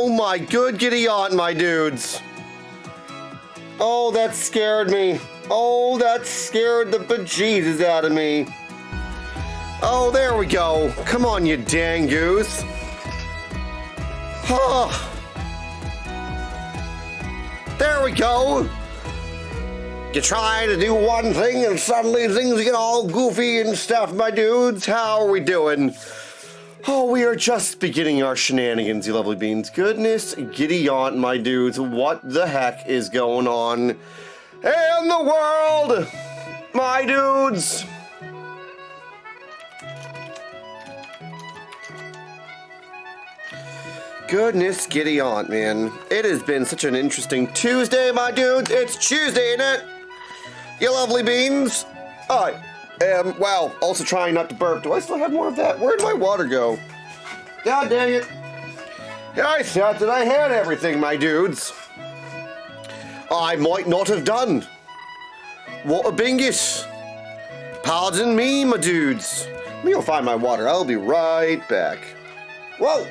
Oh my good giddy aunt, my dudes. Oh, that scared me. Oh, that scared the bejesus out of me. Oh, there we go. Come on, you dang goose. Oh. There we go. You try to do one thing and suddenly things get all goofy and stuff, my dudes. How are we doing? Oh, we are just beginning our shenanigans, you lovely beans. Goodness giddy aunt, my dudes. What the heck is going on in the world, my dudes? Goodness giddy aunt, man. It has been such an interesting Tuesday, my dudes. It's Tuesday, ain't it? You lovely beans. I am, wow, also trying not to burp. Do I still have more of that? Where'd my water go? God dang it. I thought that I had everything, my dudes. I might not have done. What a bingus. Pardon me, my dudes. Let me go find my water. I'll be right back. Whoa.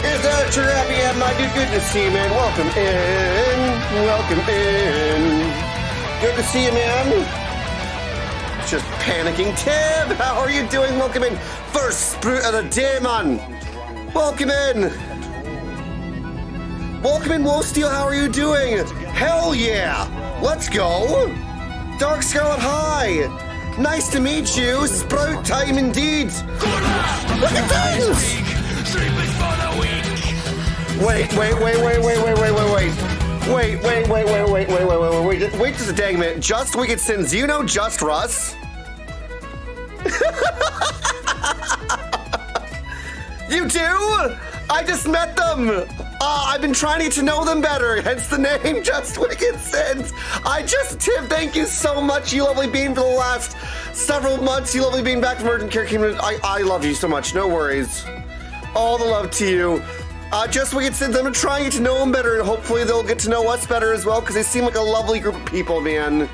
Is that your happy end, my dude? Good to see you, man. Welcome in. Welcome in. Good to see you, man. Just panicking. Tim, how are you doing? Welcome in. First sprut of the day, man. Welcome in. Welcome in, Wolfsteel. How are you doing? Hell yeah. Let's go. Dark Scarlet, hi. Nice to meet you. Sprout time indeed. Look at things. Wait just a dang minute. Just Wicked Sins, you know Just Russ? You do? I just met them. I've been trying to get to know them better, hence the name Just Wicked Sins. Tim, thank you so much, you lovely bean, for the last several months. You lovely bean back from Urgent Care Kingdom. I love you so much, no worries. All the love to you. Just Wicked Sins, I'm trying to get to know them better, and hopefully they'll get to know us better as well, because they seem like a lovely group of people, man.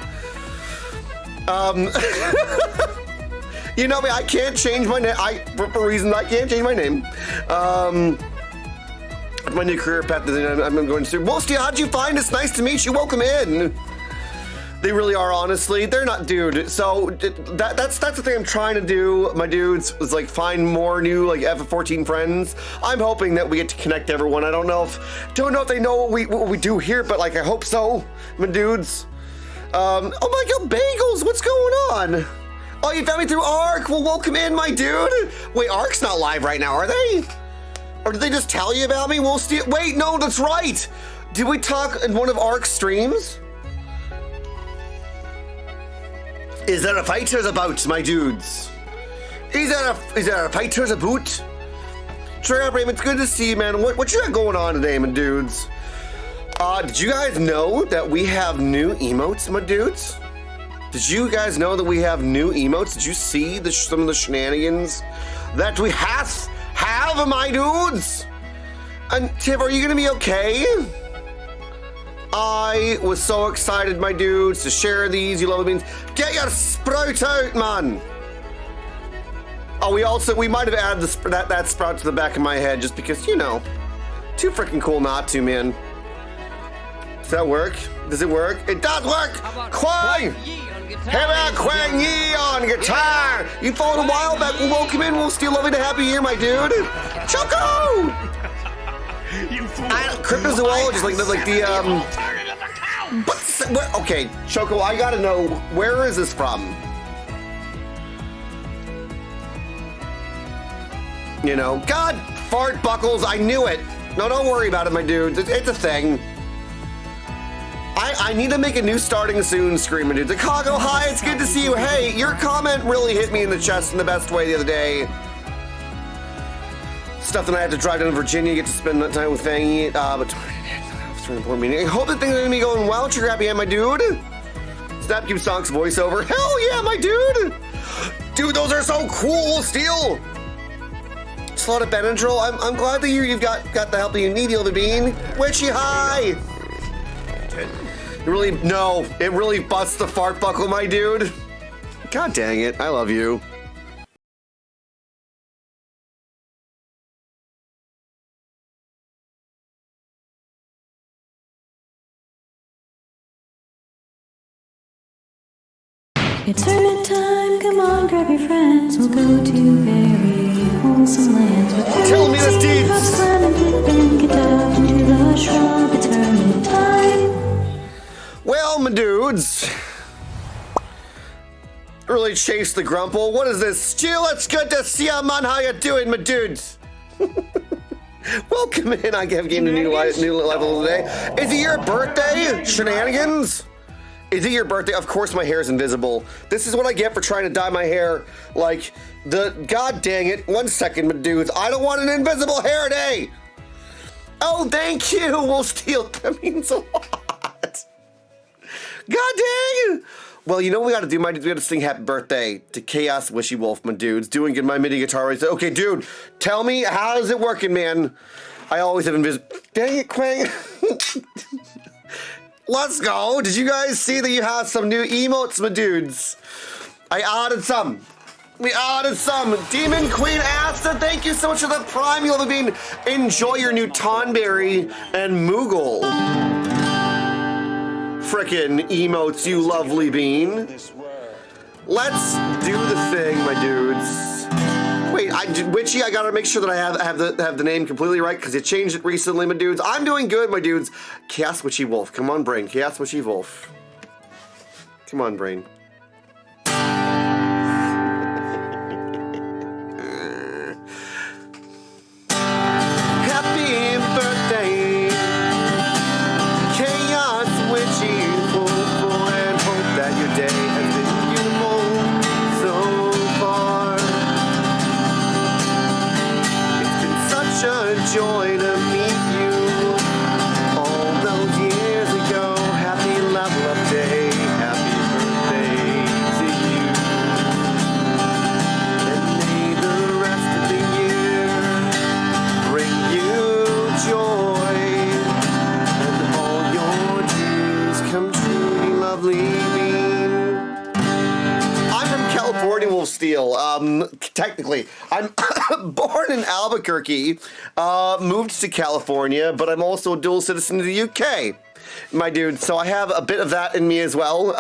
You know me, I can't change my name. For reasons, I can't change my name. My new career path that I'm going through. Wolfsteel, how'd you find us? Nice to meet you. Welcome in. They really are, honestly. They're not, dude. So that's the thing I'm trying to do, my dudes, is like find more new like F14 friends. I'm hoping that we get to connect everyone. I don't know if they know what we do here, but like I hope so, my dudes. Oh my God, Bagels, what's going on? Oh, you found me through Ark. Well, welcome in, my dude. Wait, Ark's not live right now, are they? Or did they just tell you about me? Wait, no, that's right. Did we talk in one of Ark's streams? Is there a fighter's about, my dudes? Is there a fighter's about? Trigger Brave, it's good to see you, man. What you got going on today, my dudes? Did you guys know that we have new emotes, my dudes? Did you guys know that we have new emotes? Did you see some of the shenanigans that we have, my dudes? And Tiv, are you gonna be okay? I was so excited, my dudes, to share these. You love beans. Get your sprout out, man. Oh, we might have added that sprout to the back of my head just because, you know, too freaking cool not to, man. Does that work? Does it work? It does work. Quang! How about Quang Yi on guitar? You followed a while back. Welcome in. We'll still lovely to have you here, my dude. Choco! Cryptozoologist, like the okay, Choco, I gotta know, where is this from? You know, God, fart buckles, I knew it. No, don't worry about it, my dude. It's a thing. I need to make a new starting soon scream, my dude. Chicago, hi, it's good to see you. Hey, your comment really hit me in the chest in the best way the other day. Stuff that I have to drive down to Virginia, get to spend that time with Fangy, but for an important meeting. I hope that things are gonna be going well. Trigger happy, my dude. Snapcube Sonic's voiceover. Hell yeah, my dude! Dude, those are so cool, Steel! Slot of Benadryl. I'm glad that you've got the help that you need, Yellow Bean. Witchy high! It really busts the fart buckle, my dude. God dang it, I love you. It's hermit time, come on, grab your friends. We'll go to very wholesome lands with tell me the deeds. Climb and dip and get up into the shrub. It's hermit time. Well, my dudes, really chase the grumple. What is this? Jill, it's good to see you, man. How you doing, my dudes? Welcome in. I have gained a new level today. Is it your birthday? Shenanigans? Is it your birthday? Of course my hair is invisible. This is what I get for trying to dye my hair like the... God dang it. 1 second, my dudes. I don't want an invisible hair day. Oh, thank you. We'll steal. That means a lot. God dang. Well, you know what we gotta do? We gotta sing happy birthday to Chaos Wishy Wolf, my dudes. Doing good my MIDI guitar right. Okay, dude, tell me, how is it working, man? I always have invisible... Dang it, Quang. Let's go. Did you guys see that you have some new emotes, my dudes? I added some. We added some. Demon Queen Asta, thank you so much for the prime, you love bean. Enjoy your new Tonberry and Moogle. Frickin' emotes, you lovely bean. Let's do the thing, my dudes. Wait, Witchy, I gotta make sure that I have the name completely right because you changed it recently, my dudes. I'm doing good, my dudes. Chaos Witchy Wolf, come on, brain. Chaos Witchy Wolf. Come on, brain. Happy birthday, Chaos Witchy Wolf, and hope that your day has been beautiful so far. It's been such a joy to meet you all those years ago. Happy level up day, happy birthday to you. And may the rest of the year bring you joy, and all your dreams come true, you lovely bean. I'm from California, Wolf Steel. Technically, I'm born in Albuquerque, moved to California, but I'm also a dual citizen of the UK, my dude. So I have a bit of that in me as well.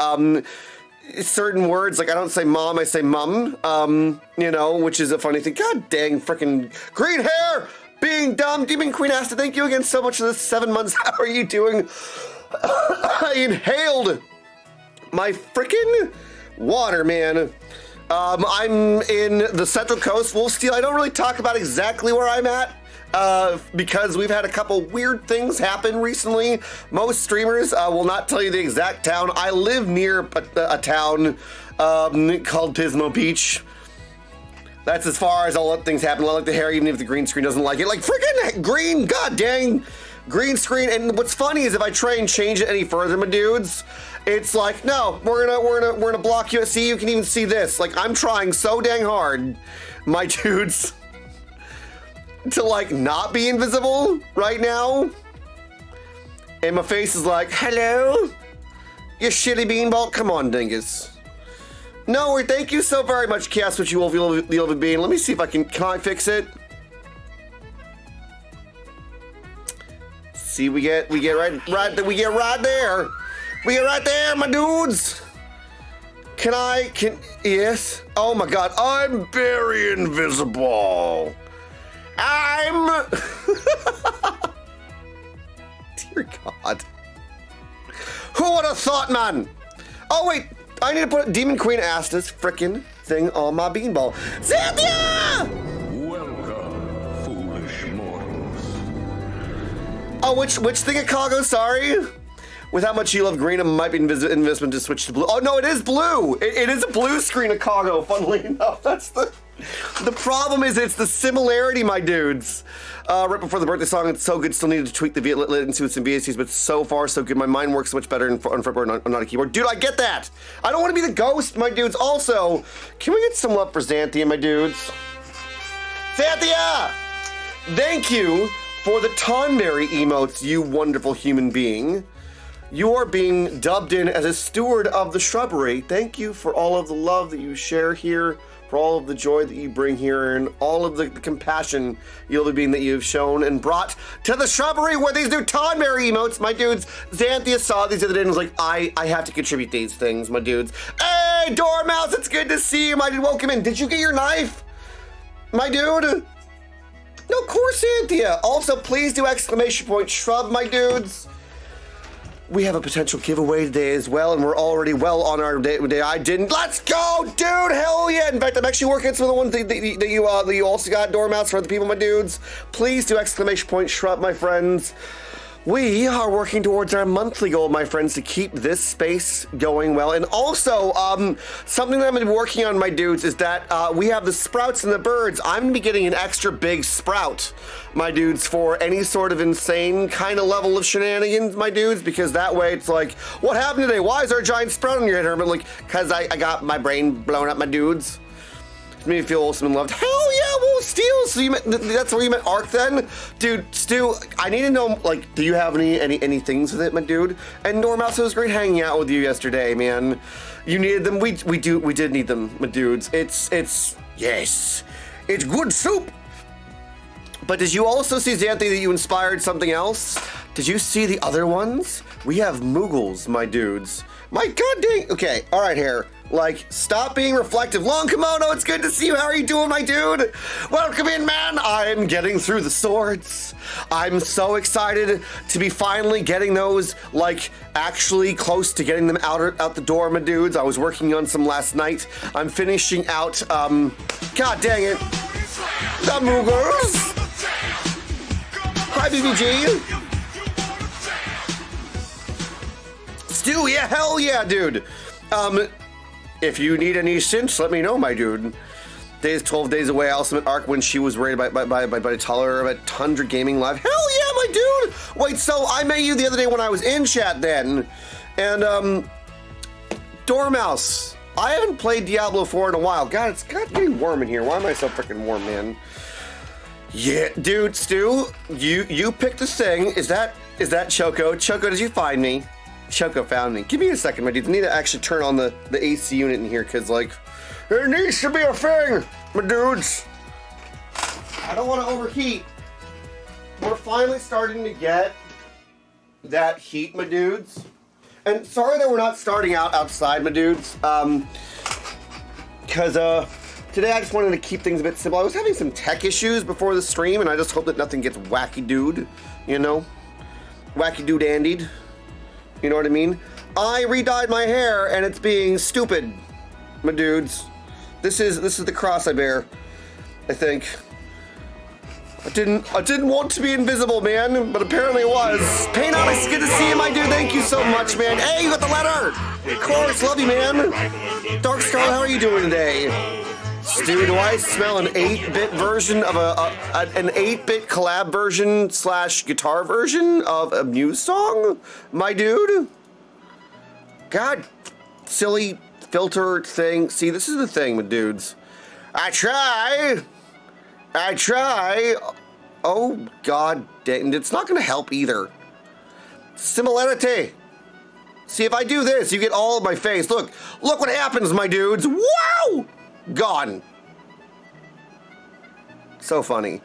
Certain words, like I don't say mom, I say mum, you know, which is a funny thing. God dang, frickin' green hair, being dumb. Demon Queen Asta, thank you again so much for this 7 months. How are you doing? I inhaled my frickin' water, man. I'm in the Central Coast, Wolf Steel. I don't really talk about exactly where I'm at because we've had a couple weird things happen recently. Most streamers will not tell you the exact town. I live near a town called Pismo Beach. That's as far as I'll let things happen. I like the hair even if the green screen doesn't like it. Like freaking green, god dang. Green screen, and what's funny is if I try and change it any further, my dudes, it's like, no, we're gonna block you. See, you can even see this. Like, I'm trying so dang hard, my dudes, to like not be invisible right now. And my face is like, hello, you shitty beanball. Come on, dingus. No, thank you so very much, Chaos Witchy Wolf, the old bean. Let me see if can I fix it? See, we get right there. We get right there, my dudes. Yes. Oh my God, I'm very invisible. I'm. Dear God. Who would have thought, man? Oh wait, I need to put Demon Queen Asta's frickin' thing on my beanball. Cynthia! Welcome, foolish mortals. Oh, which thingacago, sorry? With how much you love green, it might be investment to switch to blue. Oh no, it is blue. It is a blue screen Chicago, funnily enough. That's the The problem is it's the similarity, my dudes. Right before the birthday song, it's so good. Still needed to tweak the latency with some VSTs, but so far so good. My mind works so much better on fretboard, not a keyboard. Dude, I get that. I don't want to be the ghost, my dudes. Also, can we get some love for Xanthia, my dudes? Xanthia! Thank you for the Tonberry emotes, you wonderful human being. You are being dubbed in as a steward of the shrubbery. Thank you for all of the love that you share here, for all of the joy that you bring here, and all of the compassion, you being that you've shown and brought to the shrubbery where these new Tonberry emotes, my dudes. Xanthia saw these the other day and was like, I have to contribute these things, my dudes. Hey, Dormouse, it's good to see you, my dude. Welcome in. Did you get your knife, my dude? No, of course, Xanthia. Also, please do exclamation point shrub, my dudes. We have a potential giveaway today as well, and we're already well on our day. I didn't. Let's go, dude! Hell yeah! In fact, I'm actually working on some of the ones that you also got, Dormouse, for other people, my dudes. Please do exclamation point shrub, my friends. We are working towards our monthly goal, my friends, to keep this space going well. And also, something that I'm going to be working on, my dudes, is that we have the sprouts and the birds. I'm going to be getting an extra big sprout, my dudes, for any sort of insane kind of level of shenanigans, my dudes, because that way it's like, what happened today? Why is there a giant sprout on your head, Hermit? Like, because I got my brain blown up, my dudes. Made me feel awesome and loved. Hell yeah, well, Steel. So that's where you met Ark then? Dude, Stu, I need to know, like, do you have any things with it, my dude? And Dormouse, it was great hanging out with you yesterday, man. You needed them. We did need them, my dudes. It's good soup. But did you also see, Xanthi, that you inspired something else? Did you see the other ones? We have Moogles, my dudes. My god dang. Okay, all right, here. Like, stop being reflective. Long Kimono, it's good to see you. How are you doing, my dude? Welcome in, man. I'm getting through the swords. I'm so excited to be finally getting those, like, actually close to getting them out the door, my dudes. I was working on some last night. I'm finishing out, god dang it, the Moogles. Hi, BBG. Stu, yeah, hell yeah, dude. If you need any synths, let me know, my dude. Days 12 days away. I also met Ark when she was rated by Tyler at 100 Gaming Live. Hell yeah, my dude! Wait, so I met you the other day when I was in chat then. And, Dormouse, I haven't played Diablo 4 in a while. God, it's getting warm in here. Why am I so freaking warm, man? Yeah, dude, Stu, you picked this thing. Is that Choco? Choco, did you find me? Choco found me. Give me a second, my dudes. I need to actually turn on the AC unit in here, because, like, there needs to be a thing, my dudes. I don't want to overheat. We're finally starting to get that heat, my dudes. And sorry that we're not starting out outside, my dudes. Because, today I just wanted to keep things a bit simple. I was having some tech issues before the stream, and I just hope that nothing gets wacky-dude, you know? Wacky-dude-andied. You know what I mean? I re-dyed my hair and it's being stupid, my dudes. This is the cross I bear, I think. I didn't want to be invisible, man, but apparently it was. Pain on, it's good to see you, my dude. Thank you so much, man. Hey, you got the letter. Of course, love you, man. Dark Scarlet, how are you doing today? Stu, do I smell an 8-bit version of an 8-bit collab version / guitar version of a Muse song, my dude? God, silly filter thing. See, this is the thing with dudes. I try. Oh, god dang, it's not gonna help either. Similarity. See, if I do this, you get all of my face. Look what happens, my dudes. Wow! Gone. So funny.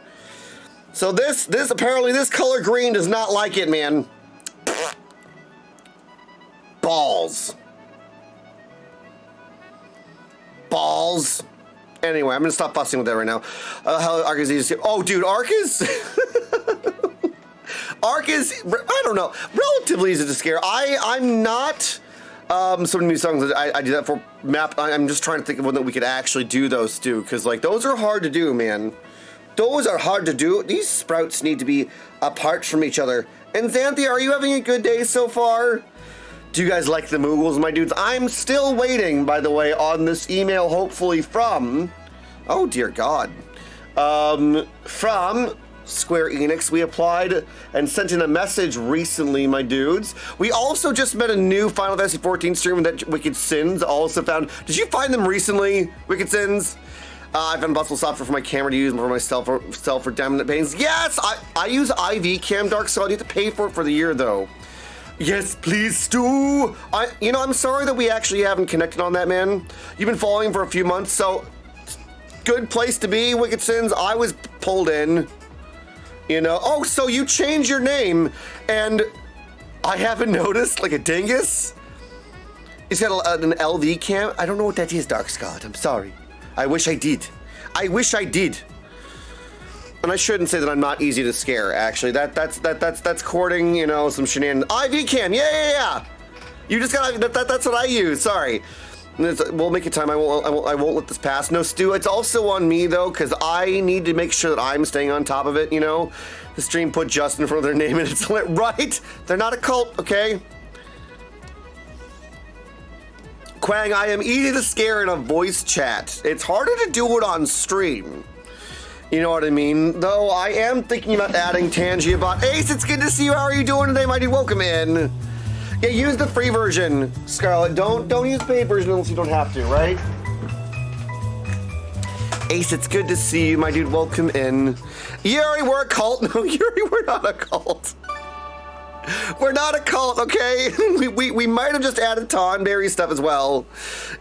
So this apparently this color green does not like it, man. Balls. Anyway, I'm gonna stop fussing with that right now. How Ark is easy to see. Oh, dude, Ark is I don't know, relatively easy to scare. I'm not. So many songs that I do that for map. I'm just trying to think of one that we could actually do those to, because like those are hard to do, man. Those are hard to do. These sprouts need to be apart from each other. And Xanthia, are you having a good day so far? Do you guys like the Moogles, my dudes? I'm still waiting, by the way, on this email, hopefully from Oh, dear God. From Square Enix, we applied and sent in a message recently, my dudes. We also just met a new Final Fantasy 14 streamer that Wicked Sins also found. Did you find them recently, Wicked Sins? I found possible software for my camera to use for myself for dominant pains. Yes, I use IV Cam Dark Side. You have to pay for it for the year, though. Yes, please, Stu. I'm sorry that we actually haven't connected on that, man. You've been following for a few months, so good place to be, Wicked Sins. I was pulled in. Oh, so you changed your name, and I haven't noticed, like a dingus? He's got an LV cam. I don't know what that is, Dark Scott. I'm sorry. I wish I did. I wish I did. And I shouldn't say that I'm not easy to scare, actually. That's courting, some shenanigans. IV cam, yeah. You just gotta, that's what I use, sorry. We'll make it time. I won't let this pass. No, Stu, it's also on me, though, because I need to make sure that I'm staying on top of it, The stream put just in front of their name, and it's lit, right? They're not a cult, okay? Quang, I am easy to scare in a voice chat. It's harder to do it on stream. You know what I mean? Though I am thinking about adding Tangiabot. Ace, it's good to see you. How are you doing today, my dude? Welcome in. Yeah, use the free version, Scarlett. Don't use the paid version unless you don't have to, right? Ace, it's good to see you, my dude. Welcome in. Yuri, we're a cult. No, Yuri, we're not a cult. We're not a cult, okay? We might have just added Tonberry stuff as well,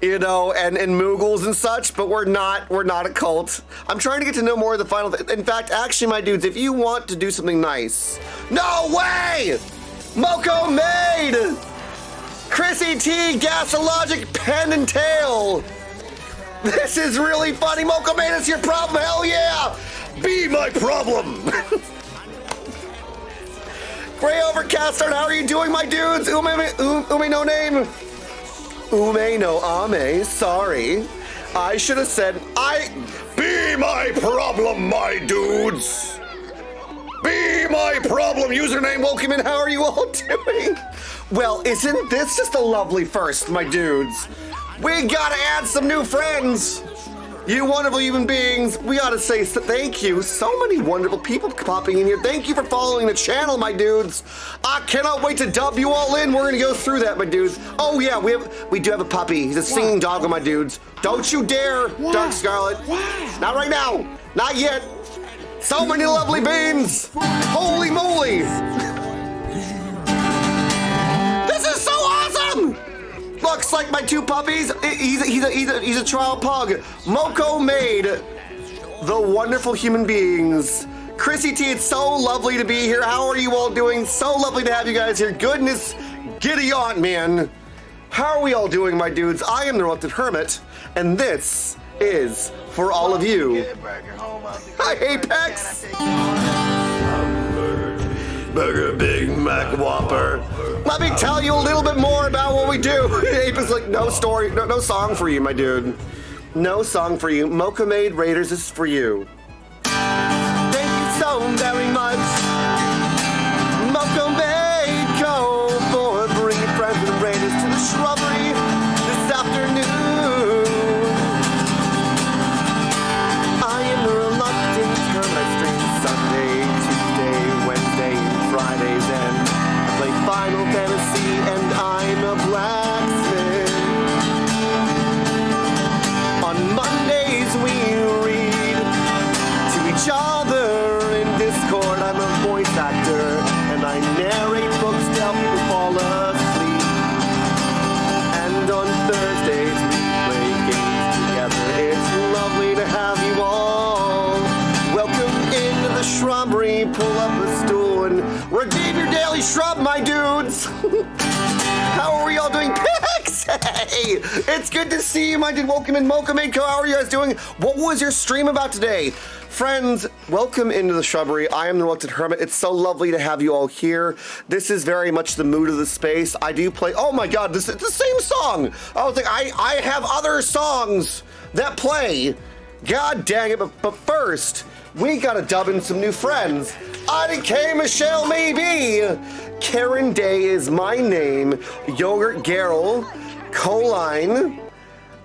and Moogles and such, but we're not a cult. I'm trying to get to know more of the final. In fact, actually, my dudes, if you want to do something nice, no way! Moko Maid! Chrissy T, Gasologic, Pen and Tail! This is really funny. Moko Maid, it's your problem, hell yeah! Be my problem! Gray Overcast, how are you doing, my dudes? Ume no name. Ume no ame, sorry. I should have said, be my problem, my dudes! Be my problem, username welcome in. How are you all doing? Well, isn't this just a lovely first, my dudes? We gotta add some new friends. You wonderful human beings, we gotta say thank you. So many wonderful people popping in here. Thank you for following the channel, my dudes. I cannot wait to dub you all in. We're gonna go through that, my dudes. Oh yeah, we do have a puppy. He's a singing dog, my dudes. Don't you dare, Dark Scarlet. Not right now. Not yet. So many lovely beans! Holy moly! This is so awesome! Looks like my two puppies. He's a trial pug. Moko Maid, the wonderful human beings. Chrissy T, it's so lovely to be here. How are you all doing? So lovely to have you guys here. Goodness, giddy on, man. How are we all doing, my dudes? I am the Reluctant Hermit, and this is for all of you. Hi, Apex! Burger, Big Mac, Whopper. Let me tell you a little bit more about what we do. Apex like, no story, no song for you, my dude. No song for you. Mocha Maid Raiders, this is for you. Thank you so very much. Mocha Maid, go for bringing friends and Raiders to the shrubbery this afternoon. I am the Reluctant Hermit. I stream Sunday, Tuesday, Wednesday, and Fridays, and I play Final Fantasy, and I'm a blacksmith. On Mondays we read to each other in Discord. I'm a voice actor, and I narrate books to help people fall asleep. And on Thursdays we play games together. It's lovely to have you all. Welcome into the shrubbery. Pull up a stool and redeem your daily shrub, my dudes. How are we all doing? Hey, it's good to see you, my dude. Welcome in, Mocha Maid. How are you guys doing? What was your stream about today? Friends, welcome into the shrubbery. I am the Reluctant Hermit. It's so lovely to have you all here. This is very much the mood of the space. I do play, oh my God, this is the same song. I was like, I have other songs that play. God dang it, but first, we gotta dub in some new friends. IDK Michelle maybe. Karen Day is my name. Yogurt Garrel, Coline,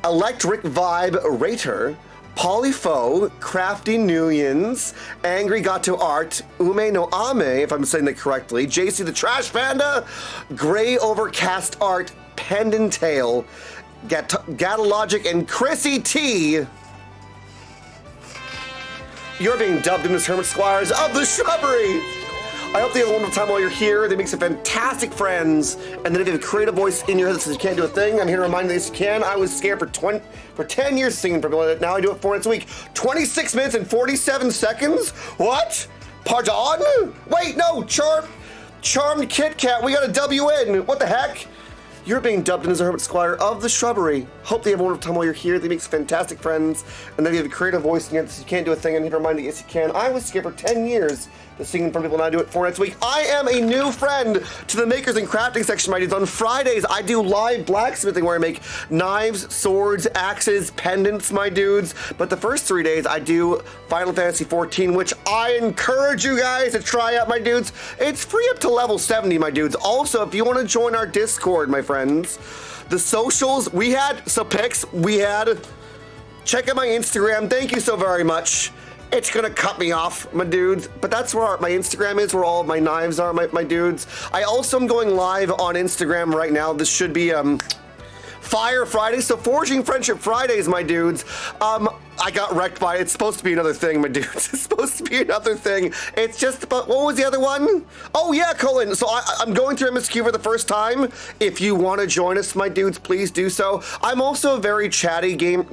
Electric Vibe Rater, Polyfo, Crafty Nuyens, Angry Gato Art, Ume no Ame, if I'm saying that correctly, JC the Trash Panda, Gray Overcast Art, Pendentail, Gatalogic, and Chrissy T. You're being dubbed in as Hermit Squires of the Shrubbery. I hope they have a wonderful time while you're here. They make some fantastic friends. And then if you have a creative voice in your head that says you can't do a thing, I'm here to remind you that yes, you can. I was scared for 10 years singing for people. Now I do it 4 nights a week. 26 minutes and 47 seconds? What? Pardon? Wait, no, Charmed Kit Kat, we got a W in. What the heck? You're being dubbed in as a Hermit Squire of the Shrubbery. Hope they have a wonderful time while you're here. They make some fantastic friends. And then if you have a creative voice and you can't do a thing, I'm here to remind you, yes, you can. I was scared for 10 years to sing in front of people, and I do it 4 nights a week. I am a new friend to the makers and crafting section, my dudes. On Fridays, I do live blacksmithing where I make knives, swords, axes, pendants, my dudes. But the first 3 days, I do Final Fantasy XIV, which I encourage you guys to try out, my dudes. It's free up to level 70, my dudes. Also, if you want to join our Discord, my friends, the socials, we had check out my Instagram. Thank you so very much. It's gonna cut me off, my dudes, but that's where my Instagram is, where all of my knives are, my dudes. I also am going live on Instagram right now. This should be Fire Friday, so Forging Friendship Fridays, my dudes. I got wrecked by it. It's supposed to be another thing, my dudes. It's supposed to be another thing. It's just about, what was the other one? Oh yeah, Colin. So I'm going through MSQ for the first time. If you want to join us, my dudes, please do so. I'm also a very chatty game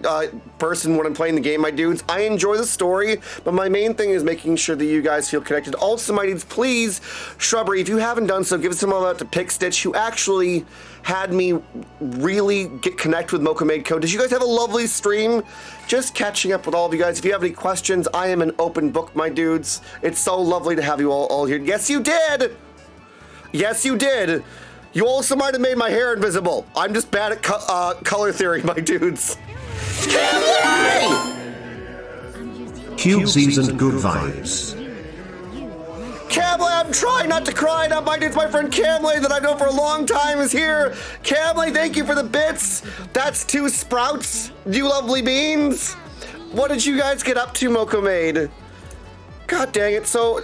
person when I'm playing the game, my dudes. I enjoy the story, but my main thing is making sure that you guys feel connected. Also, my dudes, please, Shrubbery, if you haven't done so, give us some love out to Pickstitch, who actually had me really connect with Mocha Code. Did you guys have a lovely stream? Just catching up with all of you guys. If you have any questions, I am an open book, my dudes. It's so lovely to have you all here. Yes, you did! Yes, you did! You also might have made my hair invisible. I'm just bad at color theory, my dudes. Cubesies and good vibes. Camley, I'm trying not to cry. Now, my dude's my friend Camley that I've known for a long time is here. Camley, thank you for the bits. That's 2 sprouts. You lovely beans. What did you guys get up to, Mocha Maid? God dang it. So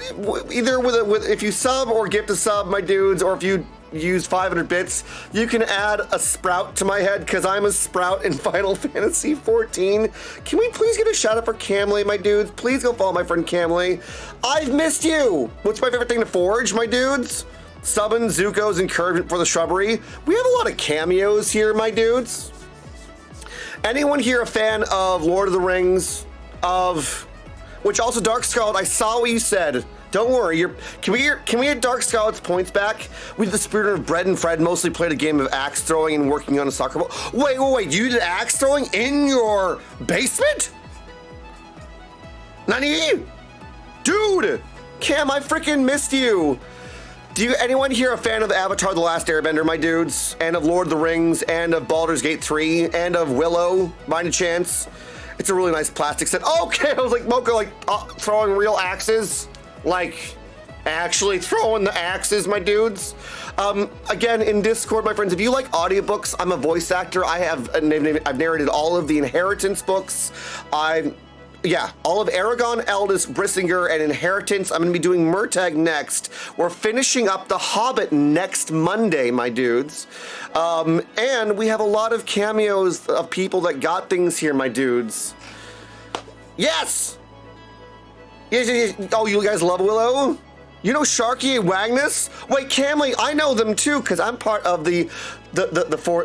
either with if you sub or gift a sub, my dudes, or if you use 500 bits, you can add a sprout to my head, because I'm a sprout in Final Fantasy XIV. Can we please get a shout out for Camley, my dudes? Please go follow my friend Camley. I've missed you. What's my favorite thing to forge, my dudes? Summon, Zuko's encouragement for the Shrubbery. We have a lot of cameos here, my dudes. Anyone here a fan of Lord of the Rings? Which also Dark Scarlet, I saw what you said. Don't worry, can we get Dark Scarlet's points back? We did the spirit of Bread and Fred mostly played a game of axe throwing and working on a soccer ball. Wait, you did axe throwing in your basement? Nani? Dude! Cam, I freaking missed you. Anyone here a fan of Avatar The Last Airbender, my dudes? And of Lord of the Rings, and of Baldur's Gate 3, and of Willow, by any chance? It's a really nice plastic set. Okay, I was like, Mocha, throwing real axes? Like, actually throwing the axes, my dudes. Again, in Discord, my friends, if you like audiobooks, I'm a voice actor. I've narrated all of the Inheritance books. All of Aragon, Eldest, Brissinger, and Inheritance. I'm going to be doing Murtagh next. We're finishing up The Hobbit next Monday, my dudes. And we have a lot of cameos of people that got things here, my dudes. Yes! Yes. Oh, you guys love Willow? You know Sharky and Wagnus? Wait, Camley, I know them too, because I'm part of the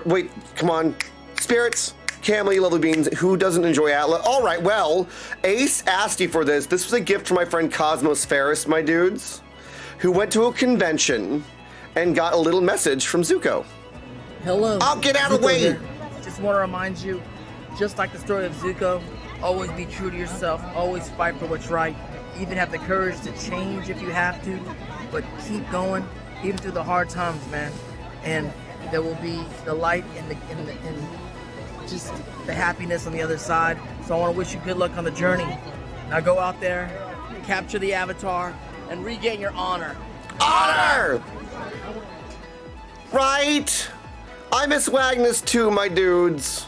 wait, come on. Spirits, Camley, lovely beans, who doesn't enjoy Atlas? All right, well, Ace asked you for this. This was a gift from my friend Cosmos Ferris, my dudes, who went to a convention and got a little message from Zuko. Hello. I'll get out of the way. Here. Just want to remind you, just like the story of Zuko, always be true to yourself, always fight for what's right, even have the courage to change if you have to, but keep going, even through the hard times, man. And there will be the light and just the happiness on the other side. So I want to wish you good luck on the journey. Now go out there, capture the avatar, and regain your honor. Honor! Right? I miss Wagnus too, my dudes.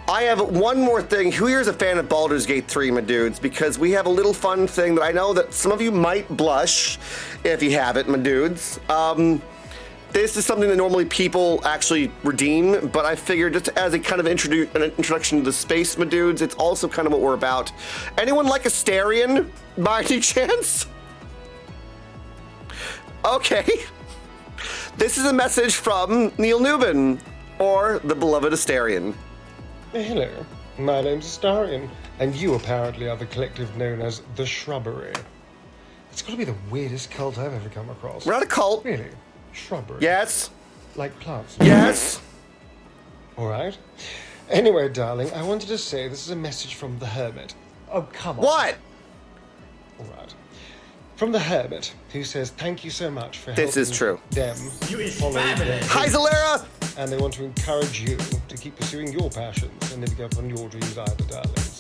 I have one more thing. Who here is a fan of Baldur's Gate 3, my dudes? Because we have a little fun thing that I know that some of you might blush if you have it, my dudes. This is something that normally people actually redeem, but I figured just as a kind of an introduction to the space, my dudes, it's also kind of what we're about. Anyone like Astarion, by any chance? Okay. This is a message from Neil Newbin, or the beloved Astarion. Hello, my name's Astarion, and you apparently are the collective known as the Shrubbery. It's got to be the weirdest cult I've ever come across. We're not a cult. Really? Shrubbery? Yes. Like plants? Yes. All right. Anyway, darling, I wanted to say this is a message from the Hermit. Oh, come on. What? All right. From the Hermit, who says thank you so much for This helping is true. them follow their Hi, Zalera. and they want to encourage you to keep pursuing your passions and never give up on your dreams either, darlings.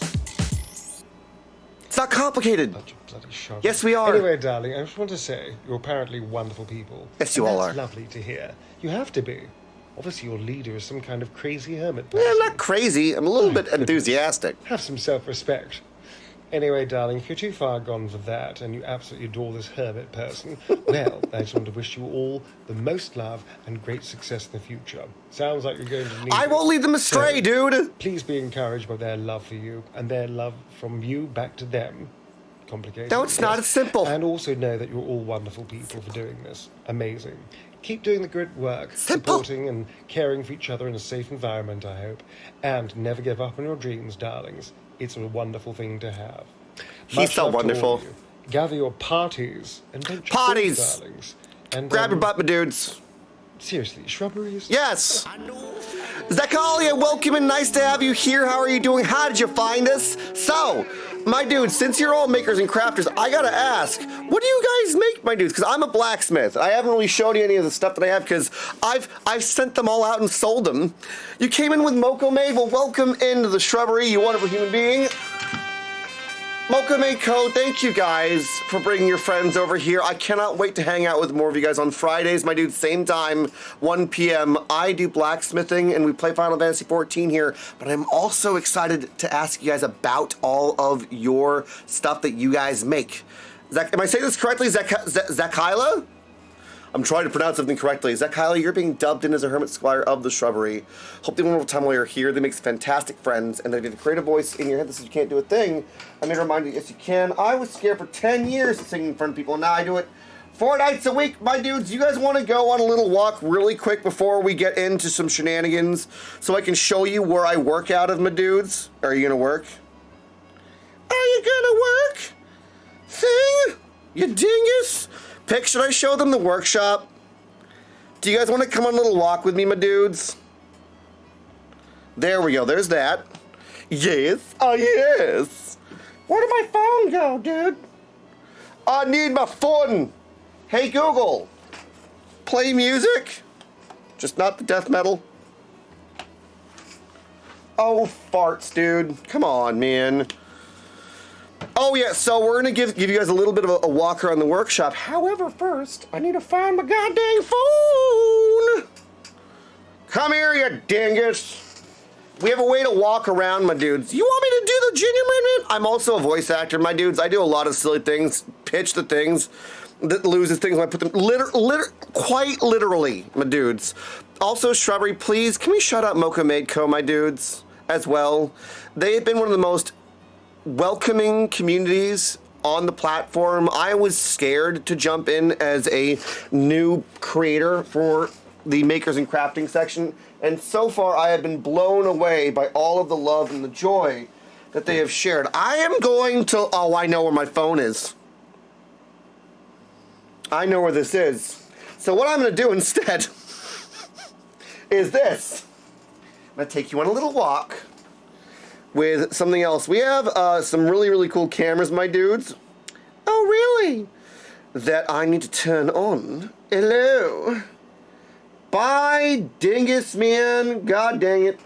It's not complicated. Bunch of bloody sharp. Yes, we are. Anyway, darling, I just want to say you're apparently wonderful people. Yes, you and all that's are. Lovely to hear. You have to be. Obviously, your leader is some kind of crazy hermit Yeah, person. I'm not crazy. I'm a little bit enthusiastic. Have some self-respect. Anyway, darling, if you're too far gone for that and you absolutely adore this hermit person, well, I just want to wish you all the most love and great success in the future. Sounds like you're going to need I it. won't lead them astray, So, dude. Please be encouraged by their love for you and their love from you back to them. Complicated. No, it's not. It's simple. And also know that you're all wonderful people for doing this. Amazing. Keep doing the good work, Simple. supporting and caring for each other in a safe environment, I hope. And never give up on your dreams, darlings. It's a wonderful thing to have. He's Much so love to all wonderful. of you. Gather your parties and don't just Parties. those, darlings. And Grab your butt, my dudes. seriously, shrubberies. Yes. Zakalia, welcome and nice to have you here. How are you doing? How did you find us? So, my dudes, since you're all makers and crafters, I gotta ask, what do you guys make, my dudes? Because I'm a blacksmith. I haven't really shown you any of the stuff that I have because I've sent them all out and sold them. You came in with Moko Maid. Well, welcome into the shrubbery, you wonderful human being. Mocha Maid Co., thank you guys for bringing your friends over here. I cannot wait to hang out with more of you guys on Fridays. My dude, same time, 1 p.m. I do blacksmithing and we play Final Fantasy 14 here, but I'm also excited to ask you guys about all of your stuff that you guys make. Am I saying this correctly? Zakila? I'm trying to pronounce something correctly. Zakila, you're being dubbed in as a Hermit Squire of the Shrubbery. Hope they have a wonderful time while you're here. They make fantastic friends, and they have a creative voice in your head that says you can't do a thing. I'm going to remind you, yes, you can. I was scared for 10 years of singing in front of people, and now I do it 4 nights a week. My dudes, you guys want to go on a little walk really quick before we get into some shenanigans so I can show you where I work out of, my dudes? Are you going to work? Are you going to work? Thing? You dingus? Pick, should I show them the workshop? Do you guys want to come on a little walk with me, my dudes? There we go, there's that. Yes, oh yes. Where did my phone go, dude? I need my phone. Hey Google, play music. Just not the death metal. Oh, farts, dude. Come on, man. Oh yeah, so we're gonna give you guys a little bit of a walk around the workshop. However, first, I need to find my goddamn phone. Come here, you dingus. We have a way to walk around, my dudes. You want me to do the genuine? I'm also a voice actor, my dudes. I do a lot of silly things, pitch the things that loses things when I put them quite literally, my dudes. Also, Shrubbery, please, can we shout out Mocha Maid Co., my dudes, as well? They have been one of the most welcoming communities on the platform. I was scared to jump in as a new creator for the makers and crafting section, and so far I have been blown away by all of the love and the joy that they have shared. I am going to, oh, I know where my phone is. I know where this is. So what I'm going to do instead is this. I'm going to take you on a little walk with something else. We have some really, really cool cameras, my dudes. Oh, really? That I need to turn on. Hello. Bye, dingus, man. God dang it.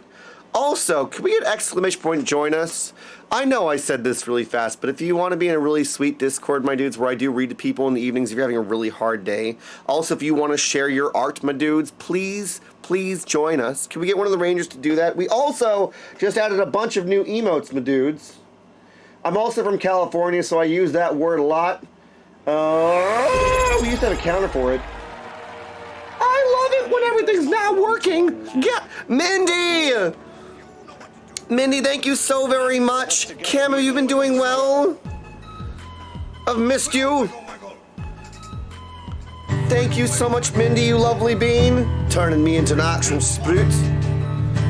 Also, can we get exclamation point join us? I know I said this really fast, but if you want to be in a really sweet Discord, my dudes, where I do read to people in the evenings if you're having a really hard day. Also, if you want to share your art, my dudes, please join us. Can we get one of the Rangers to do that? We also just added a bunch of new emotes, my dudes. I'm also from California, so I use that word a lot. We used to have a counter for it. I love it when everything's not working. Yeah, Mindy! Mindy, thank you so very much. Cam, have you been doing well? I've missed you. Thank you so much, Mindy, you lovely bean. Turning me into an actual sprite.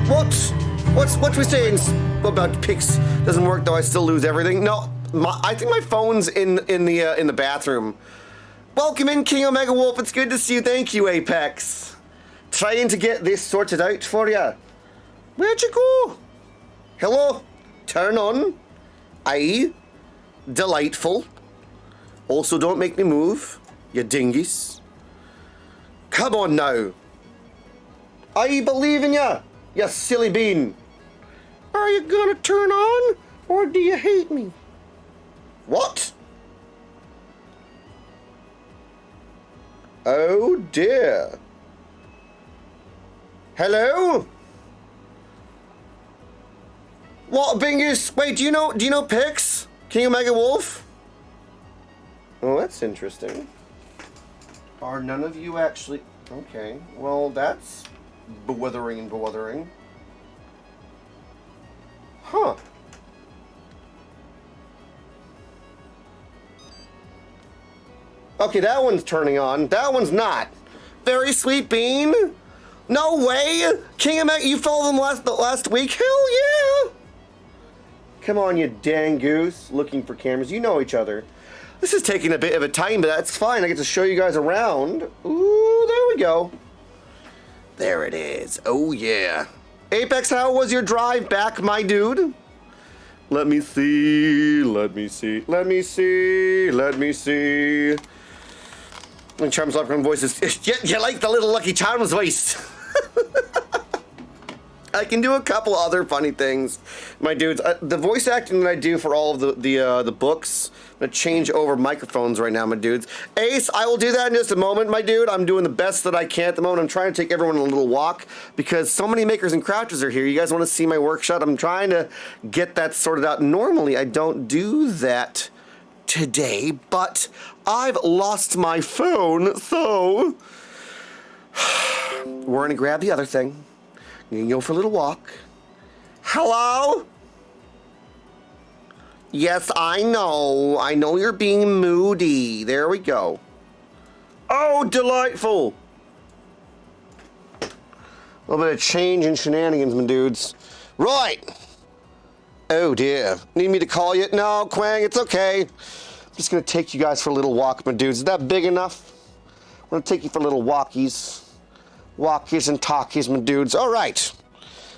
What we saying about pics doesn't work though? I still lose everything. No, I think my phone's in the bathroom. Welcome in, King Omega Wolf. It's good to see you. Thank you, Apex. Trying to get this sorted out for you. Where'd you go? Hello. Turn on. Aye. Delightful. Also, don't make me move, you dingies. Come on now. I believe in ya, you silly bean. Are you gonna turn on, or do you hate me? What? Oh dear. Hello? What, Bingus? Wait, do you know Pix? King Omega Wolf? Oh, that's interesting. Are none of you actually... Okay, well, that's bewithering and bewithering. Huh. Okay, that one's turning on. That one's not. Very sweet bean. No way. King Omega, you followed them last week? Hell yeah. Come on, you dang goose. Looking for cameras. You know each other. This is taking a bit of a time, but that's fine. I get to show you guys around. Ooh, there we go. There it is. Oh, yeah. Apex, how was your drive back, my dude? Let me see. Let me see. Let me see. Let me see. And Charms Loveground voice is... You like the little Lucky Charms voice. I can do a couple other funny things, my dudes. The voice acting that I do for all of the books, I'm gonna change over microphones right now, my dudes. Ace, I will do that in just a moment, my dude. I'm doing the best that I can at the moment. I'm trying to take everyone on a little walk because so many makers and crouchers are here. You guys want to see my workshop? I'm trying to get that sorted out. Normally, I don't do that today, but I've lost my phone, so we're gonna grab the other thing. You can go for a little walk. Hello? Yes, I know. I know you're being moody. There we go. Oh, delightful. A little bit of change in shenanigans, my dudes. Right. Oh, dear. Need me to call you? No, Quang, it's okay. I'm just going to take you guys for a little walk, my dudes. Is that big enough? I'm going to take you for little walkies. Walkies and talkies, my dudes. All right.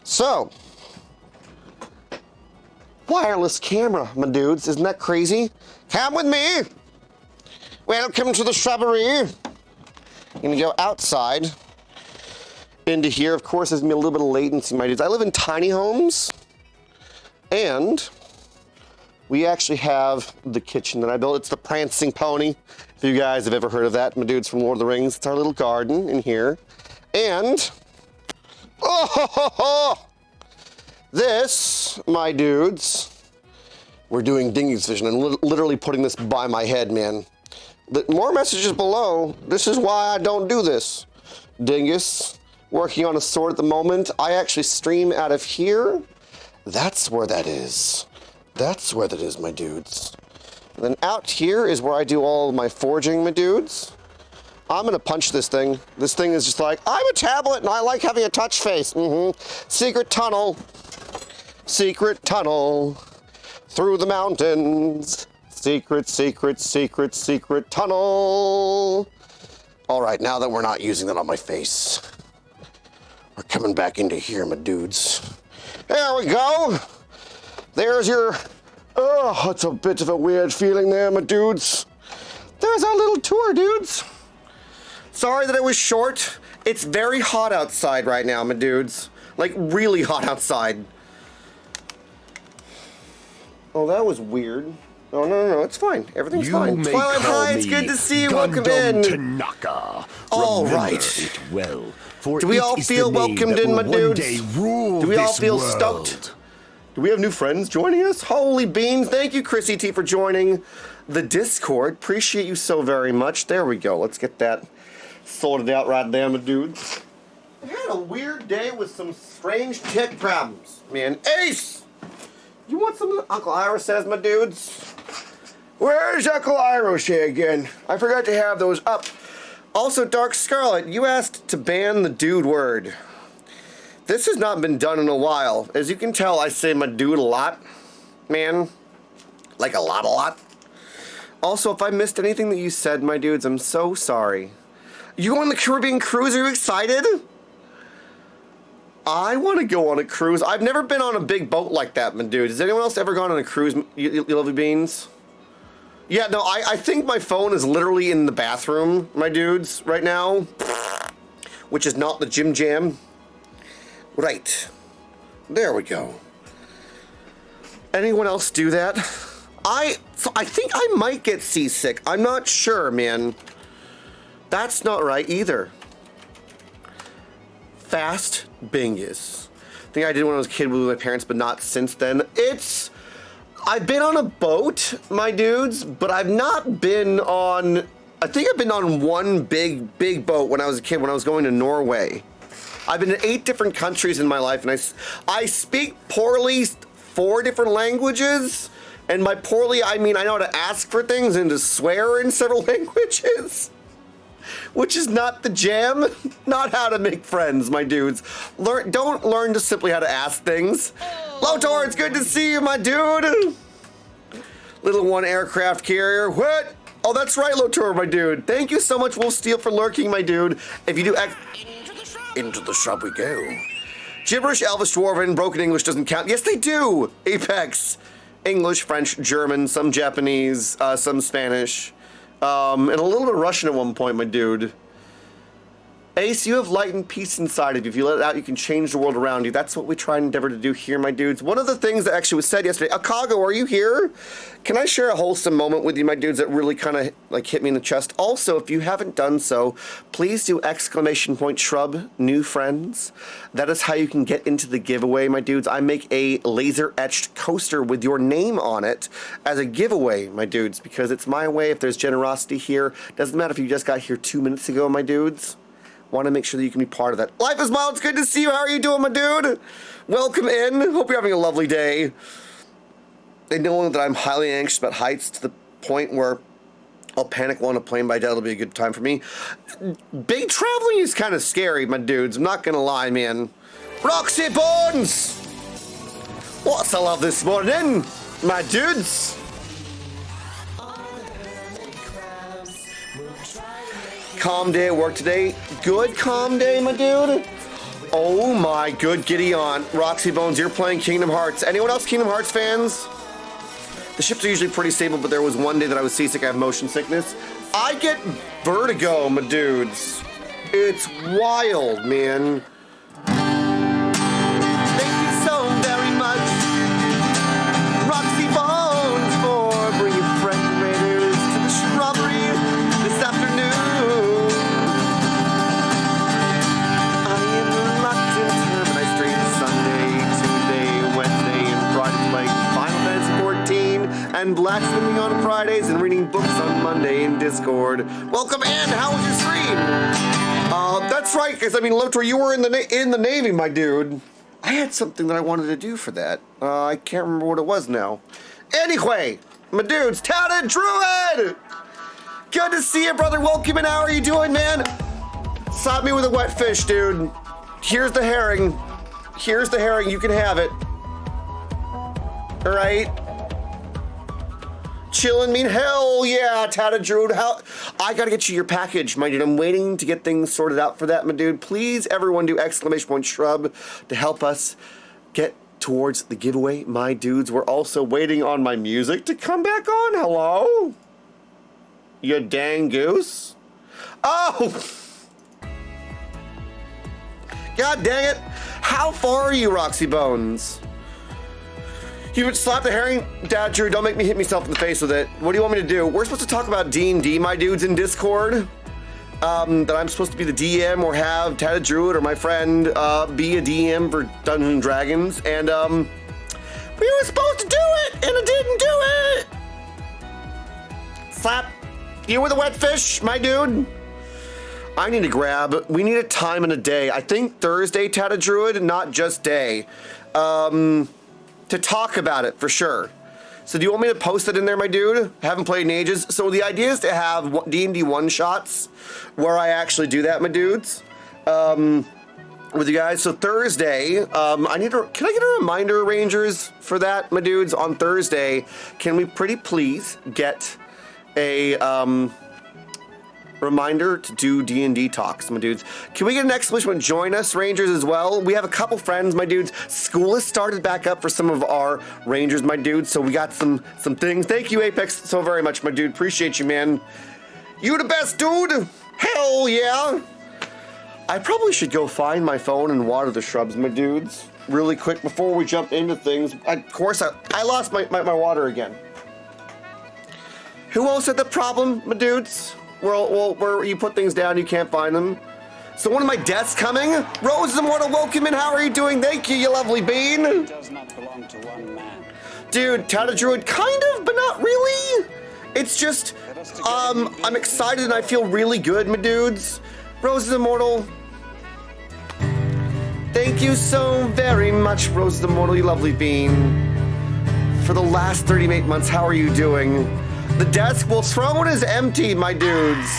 So, wireless camera, my dudes. Isn't that crazy? Come with me. Welcome to the shrubbery. I'm going to go outside into here. Of course, there's going to be a little bit of latency, my dudes. I live in tiny homes, and we actually have the kitchen that I built. It's the Prancing Pony. If you guys have ever heard of that, my dudes from Lord of the Rings. It's our little garden in here. And, this, my dudes, we're doing Dingy's vision. I'm literally putting this by my head, man. More messages below. This is why I don't do this. Dingus, working on a sword at the moment. I actually stream out of here. That's where that is. That's where that is, my dudes. And then out here is where I do all of my forging, my dudes. I'm gonna punch this thing. This thing is just like, I'm a tablet and I like having a touch face. Secret tunnel. Secret tunnel. Through the mountains. Secret, secret, secret, secret tunnel. All right, now that we're not using that on my face, we're coming back into here, my dudes. There we go. There's your, oh, it's a bit of a weird feeling there, my dudes. There's our little tour, dudes. Sorry that it was short. It's very hot outside right now, my dudes. Like, really hot outside. Oh, that was weird. Oh, no, it's fine. Everything's You fine. may Twilight call High, it's me good to see you. Welcome Gundam in. Tanaka. All Remember right. it well, for Do we it all is feel the name welcomed that in, will my one dudes? day rule Do we all this feel world. stoked? Do we have new friends joining us? Holy beans. Thank you, Chrissy T, for joining the Discord. Appreciate you so very much. There we go. Let's get that sorted out right there, my dudes. I had a weird day with some strange tech problems, man. Ace! You want some Uncle Ira says, my dudes? Where's Uncle Ira again? I forgot to have those up. Also, Dark Scarlet, you asked to ban the dude word. This has not been done in a while. As you can tell, I say my dude a lot. Man. Like a lot. Also, if I missed anything that you said, my dudes, I'm so sorry. You on the Caribbean cruise? Are you excited? I want to go on a cruise. I've never been on a big boat like that, my dude. Has anyone else ever gone on a cruise, you lovely beans? Yeah, no, I think my phone is literally in the bathroom, my dudes, right now. Which is not the Jim Jam. Right. There we go. Anyone else do that? I think I might get seasick. I'm not sure, man. That's not right either. Fast bingus. I think I did when I was a kid with my parents, but not since then. I've been on a boat, my dudes, but I've not been on... I think I've been on one big boat when I was a kid, when I was going to Norway. I've been in 8 different countries in my life, and I speak poorly 4 different languages. And by poorly, I mean I know how to ask for things and to swear in several languages. Which is not the jam. Not how to make friends, my dudes. Don't learn just simply how to ask things. Lotor, it's good to see you, my dude. Little one aircraft carrier. What? Oh, that's right, Lotor, my dude. Thank you so much, Wolf Steel, for lurking, my dude. If you do into the shop we go. Gibberish, Elvish, Dwarven, broken English doesn't count. Yes, they do. Apex. English, French, German, some Japanese, some Spanish. And a little bit of Russian at one point, my dude. Ace, you have light and peace inside of you. If you let it out, you can change the world around you. That's what we try and endeavor to do here, my dudes. One of the things that actually was said yesterday, Akago, are you here? Can I share a wholesome moment with you, my dudes, that really kind of like hit me in the chest? Also, if you haven't done so, please do ! Shrub, new friends. That is how you can get into the giveaway, my dudes. I make a laser etched coaster with your name on it as a giveaway, my dudes, because it's my way. If there's generosity here, doesn't matter if you just got here 2 minutes ago, my dudes. Want to make sure that you can be part of that. Life is Mild, it's good to see you. How are you doing, my dude? Welcome in. Hope you're having a lovely day. They know that I'm highly anxious about heights to the point where I'll panic while on a plane, but I doubt it'll be a good time for me. Big traveling is kind of scary, my dudes. I'm not going to lie, man. Roxy Bones! What's the love this morning, my dudes? Calm day at work today. Good calm day, my dude. Oh my good giddy on. Roxy Bones, you're playing Kingdom Hearts. Anyone else Kingdom Hearts fans? The ships are usually pretty stable, but there was one day that I was seasick. I have motion sickness. I get vertigo, my dudes. It's wild, man. Thank you so very much, Roxy Bones, for bringing friend raiders to the shrubbery this afternoon. I am reluctant Hermit. I stream Sunday, Tuesday, Wednesday, and Friday playing Final Fantasy 14 and blacksmithing on Fridays and reading books on Monday in Discord. Welcome in. How was your stream? That's right, because I mean, Lotor, you were in the Navy, my dude. I had something that I wanted to do for that. I can't remember what it was now. Anyway, my dudes, Touted Druid! Good to see you, brother. Welcome in. How are you doing, man? Slap me with a wet fish, dude. Here's the herring. Here's the herring. You can have it. All right. Chillin' mean hell yeah, Touted Druid. I gotta get you your package, my dude. I'm waiting to get things sorted out for that, my dude. Please, everyone, do ! Shrub to help us get towards the giveaway, my dudes. We're also waiting on my music to come back on. Hello? You dang goose. Oh! God dang it. How far are you, Roxy Bones? You slap the herring? Dad, Drew, don't make me hit myself in the face with it. What do you want me to do? We're supposed to talk about D&D, my dudes, in Discord. That I'm supposed to be the DM or have Tatted Druid or my friend be a DM for Dungeons and Dragons. And we were supposed to do it, and I didn't do it. Slap. You with a wet fish, my dude. I need to grab, we need a time and a day. I think Thursday, Tatted Druid, not just day. To talk about it for sure. So do you want me to post it in there, my dude? I haven't played in ages. So the idea is to have D&D one-shots where I actually do that, my dudes, with you guys. So Thursday, can I get a reminder, Rangers, for that, my dudes? On Thursday, can we pretty please get a reminder to do D&D talks, my dudes? Can we get an exclamation point? Join us, Rangers, as well. We have a couple friends, my dudes. School has started back up for some of our Rangers, my dudes, so we got some things. Thank you, Apex, so very much, my dude. Appreciate you, man. You the best, dude. Hell yeah. I probably should go find my phone and water the shrubs, my dudes, really quick before we jump into things. Of course, I lost my water again. Who else had the problem, my dudes? Well, where you put things down, you can't find them. So one of my deaths coming. Rose Immortal, welcome in. How are you doing? Thank you, you lovely bean. It does not belong to one man. Dude, Tatted Druid, kind of, but not really. It's just, I'm excited and I feel really good, my dudes. Rose Immortal. Thank you so very much, Rose Immortal, you lovely bean. For the last 38 months, how are you doing? The desk, well, throne is empty, my dudes.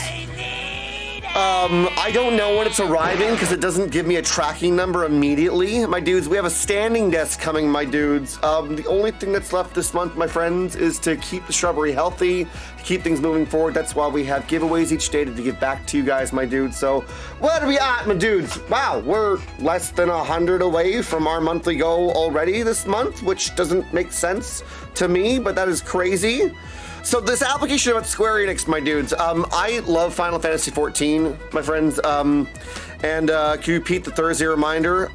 I don't know when it's arriving because it doesn't give me a tracking number immediately. My dudes, we have a standing desk coming, my dudes. The only thing that's left this month, my friends, is to keep the shrubbery healthy, to keep things moving forward. That's why we have giveaways each day to give back to you guys, my dudes. So where are we at, my dudes? Wow, we're less than 100 away from our monthly goal already this month, which doesn't make sense to me, but that is crazy. So this application about Square Enix, my dudes, I love Final Fantasy XIV, my friends, and can you repeat the Thursday reminder?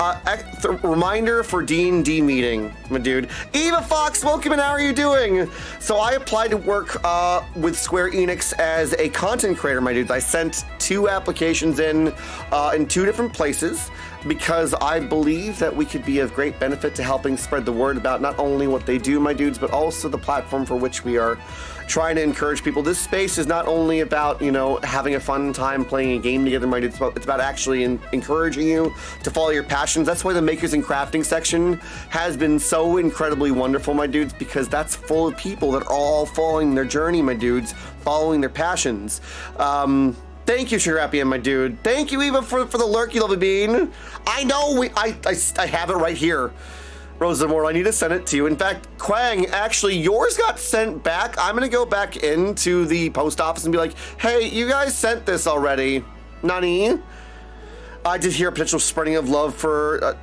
Reminder for D&D meeting, my dude. Eva Fox, welcome in, how are you doing? So I applied to work with Square Enix as a content creator, my dudes. I sent 2 applications in 2 different places, because I believe that we could be of great benefit to helping spread the word about not only what they do, my dudes, but also the platform for which we are trying to encourage people. This space is not only about, you know, having a fun time playing a game together, my dudes, it's about actually encouraging you to follow your passions. That's why the makers and crafting section has been so incredibly wonderful, my dudes, because that's full of people that are all following their journey, my dudes, following their passions. Thank you, Shirappy, my dude. Thank you, Eva, for the lurk, you lovely bean. I know, I have it right here. Rose Immortal, I need to send it to you. In fact, Quang, actually, yours got sent back. I'm gonna go back into the post office and be like, hey, you guys sent this already. Nani? I did hear a potential spreading of love for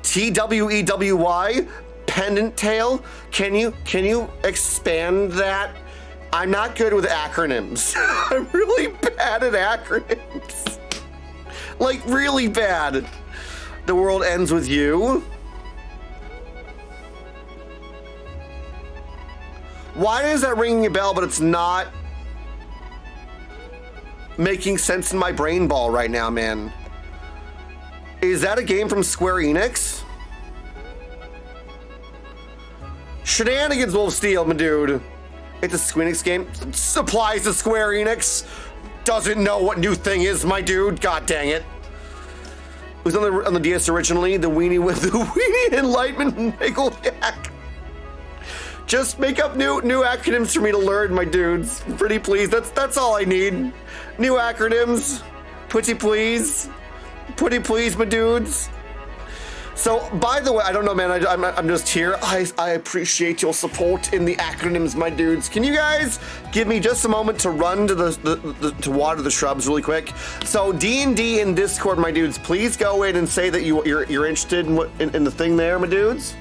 TWEWY, Pendant Tail. Can you expand that? I'm not good with acronyms. I'm really bad at acronyms. Like, really bad. The world ends with you. Why is that ringing a bell, but it's not making sense in my brain ball right now, man? Is that a game from Square Enix? Shenanigans, Wolf Steel, my dude. It's a Square Enix game. Supplies to Square Enix. Doesn't know what new thing is, my dude. God dang it. It was on the DS originally. The weenie with the weenie enlightenment Yak. Just make up new acronyms for me to learn, my dudes. Pretty please. That's all I need. New acronyms. Pretty please. Pretty please, my dudes. So, by the way, I don't know, man, I'm just here. I appreciate your support in the acronyms, my dudes. Can you guys give me just a moment to run to to water the shrubs really quick? So, D&D in Discord, my dudes, please go in and say that you're interested in the thing there, my dudes.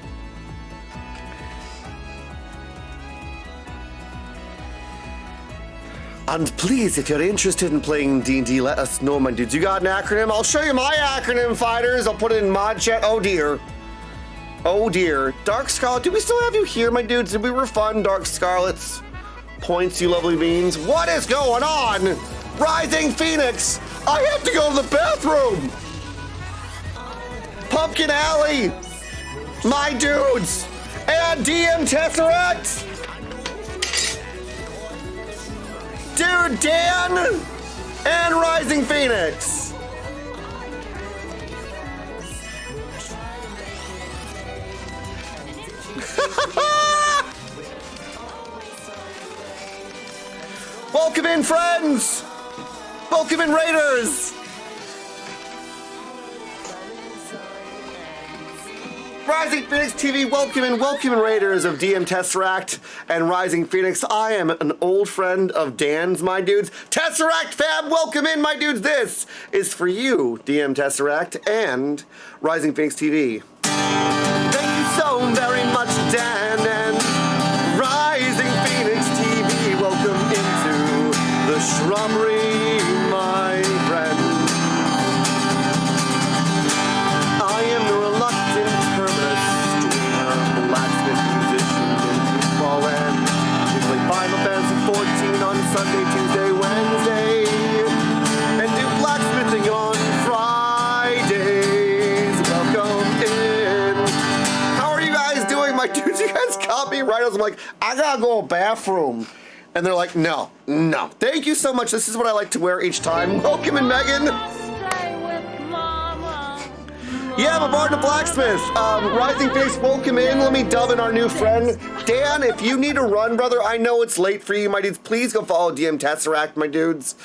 And please, if you're interested in playing D&D, let us know, my dudes. You got an acronym? I'll show you my acronym, fighters. I'll put it in mod chat. Oh, dear. Oh dear. Dark Scarlet, do we still have you here, my dudes? Did we refund Dark Scarlet's points, you lovely beans? What is going on? Rising Phoenix, I have to go to the bathroom. Pumpkin Alley, my dudes, and DM Tesseract. Dude, Dan, and Rising Phoenix. Welcome in, friends! Welcome in, Raiders! Rising Phoenix TV, welcome in, Raiders of DM Tesseract and Rising Phoenix. I am an old friend of Dan's, my dudes. Tesseract fam, welcome in, my dudes. This is for you, DM Tesseract and Rising Phoenix TV. Thank you so very much, Dan and Rising Phoenix TV. Welcome into the shrubbery, my friend. I am the reluctant hermit, streamer, blacksmith, musician, and football and we play Final Fantasy 14 on Sunday, Tuesday, Wednesday, and do blacksmithing on Fridays. Welcome in. How are you guys doing, my dudes? You guys caught me right. I was like, I gotta go to the bathroom. And they're like, no. Thank you so much. This is what I like to wear each time. Welcome in, Megan. Yeah, I'm a bard and a blacksmith. Rising Phoenix, welcome in. Let me dub in our new friend. Dan, if you need to run, brother, I know it's late for you, my dudes. Please go follow DM Tesseract, my dudes.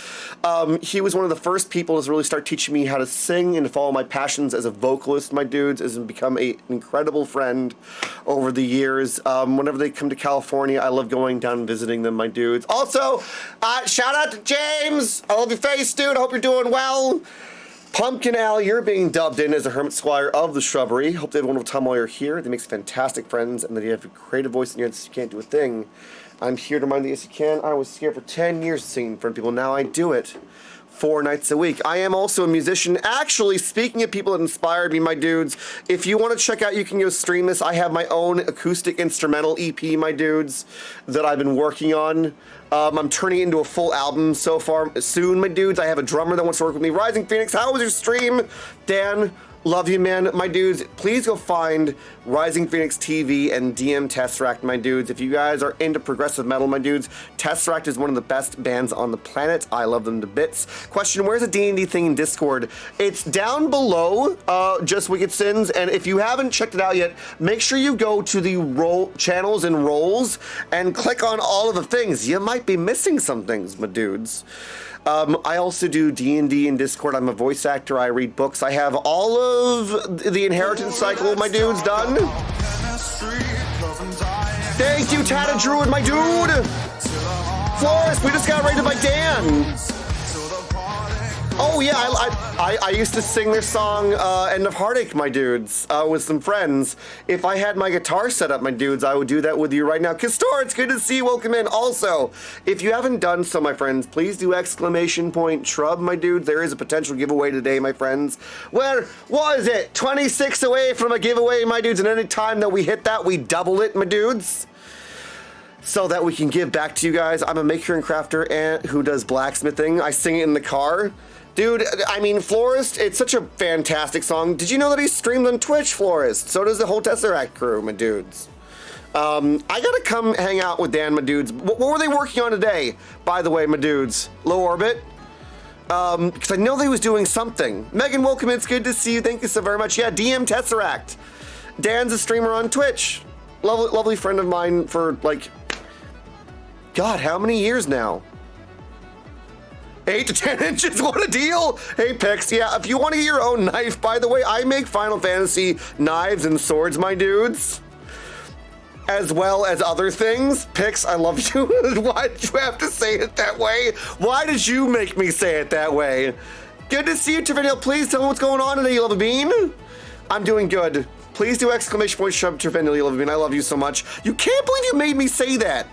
He was one of the first people to really start teaching me how to sing and to follow my passions as a vocalist, my dudes, and become an incredible friend over the years. Whenever they come to California, I love going down and visiting them, my dudes. Also, shout out to James. I love your face, dude. I hope you're doing well. Pumpkin Alley, you're being dubbed in as a Hermit Squire of the Shrubbery. Hope they have a wonderful time while you're here. They make fantastic friends, and that you have a creative voice in your head so you can't do a thing. I'm here to remind you, yes you can. I was scared for 10 years singing in front of people. Now I do it 4 nights a week. I am also a musician. Actually, speaking of people that inspired me, my dudes, if you want to check out, you can go stream this. I have my own acoustic instrumental EP, my dudes, that I've been working on. I'm turning it into a full album so far soon, my dudes. I have a drummer that wants to work with me. Rising Phoenix, how was your stream? Dan, love you, man. My dudes, please go find Rising Phoenix TV and DM Tesseract, my dudes. If you guys are into progressive metal, my dudes, Tesseract is one of the best bands on the planet. I love them to bits. Question, where's the D&D thing in Discord? It's down below, Just Wicked Sins, and if you haven't checked it out yet, make sure you go to the channels and roles and click on all of the things. You might be missing some things, my dudes. I also do D&D in Discord. I'm a voice actor. I read books. I have all of the Inheritance Cycle, my dudes, done. Thank you, Tata Druid, my dude. Florist, we just got rated by Dan. Oh yeah, I used to sing their song End of Heartache, my dudes, with some friends. If I had my guitar set up, my dudes, I would do that with you right now. Castor, it's good to see you. Welcome in. Also, if you haven't done so, my friends, please do !shrub, my dudes. There is a potential giveaway today, my friends. Where was it? 26 away from a giveaway, my dudes, and any time that we hit that, we double it, my dudes, so that we can give back to you guys. I'm a maker and crafter and who does blacksmithing. I sing it in the car. Dude, I mean, Florist, it's such a fantastic song. Did you know that he streamed on Twitch, Florist? So does the whole Tesseract crew, my dudes. I gotta come hang out with Dan, my dudes. What were they working on today, by the way, my dudes? Low Orbit? Because I know they was doing something. Megan, welcome, it's good to see you. Thank you so very much. Yeah, DM Tesseract. Dan's a streamer on Twitch. Lovely friend of mine for, like, God, how many years now? 8 to 10 inches, what a deal! Hey, Pix, yeah, if you want to get your own knife, by the way, I make Final Fantasy knives and swords, my dudes, as well as other things. Pix, I love you. Why did you have to say it that way? Why did you make me say it that way? Good to see you, Trevino. Please tell me what's going on today, you love a bean. I'm doing good. Please do !shove Trevino, you love a bean. I love you so much. You can't believe you made me say that.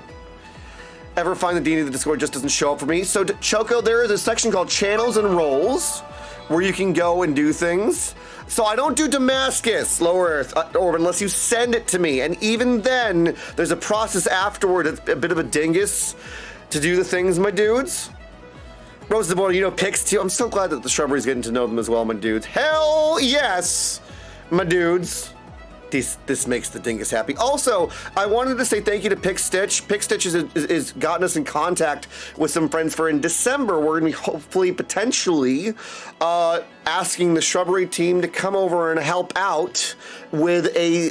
Ever find the D&D the Discord just doesn't show up for me? So Choco, there is a section called Channels and Roles where you can go and do things. So I don't do Damascus, Low Earth, or unless you send it to me. And even then, there's a process afterward. It's a bit of a dingus to do the things, my dudes. Rose the Boy, Pix too. I'm so glad that the shrubbery's getting to know them as well, my dudes. Hell yes, my dudes. This makes the dingus happy. Also, I wanted to say thank you to Pick Stitch. Pick Stitch has gotten us in contact with some friends for in December. We're going to be hopefully, potentially, asking the shrubbery team to come over and help out with a,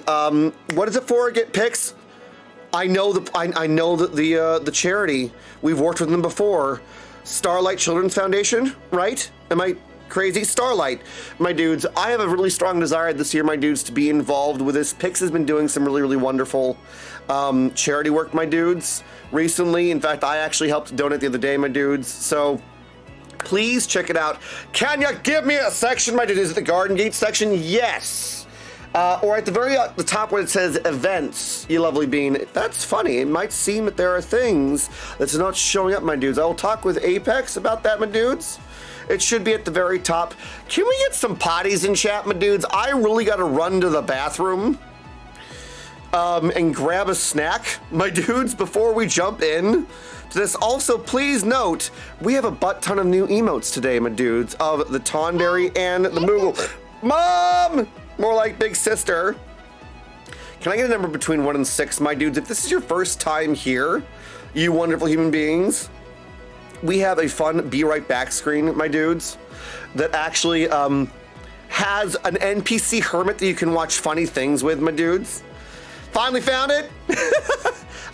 what is it for? Get Picks? I know the charity. We've worked with them before. Starlight Children's Foundation, right? Am I crazy? Starlight, my dudes. I have a really strong desire this year, my dudes, to be involved with this. Pix has been doing some really, really wonderful charity work, my dudes, recently. In fact, I actually helped donate the other day, my dudes. So please check it out. Can you give me a section, my dudes? Is it the Garden Gate section? Yes. Or at the top where it says events, you lovely bean. That's funny. It might seem that there are things that's not showing up, my dudes. I will talk with Apex about that, my dudes. It should be at the very top. Can we get some potties in chat, my dudes? I really got to run to the bathroom and grab a snack, my dudes, before we jump in to this. Also, please note, we have a butt ton of new emotes today, my dudes, of the Tonberry and the Moogle. Mom! More like big sister. Can I get a number between 1 and 6, my dudes? If this is your first time here, you wonderful human beings, we have a fun Be Right Back screen, my dudes, that actually has an NPC hermit that you can watch funny things with, my dudes. Finally found it.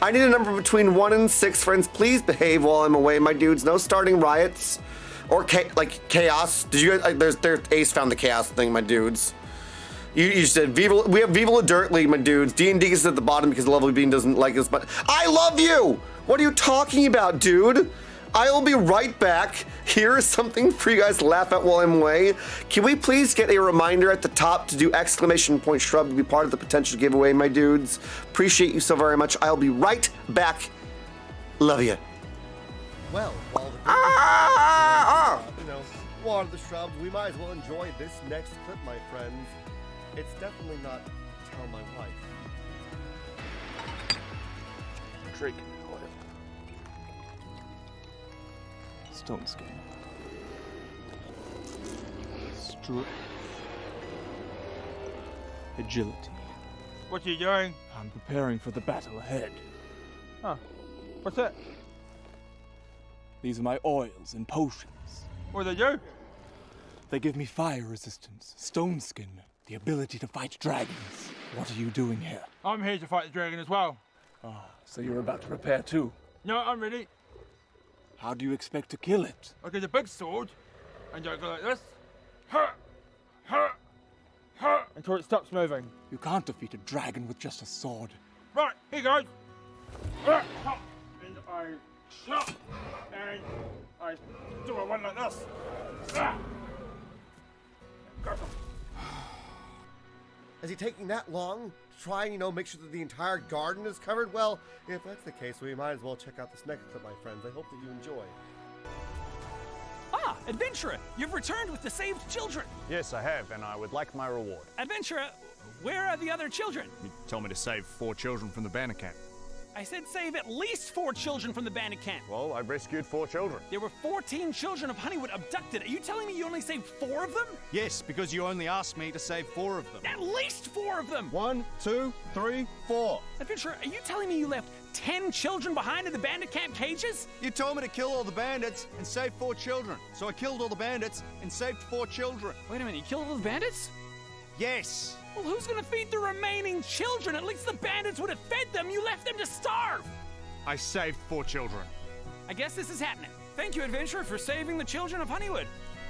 I need a number between 1 and 6, friends. Please behave while I'm away, my dudes. No starting riots or chaos. Did you guys? There's Ace found the chaos thing, my dudes. You said Viva. We have Viva La Dirt League, my dudes. D&D is at the bottom because Lovely Bean doesn't like us, but I love you. What are you talking about, dude? I will be right back. Here is something for you guys to laugh at while I'm away. Can we please get a reminder at the top to do ! Shrub to be part of the potential giveaway, my dudes? Appreciate you so very much. I'll be right back. Love you. Well, while the water the shrubs, we might as well enjoy this next clip, my friends. It's definitely not Tell My Wife. Draken oil. Stone skin. Strength. Agility. What are you doing? I'm preparing for the battle ahead. Huh. What's that? These are my oils and potions. What do they do? They give me fire resistance, stone skin, the ability to fight dragons. What are you doing here? I'm here to fight the dragon as well. Ah, so you're about to prepare too? No, I'm ready. How do you expect to kill it? I get a big sword, and I go like this. Ha! Ha! Ha! Until it stops moving. You can't defeat a dragon with just a sword. Right, here goes. And I shot, and I do a one like this. Got him. Is he taking that long to try and, make sure that the entire garden is covered? Well, if that's the case, we might as well check out this next clip, my friends. I hope that you enjoy. Ah, Adventurer, you've returned with the saved children. Yes, I have, and I would like my reward. Adventurer, where are the other children? You told me to save 4 children from the bandit camp. I said save at least 4 children from the bandit camp. Well, I rescued 4 children. There were 14 children of Honeywood abducted. Are you telling me you only saved 4 of them? Yes, because you only asked me to save 4 of them. At least 4 of them! 1, 2, 3, 4. Adventurer, are you telling me you left 10 children behind in the bandit camp cages? You told me to kill all the bandits and save 4 children. So I killed all the bandits and saved 4 children. Wait a minute, you killed all the bandits? Yes. Well, who's gonna feed the remaining children? At least the bandits would have fed them. You left them to starve. I saved 4 children. I guess this is happening. Thank you, Adventurer, for saving the children of Honeywood.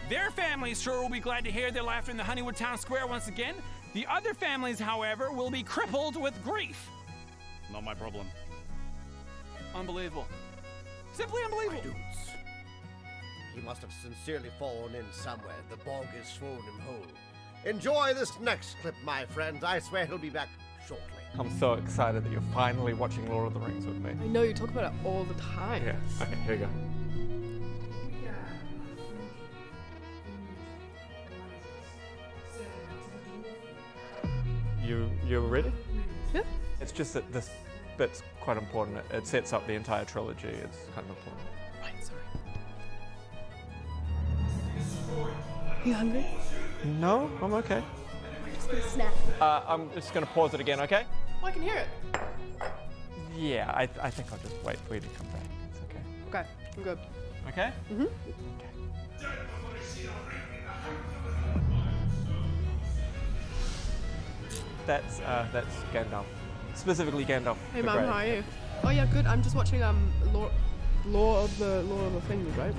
Their families sure will be glad to hear their laughter in the Honeywood Town Square once again. The other families, however, will be crippled with grief. Not my problem. Unbelievable. Simply unbelievable. My dudes. He must have sincerely fallen in somewhere. The bog has swollen him whole. Enjoy this next clip, my friends. I swear he'll be back shortly. I'm so excited that you're finally watching Lord of the Rings with me. I know, you talk about it all the time. Yeah, okay, here we go. you're ready? Yeah. It's just that this bit's quite important. It sets up the entire trilogy. It's kind of important. Right, sorry. You hungry? No, I'm okay. We're just gonna snack. I'm just gonna pause it again, okay? Oh, I can hear it. Yeah, I think I'll just wait for you to come back. It's okay. Okay, I'm good. Okay? Mm-hmm. That's Gandalf. Specifically Gandalf. Hey, the Mum, Grey. how are you? Oh yeah, good. I'm just watching Lord of the Things, right?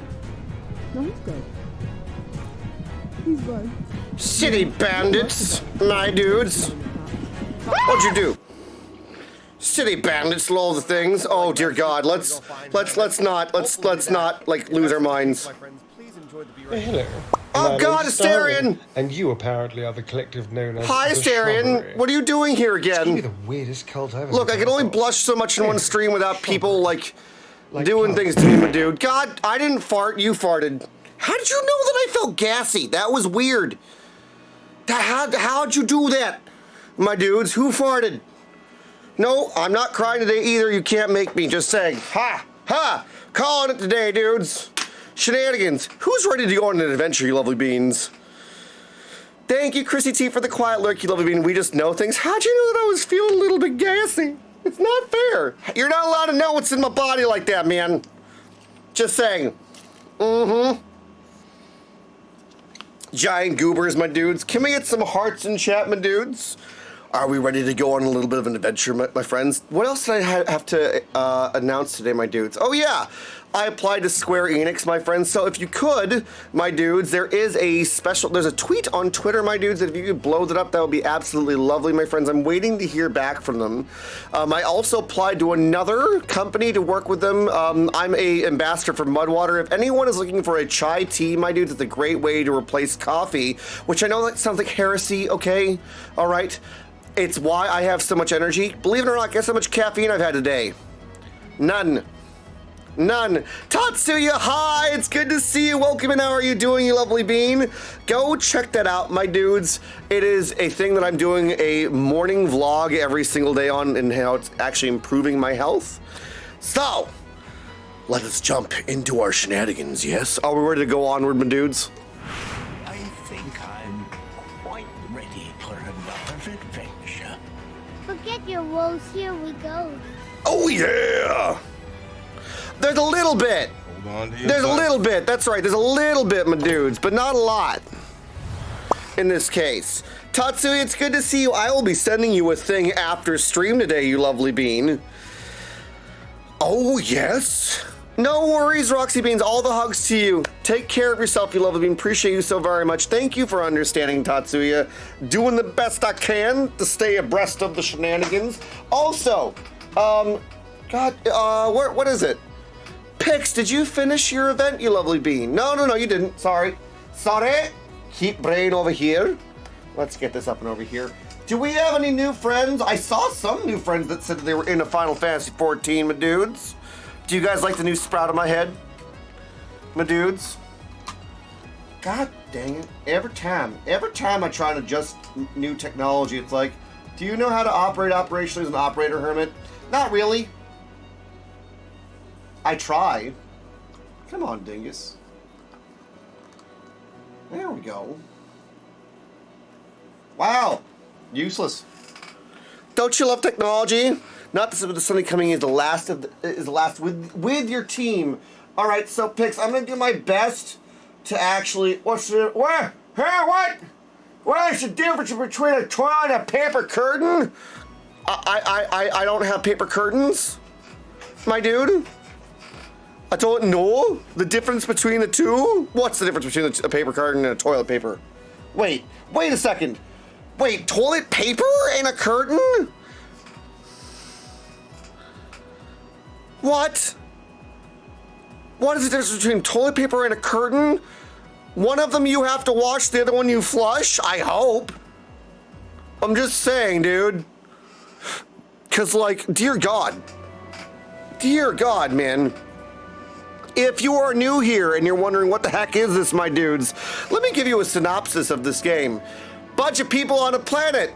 No, he's good. He's good. City bandits, my dudes. What'd you do? City bandits, lol the things. Oh dear God, let's not like lose our minds. Hey, hello. Oh My name's God, Asterion! And you apparently are the collective known as Hi, the Asterion. Shrubbery. What are you doing here It's gonna be again? the weirdest cult ever. Look, I can only blush so much in one stream without people like doing things to me, my dude. God, I didn't fart. You farted. How did you know that I felt gassy? That was weird. How'd you do that, my dudes? Who farted? No, I'm not crying today either. You can't make me. Just saying. Ha! Ha! Calling it today, dudes. Shenanigans. Who's ready to go on an adventure, you lovely beans? Thank you, Chrissy T, for the quiet lurk, you lovely bean. We just know things. How'd you know that I was feeling a little bit gassy? It's not fair. You're not allowed to know what's in my body like that, man. Just saying. Mm-hmm. Giant goobers, my dudes. Can we get some hearts in chat, my dudes? Are we ready to go on a little bit of an adventure, my friends? What else did I have to announce today, my dudes? Oh, yeah. I applied to Square Enix, my friends. So if you could, my dudes, there's a tweet on Twitter, my dudes, that if you could blow that up, that would be absolutely lovely, my friends. I'm waiting to hear back from them. I also applied to another company to work with them. I'm a ambassador for Mudwater. If anyone is looking for a chai tea, my dudes, it's a great way to replace coffee, which I know that sounds like heresy, okay? All right. It's why I have so much energy. Believe it or not, guess how much caffeine I've had today? None. Tatsuya, hi, it's good to see you. Welcome in. How are you doing, you lovely bean? Go check that out, my dudes. It is a thing that I'm doing a morning vlog every single day on and how it's actually improving my health. So, let us jump into our shenanigans, yes? Are we ready to go onward, my dudes? I think I'm quite ready for another adventure. Forget your woes, here we go. Oh, yeah! There's a little bit. Hold on to your There's a butts. little bit. That's right. There's a little bit, my dudes, but not a lot in this case. Tatsuya, it's good to see you. I will be sending you a thing after stream today, you lovely bean. Oh, yes. No worries, Roxy Beans. All the hugs to you. Take care of yourself, you lovely bean. Appreciate you so very much. Thank you for understanding, Tatsuya. Doing the best I can to stay abreast of the shenanigans. Also, what is it? Pix, did you finish your event, you lovely bean? No, you didn't. Sorry. Keep brain over here. Let's get this up and over here. Do we have any new friends? I saw some new friends that said that they were into Final Fantasy 14, my dudes. Do you guys like the new sprout on my head? My dudes? God dang it. Every time I try to adjust new technology, it's like, do you know how to operate operationally as an operator, Hermit? Not really. I try. Come on, dingus. There we go. Wow. Useless. Don't you love technology? Not this with the Sunday coming is the last with your team. All right, so Pix, I'm gonna do my best to actually. What's the what? Hey, what? What is the difference between a toilet and a paper curtain? I don't have paper curtains, my dude. I don't know the difference between the two. What's the difference between a paper curtain and a toilet paper? Wait a second. Wait, toilet paper and a curtain? What? What is the difference between toilet paper and a curtain? One of them you have to wash, the other one you flush? I hope. I'm just saying, dude. Cause like, dear God, man. If you are new here and you're wondering what the heck is this, my dudes, let me give you a synopsis of this game. Bunch of people on a planet.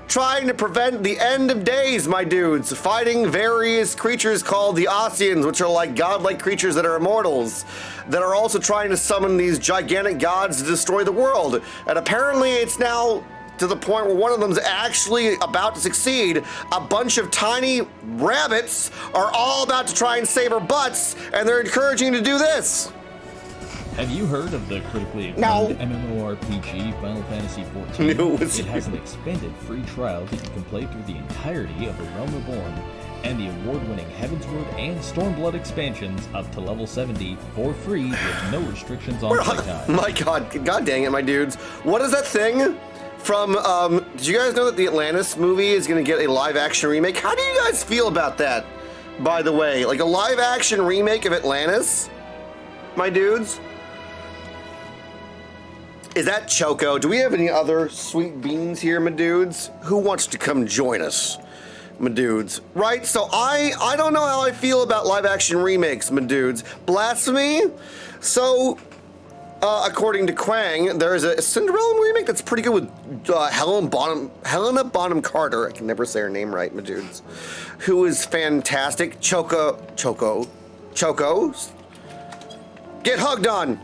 trying to prevent the end of days, my dudes, fighting various creatures called the Ossians, which are like godlike creatures that are immortals, that are also trying to summon these gigantic gods to destroy the world. And apparently it's now to the point where one of them's actually about to succeed. A bunch of tiny rabbits are all about to try and save her butts, and they're encouraging you to do this. Have you heard of the critically acclaimed MMORPG Final Fantasy XIV? No, it's it has an expanded free trial that you can play through the entirety of The Realm Reborn, and the award-winning Heavensward and Stormblood expansions up to level 70 for free with no restrictions on playtime. My god dang it, my dudes. What is that thing from, did you guys know that the Atlantis movie is gonna get a live-action remake? How do you guys feel about that, by the way? Like a live-action remake of Atlantis? My dudes? Is that Choco? Do we have any other sweet beans here, my dudes? Who wants to come join us, my dudes? Right, so I don't know how I feel about live-action remakes, my dudes. Blasphemy? So, according to Quang, there is a Cinderella remake that's pretty good with Helena Bonham Carter. I can never say her name right, my dudes. Who is fantastic. Choco. Get hugged on.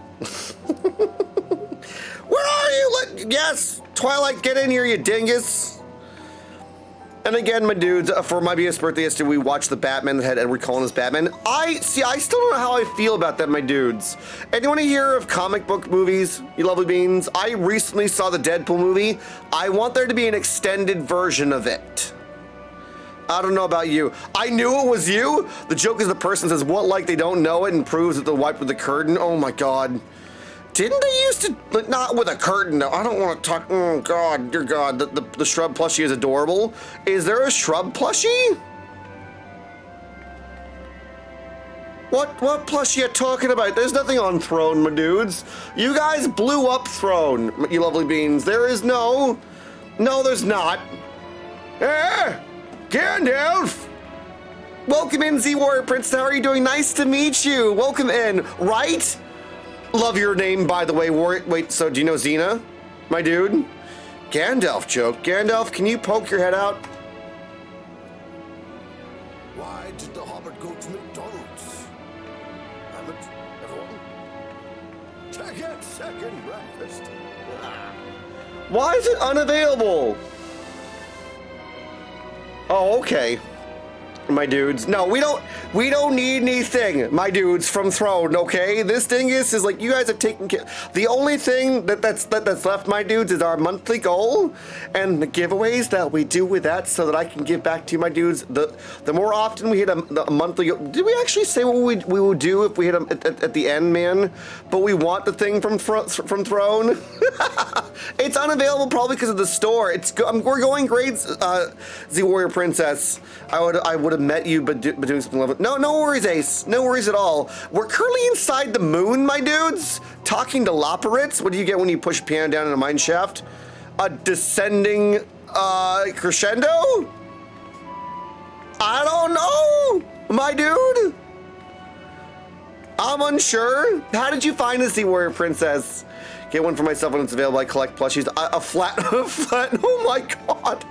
Where are you? Yes, Twilight, get in here, you dingus. And again, my dudes, for my BS birthday yesterday, we watched the Batman that had Edward Cullen as Batman. I still don't know how I feel about that, my dudes. Anyone hear of comic book movies, you lovely beans? I recently saw the Deadpool movie. I want there to be an extended version of it. I don't know about you. I knew it was you. The joke is the person says, what, like they don't know it, and proves that they wiped with the curtain? Oh my God. Didn't they used to, like, not with a curtain, though. I don't want to talk, oh God, dear God, the shrub plushie is adorable. Is there a shrub plushie? What plushie are you talking about? There's nothing on Throne, my dudes. You guys blew up Throne, you lovely beans. There is no, there's not. Gandalf! Welcome in, Z-Warrior Prince. How are you doing? Nice to meet you. Welcome in, right? Love your name, by the way. Wait, so do you know Xena, my dude? Gandalf joke. Gandalf, can you poke your head out? Why did the Hobbit go to McDonald's? Damn it, everyone. Take it, second breakfast. Why is it unavailable? Oh, okay. My dudes. No, we don't need anything, my dudes, from Throne, okay? This dingus is like, you guys have taken care. The only thing that's left, my dudes, is our monthly goal and the giveaways that we do with that, so that I can give back to you, my dudes. The more often we hit a monthly goal. Did we actually say what we would do if we hit them at the end, man? But we want the thing from Throne. It's unavailable probably because of the store. We're going great, Z Warrior Princess. I would have met you, but doing something lovely. No worries, Ace. No worries at all. We're currently inside the moon, my dudes, talking to Loporits. What do you get when you push a piano down in a mine shaft? A descending crescendo? I don't know, my dude. I'm unsure. How did you find the Sea Warrior Princess? Get one for myself when it's available. I collect plushies. A flat. Oh my God.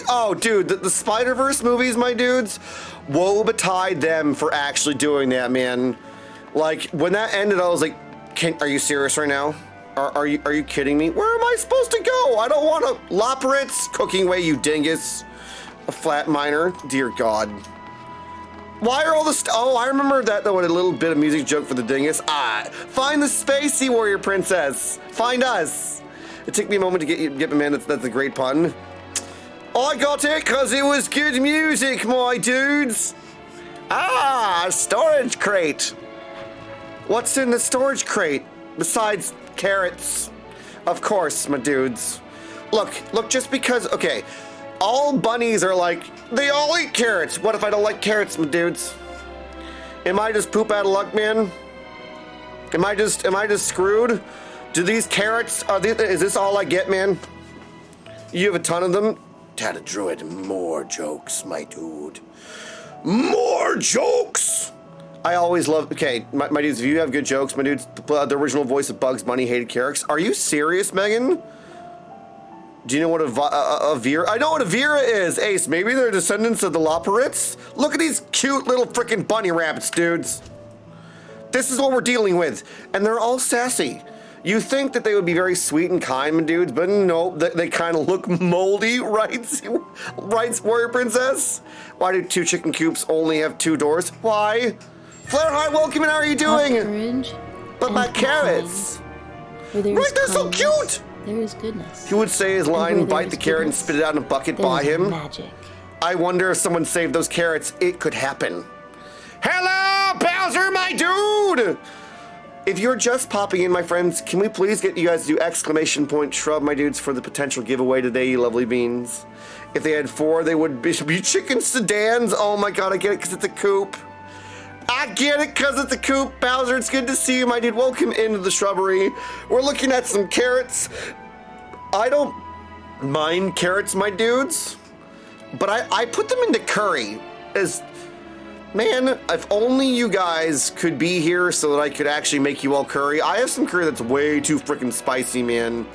Oh dude, the Spider-Verse movies, my dudes, woe betide them for actually doing that, man. Like, when that ended, I was like, are you serious right now? Are you kidding me? Where am I supposed to go? I don't want to. Loporits, cooking away, you dingus. A flat miner, dear God. Why are all the oh, I remember that though, a little bit of music joke for the dingus. Find the Spacey Warrior Princess. Find us. It took me a moment to get my man, that's a great pun. I got it because it was good music, my dudes. Storage crate. What's in the storage crate besides carrots? Of course, my dudes. Look, just because, okay, all bunnies are like, they all eat carrots. What if I don't like carrots, my dudes? Am I just poop out of luck, man? Am I just screwed? Do these carrots, is this all I get, man? You have a ton of them? Tata Druid, more jokes, my dude. More jokes! I always love. Okay, my dudes, if you have good jokes, my dudes, the original voice of Bugs Bunny hated carrots. Are you serious, Megan? Do you know what a Vera? I know what a Vera is, Ace. Maybe they're descendants of the Loporits? Look at these cute little freaking bunny rabbits, dudes. This is what we're dealing with. And they're all sassy. You think that they would be very sweet and kind, my dudes, but no, they kind of look moldy, right? Right, Warrior Princess? Why do 2 chicken coops only have 2 doors? Why? Flare High, welcome in, how are you doing? But my carrots. Right, they're so cute! There is goodness. He would say his line, bite the carrot and spit it out in a bucket by him. Magic. I wonder if someone saved those carrots. It could happen. Hello, Bowser, my dude! If you're just popping in, my friends, can we please get you guys to do ! shrub, my dudes, for the potential giveaway today, you lovely beans. If they had 4, they would be chicken sedans. Oh my god, I get it because it's a coop. I get it because it's a coop. Bowser, it's good to see you, my dude. Welcome into the shrubbery. We're looking at some carrots. I don't mind carrots, my dudes, but I put them into curry. Man, if only you guys could be here so that I could actually make you all curry. I have some curry that's way too freaking spicy, man.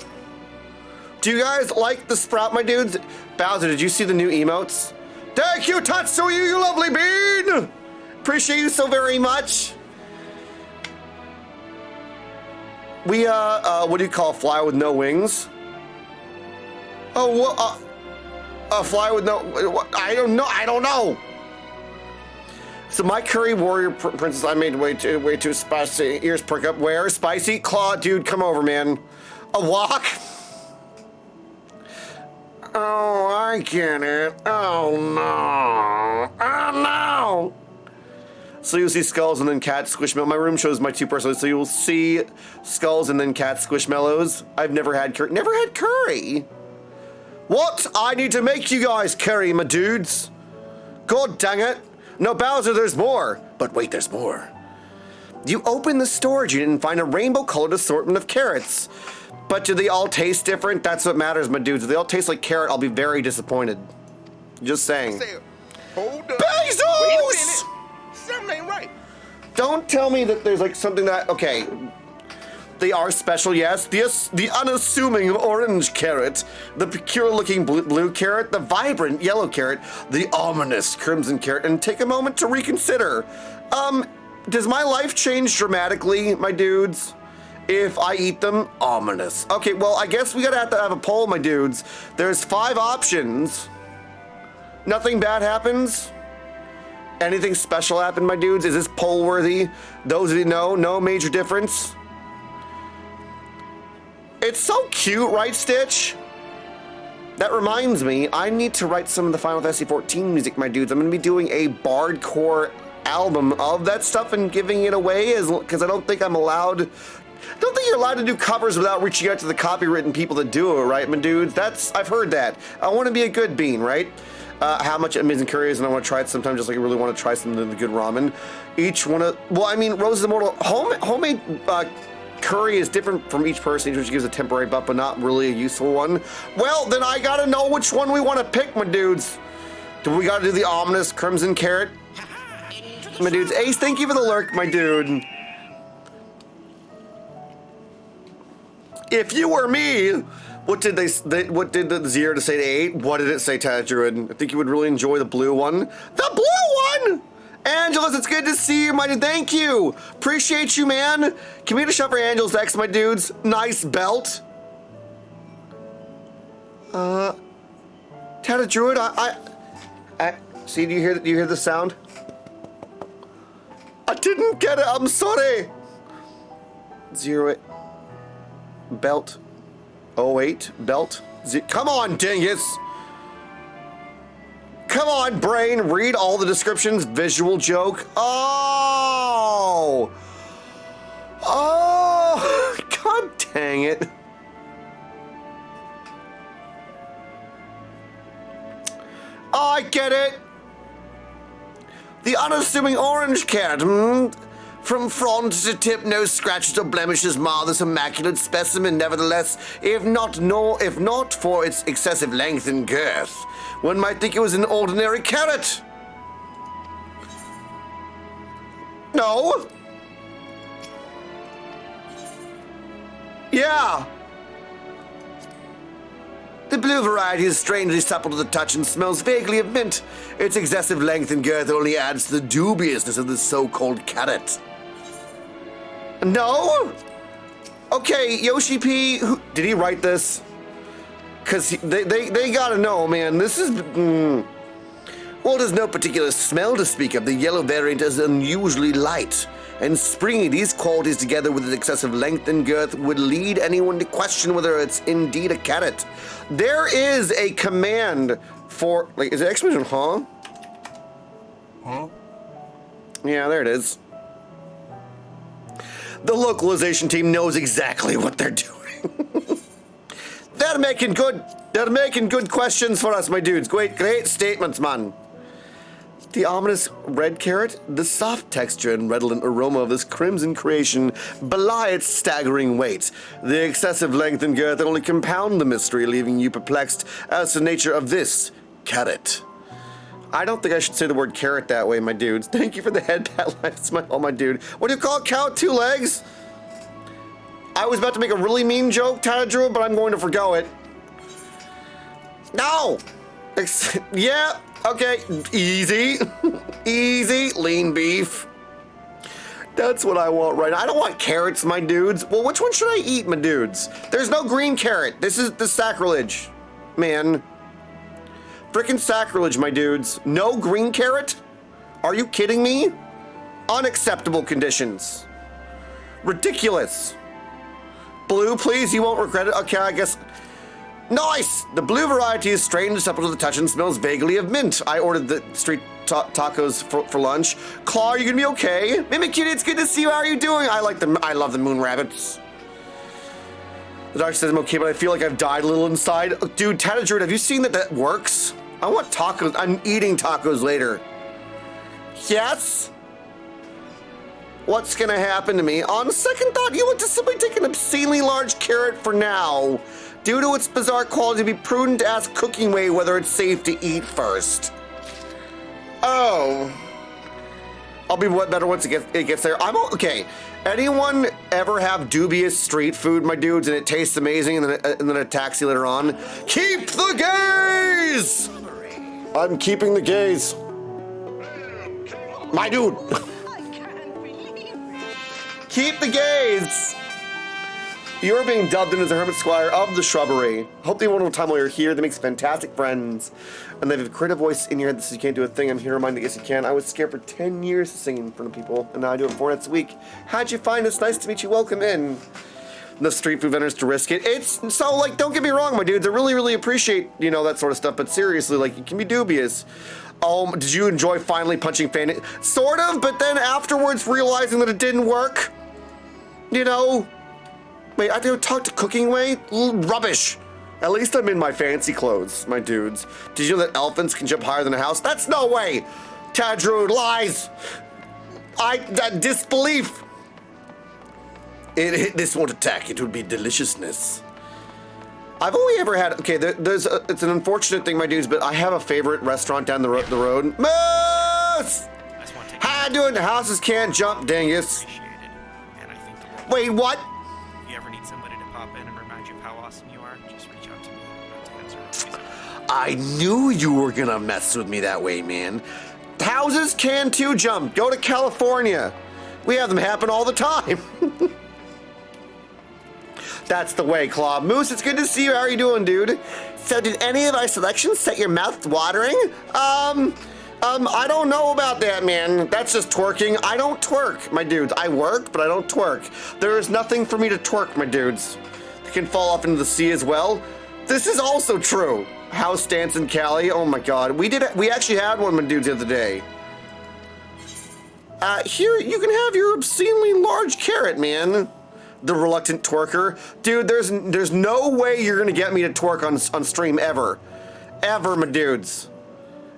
Do you guys like the sprout, my dudes? Bowser, did you see the new emotes? Thank you, Tatsuya, you lovely bean! Appreciate you so very much. We, what do you call a fly with no wings? Oh, what, a fly with no, I don't know. So my curry warrior princess, I made way too spicy. Ears perk up. Where? Spicy? Claw, dude, come over, man. A walk? Oh, I get it. Oh, no. Oh, no. So you'll see skulls and then cat squishmallows. My room shows my 2 personalities, so you'll see skulls and then cat squishmallows. I've never had curry. Never had curry? What? I need to make you guys curry, my dudes. God dang it. No, Bowser, there's more. But wait, there's more. You opened the storage, you didn't find a rainbow-colored assortment of carrots. But do they all taste different? That's what matters, my dudes. If they all taste like carrot, I'll be very disappointed. Just saying. Hold up. Bezos! Wait a minute. Something ain't right. Don't tell me that there's like something that, okay. They are special, yes. The unassuming orange carrot, the peculiar-looking blue carrot, the vibrant yellow carrot, the ominous crimson carrot, and take a moment to reconsider. Does my life change dramatically, my dudes, if I eat them? Ominous. Okay, well, I guess we gotta have to have a poll, my dudes. There's 5 options. Nothing bad happens? Anything special happen, my dudes? Is this poll worthy? Those of you know, no major difference. It's so cute, right, Stitch? That reminds me, I need to write some of the Final Fantasy XIV music, my dudes. I'm gonna be doing a bardcore album of that stuff and giving it away, because I don't think I'm allowed. I don't think you're allowed to do covers without reaching out to the copywritten people that do it, right, my dudes? I've heard that. I want to be a good bean, right? How much amazing curry is, and I want to try it sometime, just like I really want to try some of the good ramen. Each one of, well, I mean, Rose is Immortal, homemade curry is different from each person, which gives a temporary buff, but not really a useful one. Well, then I gotta know which one we want to pick, my dudes. Do we gotta do the ominous crimson carrot? My dudes, Ace, thank you for the lurk, my dude. If you were me, what did the 0 to say to 8? What did it say, Tad Druid? I think you would really enjoy the blue one. The blue one! Angelus, it's good to see you, my dude. Thank you. Appreciate you, man. Can we get a shot for Angelus X, my dudes? Nice belt. Tad Druid, I see, do you hear the sound? I didn't get it, I'm sorry. 0 belt 08 belt. Come on, dingus. Come on, brain, read all the descriptions. Visual joke. Oh, god dang it. Oh, I get it. The unassuming orange cat. From front to tip, no scratches or blemishes mar this immaculate specimen. Nevertheless, if not for its excessive length and girth, one might think it was an ordinary carrot. No. Yeah. The blue variety is strangely supple to the touch and smells vaguely of mint. Its excessive length and girth only adds to the dubiousness of the so-called carrot. No? Okay, Yoshi P, did he write this? Because they gotta know, man. This is... Well, there's no particular smell to speak of. The yellow variant is unusually light and springy. These qualities, together with its excessive length and girth, would lead anyone to question whether it's indeed a carrot. There is a command for... Like, is it exclamation, huh? Huh? Yeah, there it is. The localization team knows exactly what they're doing. They're making good questions for us, my dudes. Great statements, man. The ominous red carrot, the soft texture and redolent aroma of this crimson creation belie its staggering weight. The excessive length and girth only compound the mystery, leaving you perplexed as to the nature of this carrot. I don't think I should say the word carrot that way, my dudes. Thank you for the head pat life smile, oh my dude. What do you call it, cow with 2 legs? I was about to make a really mean joke, Tadadrew, but I'm going to forgo it. No! Yeah, okay, easy. Easy, lean beef. That's what I want right now. I don't want carrots, my dudes. Well, which one should I eat, my dudes? There's no green carrot. This is the sacrilege, man. Frickin' sacrilege, my dudes. No green carrot? Are you kidding me? Unacceptable conditions. Ridiculous. Blue, please, you won't regret it. Okay, I guess. Nice! The blue variety is strange and supple to the touch and smells vaguely of mint. I ordered the street tacos for lunch. Claw, are you gonna be okay? Mimikitty, it's good to see you. How are you doing? I love the moon rabbits. The doctor says I'm okay, but I feel like I've died a little inside. Dude, Tadadrew, have you seen that works? I want tacos. I'm eating tacos later. Yes? What's gonna happen to me? On second thought, you want to simply take an obscenely large carrot for now. Due to its bizarre quality, be prudent to ask Cooking Way whether it's safe to eat first. Oh. I'll be better once it gets there. Okay. Anyone ever have dubious street food, my dudes, and it tastes amazing and then a taxi later on? Keep the gaze! I'm keeping the gaze. My dude. Keep the gaze. You're being dubbed in as the Hermit Squire of the Shrubbery. Hope they have a wonderful time while you're here. They make fantastic friends. And they have a creative voice in your head that says you can't do a thing. I'm here to remind you, yes you can. I was scared for 10 years to sing in front of people, and now I do it 4 nights a week. How'd you find us? Nice to meet you. Welcome in. The street food vendors to risk it. It's so, like, don't get me wrong, my dudes. I really, really appreciate, you know, that sort of stuff. But seriously, like, it can be dubious. Did you enjoy finally punching Fanny? Sort of, but then afterwards realizing that it didn't work. You know? Wait, I have to go talk to Cooking Way? Rubbish. At least I'm in my fancy clothes, my dudes. Did you know that elephants can jump higher than a house? That's no way. Tadadrew, lies. That disbelief. This won't attack. It would be deliciousness. I've only ever had, okay, it's an unfortunate thing, my dudes, but I have a favorite restaurant down the road. Moose! How you doing? The houses can't jump, dingus. Wait, what? If you ever need somebody to pop in and remind you of how awesome you are, just reach out to me. I knew you were gonna mess with me that way, man. Houses can too jump. Go to California. We have them happen all the time. That's the way, Claw. Moose, it's good to see you. How are you doing, dude? So did any of our selections set your mouth watering? I don't know about that, man. That's just twerking. I don't twerk, my dudes. I work, but I don't twerk. There is nothing for me to twerk, my dudes. It can fall off into the sea as well. This is also true. House dance in Cali. Oh my God. We actually had one, my dudes, the other day. Here, you can have your obscenely large carrot, man. The reluctant twerker. Dude, there's no way you're gonna get me to twerk on stream ever. Ever, my dudes.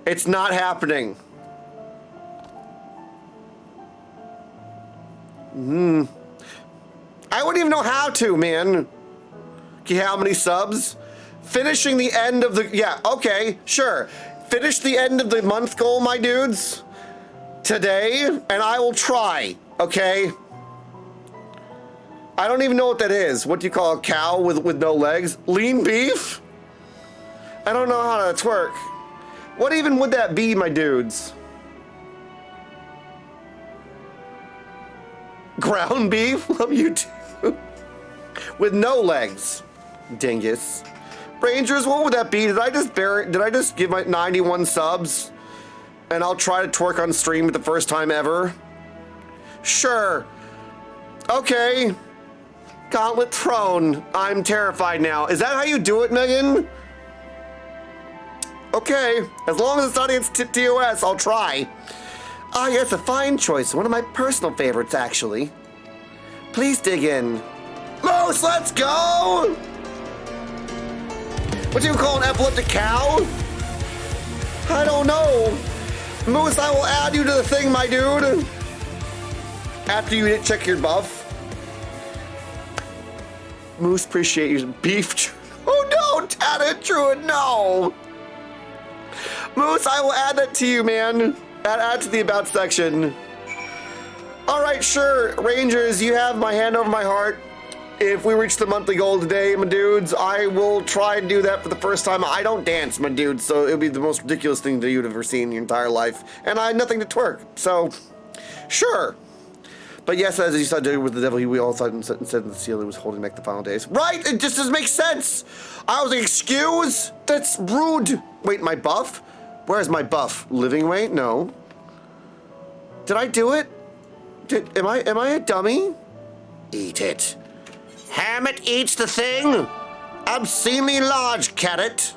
It's not happening. I wouldn't even know how to, man. Okay, how many subs? Finishing the end of the, yeah, okay, sure. Finish the end of the month goal, my dudes. today, and I will try, okay? I don't even know what that is. What do you call a cow with no legs? Lean beef? I don't know how to twerk. What even would that be, my dudes? Ground beef? Love you too. With no legs. Dingus. Rangers, what would that be? Did I just give my 91 subs? And I'll try to twerk on stream for the first time ever? Sure. Okay. Gauntlet thrown. I'm terrified now. Is that how you do it, Megan? Okay. As long as it's not against TOS, I'll try. Ah, yes, a fine choice. One of my personal favorites, actually. Please dig in. Moose, let's go! What do you call an epileptic cow? I don't know. Moose, I will add you to the thing, my dude. After you check your buff. Moose, appreciate you. Beef. Oh no, Tata Druid, no. Moose, I will add that to you, man. Add to the about section. All right, sure. Rangers, you have my hand over my heart. If we reach the monthly goal today, my dudes, I will try and do that for the first time. I don't dance, my dudes, so it'll be the most ridiculous thing that you'd ever seen in your entire life. And I had nothing to twerk, so sure. But yes, as you saw with the devil, we all thought and said the ceiling was holding back the final days. Right, it just doesn't make sense. I was like, excuse? That's rude. Wait, my buff? Where's my buff? Living weight? No. Did I do it? Am I a dummy? Eat it. Hermit eats the thing. Obscenely large carrot.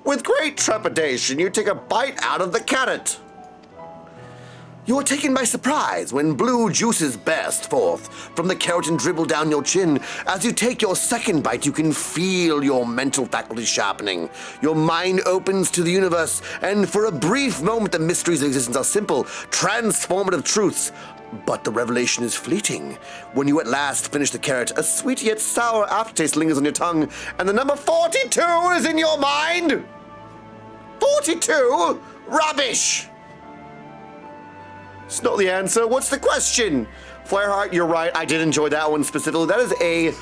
With great trepidation, you take a bite out of the carrot. You are taken by surprise when blue juices burst forth from the carrot and dribble down your chin. As you take your second bite, you can feel your mental faculties sharpening. Your mind opens to the universe, and for a brief moment, the mysteries of existence are simple, transformative truths. But the revelation is fleeting. When you at last finish the carrot, a sweet yet sour aftertaste lingers on your tongue, and the number 42 is in your mind. 42? Rubbish! It's not the answer. What's the question? Flareheart, you're right. I did enjoy that one specifically. That is a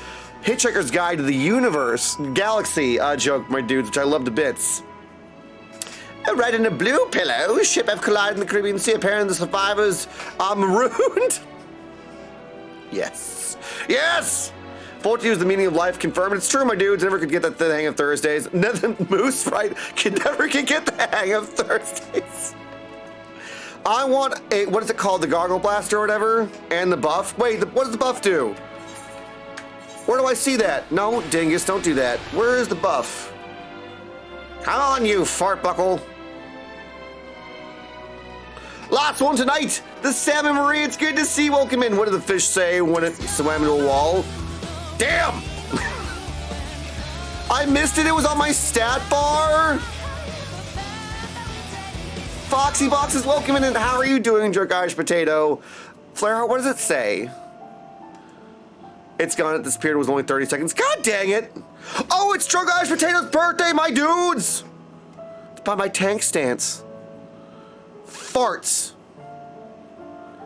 Hitchhiker's Guide to the Universe, Galaxy joke, my dudes, which I love to bits. Right in a blue pillow, ship have collided in the Caribbean Sea. Apparently the survivors are marooned. Yes. Yes! 42 is the meaning of life confirmed. It's true, my dudes. Never could get the hang of Thursdays. Moose, right? Never could get the hang of Thursdays. I want a, what is it called? The Gargle Blaster or whatever? And the buff? Wait, what does the buff do? Where do I see that? No, dingus, don't do that. Where is the buff? Come on, you fart buckle. Last one tonight. The Salmon Marie, it's good to see you. Welcome in. What did the fish say when it swam into a wall? Damn! I missed it. It was on my stat bar. Foxy Boxes, welcome in. And how are you doing, Jerk Irish Potato? Flareheart, what does it say? It's gone. It disappeared. It was only 30 seconds. God dang it. Oh, it's Drunk Irish Potato's birthday, my dudes. It's by my tank stance. Farts.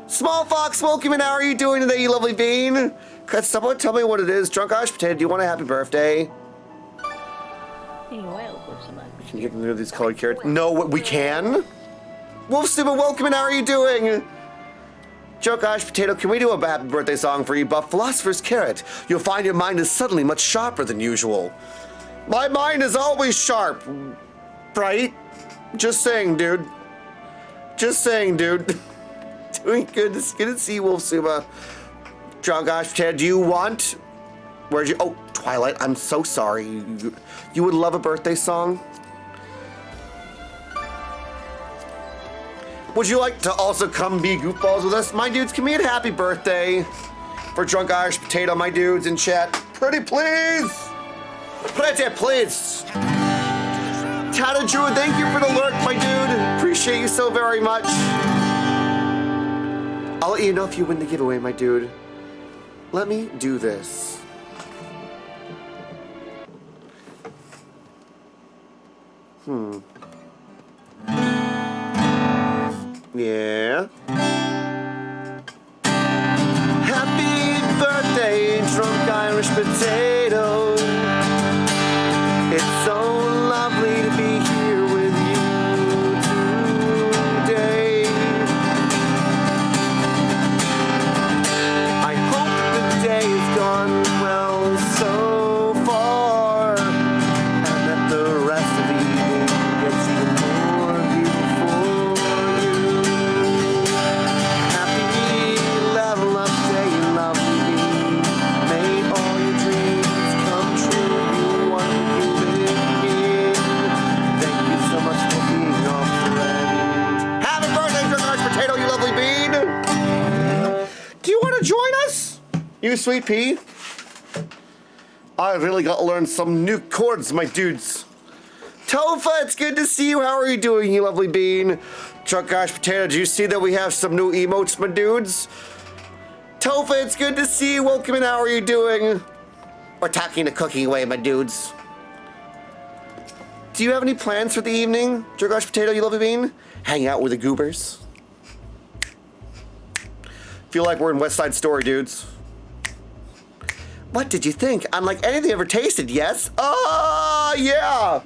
Small Fox, welcome in. How are you doing today, you lovely bean? Could someone tell me what it is? Drunk Irish Potato, do you want a happy birthday? Can you get rid of these colored carrots? No, we can? Wolf Super, welcome in. How are you doing? Joke Irish Potato, can we do a happy birthday song for you, Buff? Philosopher's Carrot. You'll find your mind is suddenly much sharper than usual. My mind is always sharp, right? Just saying, dude. Just saying, dude. Doing good. It's good to see you, Wolf Super. Joke Irish Potato, do you want... Where'd you... Oh, Twilight, I'm so sorry. You would love a birthday song? Would you like to also come be goofballs with us? My dudes, can we get a happy birthday for Drunk Irish Potato, my dudes, in chat? Pretty please! Pretty please! Tata Druid, thank you for the lurk, my dude. Appreciate you so very much. I'll let you know if you win the giveaway, my dude. Let me do this. Yeah. Happy birthday, drunk Irish potato. It's so lovely to be here with you today. I hope the day has gone well so far, and that the rest of the evening gets even more beautiful for you. Happy level up day, lovely me. May all your dreams come true. You one human being. Thank you so much for being our friend. Happy birthday, Drunk Irish Potato, you lovely bean. Do you want to join us, you sweet pea? I really got to learn some new chords, my dudes. Tofa, it's good to see you. How are you doing, you lovely bean? Drunk Irish Potato, do you see that we have some new emotes, my dudes? Tofa, it's good to see you. Welcome in. How are you doing? We're talking the cooking away, my dudes. Do you have any plans for the evening, Drunk Irish Potato, you lovely bean? Hang out with the goobers? Feel like we're in West Side Story, dudes. What did you think? Unlike anything ever tasted, yes? Yeah!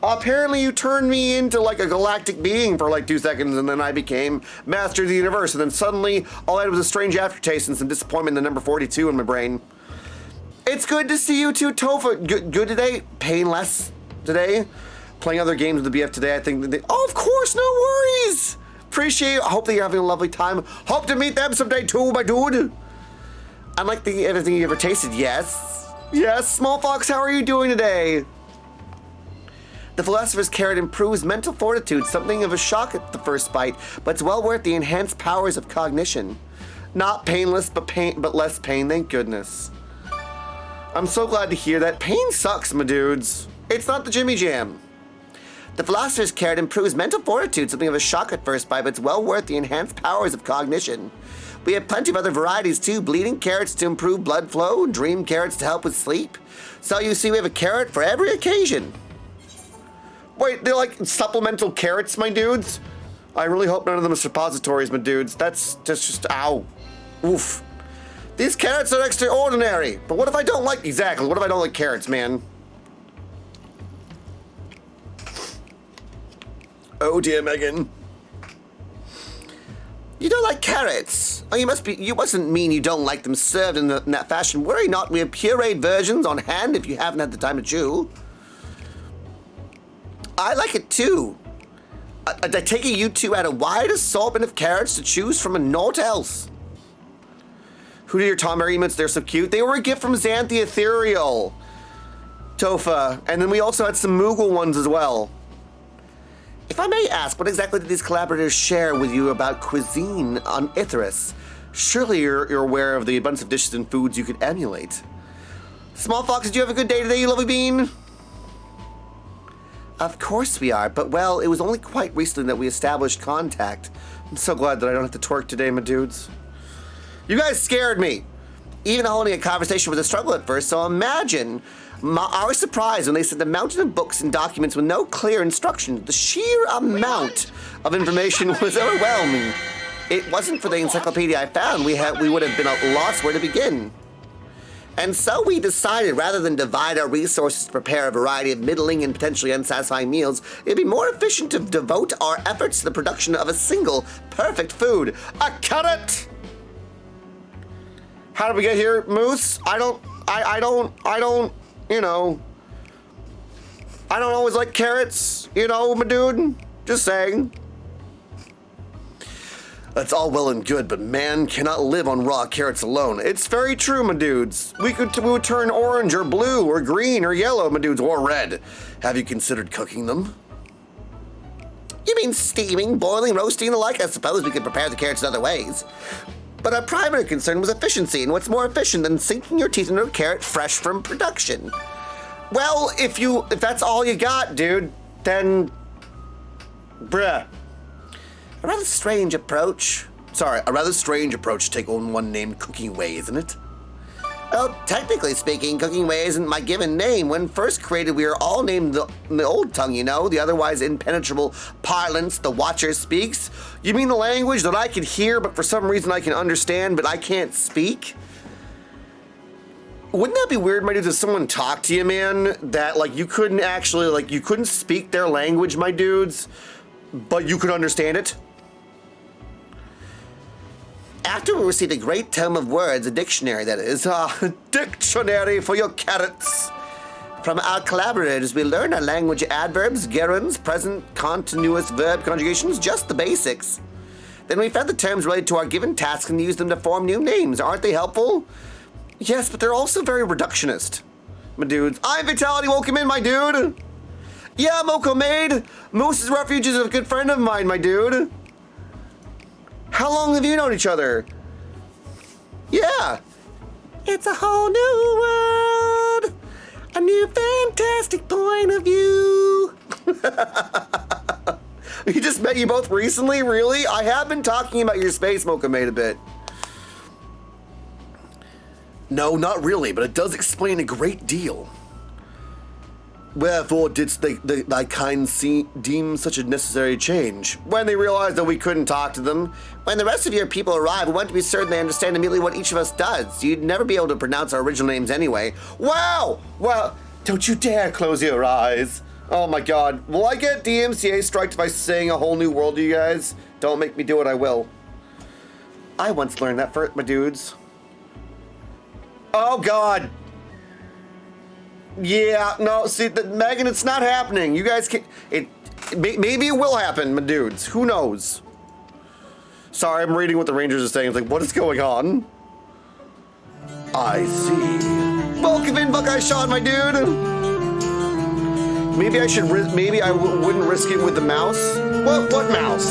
Apparently you turned me into like a galactic being for like 2 seconds, and then I became master of the universe, and then suddenly all I had was a strange aftertaste and some disappointment in the number 42 in my brain. It's good to see you too, Tofa. Good today? Painless today? Playing other games with the BF today, I think. Oh, of course, no worries! Appreciate it. I hope that you're having a lovely time. Hope to meet them someday too, my dude. Unlike anything you ever tasted, yes. Yes, Small Fox, how are you doing today? The Philosopher's Carrot improves mental fortitude, something of a shock at the first bite, but it's well worth the enhanced powers of cognition. Not painless, but less pain, thank goodness. I'm so glad to hear that. Pain sucks, my dudes. It's not the Jimmy Jam. The Philosopher's Carrot improves mental fortitude, something of a shock at first bite, but it's well worth the enhanced powers of cognition. We have plenty of other varieties too. Bleeding carrots to improve blood flow, dream carrots to help with sleep. So you see we have a carrot for every occasion. Wait, they're like supplemental carrots, my dudes? I really hope none of them are suppositories, my dudes. That's just ow. Oof. These carrots are extraordinary. But what if I don't like, exactly, what if I don't like carrots, man? Oh dear, Megan. You don't like carrots? Oh, you mustn't mean you don't like them served in that fashion. Worry not, we have pureed versions on hand if you haven't had the time to chew. I like it too. I take it you two had a wide assortment of carrots to choose from and naught else. Who do your Tom Mary emotes? They're so cute. They were a gift from Xanthi Ethereal. Tofa. And then we also had some Moogle ones as well. If I may ask, what exactly did these collaborators share with you about cuisine on Icarus? Surely you're aware of the abundance of dishes and foods you could emulate. Small Fox, did you have a good day today, you lovely bean? Of course we are, but well, it was only quite recently that we established contact. I'm so glad that I don't have to twerk today, my dudes. You guys scared me. Even holding a conversation was a struggle at first, so imagine our surprise when they sent a mountain of books and documents with no clear instructions. The sheer amount of information was overwhelming. It wasn't for the encyclopedia I found, we would have been lost where to begin. And so we decided, rather than divide our resources to prepare a variety of middling and potentially unsatisfying meals, it'd be more efficient to devote our efforts to the production of a single perfect food. A carrot! How did we get here, Moose? I don't, you know, I don't always like carrots, you know, my dude. Just saying. That's all well and good, but man cannot live on raw carrots alone. It's very true, my dudes. We would turn orange or blue or green or yellow, my dudes, or red. Have you considered cooking them? You mean steaming, boiling, roasting, and the like? I suppose we could prepare the carrots in other ways. But our primary concern was efficiency, and what's more efficient than sinking your teeth into a carrot fresh from production? Well, if that's all you got, dude, then, bruh. A rather strange approach. Sorry, a rather strange approach to take on one named cooking way, isn't it? Well, technically speaking, Cooking Way isn't my given name. When first created, we were all named the old tongue, you know, the otherwise impenetrable parlance the Watcher speaks. You mean the language that I can hear, but for some reason I can understand, but I can't speak? Wouldn't that be weird, my dudes, if someone talked to you, man, that, like, you couldn't actually, like, you couldn't speak their language, my dudes, but you could understand it? After we received a great tome of words, a dictionary that is, a dictionary for your carrots. From our collaborators, we learned our language adverbs, gerunds, present, continuous verb conjugations, just the basics. Then we found the terms related to our given task and used them to form new names. Aren't they helpful? Yes, but they're also very reductionist. My dudes. I'm Vitality, welcome in, my dude. Yeah, Moko Maid. Moose's Refuge is a good friend of mine, my dude. How long have you known each other? Yeah. It's a whole new world. A new fantastic point of view. You just met you both recently? Really? I have been talking about your space, Mocha Maid, a bit. No, not really, but it does explain a great deal. Wherefore didst thy kind deem such a necessary change? When they realized that we couldn't talk to them. When the rest of your people arrive, we want to be certain they understand immediately what each of us does. You'd never be able to pronounce our original names anyway. Wow! Well, don't you dare close your eyes. Oh my god. Will I get DMCA striked by saying a whole new world to you guys? Don't make me do it, I will. I once learned that for my dudes. Oh god. Yeah, no, see, Megan, it's not happening. You guys can't, maybe it will happen, my dudes. Who knows? Sorry, I'm reading what the Rangers are saying. It's like, what is going on? I see. Welcome in, Buckeye Sean, my dude. Maybe I should, maybe I wouldn't risk it with the mouse. What mouse?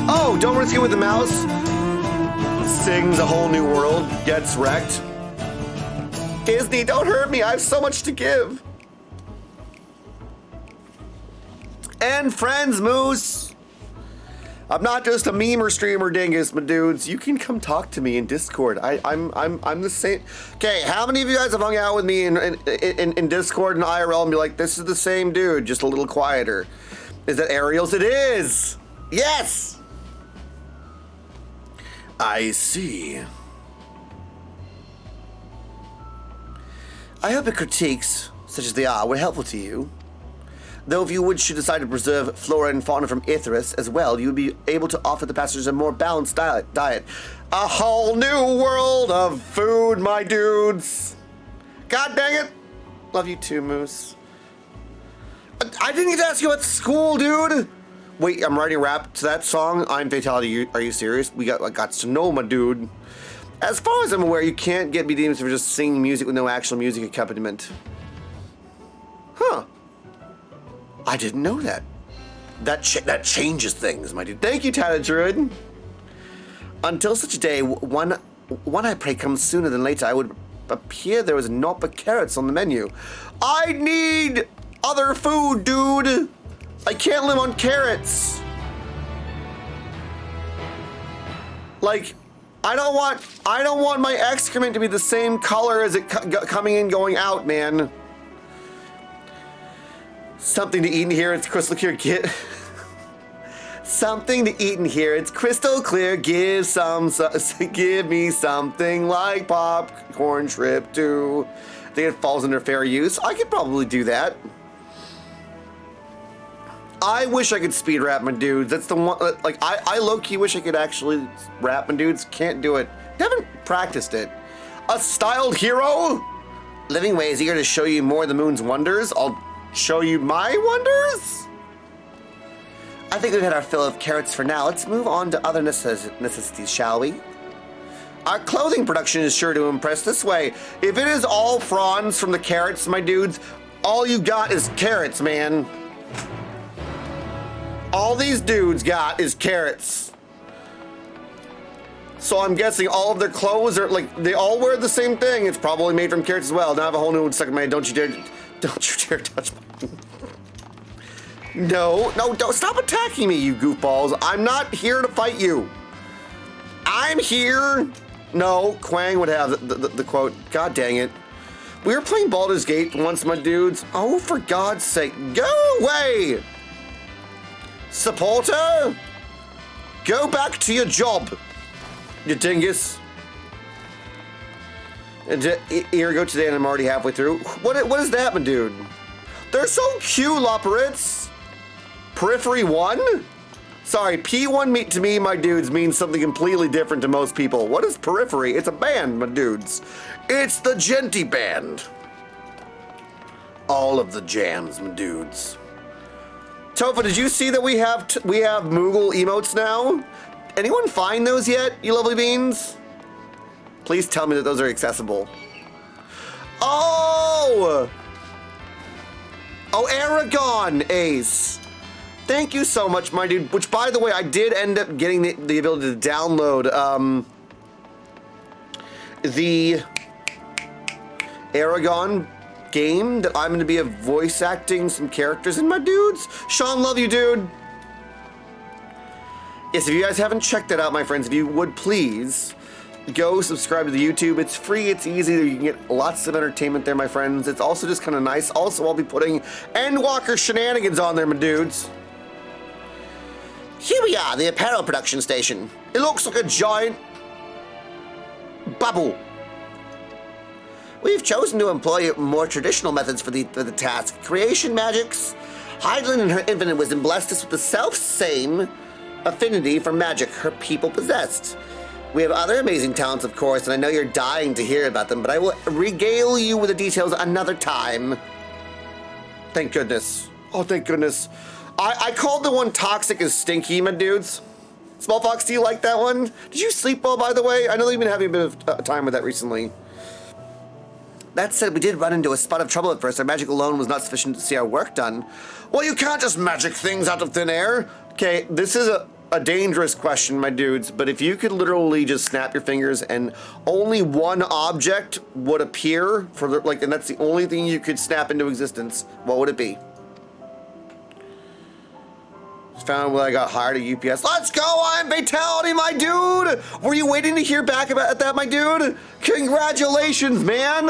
Oh, don't risk it with the mouse. Sings a whole new world, gets wrecked. Disney, don't hurt me, I have so much to give. And friends, Moose. I'm not just a meme or streamer dingus, my dudes. You can come talk to me in Discord. I'm the same. Okay, how many of you guys have hung out with me in Discord and IRL and be like, this is the same dude, just a little quieter? Is that Ariel's? It is! Yes! I see. I hope the critiques, such as they are, were helpful to you. Though if you should decide to preserve flora and fauna from Icarus as well, you would be able to offer the passengers a more balanced diet. A whole new world of food, my dudes. God dang it. Love you too, Moose. I didn't get to ask you about school, dude. Wait, I'm writing rap to that song? I'm Fatality. Are you serious? We got to know, my dude. As far as I'm aware, you can't get BDMs for just singing music with no actual music accompaniment. Huh. I didn't know that. That changes things, my dude. Thank you, Tata Druid. Until such a day, one I pray comes sooner than later, I would appear there was naught but carrots on the menu. I need other food, dude. I can't live on carrots. Like, I don't want my excrement to be the same color as it coming in, going out, man. Something to eat in here, it's crystal clear. Something to eat in here, it's crystal clear. Give me something like popcorn shrimp too. I think it falls under fair use. I could probably do that. I wish I could speed rap my dudes. That's the one, like, I low-key wish I could actually rap my dudes. Can't do it. Haven't practiced it. A styled hero? Living Way is eager to show you more of the moon's wonders. I'll show you my wonders? I think we've had our fill of carrots for now. Let's move on to other necessities, shall we? Our clothing production is sure to impress this way. If it is all fronds from the carrots, my dudes, all you got is carrots, man. All these dudes got is carrots. So I'm guessing all of their clothes are like, they all wear the same thing. It's probably made from carrots as well. Now I have a whole new one stuck in my head. Don't you dare touch me. No, don't stop attacking me, you goofballs. I'm not here to fight you. I'm here. No, Quang would have the quote. God dang it. We were playing Baldur's Gate once, my dudes. Oh, for God's sake, go away. Supporter, go back to your job, you dingus. And here we go today, and I'm already halfway through. What is that, my dude? They're so cute, Loporits. Periphery 1? Sorry, P1 to me, my dudes, means something completely different to most people. What is Periphery? It's a band, my dudes. It's the Genty Band. All of the jams, my dudes. Tofa, did you see that we have Moogle emotes now? Anyone find those yet, you lovely beans? Please tell me that those are accessible. Oh! Oh, Aragon, Ace. Thank you so much, my dude. Which, by the way, I did end up getting the ability to download the Aragon game that I'm going to be voice acting some characters in, my dudes. Sean, love you, dude. Yes, if you guys haven't checked that out, my friends, if you would please go subscribe to the YouTube. It's free, it's easy, you can get lots of entertainment there, my friends. It's also just kind of nice. Also, I'll be putting Endwalker shenanigans on there, my dudes. Here we are, the apparel production station. It looks like a giant bubble. We've chosen to employ more traditional methods for the task. Creation magics. Heidelin and her infinite wisdom blessed us with the self-same affinity for magic her people possessed. We have other amazing talents, of course, and I know you're dying to hear about them, but I will regale you with the details another time. Thank goodness. Oh, thank goodness. I called the one toxic as stinky, my dudes. Small Fox, do you like that one? Did you sleep well, by the way? I know you've been having a bit of time with that recently. That said, we did run into a spot of trouble at first. Our magic alone was not sufficient to see our work done. Well, you can't just magic things out of thin air. Okay, this is a dangerous question, my dudes, but if you could literally just snap your fingers and only one object would appear for the, and that's the only thing you could snap into existence, what would it be? Found when I got hired at UPS. Let's go, I'm Fatality, my dude! Were you waiting to hear back about that, my dude? Congratulations, man!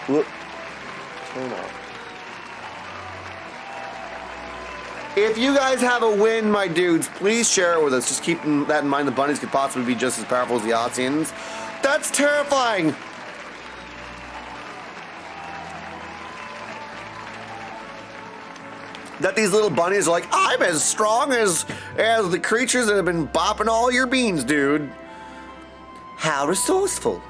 Look. Turn off. If you guys have a win, my dudes, please share it with us. Just keep that in mind. The bunnies could possibly be just as powerful as the Aussians. That's terrifying! That these little bunnies are like, I'm as strong as the creatures that have been bopping all your beans, dude. How resourceful.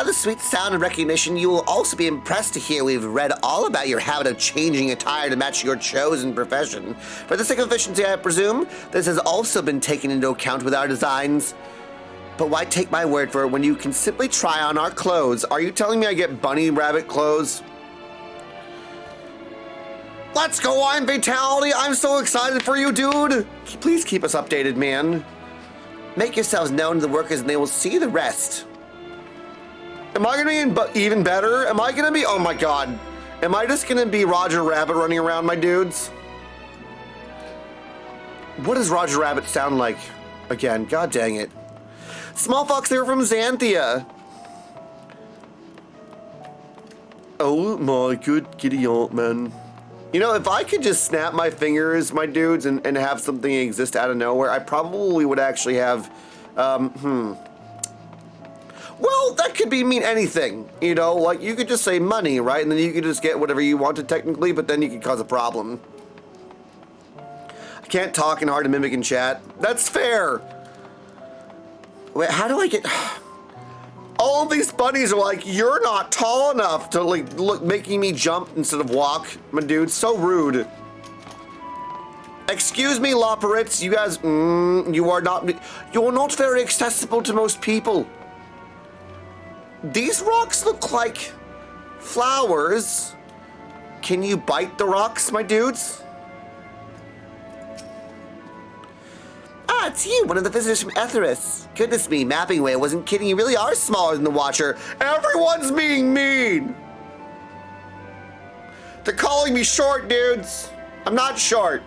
The sweet sound and recognition. You will also be impressed to hear we've read all about your habit of changing attire to match your chosen profession. For the sake of efficiency, I presume, this has also been taken into account with our designs. But why take my word for it when you can simply try on our clothes? Are you telling me I get bunny rabbit clothes? Let's go, I'm Fatality. I'm so excited for you, dude. Please keep us updated, man. Make yourselves known to the workers and they will see the rest. Am I gonna be even better? Am I gonna be, oh my God. Am I just gonna be Roger Rabbit running around, my dudes? What does Roger Rabbit sound like? Again, God dang it. Small Fox there from Xanthia. Oh my good giddy aunt, man. You know, if I could just snap my fingers, my dudes, and have something exist out of nowhere, I probably would actually have, Well, that could mean anything, you know? Like, you could just say money, right? And then you could just get whatever you wanted technically, but then you could cause a problem. I can't talk and hard to mimic in chat. That's fair. Wait, how do I get... All of these bunnies are like, you're not tall enough to look, making me jump instead of walk, my dude. So rude. Excuse me, Loporits. You guys, you're not very accessible to most people. These rocks look like flowers. Can you bite the rocks, my dudes? Ah, it's you, one of the visitors from Etheris. Goodness me, Mapping Way, I wasn't kidding. You really are smaller than the Watcher. Everyone's being mean. They're calling me short, dudes. I'm not short.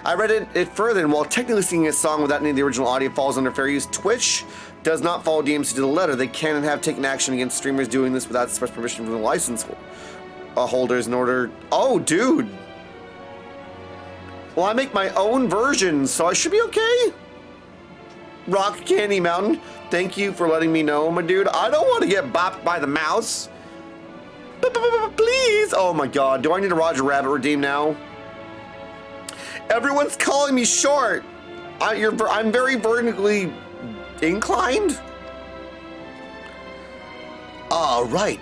I read it further, and while technically singing a song without any of the original audio falls under fair use, Twitch does not follow DMC to the letter. They can and have taken action against streamers doing this without express permission from the license holders in order... Oh, dude. Well, I make my own version, so I should be okay. Rock Candy Mountain, thank you for letting me know, my dude. I don't want to get bopped by the mouse. Please. Oh my god, do I need a Roger Rabbit redeem now? Everyone's calling me short. I'm very vertically inclined. All right,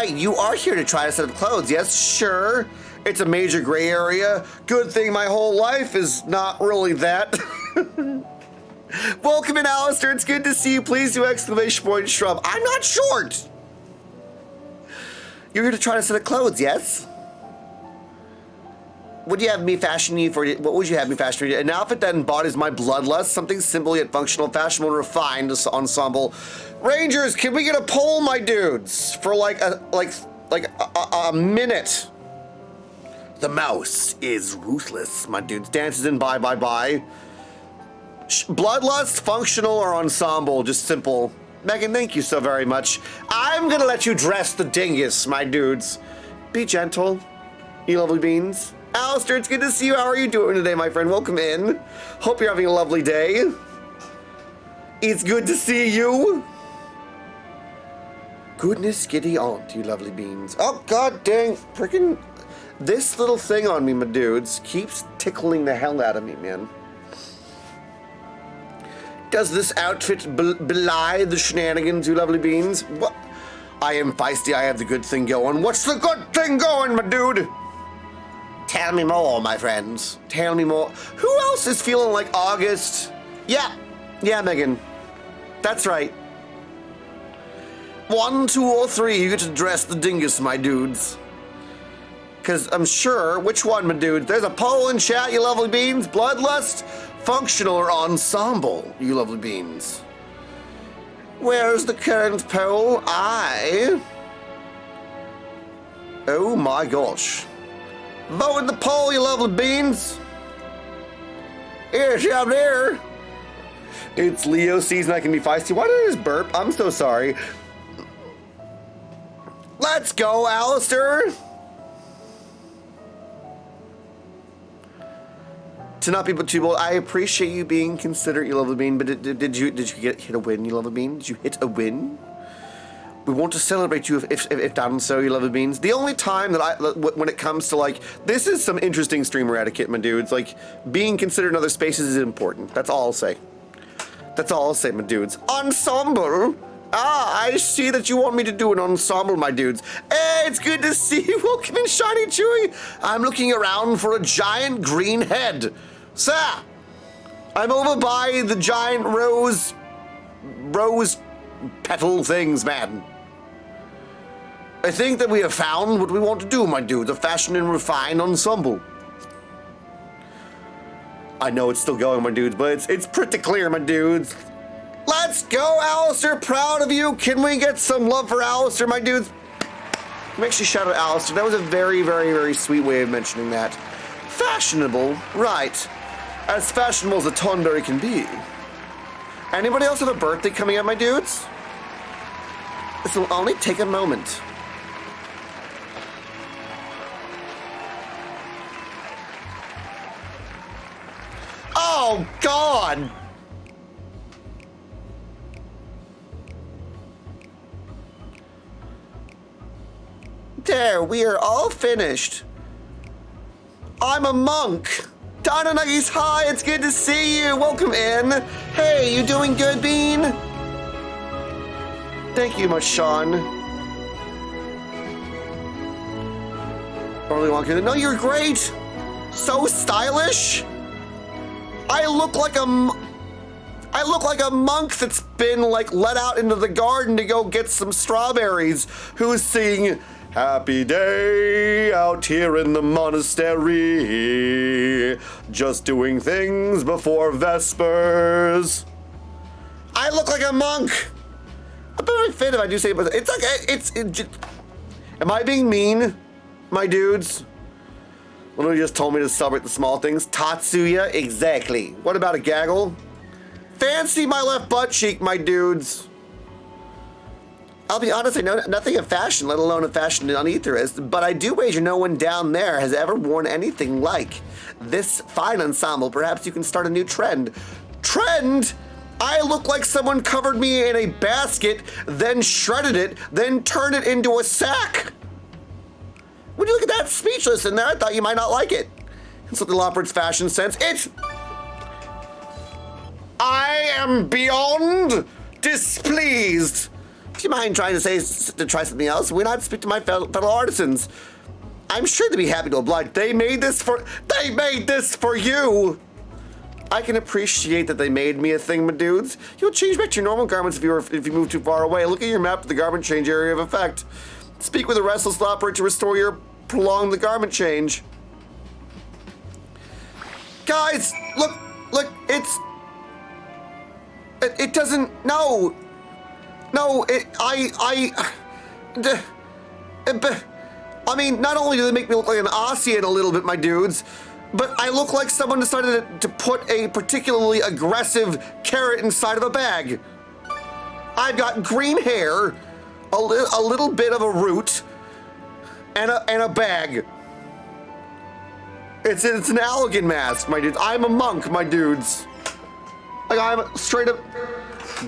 you are here to try to set up clothes, yes? Sure. It's a major gray area. Good thing my whole life is not really that. Welcome in, Alistair. It's good to see you. Please do exclamation point shrub. I'm not short. You're here to try to set up clothes, yes? Would you have me fashion you for? What would you have me fashion for? An outfit that embodies my bloodlust, something simple yet functional, fashionable, and refined ensemble. Rangers, can we get a poll, my dudes, for like a minute? The mouse is ruthless, my dudes. Dances in bye. Bloodlust, functional, or ensemble? Just simple. Megan, thank you so very much. I'm gonna let you dress the dingus, my dudes. Be gentle, you lovely beans. Alistair, it's good to see you. How are you doing today, my friend? Welcome in. Hope you're having a lovely day. It's good to see you. Goodness giddy aunt, you lovely beans. Oh, god dang. Freaking... This little thing on me, my dudes, keeps tickling the hell out of me, man. Does this outfit belie the shenanigans, you lovely beans? What? I am feisty, I have the good thing going. What's the good thing going, my dude? Tell me more, my friends. Tell me more. Who else is feeling like August? Yeah, Megan. That's right. 1, 2, or 3, you get to dress the dingus, my dudes. Because I'm sure, which one, my dude? There's a poll in chat, you lovely beans. Bloodlust, functional, or ensemble, you lovely beans. Where's the current poll? Oh my gosh. Vote in the poll, you lovely beans. Here's out there. It's Leo season, I can be feisty. Why did I just burp? I'm so sorry. Let's go, Alistair. To not be too bold, I appreciate you being considerate, you lovely bean, but did you hit a win, you lovely bean? Did you hit a win? We want to celebrate you if done so, you lovely beans. The only time that when it comes to like, this is some interesting streamer etiquette, my dudes. Like, being considered in other spaces is important. That's all I'll say. That's all I'll say, my dudes. Ensemble? Ah, I see that you want me to do an ensemble, my dudes. Hey, it's good to see you. Welcome in, Shiny Chewy. I'm looking around for a giant green head. Sir, I'm over by the giant rose petal things, man. I think that we have found what we want to do, my dudes, a fashion and refined ensemble. I know it's still going, my dudes, but it's pretty clear, my dudes. Let's go, Alistair. Proud of you. Can we get some love for Alistair, my dudes? Make sure you shout out Alistair. That was a very, very, very sweet way of mentioning that. Fashionable, right. As fashionable as a Tonberry can be. Anybody else have a birthday coming up, my dudes? This will only take a moment. Oh, God! There, we are all finished. I'm a monk. Donna Nuggies, hi, it's good to see you. Welcome in. Hey, you doing good, Bean? Thank you much, Sean. Early Wonka, no, you're great. So stylish. I look like a monk that's been like let out into the garden to go get some strawberries, who's singing "Happy Day out here in the monastery, just doing things before Vespers." I look like a monk. I'm very fit if I do say it, but it's like Am I being mean, my dudes? Literally just told me to celebrate the small things. Tatsuya, exactly. What about a gaggle? Fancy my left butt cheek, my dudes. I'll be honest, I know nothing of fashion, let alone a fashion on Aetherist, but I do wager no one down there has ever worn anything like this fine ensemble. Perhaps you can start a new trend. Trend? I look like someone covered me in a basket, then shredded it, then turned it into a sack. Would you look at that speechless in there? I thought you might not like it. Insult the Lompert's fashion sense. I am beyond displeased. Do you mind trying to try something else? Why not speak to my fellow artisans? I'm sure they'd be happy to oblige. They made this for you. I can appreciate that they made me a thing, my dudes. You'll change back to your normal garments if you move too far away. Look at your map for the garment change area of effect. Speak with a restless Lopper to restore your prolong the garment change. Guys, look, it doesn't, no, I mean, not only do they make me look like an Ossian a little bit, my dudes, but I look like someone decided to put a particularly aggressive carrot inside of a bag. I've got green hair, a little bit of a root, and a bag. It's an Allegan mask, my dudes. I'm a monk, my dudes. Like, I'm straight up.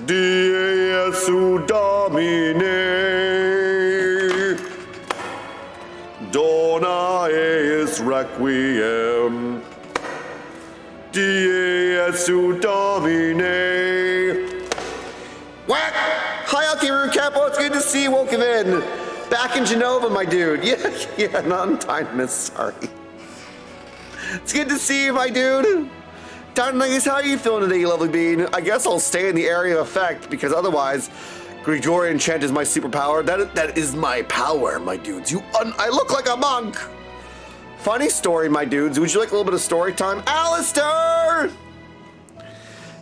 Diesu Domine, Dona eis requiem. Diesu Domine. Whack! Hi, Alkiru Capo. It's good to see you. Welcome in. Back in Genova, my dude. Yeah, not in time, sorry. It's good to see you, my dude. Darnlings, how are you feeling today, you lovely bean? I guess I'll stay in the area of effect, because otherwise, Gregorian chant is my superpower. That is my power, my dudes. I look like a monk. Funny story, my dudes. Would you like a little bit of story time? Alistair!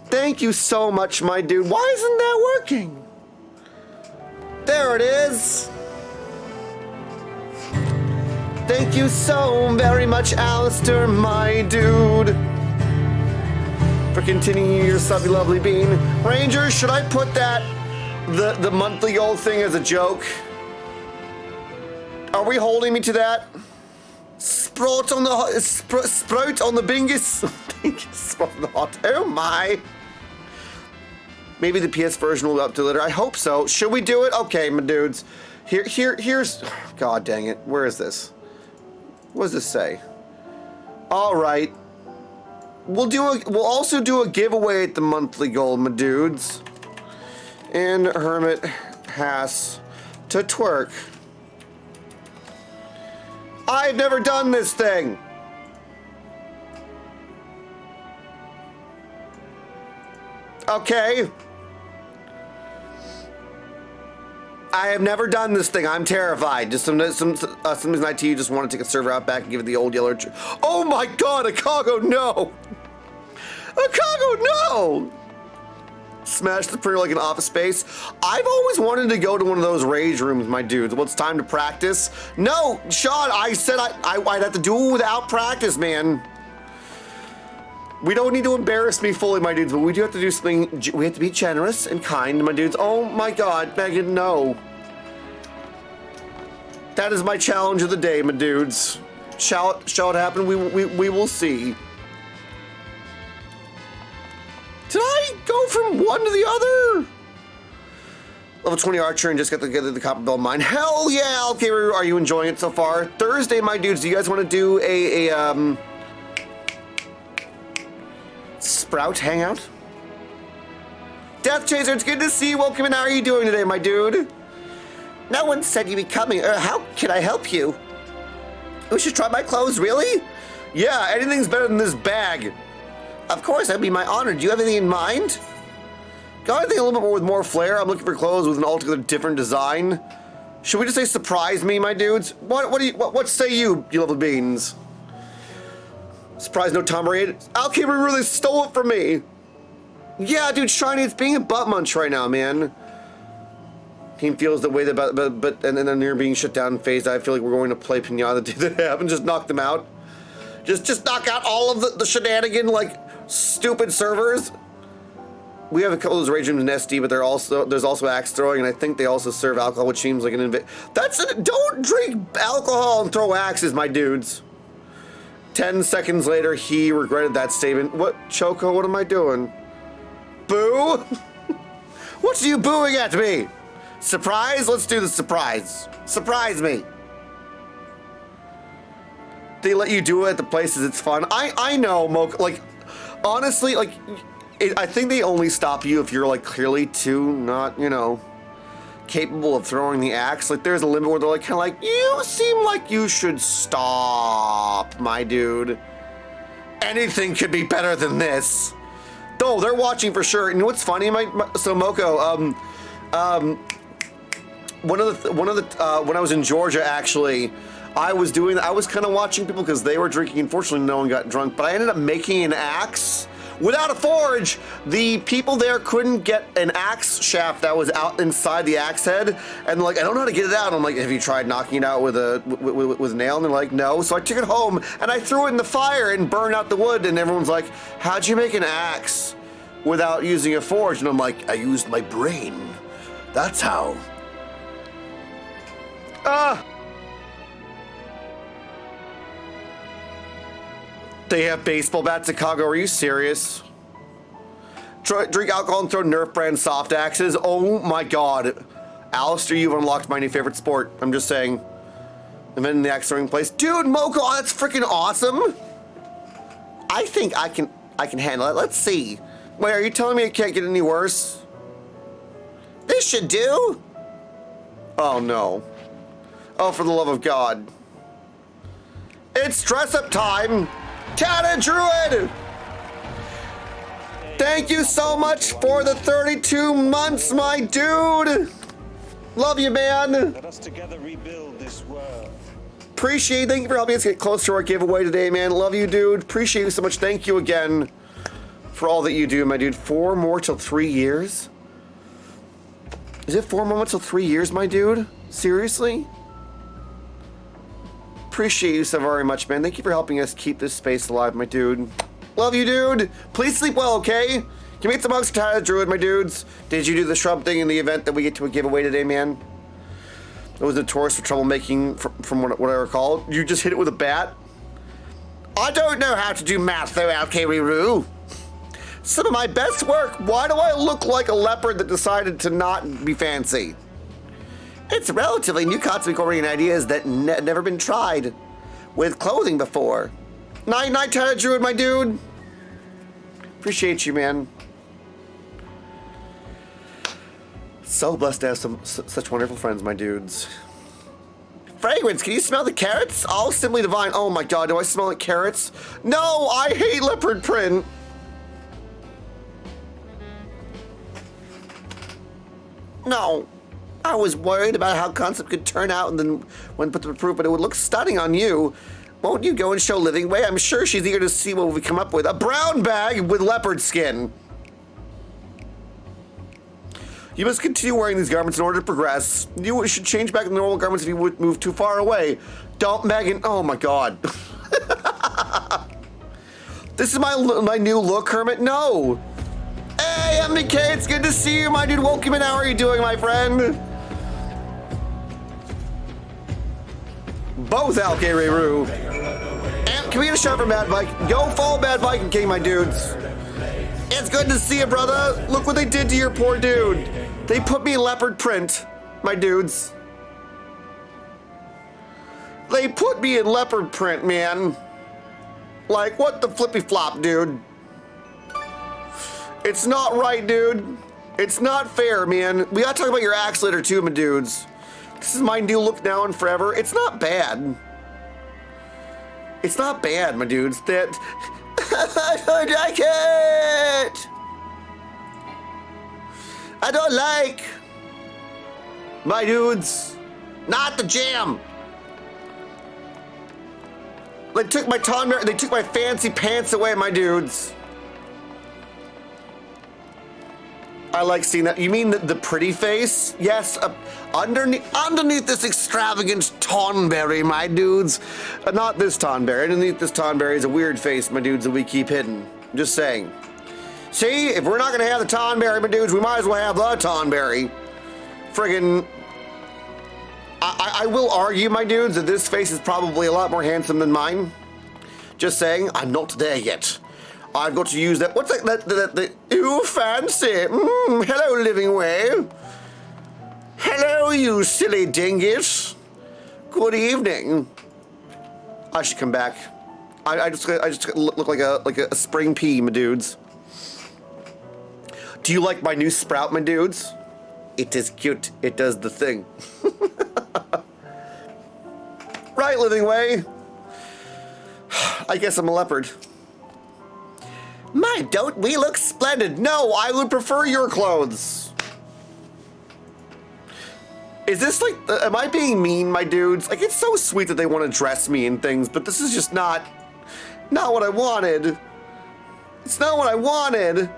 Thank you so much, my dude. Why isn't that working? There it is. Thank you so very much, Alistair, my dude, for continuing your subby lovely bean. Rangers, should I put the monthly goal thing as a joke? Are we holding me to that? Sprout on the bingus. Sprout on the hot. Oh my. Maybe the PS version will be up to later. I hope so. Should we do it? Okay, my dudes. Here's. God dang it. Where is this? What does this say? All right. We'll also do a giveaway at the monthly goal, my dudes. And Hermit has to twerk. I've never done this thing. Okay. I have never done this thing. I'm terrified. Just some reason IT just want to take a server out back and give it the old yellow. Oh my God, Akago, no! Akago, no! Smash the printer like an office space. I've always wanted to go to one of those rage rooms, my dudes. Well, it's time to practice. No, Sean, I said I'd have to do it without practice, man. We don't need to embarrass me fully, my dudes, but we do have to do something. We have to be generous and kind, my dudes. Oh my God, Megan, no. That is my challenge of the day, my dudes. Shall it happen? We will see. Did I go from one to the other? Level 20 Archer and just got the Copper Bell Mine. Hell yeah, okay, are you enjoying it so far? Thursday, my dudes, do you guys want to do a Sprout hangout? Death Chaser, it's good to see you. Welcome in. How are you doing today, my dude? No one said you'd be coming. How can I help you? We should try my clothes, really? Yeah, anything's better than this bag. Of course, that'd be my honor. Do you have anything in mind? Got anything a little bit more with more flair? I'm looking for clothes with an altogether different design. Should we just say surprise me, my dudes? What say you lovely beans? Surprise, no Tom Brady. Alchemy really stole it from me. Yeah, dude, Shiny, it's being a butt munch right now, man. He feels the way that, but and then you're being shut down phased. I feel like we're going to play Pinata to that happen. Just knock them out. Just knock out all of the shenanigan, like, stupid servers. We have a couple of those rage rooms in SD, but there's also axe throwing, and I think they also serve alcohol, which seems like an don't drink alcohol and throw axes, my dudes. 10 seconds later, he regretted that statement. What, Choco, what am I doing? Boo? What's you booing at me? Surprise? Let's do the surprise. Surprise me. They let you do it at the places it's fun. I know, Mocha, like, honestly, like, I think they only stop you if you're, like, clearly too not, you know, capable of throwing the axe. Like, there's a limit where they're like, kind of like, you seem like you should stop, my dude. Anything could be better than this. Though, they're watching for sure. You know what's funny? So, Moko, when I was in Georgia, actually, I was kind of watching people because they were drinking. Unfortunately, no one got drunk, but I ended up making an axe. Without a forge, the people there couldn't get an axe shaft that was out inside the axe head, and like, I don't know how to get it out. I'm like, have you tried knocking it out with a nail? And they're like, no. So I took it home and I threw it in the fire and burned out the wood. And everyone's like, how'd you make an axe without using a forge? And I'm like, I used my brain. That's how. They have baseball bats at Chicago. Are you serious? Drink alcohol and throw Nerf brand soft axes. Oh my god. Alistair, you've unlocked my new favorite sport. I'm just saying. Inventing the axe throwing place. Dude, Moko, that's freaking awesome. I think I can handle it. Let's see. Wait, are you telling me it can't get any worse? This should do. Oh no. Oh, for the love of God. It's dress up time. Cat and Druid! Thank you so much for the 32 months, my dude! Love you, man! Let us together rebuild this world. Appreciate it. Thank you for helping us get close to our giveaway today, man. Love you, dude. Appreciate you so much. Thank you again for all that you do, my dude. 4 more till 3 years? Is it 4 more till 3 years, my dude? Seriously? Appreciate you so very much, man. Thank you for helping us keep this space alive, my dude. Love you, dude. Please sleep well, okay? You made some monks tired, Druid, my dudes. Did you do the shrub thing in the event that we get to a giveaway today, man? It was notorious for troublemaking, from what I recall. You just hit it with a bat? I don't know how to do math, though, Alkeriru. Some of my best work. Why do I look like a leopard that decided to not be fancy? It's a relatively new concept incorporating ideas that never been tried with clothing before. Night, Tyler Druid, my dude. Appreciate you, man. So blessed to have such wonderful friends, my dudes. Fragrance, can you smell the carrots? All simply divine. Oh my god, do I smell like carrots? No, I hate leopard print. No. I was worried about how concept could turn out and then when put to the proof, but it would look stunning on you. Won't you go and show Living Way? I'm sure she's eager to see what we come up with. A brown bag with leopard skin. You must continue wearing these garments in order to progress. You should change back to normal garments if you would move too far away. Don't, Megan. Oh my god. This is my new look, Hermit. No. Hey, MDK, it's good to see you, my dude. Welcome in. How are you doing, my friend? Both Alkeriru. And can we get a shot for Mad Mike? Go follow Mad Mike and King, my dudes. It's good to see you, brother. Look what they did to your poor dude. They put me in leopard print, my dudes. They put me in leopard print, man. Like, what the flippy flop, dude? It's not right, dude. It's not fair, man. We gotta talk about your axe litter too, my dudes. This is my new look now and forever. It's not bad. It's not bad, my dudes. That I don't like it. I don't like my dudes. Not the jam. They took my they took my fancy pants away, my dudes. I like seeing that. You mean the pretty face? Yes, underneath this extravagant Tonberry, my dudes. Not this Tonberry. Underneath this Tonberry is a weird face, my dudes, that we keep hidden. I'm just saying. See, if we're not gonna have the Tonberry, my dudes, we might as well have the Tonberry. Friggin'. I will argue, my dudes, that this face is probably a lot more handsome than mine. Just saying, I'm not there yet. I've got to use that. What's that? Ooh, fancy. Hello, Living Way. Hello, you silly dingus. Good evening. I should come back. I just look like a spring pea, my dudes. Do you like my new sprout, my dudes? It is cute. It does the thing. Right, Living Way. I guess I'm a leopard. My, don't we look splendid? No, I would prefer your clothes. Is this like, am I being mean, my dudes? Like, it's so sweet that they want to dress me in things, but this is just not what I wanted. It's not what I wanted.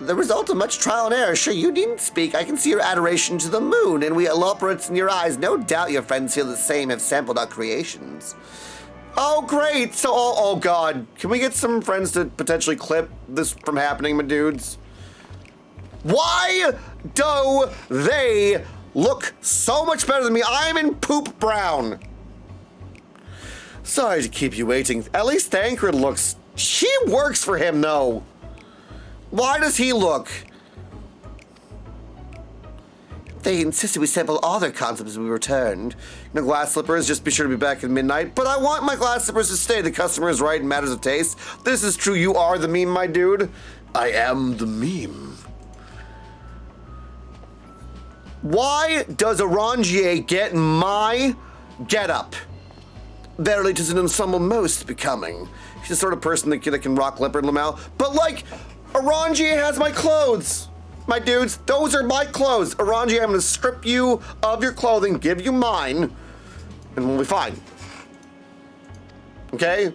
The result of much trial and error. Sure, you needn't speak. I can see your adoration to the moon, and we elaborates in your eyes. No doubt your friends feel the same, have sampled our creations. Oh, great. So, oh God. Can we get some friends to potentially clip this from happening, my dudes? Why do they look so much better than me? I'm in poop brown. Sorry to keep you waiting. At least Thancred looks... She works for him, though. Why does he look... They insisted we sample all their concepts as we returned. No glass slippers, just be sure to be back at midnight. But I want my glass slippers to stay. The customer is right in matters of taste. This is true. You are the meme, my dude. I am the meme. Why does Eorzea get my getup? Verily, 'tis an ensemble most becoming. She's the sort of person that can rock leopard lamel. But like, Eorzea has my clothes. My dudes, those are my clothes. Eorzea, I'm gonna strip you of your clothing, give you mine, and we'll be fine. Okay?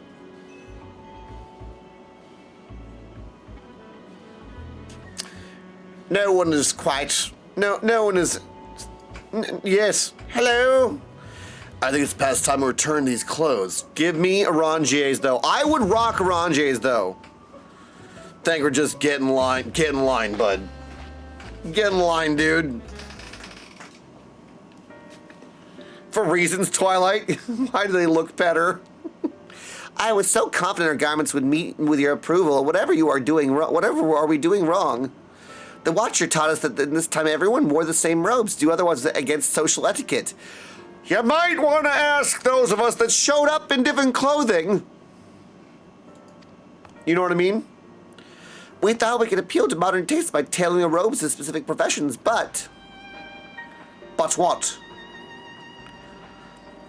No one is quite... No one is... Yes. Hello? I think it's past time to return these clothes. Give me Eorzea's, though. I would rock Eorzea's, though. Think we're just get in line, bud. Get in line, dude. For reasons, Twilight. Why do they look better? I was so confident our garments would meet with your approval. Whatever are we doing wrong? The Watcher taught us that in this time everyone wore the same robes. Do otherwise against social etiquette. You might want to ask those of us that showed up in different clothing. You know what I mean? We thought we could appeal to modern tastes by tailoring the robes to specific professions, but what?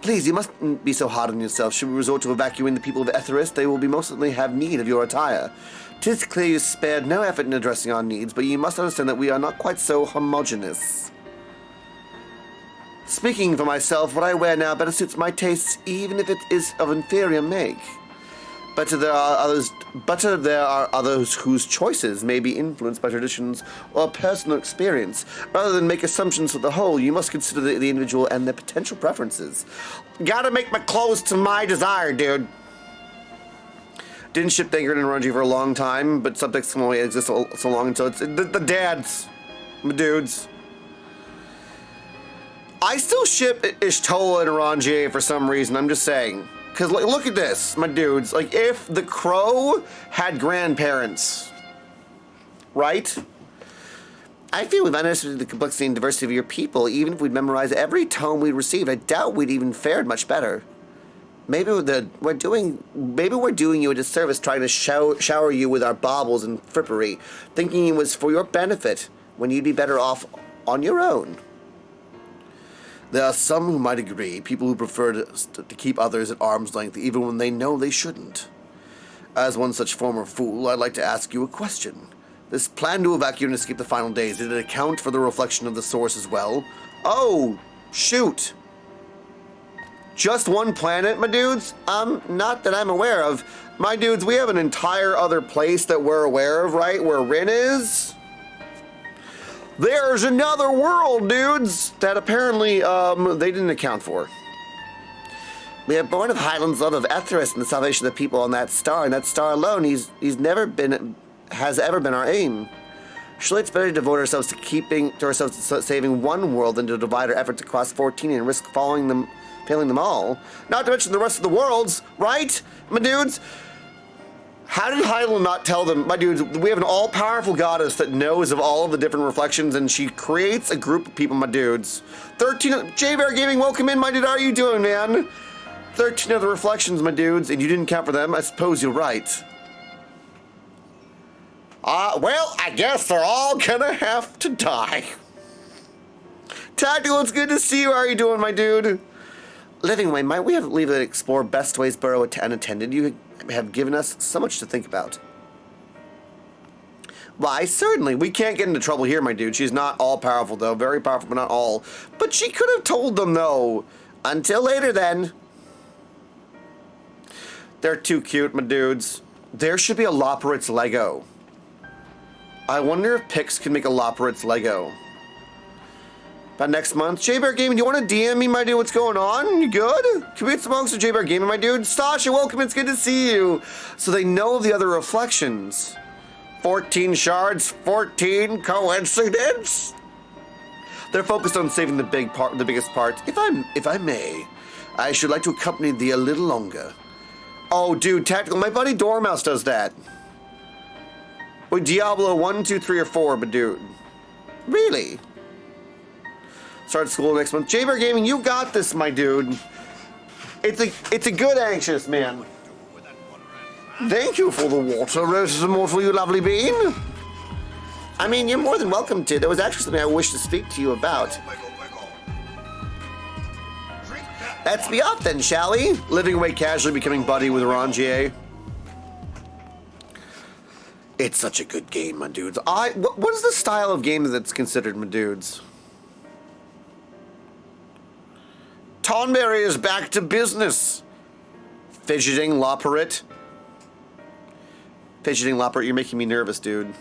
Please, you mustn't be so hard on yourself. Should we resort to evacuating the people of Etheris, they will be most certainly have need of your attire. 'Tis clear you spared no effort in addressing our needs, but you must understand that we are not quite so homogeneous. Speaking for myself, what I wear now better suits my tastes, even if it is of inferior make. But there are others whose choices may be influenced by traditions or personal experience. Rather than make assumptions for the whole, you must consider the individual and their potential preferences. Gotta make my clothes to my desire, dude. Didn't ship Thancred and Eorzea for a long time, but subtext can only exist so long until it's the dads, my dudes. I still ship Ishtola and Eorzea for some reason. I'm just saying. Because look at this, my dudes. Like, if the crow had grandparents, right? I feel we've underestimated the complexity and diversity of your people. Even if we'd memorized every tome we received, I doubt we'd even fared much better. Maybe we're doing you a disservice trying to shower you with our baubles and frippery, thinking it was for your benefit when you'd be better off on your own. There are some who might agree, people who prefer to keep others at arm's length even when they know they shouldn't. As one such former fool, I'd like to ask you a question. This plan to evacuate and escape the final days, did it account for the reflection of the source as well? Oh, shoot. Just one planet, my dudes? Not that I'm aware of. My dudes, we have an entire other place that we're aware of, right? Where Rin is? There's another world, dudes, that apparently they didn't account for. We are born of Hyland's love of Etheris and the salvation of the people on that star, and that star alone has ever been our aim. Surely it's better to devote ourselves to saving one world than to divide our efforts across 14 and risk failing them all. Not to mention the rest of the worlds, right, my dudes? How did Hyland not tell them, my dudes, we have an all-powerful goddess that knows of all of the different reflections, and she creates a group of people, my dudes. 13, J-Bear Gaming, welcome in, my dude, how are you doing, man? 13 other reflections, my dudes, and you didn't count for them? I suppose you're right. Well, I guess they're all gonna have to die. Tactical, it's good to see you, how are you doing, my dude? Livingway, might we leave and explore Bestway's Burrow unattended? You have given us so much to think about. Why, certainly. We can't get into trouble here, my dude. She's not all-powerful, though. Very powerful, but not all. But she could have told them, though. Until later, then. They're too cute, my dudes. There should be a Loporitz Lego. I wonder if Pix can make a Loporitz Lego. About next month. J-Bear Gaming, do you want to DM me, my dude? What's going on? You good? Can we get some monks to J-Bear Gaming, my dude? Sasha, welcome. It's good to see you. So they know of the other reflections. 14 shards, 14 coincidence? They're focused on saving the biggest part. If I may, I should like to accompany thee a little longer. Oh, dude, Tactical, my buddy Dormouse does that. Wait, Diablo 1, 2, 3, or 4, but dude. Really? Start school next month. J-Bear Gaming, you got this, my dude. It's a good anxious, man. Thank you for the water, Rose Immortal, you lovely bean. I mean, you're more than welcome to. There was actually something I wish to speak to you about. Let's be off then, shall we? Living away casually, becoming buddy with Rangier. It's such a good game, my dudes. What is the style of game that's considered, my dudes? Tonberry is back to business. Fidgeting Loporit. Fidgeting Loporit, you're making me nervous, dude.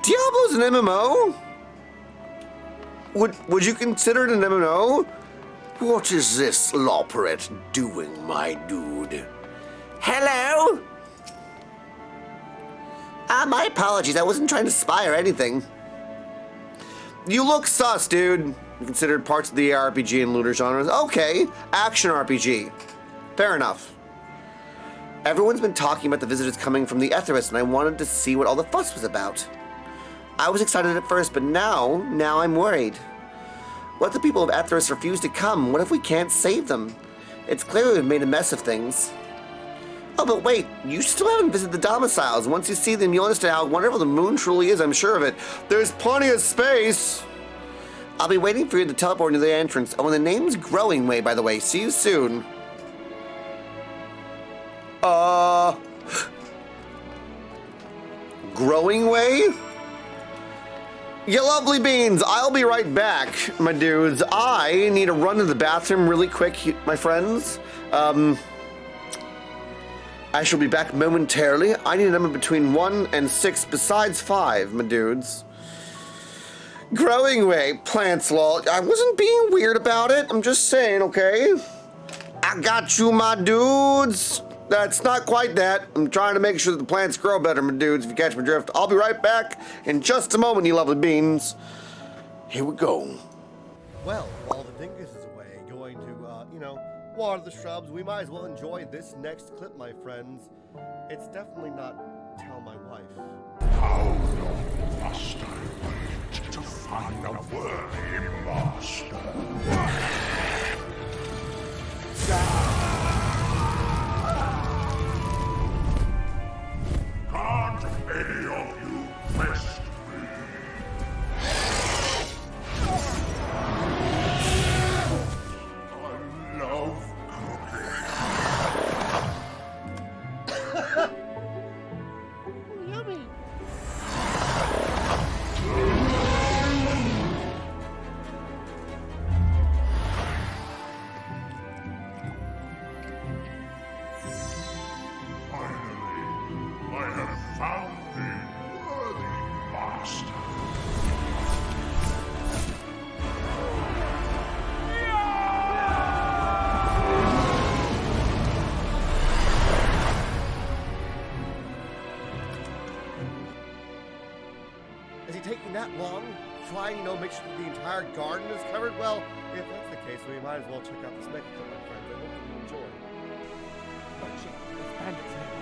Diablo's an MMO? Would you consider it an MMO? What is this Loporit doing, my dude? Hello? My apologies, I wasn't trying to spy or anything. You look sus, dude. You considered parts of the ARPG and looter genres. Okay, action RPG. Fair enough. Everyone's been talking about the visitors coming from the Etheris, and I wanted to see what all the fuss was about. I was excited at first, but now I'm worried. What if the people of Etheris refuse to come? What if we can't save them? It's clear we've made a mess of things. Oh, but wait, you still haven't visited the domiciles. Once you see them, you'll understand how wonderful the moon truly is, I'm sure of it. There's plenty of space. I'll be waiting for you to teleport into the entrance. Oh, and the name's Growing Way, by the way. See you soon. Growing Way? You lovely beans, I'll be right back, my dudes. I need to run to the bathroom really quick, my friends. I shall be back momentarily. I need a number between 1 and 6 besides 5, my dudes. Growing Way, plants, lol. I wasn't being weird about it. I'm just saying, okay? I got you, my dudes. That's not quite that. I'm trying to make sure that the plants grow better, my dudes, if you catch my drift. I'll be right back in just a moment, you lovely beans. Here we go. Well, while the dingus is away, going to, water the shrubs, we might as well enjoy this next clip, my friends. It's definitely not Tell My Wife. How long must I wait to find a worthy master? Can't any of you rest me? I love Yummy. 'Cause try and, make sure that the entire garden is covered? Well, if that's the case, we might as well check out this next clip, my friends. I hope you enjoy. Oh shit, there's bandits nearby.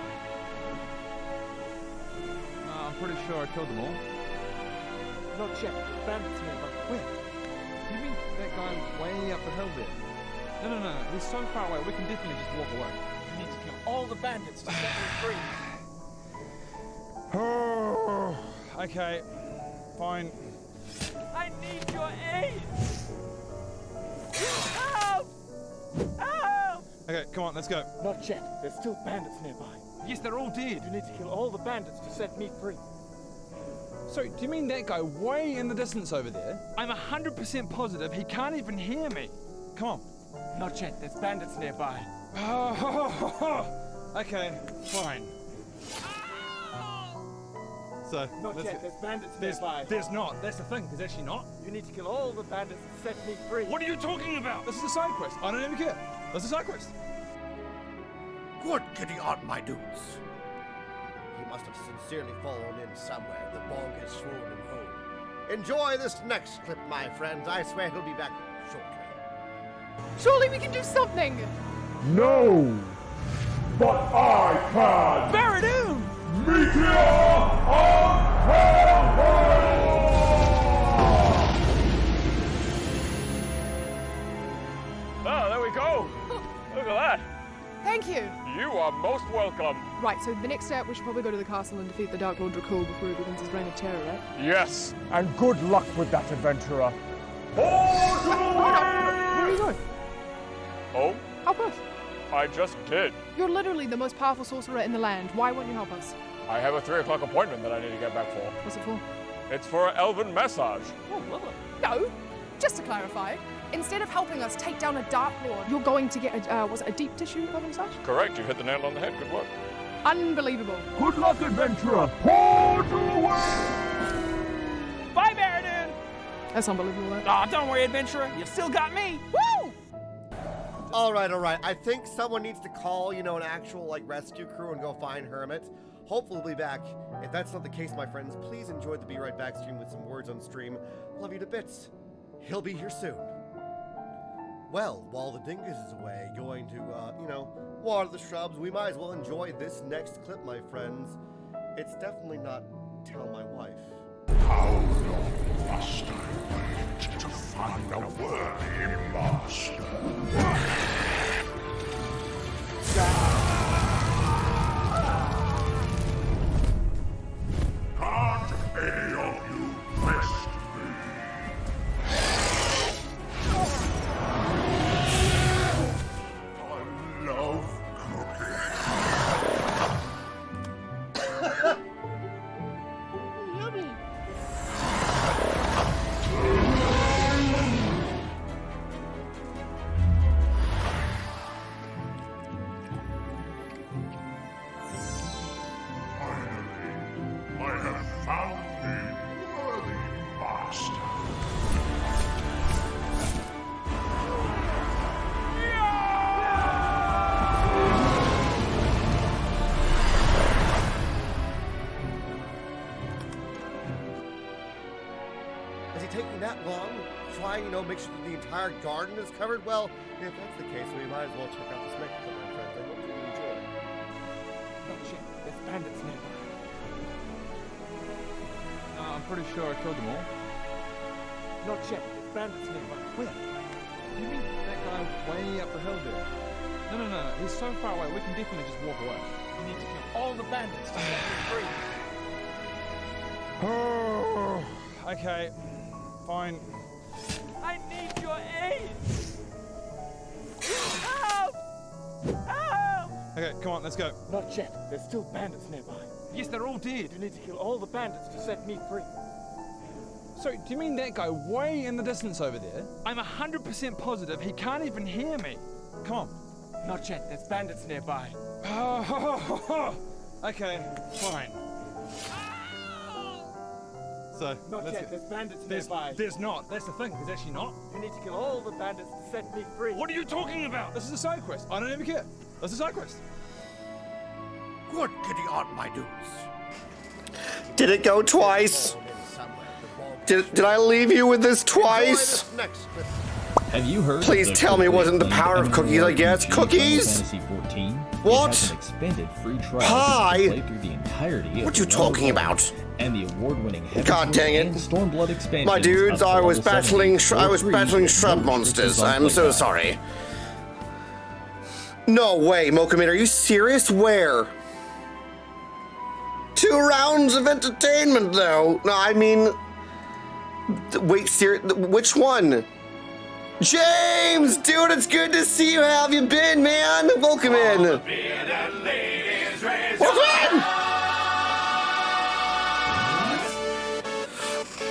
I'm pretty sure I killed them all. Not yet. Bandits nearby. Where? You mean that guy way up the hill there? No. He's so far away, we can definitely just walk away. We need to kill all the bandits to set them free. Oh, okay. Fine. I need your aid! Help! Help! Okay, come on, let's go. Not yet. There's still bandits nearby. Yes, they're all dead. You need to kill all the bandits to set me free. Sorry, do you mean that guy way in the distance over there? I'm 100% positive he can't even hear me. Come on. Not yet. There's bandits nearby. Okay, fine. So, Not yet. There's bandits nearby. There's not. That's the thing. There's actually not. You need to kill all the bandits to set me free. What are you talking about? This is a side quest. I don't even care. This is a side quest. Good kitty on, my dudes. He must have sincerely fallen in somewhere. The bog has thrown him home. Enjoy this next clip, my friends. I swear he'll be back shortly. Surely we can do something! No! But I can! Baradoon! Meteor of Oh, there we go. Look at that. Thank you! You are most welcome. Right, so the next step, we should probably go to the castle and defeat the Dark Lord Dracul before he begins his reign of terror, right? Yes, and good luck with that adventurer. Where are you going? Oh? Help us! I just did. You're literally the most powerful sorcerer in the land. Why won't you help us? I have a 3 o'clock appointment that I need to get back for. What's it for? It's for an elven massage. Oh, lovely. No, just to clarify, instead of helping us take down a Dark Lord, you're going to get a deep tissue elven massage? Correct, you hit the nail on the head. Good work. Unbelievable. Good luck, adventurer. Portal away! Bye, Baradoon! That's unbelievable, right? Aw, don't worry, adventurer. You've still got me. Woo! All right. I think someone needs to call, an actual, rescue crew and go find Hermit. Hopefully we'll be back. If that's not the case, my friends, please enjoy the Be Right Back stream with some words on stream. Love you to bits. He'll be here soon. Well, while the dingus is away, going to, water the shrubs, we might as well enjoy this next clip, my friends. It's definitely not Tell My Wife. How long must I wait to find a worthy master? Can't any of you rest me? I love cooking. Yummy. I have found the worthy master. Is he taking that long? Trying, make sure that the entire garden is covered? Well, if that's the case, we might as well check out this next clip, my friends. I hope you enjoy. Not yet. There's bandits nearby. I'm pretty sure I killed them all. Not yet. There's bandits nearby. Where? You mean that guy way up the hill there? No. He's so far away, we can definitely just walk away. We need to kill all the bandits to set them free. Oh, okay. Fine. I need your aid! Help! Help! Okay, come on, let's go. Not yet. There's still bandits nearby. Yes, they're all dead. You need to kill all the bandits to set me free. Sorry, do you mean that guy way in the distance over there? I'm 100% positive he can't even hear me. Come on. Not yet. There's bandits nearby. Okay, fine. So, Not yet. There's bandits nearby. There's not. That's the thing. There's actually not. You need to kill all the bandits to set me free. What are you talking about? This is a side quest. I don't even care. This is a side quest. Good kitty on, my dudes. Did it go twice? Somewhere. The bog Did I leave you with this twice? Have you heard? Please tell me it wasn't the power of cookies, I guess. Cookies? Fantasy 14. What? It has an expanded free trial Pie? to play through the entirety What of you the talking Realm of about? War and the award-winning God dang it. and Stormblood expansion. My dudes, I was battling shrub monsters. I'm so sorry. No way, Mokamid, are you serious? Where? 2 rounds of entertainment, though. No, I mean... Wait, which one? James! Dude, it's good to see you. How have you been, man? Welcome in. Welcome in!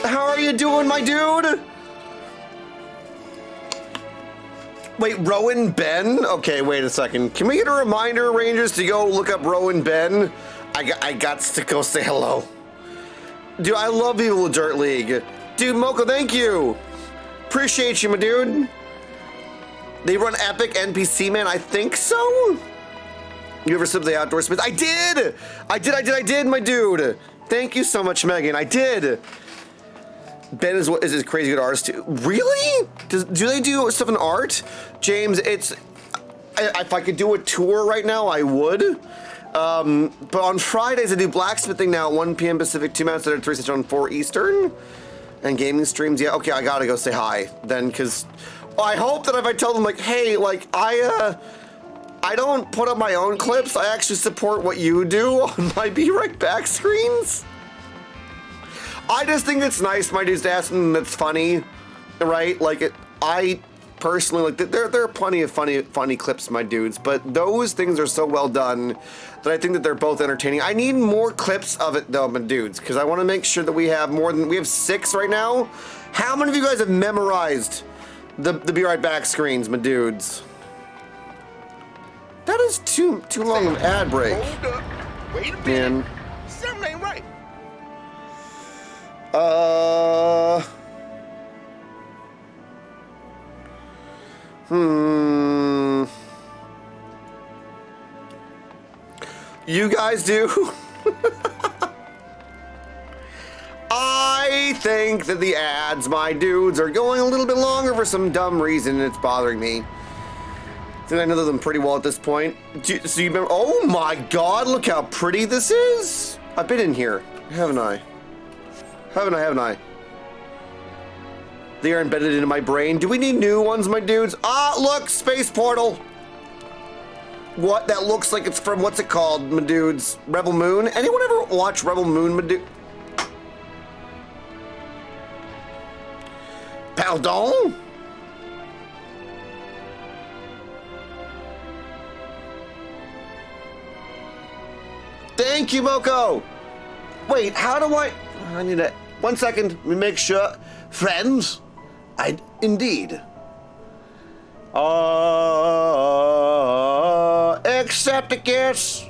How are you doing, my dude? Wait, Rowan Ben? Okay, wait a second. Can we get a reminder, Rangers, to go look up Rowan Ben? I got to go say hello. Dude, I love Evil Dirt League. Dude, Moko, thank you. Appreciate you, my dude. They run Epic NPC, man. I think so. You ever slipped the Outdoor Smith? I did, my dude. Thank you so much, Megan. I did. Ben is a crazy good artist too. Really? Do they do stuff in art? James, if I could do a tour right now, I would. But on Fridays, I do blacksmithing now at 1 p.m. Pacific, 2 Mountain Standard, 3 Central, and 4 Eastern. And gaming streams, yeah, okay, I gotta go say hi then, because I hope that if I tell them, like, hey, like, I don't put up my own clips, I actually support what you do on my Be Right Back screens. I just think it's nice, my dudes, to ask something that's funny, right? Like, I personally, like, there are plenty of funny clips, my dudes, but those things are so well done that I think that they're both entertaining. I need more clips of it, though, my dudes, because I want to make sure that we have we have 6 right now. How many of you guys have memorized the Be Right Back screens, my dudes? That is too long of an ad break. Hold up. Wait a minute. Man. Something ain't right. You guys do? I think that the ads, my dudes, are going a little bit longer for some dumb reason, and it's bothering me. I think I know them pretty well at this point. So you remember? Oh my God! Look how pretty this is. I've been in here, haven't I? Haven't I? They are embedded into my brain. Do we need new ones, my dudes? Ah, look, space portal. What? That looks like it's from, what's it called, my dudes? Rebel Moon? Anyone ever watch Rebel Moon, my dude? Pardon? Thank you, Moko. Wait, how do I need to, 1 second, let me make sure. Friends, indeed. Accept a guess.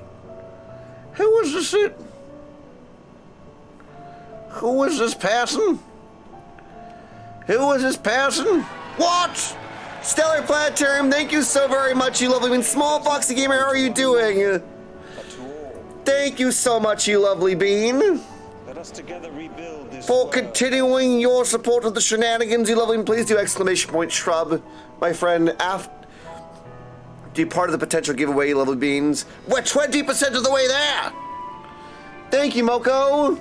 Who was this? Who was this passing? What? Stellar Planetarium, thank you so very much, you lovely. Small Foxy Gamer, how are you doing? Thank you so much, you lovely bean. Let us together rebuild this For world. continuing your support of the shenanigans, you lovely, please do exclamation point shrub, my friend. Be part of the potential giveaway, you lovely beans. We're 20% of the way there. Thank you, Moko.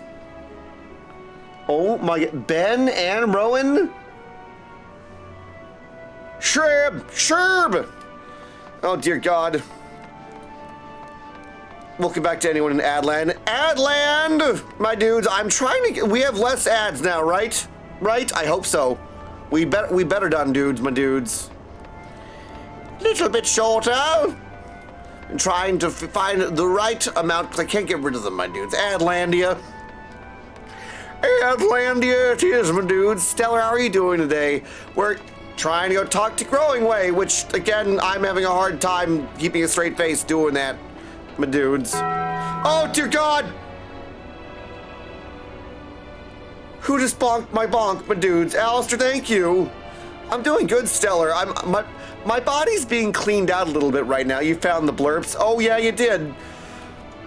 Oh my, Ben and Rowan. Sherb. Oh dear God. Welcome back to anyone in Adland. My dudes, I'm trying to get, we have less ads now, right? I hope so. We better done, dudes, my dudes. Little bit shorter. I'm trying to find the right amount, because I can't get rid of them, my dudes. Adlandia it is, my dudes. Stellar, how are you doing today? We're trying to go talk to Growing Way, which, again, I'm having a hard time keeping a straight face doing that, my dudes. Oh, dear God! Who just bonked my bonk, my dudes? Alistair, thank you. I'm doing good, Stellar. My body's being cleaned out a little bit right now. You found the blurps. Oh, yeah, you did.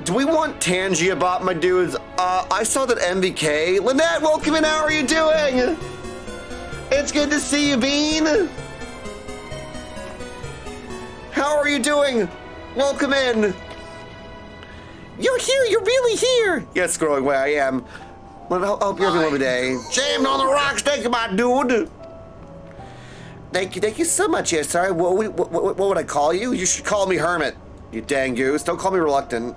Do we want Tangia bot, my dudes? I saw that MVK. Lynette, welcome in. How are you doing? It's good to see you, Bean. How are you doing? Welcome in. You're here. You're really here. Yes, growing way I am. Well, I hope you're having a lovely day. Jammed on the rocks. Thank you, my dude. Thank you so much. Yeah, sorry. What would I call you? You should call me Hermit. You dang goose. Don't call me Reluctant.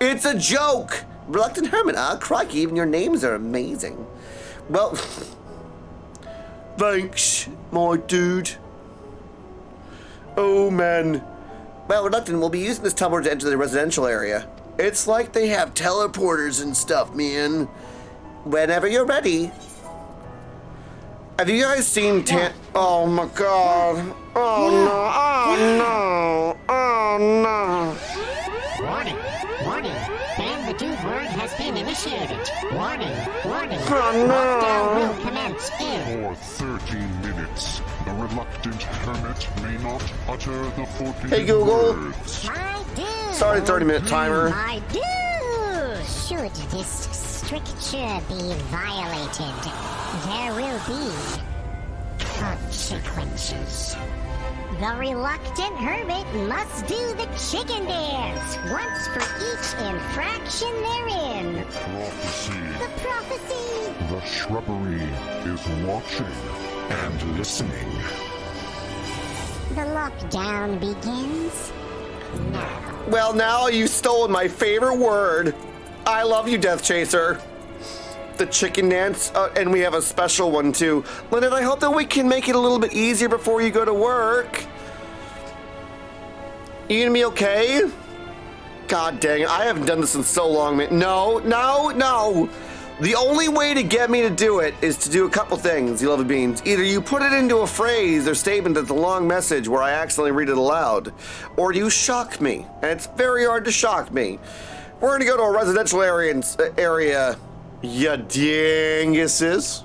It's a joke. Reluctant Hermit, huh? Crikey, even your names are amazing. Well, thanks, my dude. Oh, man. Well, Reluctant will be using this tumbler to enter the residential area. It's like they have teleporters and stuff, man. Whenever you're ready. Have you guys seen Oh my god. Oh no. Oh no. Warning. Warning. Ban the dude word has been initiated. Warning. Warning. Oh no. Lockdown will commence in. For 13 minutes, the reluctant hermit may not utter the forbidden Hey Google. words. My dude. Sorry, 30-minute timer. My dude. Should this stricture be violated, there will be consequences. The reluctant hermit must do the chicken dance once for each infraction therein. Prophecy. The prophecy. The shrubbery is watching and listening. The lockdown begins now. Well, now you stole my favorite word. I love you, Death Chaser. The chicken dance, and we have a special one too. Lynette, I hope that we can make it a little bit easier before you go to work. You gonna be okay? God dang it, I haven't done this in so long, man. No. The only way to get me to do it is to do a couple things, you lovely beans. Either you put it into a phrase or statement that's a long message where I accidentally read it aloud, or you shock me, and it's very hard to shock me. We're gonna go to a residential area. Ya dinguses.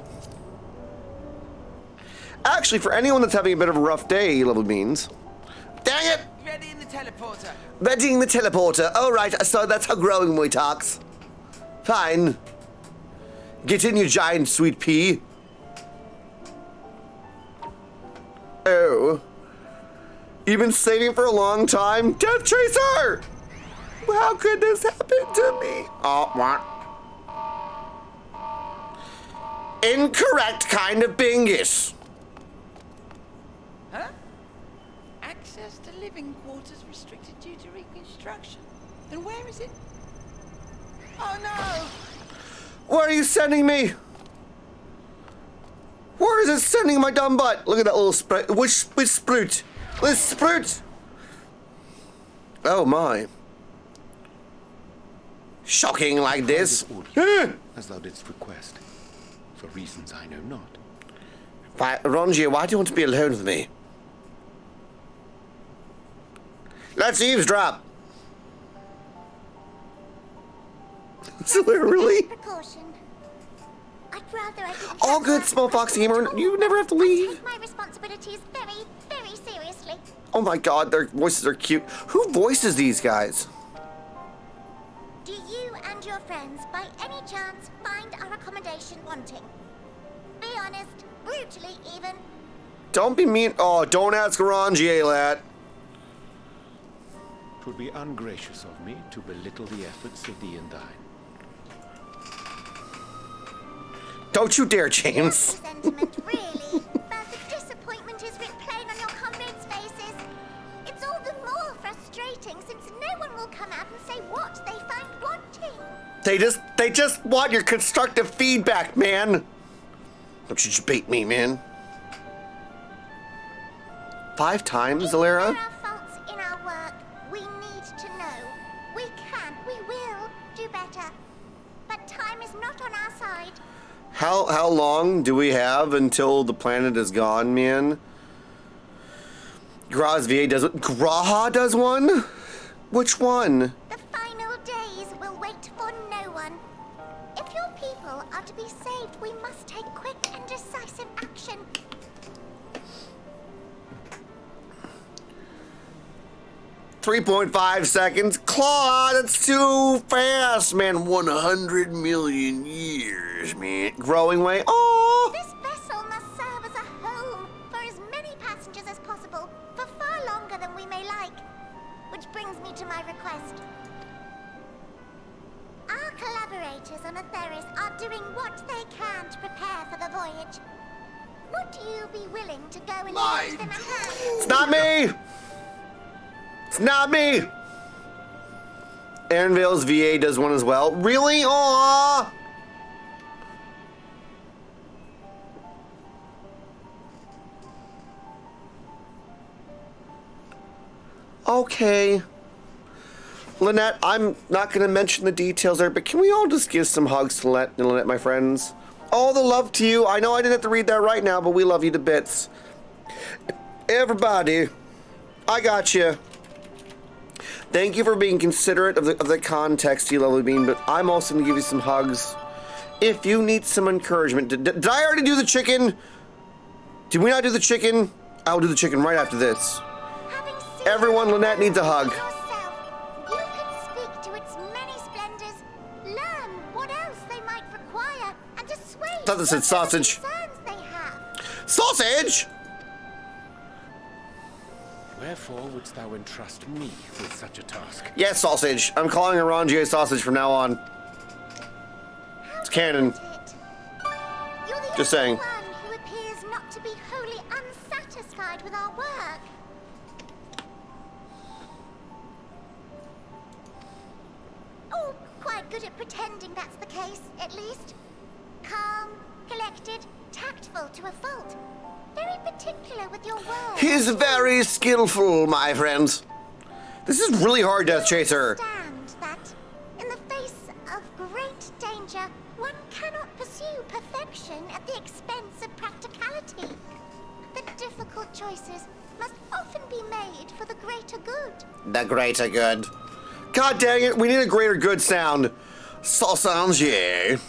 Actually, for anyone that's having a bit of a rough day, you lovely beans. Dang it! Ready in the teleporter. Readying the teleporter. Oh, right, so that's how growing boy talks. Fine. Get in, you giant sweet pea. Oh. You've been saving for a long time? Death Chaser! How could this happen to me? Oh, what? Incorrect kind of bingus. Huh? Access to living quarters restricted due to reconstruction. Then where is it? Oh no! Where are you sending me? Where is it sending my dumb butt? Look at that little sprout. Which sprout? This sprout. Oh my. Shocking like this. As thou didst request. For reasons I know not. Rongia, why do you want to be alone with me? Let's eavesdrop. So really? Precaution. I'd rather I didn't. All good, small fox gamer. You never have to leave. I take my responsibilities very, very seriously. Oh my god, their voices are cute. Who voices these guys? Do you and your friends, by any chance, find our accommodation wanting? Be honest, brutally even. Don't be mean. Oh, don't ask Rongia that. It would be ungracious of me to belittle the efforts of thee and thine. Don't you dare, James. Sentiment, really. But the disappointment is writ plain on your comrades' faces. It's all the more frustrating since no one will come out and say what they find wanting. They just want your constructive feedback, man. Don't you just bait me, man. 5 times, Alara? There are faults in our work. We need to know. We can, we will do better. But time is not on our side. How long do we have until the planet is gone, man? Graha's VA does it. Graha does one? Which one? The final days will wait for no one. If your people are to be saved, we must take quick and decisive action. 3.5 seconds. Claw, that's too fast, man. 100 million years, man. Growing way. Oh. This vessel must serve as a home for as many passengers as possible for far longer than we may like. Which brings me to my request. Our collaborators on Etheris are doing what they can to prepare for the voyage. Would you be willing to go and lend them a hand? It's not me. It's not me. Aaronvale's VA does one as well. Really? Aww. Okay. Lynette, I'm not going to mention the details there, but can we all just give some hugs to Lynette, my friends? All the love to you. I know I didn't have to read that right now, but we love you to bits. Everybody, I got you. Thank you for being considerate of the context, you lovely bean, but I'm also going to give you some hugs. If you need some encouragement. Did I already do the chicken? Did we not do the chicken? I'll do the chicken right after this. Everyone, Lynette needs a hug. I thought this said sausage. Sausage? Wherefore wouldst thou entrust me with such a task? Yes, sausage. I'm calling her Rongier sausage from now on. It's canon. Just saying. One who appears not to be wholly unsatisfied with our work. Oh, quite good at pretending that's the case, at least. Calm, collected, tactful to a fault. Very particular with your words. He's very skillful, my friends. This is really hard, Death Chaser. Understand that in the face of great danger, one cannot pursue perfection at the expense of practicality. The difficult choices must often be made for the greater good. The greater good. God dang it, we need a greater good sound. Sausage.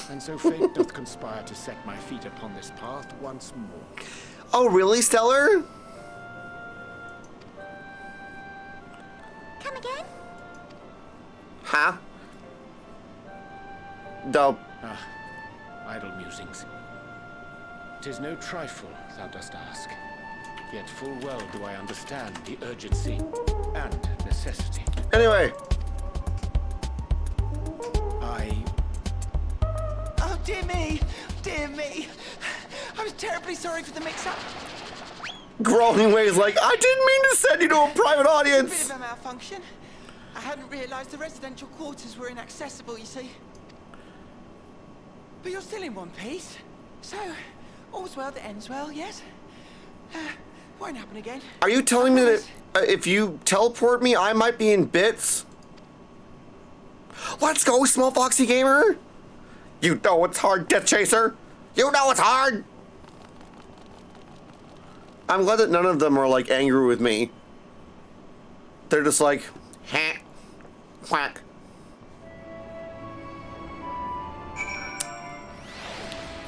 And so fate doth conspire to set my feet upon this path once more. Oh, really, Stellar? Come again? Huh? Dope. Ah, idle musings. 'Tis no trifle, thou dost ask. Yet full well do I understand the urgency and necessity. Anyway. Oh, dear me! Dear me! I was terribly sorry for the mix-up. Groaning ways like, I didn't mean to send you to a private It's audience. a bit of a malfunction. I hadn't realised the residential quarters were inaccessible, you see. But you're still in one piece. So, all's well that ends well, yes? Won't happen again. Are you telling me that if you teleport me, I might be in bits? Let's go, Small Foxy Gamer. You know it's hard, Death Chaser. You know it's hard. I'm glad that none of them are like angry with me. They're just like, ha, quack.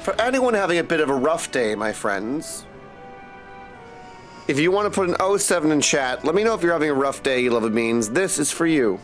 For anyone having a bit of a rough day, my friends, if you want to put an 07 in chat, let me know if you're having a rough day, you lovely beans. This is for you.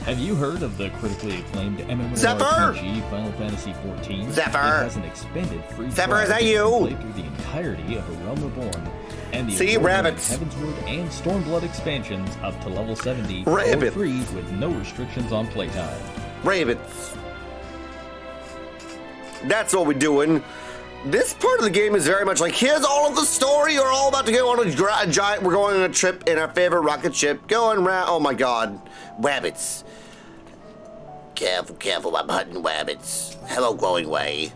Have you heard of the critically acclaimed Zephyr? MMORPG Final Fantasy XIV? Zephyr? It has an expanded free Zephyr, trial is that to you? play through the entirety of A Realm Reborn and the See, award-winning rabbits. Heavensward and Stormblood expansions up to level 70 for Rabbit. free with no restrictions on playtime. Rabbits. That's what we're doing. This part of the game is very much like, here's all of the story. You're all about to go on a giant. We're going on a trip in our favorite rocket ship. Going around. Oh my god. Wabbits. Careful, careful. I'm hunting wabbits. Hello, growing way.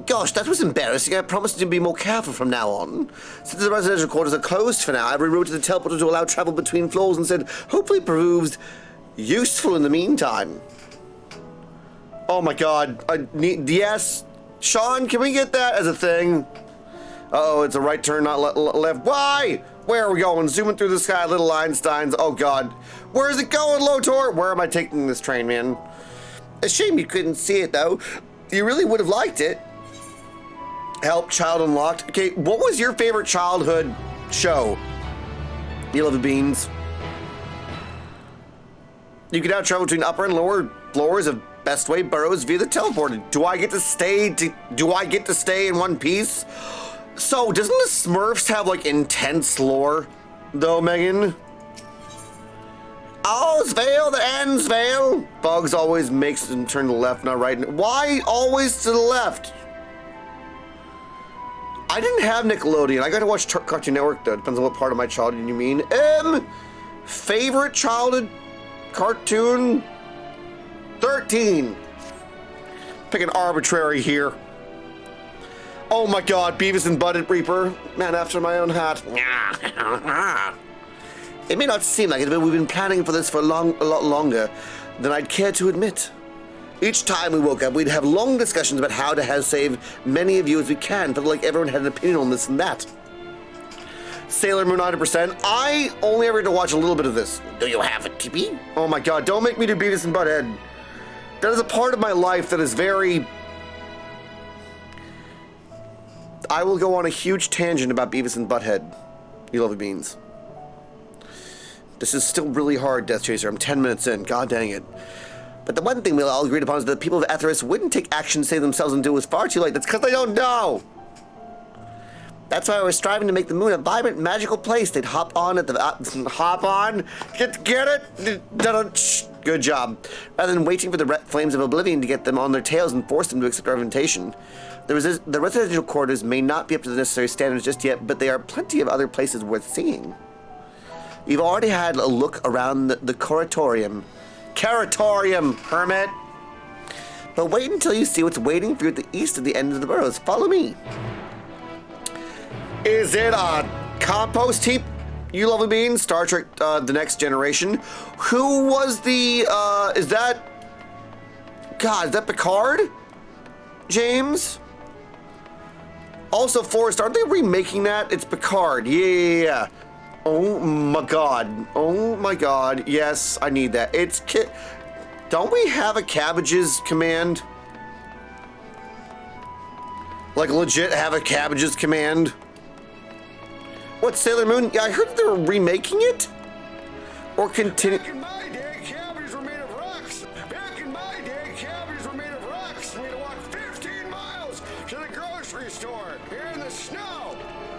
Gosh, that was embarrassing. I promised to be more careful from now on. Since the residential quarters are closed for now, I rerouted the teleporter to allow travel between floors and said, hopefully it proves useful in the meantime. Oh my god. Yes. Sean, can we get that as a thing? Uh-oh, it's a right turn, not left. Why? Where are we going? Zooming through the sky, little Einsteins. Oh god. Where is it going, Lotor? Where am I taking this train, man? A shame you couldn't see it, though. You really would have liked it. Help, child unlocked. Okay, what was your favorite childhood show? You love the beans. You can now travel between upper and lower floors of Bestway Burrows via the teleporter. Do I get to stay in one piece? So, doesn't the Smurfs have like intense lore, though, Megan? All's veil that ends veil. Bugs always makes them turn to the left, not right. Why always to the left? I didn't have Nickelodeon. I got to watch Cartoon Network, though. Depends on what part of my childhood you mean. Favorite childhood cartoon? 13. Pick an arbitrary here. Oh my god, Beavis and Butthead Reaper. Man after my own heart. It may not seem like it, but we've been planning for this for a lot longer than I'd care to admit. Each time we woke up, we'd have long discussions about how to have saved many of you as we can. Felt like everyone had an opinion on this and that. Sailor Moon 100%. I only ever get to watch a little bit of this. Do you have a TV? Oh my god, don't make me do Beavis and Butthead. That is a part of my life that is very... I will go on a huge tangent about Beavis and Butthead. You love the beans. This is still really hard, Death Chaser. I'm 10 minutes in. God dang it. But the one thing we all agreed upon is that the people of Etheris wouldn't take action to save themselves until it was far too late. That's because they don't know. That's why I was striving to make the moon a vibrant, magical place. They'd hop on at the... hop on? Get it? Good job. Rather than waiting for the flames of oblivion to get them on their tails and force them to accept our invitation. The residential quarters may not be up to the necessary standards just yet, but there are plenty of other places worth seeing. You've already had a look around the Curatorium. Curatorium, Hermit! But wait until you see what's waiting for you at the east of the end of the burrows. Follow me. Is it a compost heap? You love a bean? Star Trek, The Next Generation. Who was the, is that... God, is that Picard? James? Also, Forrest, aren't they remaking that? It's Picard. Yeah. Oh my god. Oh my god. Yes, I need that. It's don't we have a cabbages command? Like legit have a cabbages command? What, Sailor Moon? Yeah, I heard they were remaking it? Or continue... Back in my day, cabbages were made of rocks. Back in my day, cabbages were made of rocks. We had to walk 15 miles to the grocery store here in the snow.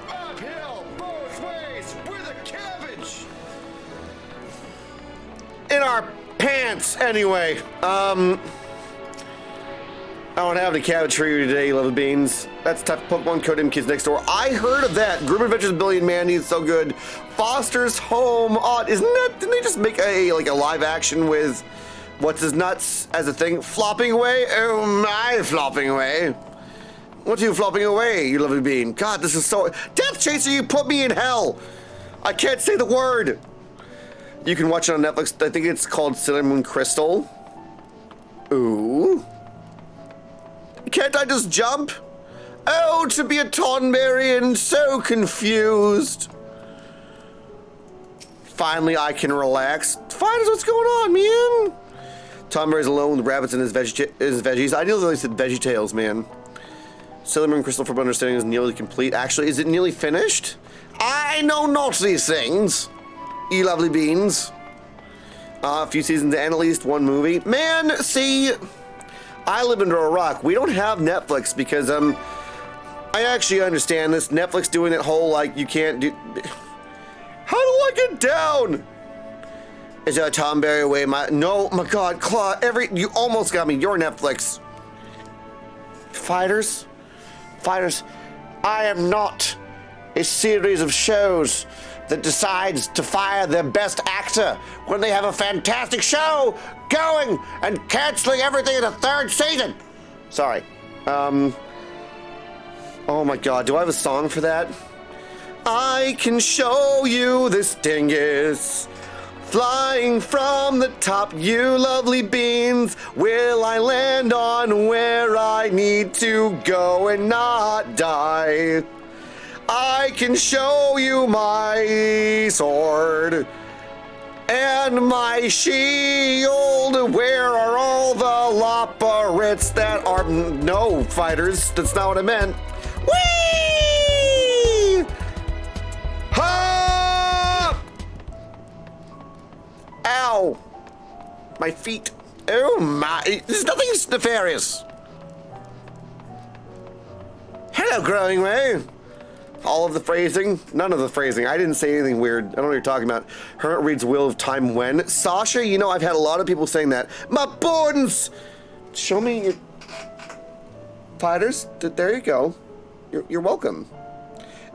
Uphill, both ways, with a cabbage. In our pants, anyway. I don't have any cabbage for you today, Love Beans. That's tough. Pokemon Code Kids Next Door. I heard of that. Group Adventures Billion Mandy is so good. Foster's Home. Isn't that? Didn't they just make a live action with what's his nuts as a thing? Flopping away? Oh my, flopping away. What are you flopping away, you lovely bean? God, this is so... Death Chaser, you put me in hell. I can't say the word. You can watch it on Netflix. I think it's called Sailor Moon Crystal. Ooh. Can't I just jump? Oh, to be a Tonberry, so confused. Finally, I can relax. Find us what's going on, man. Tonberry's alone with rabbits and his veggies. I nearly said VeggieTales, man. Sailor Moon Crystal for understanding is nearly complete. Actually, is it nearly finished? I know not these things. You lovely beans. A few seasons and at least one movie. Man, see... I live under a rock. We don't have Netflix because, I actually understand this. Netflix doing that whole, like, you can't do... How do I get down? Is that Tonberry away? No, my god, Claw, you almost got me. You're Netflix. Fighters? I am not a series of shows that decides to fire their best actor when they have a fantastic show going and canceling everything in the third season. Sorry. Oh my god, do I have a song for that? I can show you this dingus. Flying from the top, you lovely beans. Will I land on where I need to go and not die? I can show you my sword and my shield. Where are all the lopperates that are... No, fighters, that's not what I meant. Whee! Ha! Ow! My feet. Oh my, there's nothing nefarious. Hello, Growing Way. All of the phrasing, none of the phrasing. I didn't say anything weird. I don't know what you're talking about. Hermit reads Wheel of Time when? Sasha, you know I've had a lot of people saying that. My buttons! Show me your... Fighters, there you go. You're welcome.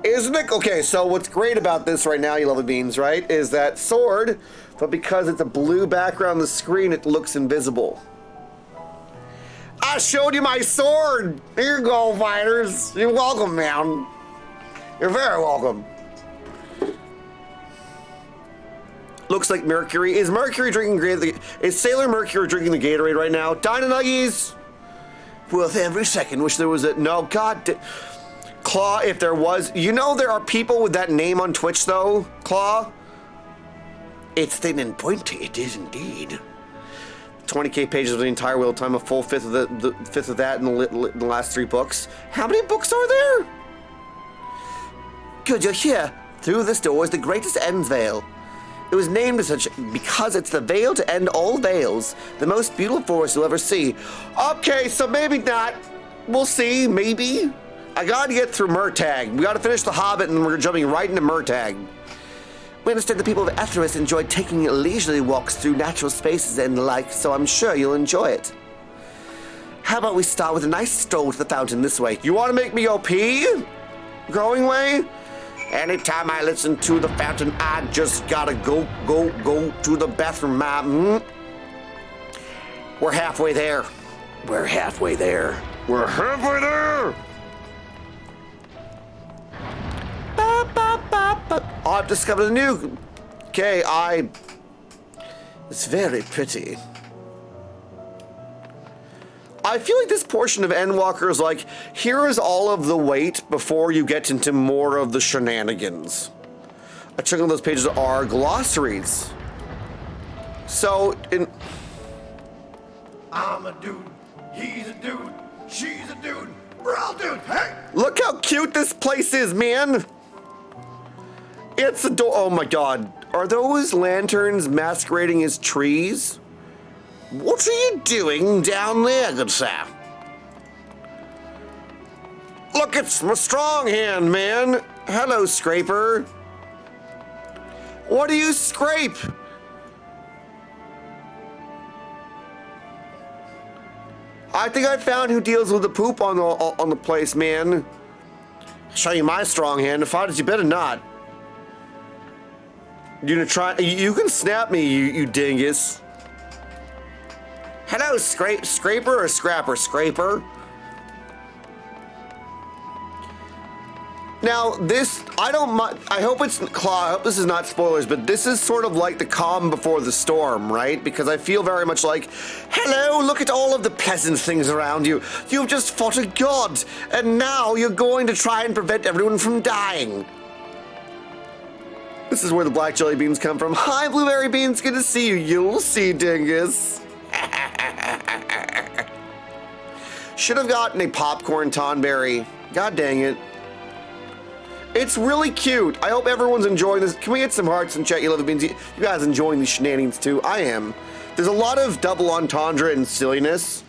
Isn't it? Okay, so what's great about this right now, you lovely beans, right, is that sword, but because it's a blue background on the screen, it looks invisible. I showed you my sword! Here you go, fighters. You're welcome, man. You're very welcome. Looks like Mercury. Is Mercury drinking is Sailor Mercury drinking the Gatorade right now? Dino Nuggies! Worth every second. Wish there was a... No, God... Claw, if there was... You know there are people with that name on Twitch, though, Claw? It's thin and pointy. It is indeed. 20k pages of the entire Wheel of Time, a full fifth of that in the last 3 books. How many books are there? Good, you're here. Through this door is the greatest End's Veil. It was named as such because it's the veil to end all veils. The most beautiful forest you'll ever see. Okay, so maybe not. We'll see, maybe. I gotta get through Murtagh. We gotta finish The Hobbit and we're jumping right into Murtagh. We understand the people of Etheris enjoy taking leisurely walks through natural spaces and the like, so I'm sure you'll enjoy it. How about we start with a nice stroll to the fountain this way? You wanna make me go pee? Growing Way? Anytime I listen to the fountain, I just gotta go to the bathroom, Mom. We're halfway there. We're halfway there. We're halfway there! Oh, I've discovered a new... Okay, it's very pretty. I feel like this portion of Endwalker is like, here is all of the weight before you get into more of the shenanigans. A chunk of those pages are glossaries. So, I'm a dude, he's a dude, she's a dude, we're all dudes, hey! Look how cute this place is, man! It's a door. Oh my god. Are those lanterns masquerading as trees? What are you doing down there, good sir? Look, it's my strong hand, man. Hello, Scraper. What do you scrape? I think I found who deals with the poop on the place, man. I'll show you my strong hand. If I did, you better not. You gonna try? You can snap me, you dingus. Hello, Scraper or Scrapper? Scraper. Now, this, I don't mind, I hope it's, Claw, I hope this is not spoilers, but this is sort of like the calm before the storm, right? Because I feel very much like, hello, look at all of the pleasant things around you. You've just fought a god, and now you're going to try and prevent everyone from dying. This is where the black jelly beans come from. Hi, blueberry beans, good to see you. You'll see, dingus. Should have gotten a popcorn tonberry. God dang it. It's really cute. I hope everyone's enjoying this. Can we get some hearts in chat, you love the beans? You guys enjoying these shenanigans too? I am. There's a lot of double entendre and silliness.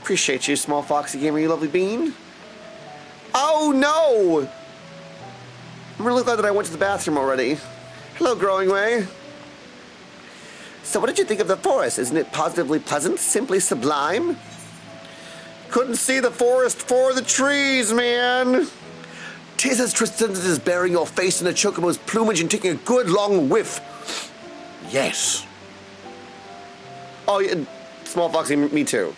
Appreciate you, small foxy gamer, you lovely bean. Oh no! I'm really glad that I went to the bathroom already. Hello, Growing Way. So what did you think of the forest? Isn't it positively pleasant? Simply sublime? Couldn't see the forest for the trees, man. 'Tis as transcendent as burying your face in a chocobo's plumage and taking a good long whiff. Yes. Oh, yeah, small foxy, me too.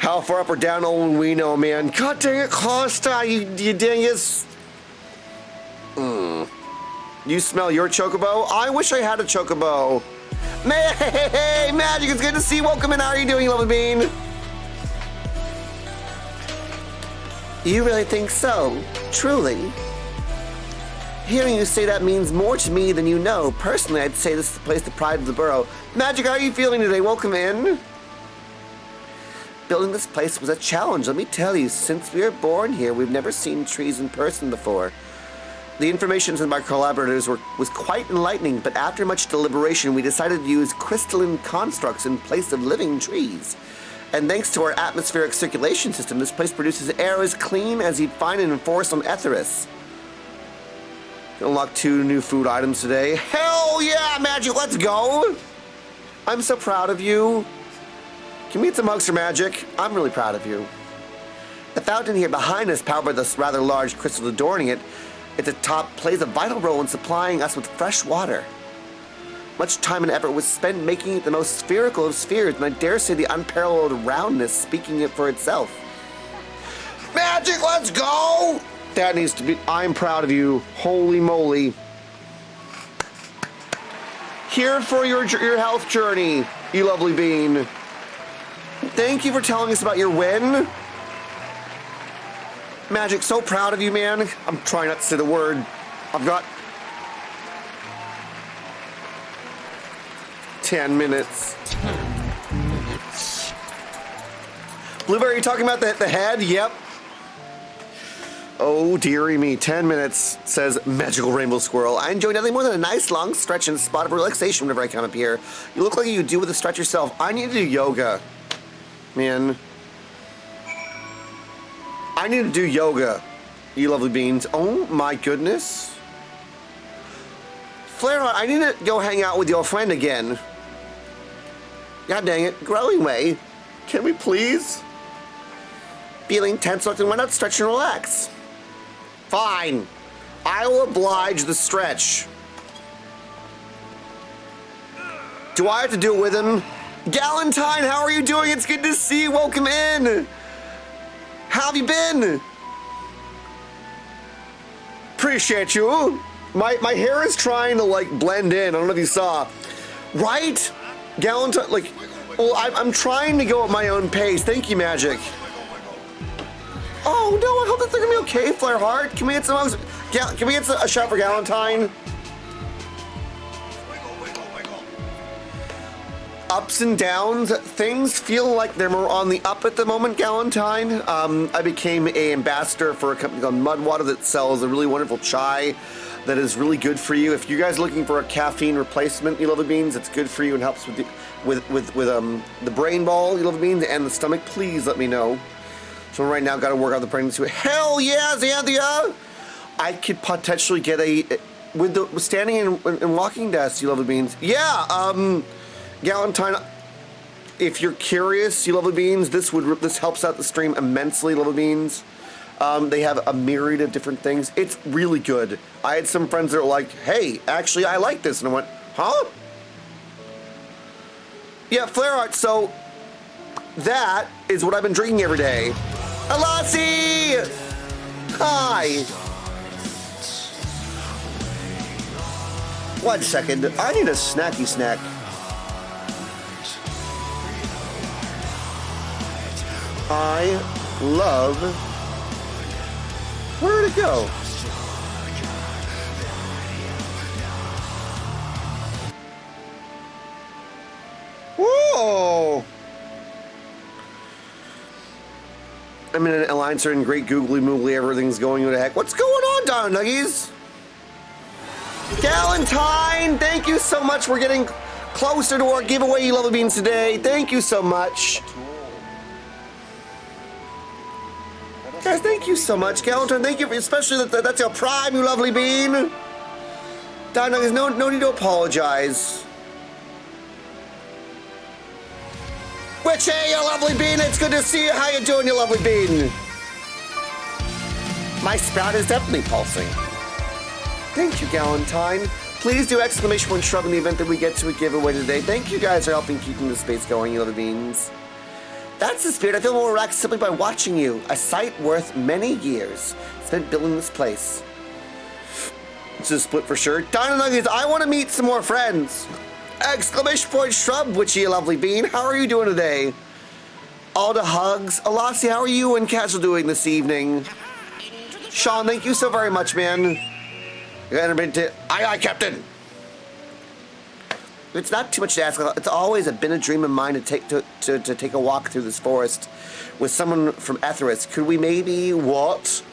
How far up or down only we know, man. God dang it, Costa, you dingus. You smell your chocobo? I wish I had a chocobo. Hey, Magic, it's good to see you. Welcome in. How are you doing, Lovely Bean? You really think so? Truly? Hearing you say that means more to me than you know. Personally, I'd say this is the place, the pride of the borough. Magic, how are you feeling today? Welcome in. Building this place was a challenge, let me tell you. Since we were born here, we've never seen trees in person before. The information from our collaborators was quite enlightening, but after much deliberation, we decided to use crystalline constructs in place of living trees. And thanks to our atmospheric circulation system, this place produces air as clean as you'd find in a forest on Eorzea. Unlock 2 new food items today. Hell yeah, Magic, let's go! I'm so proud of you. Can we eat some hugs for Magic? I'm really proud of you. The fountain here behind us, powered by this rather large crystal adorning it, at the top plays a vital role in supplying us with fresh water. Much time and effort was spent making it the most spherical of spheres, and I dare say the unparalleled roundness speaking it for itself. Magic, let's go! That needs to be... I'm proud of you. Holy moly. Here for your health journey, you lovely bean. Thank you for telling us about your win. Magic, so proud of you, man. I'm trying not to say the word. I've got 10 minutes. Blueberry, you talking about the head? Yep. Oh, dearie me. 10 minutes, says Magical Rainbow Squirrel. I enjoy nothing more than a nice long stretch and a spot of relaxation whenever I come up here. You look like you do with a stretch yourself. I need to do yoga. Man. I need to do yoga, you lovely beans. Oh my goodness. Flare, I need to go hang out with your friend again. God dang it, growing way. Can we please? Feeling tense, why not stretch and relax? Fine. I will oblige the stretch. Do I have to do it with him? Galentine, how are you doing? It's good to see you. Welcome in. How have you been? Appreciate you. My hair is trying to like blend in. I don't know if you saw. Right? Galentine, like, well, I'm trying to go at my own pace. Thank you, Magic. Oh no, I hope that they're gonna be okay, Flareheart. Can we get some? Can we get a shot for Galentine? Ups and downs, things feel like they're more on the up at the moment, Galentine. I became an ambassador for a company called Mudwater that sells a really wonderful chai that is really good for you. If you guys are looking for a caffeine replacement, you love the beans, it's good for you and helps with the brain ball, you love the beans, and the stomach, please let me know. So right now, got to work out the pregnancy. Hell yeah, Xanthia! I could potentially get with the standing and walking desk, you love the beans. Yeah, Galentine, if you're curious, you love the beans, this helps out the stream immensely, love the beans. They have a myriad of different things. It's really good. I had some friends that were like, hey, actually, I like this. And I went, huh? Yeah, Flare Art, so that is what I've been drinking every day. Alassi! Hi! 1 second, I need a snacky snack. I love... Where'd it go? Whoa! I'm in an alliance in great googly moogly, everything's going to the heck. What's going on, Donna Nuggies? Galentine, thank you so much. We're getting closer to our giveaway, you lovely beans, today. Thank you so much. Guys, thank you so much, Galentine. Thank you, especially that's your prime, you lovely bean. Donna Nuggies, no need to apologize. Witchy, you lovely bean, it's good to see you. How you doing, you lovely bean? My sprout is definitely pulsing. Thank you, Galentine. Please do exclamation point shrub in the event that we get to a giveaway today. Thank you guys for helping keeping the space going, you lovely beans. That's the spirit. I feel more relaxed simply by watching you. A sight worth many years spent building this place. It's a split for sure. Dino Nuggies, I want to meet some more friends. Exclamation point shrub, witchy lovely bean. How are you doing today? All the hugs. Alasi, how are you and Casual doing this evening? Sean, thank you so very much, man. Aye, Captain. It's not too much to ask. It's always been a dream of mine to take a walk through this forest with someone from Eorzea. Could we maybe what?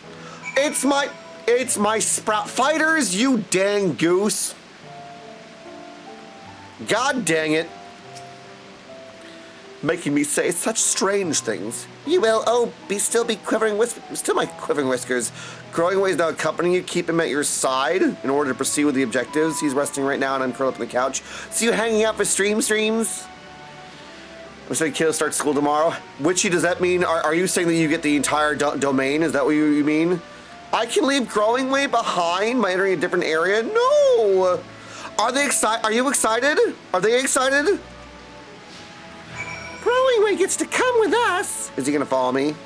It's my sprout fighters, you dang goose. God dang it. Making me say such strange things. You will, still my quivering whiskers. Growing Way is now accompanying you, keep him at your side in order to proceed with the objectives. He's resting right now and I'm curled up on the couch. See you hanging out for streams? I'm saying kiddos start school tomorrow. Witchy, does that mean, are you saying that you get the entire domain? Is that what you mean? I can leave Growing Way behind by entering a different area? No! Are they excited? Are you excited? Are they excited? Growing Way gets to come with us. Is he gonna follow me?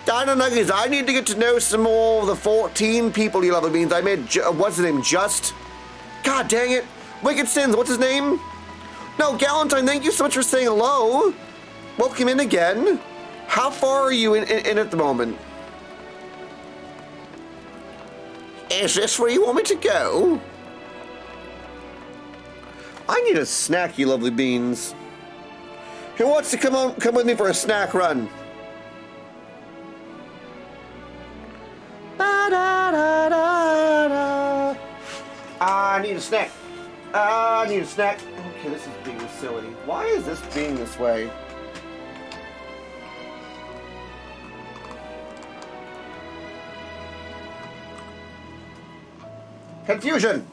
Dino Nuggies, I need to get to know some more of the 14 people you love it means. I made, what's his name, Just? God dang it. Wicked Sins, what's his name? No, Galentine, thank you so much for saying hello. Welcome in again. How far are you in at the moment? Is this where you want me to go? I need a snack, you lovely beans. Who wants to come with me for a snack run? Da, da, da, da, da. I need a snack. I need a snack. Okay, this is being silly. Why is this being this way? Confusion.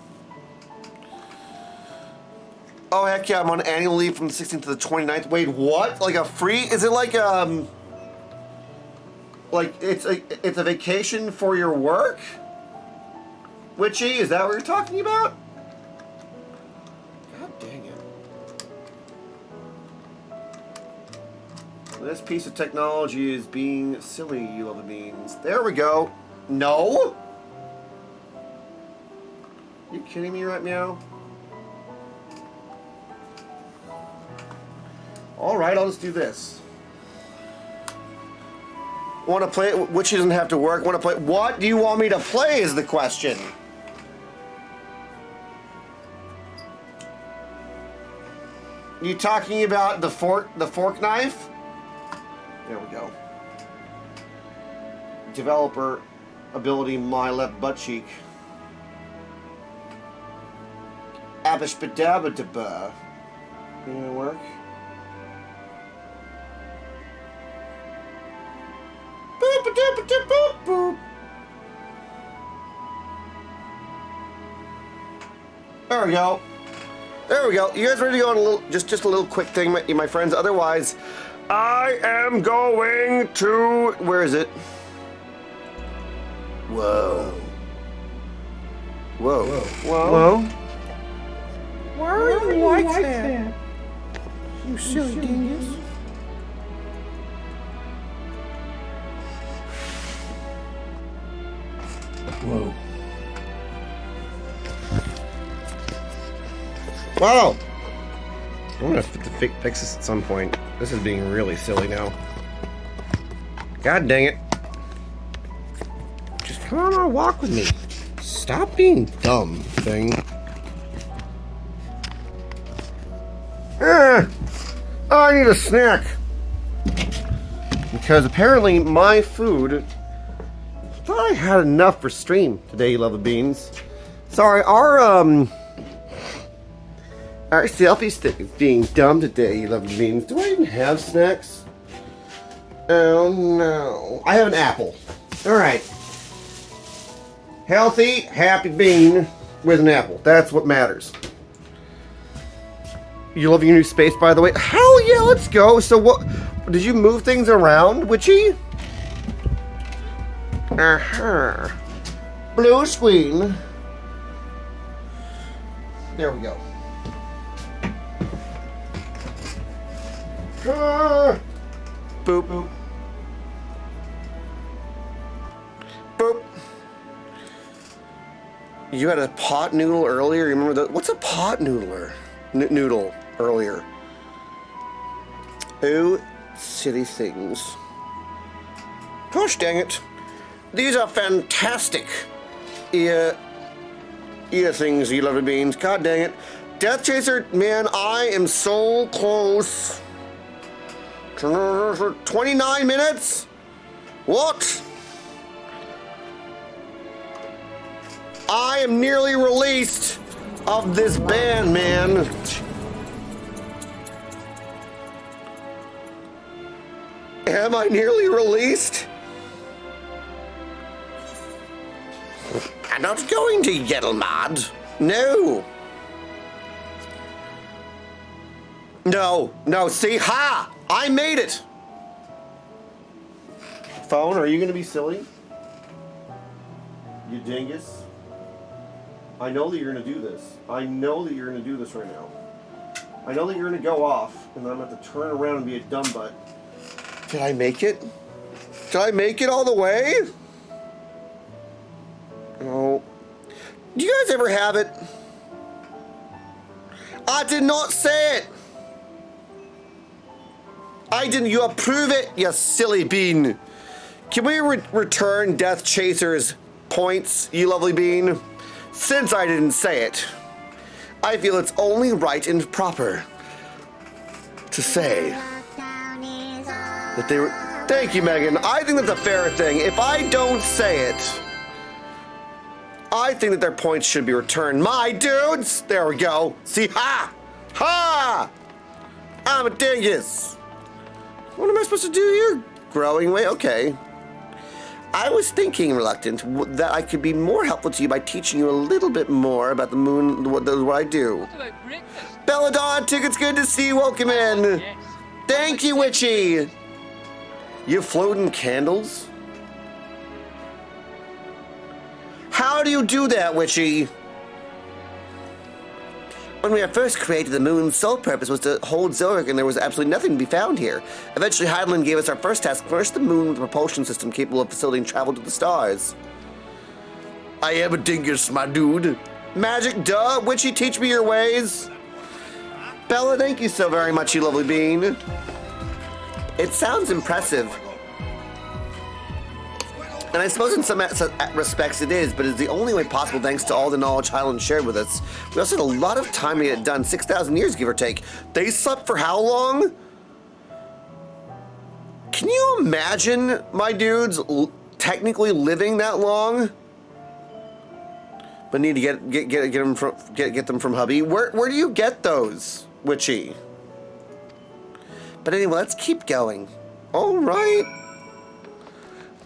Oh heck yeah, I'm on annual leave from the 16th to the 29th. Wait, what? Like a free? Is it like it's a vacation for your work? Witchy, is that what you're talking about? God dang it. This piece of technology is being silly, you love the beans. There we go. No? You kidding me right now? Alright, I'll just do this. Want to play it? Witchy doesn't have to work. Want to play? What do you want me to play is the question. You talking about the fork knife? There we go. Developer ability, my left butt cheek. Abishbadabadaba. Gonna work? Boop, boop, boop, boop, boop. There we go. There we go. You guys ready to go on a little, just a little quick thing, my friends? Otherwise, I am going to. Where is it? Whoa. Whoa. Whoa. Whoa. Why are you like that? You silly dingus. Whoa. Wow. I'm gonna have to fix this at some point. This is being really silly now. God dang it. Just come on a walk with me. Stop being dumb, thing. I need a snack. Because apparently my food, I thought I had enough for stream today, you love the beans. Sorry, our selfie stick is being dumb today, you love the beans. Do I even have snacks? Oh no. I have an apple. Alright. Healthy, happy bean with an apple. That's what matters. You love your new space, by the way? Hell yeah, let's go. So what, did you move things around, Witchy? Uh-huh. Blue screen. There we go. Boop. Boop. Boop. You had a pot noodle earlier. You remember that? What's a pot noodler? Noodle earlier. Oh, silly things. Gosh dang it. These are fantastic ear things, you lovely beans. God dang it. Death Chaser, man, I am so close. 29 minutes? What? I am nearly released of this band, man. Am I nearly released? I'm not going to Yettelmad. No. No, see, ha! I made it! Phone, are you gonna be silly? You dingus. I know that you're gonna do this. I know that you're gonna do this right now. I know that you're gonna go off, and then I'm gonna have to turn around and be a dumb butt. Did I make it? Did I make it all the way? No. Do you guys ever have it? I did not say it. I didn't. You approve it, you silly bean. Can we return Death Chaser's points, you lovely bean? Since I didn't say it, I feel it's only right and proper to say that they were. Thank you, Megan. I think that's a fair thing. If I don't say it, I think that their points should be returned. My dudes! There we go. See, ha! Ha! I'm a dingus. What am I supposed to do here? Growing way? Okay. I was thinking, Reluctant, that I could be more helpful to you by teaching you a little bit more about the moon, what I do. Belladonna, it's good to see you. Welcome in. Thank you, Witchy. You floating candles? How do you do that, Witchy? When we were first created, the moon's sole purpose was to hold Zurich, and there was absolutely nothing to be found here. Eventually, Heidelin gave us our first task, furnish the moon with a propulsion system capable of facilitating travel to the stars. I am a dingus, my dude. Magic, duh. Witchy, teach me your ways. Bella, thank you so very much, you lovely bean. It sounds impressive. And I suppose in some respects it is, but it's the only way possible thanks to all the knowledge Highland shared with us. We also had a lot of time to get it done, 6,000 years, give or take. They slept for how long? Can you imagine, my dudes, technically living that long? But need to get them from hubby. Where do you get those, Witchy? But anyway, let's keep going. All right.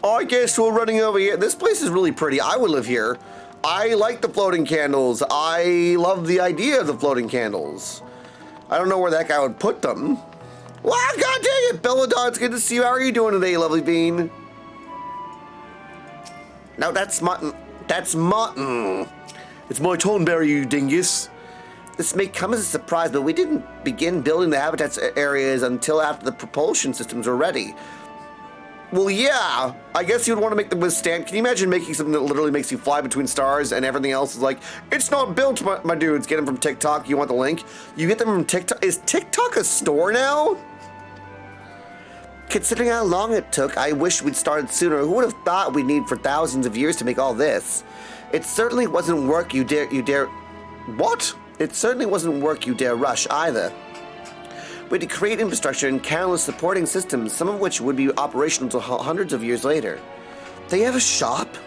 I guess we're running over here. This place is really pretty. I would live here. I like the floating candles. I love the idea of the floating candles. I don't know where that guy would put them. Wow, god dang it, Belladonna, it's good to see you. How are you doing today, lovely bean? No, that's mutton. That's mutton. It's my toneberry, you dingus. This may come as a surprise, but we didn't begin building the habitats areas until after the propulsion systems were ready. Well, yeah, I guess you'd want to make them withstand. Can you imagine making something that literally makes you fly between stars and everything else is like, it's not built, my dudes. Get them from TikTok. You want the link? You get them from TikTok. Is TikTok a store now? Considering how long it took, I wish we'd started sooner. Who would have thought we'd need for thousands of years to make all this? It certainly wasn't work you dare. What? It certainly wasn't work you dare rush either. We had to create infrastructure and countless supporting systems, some of which would be operational until hundreds of years later. They have a shop?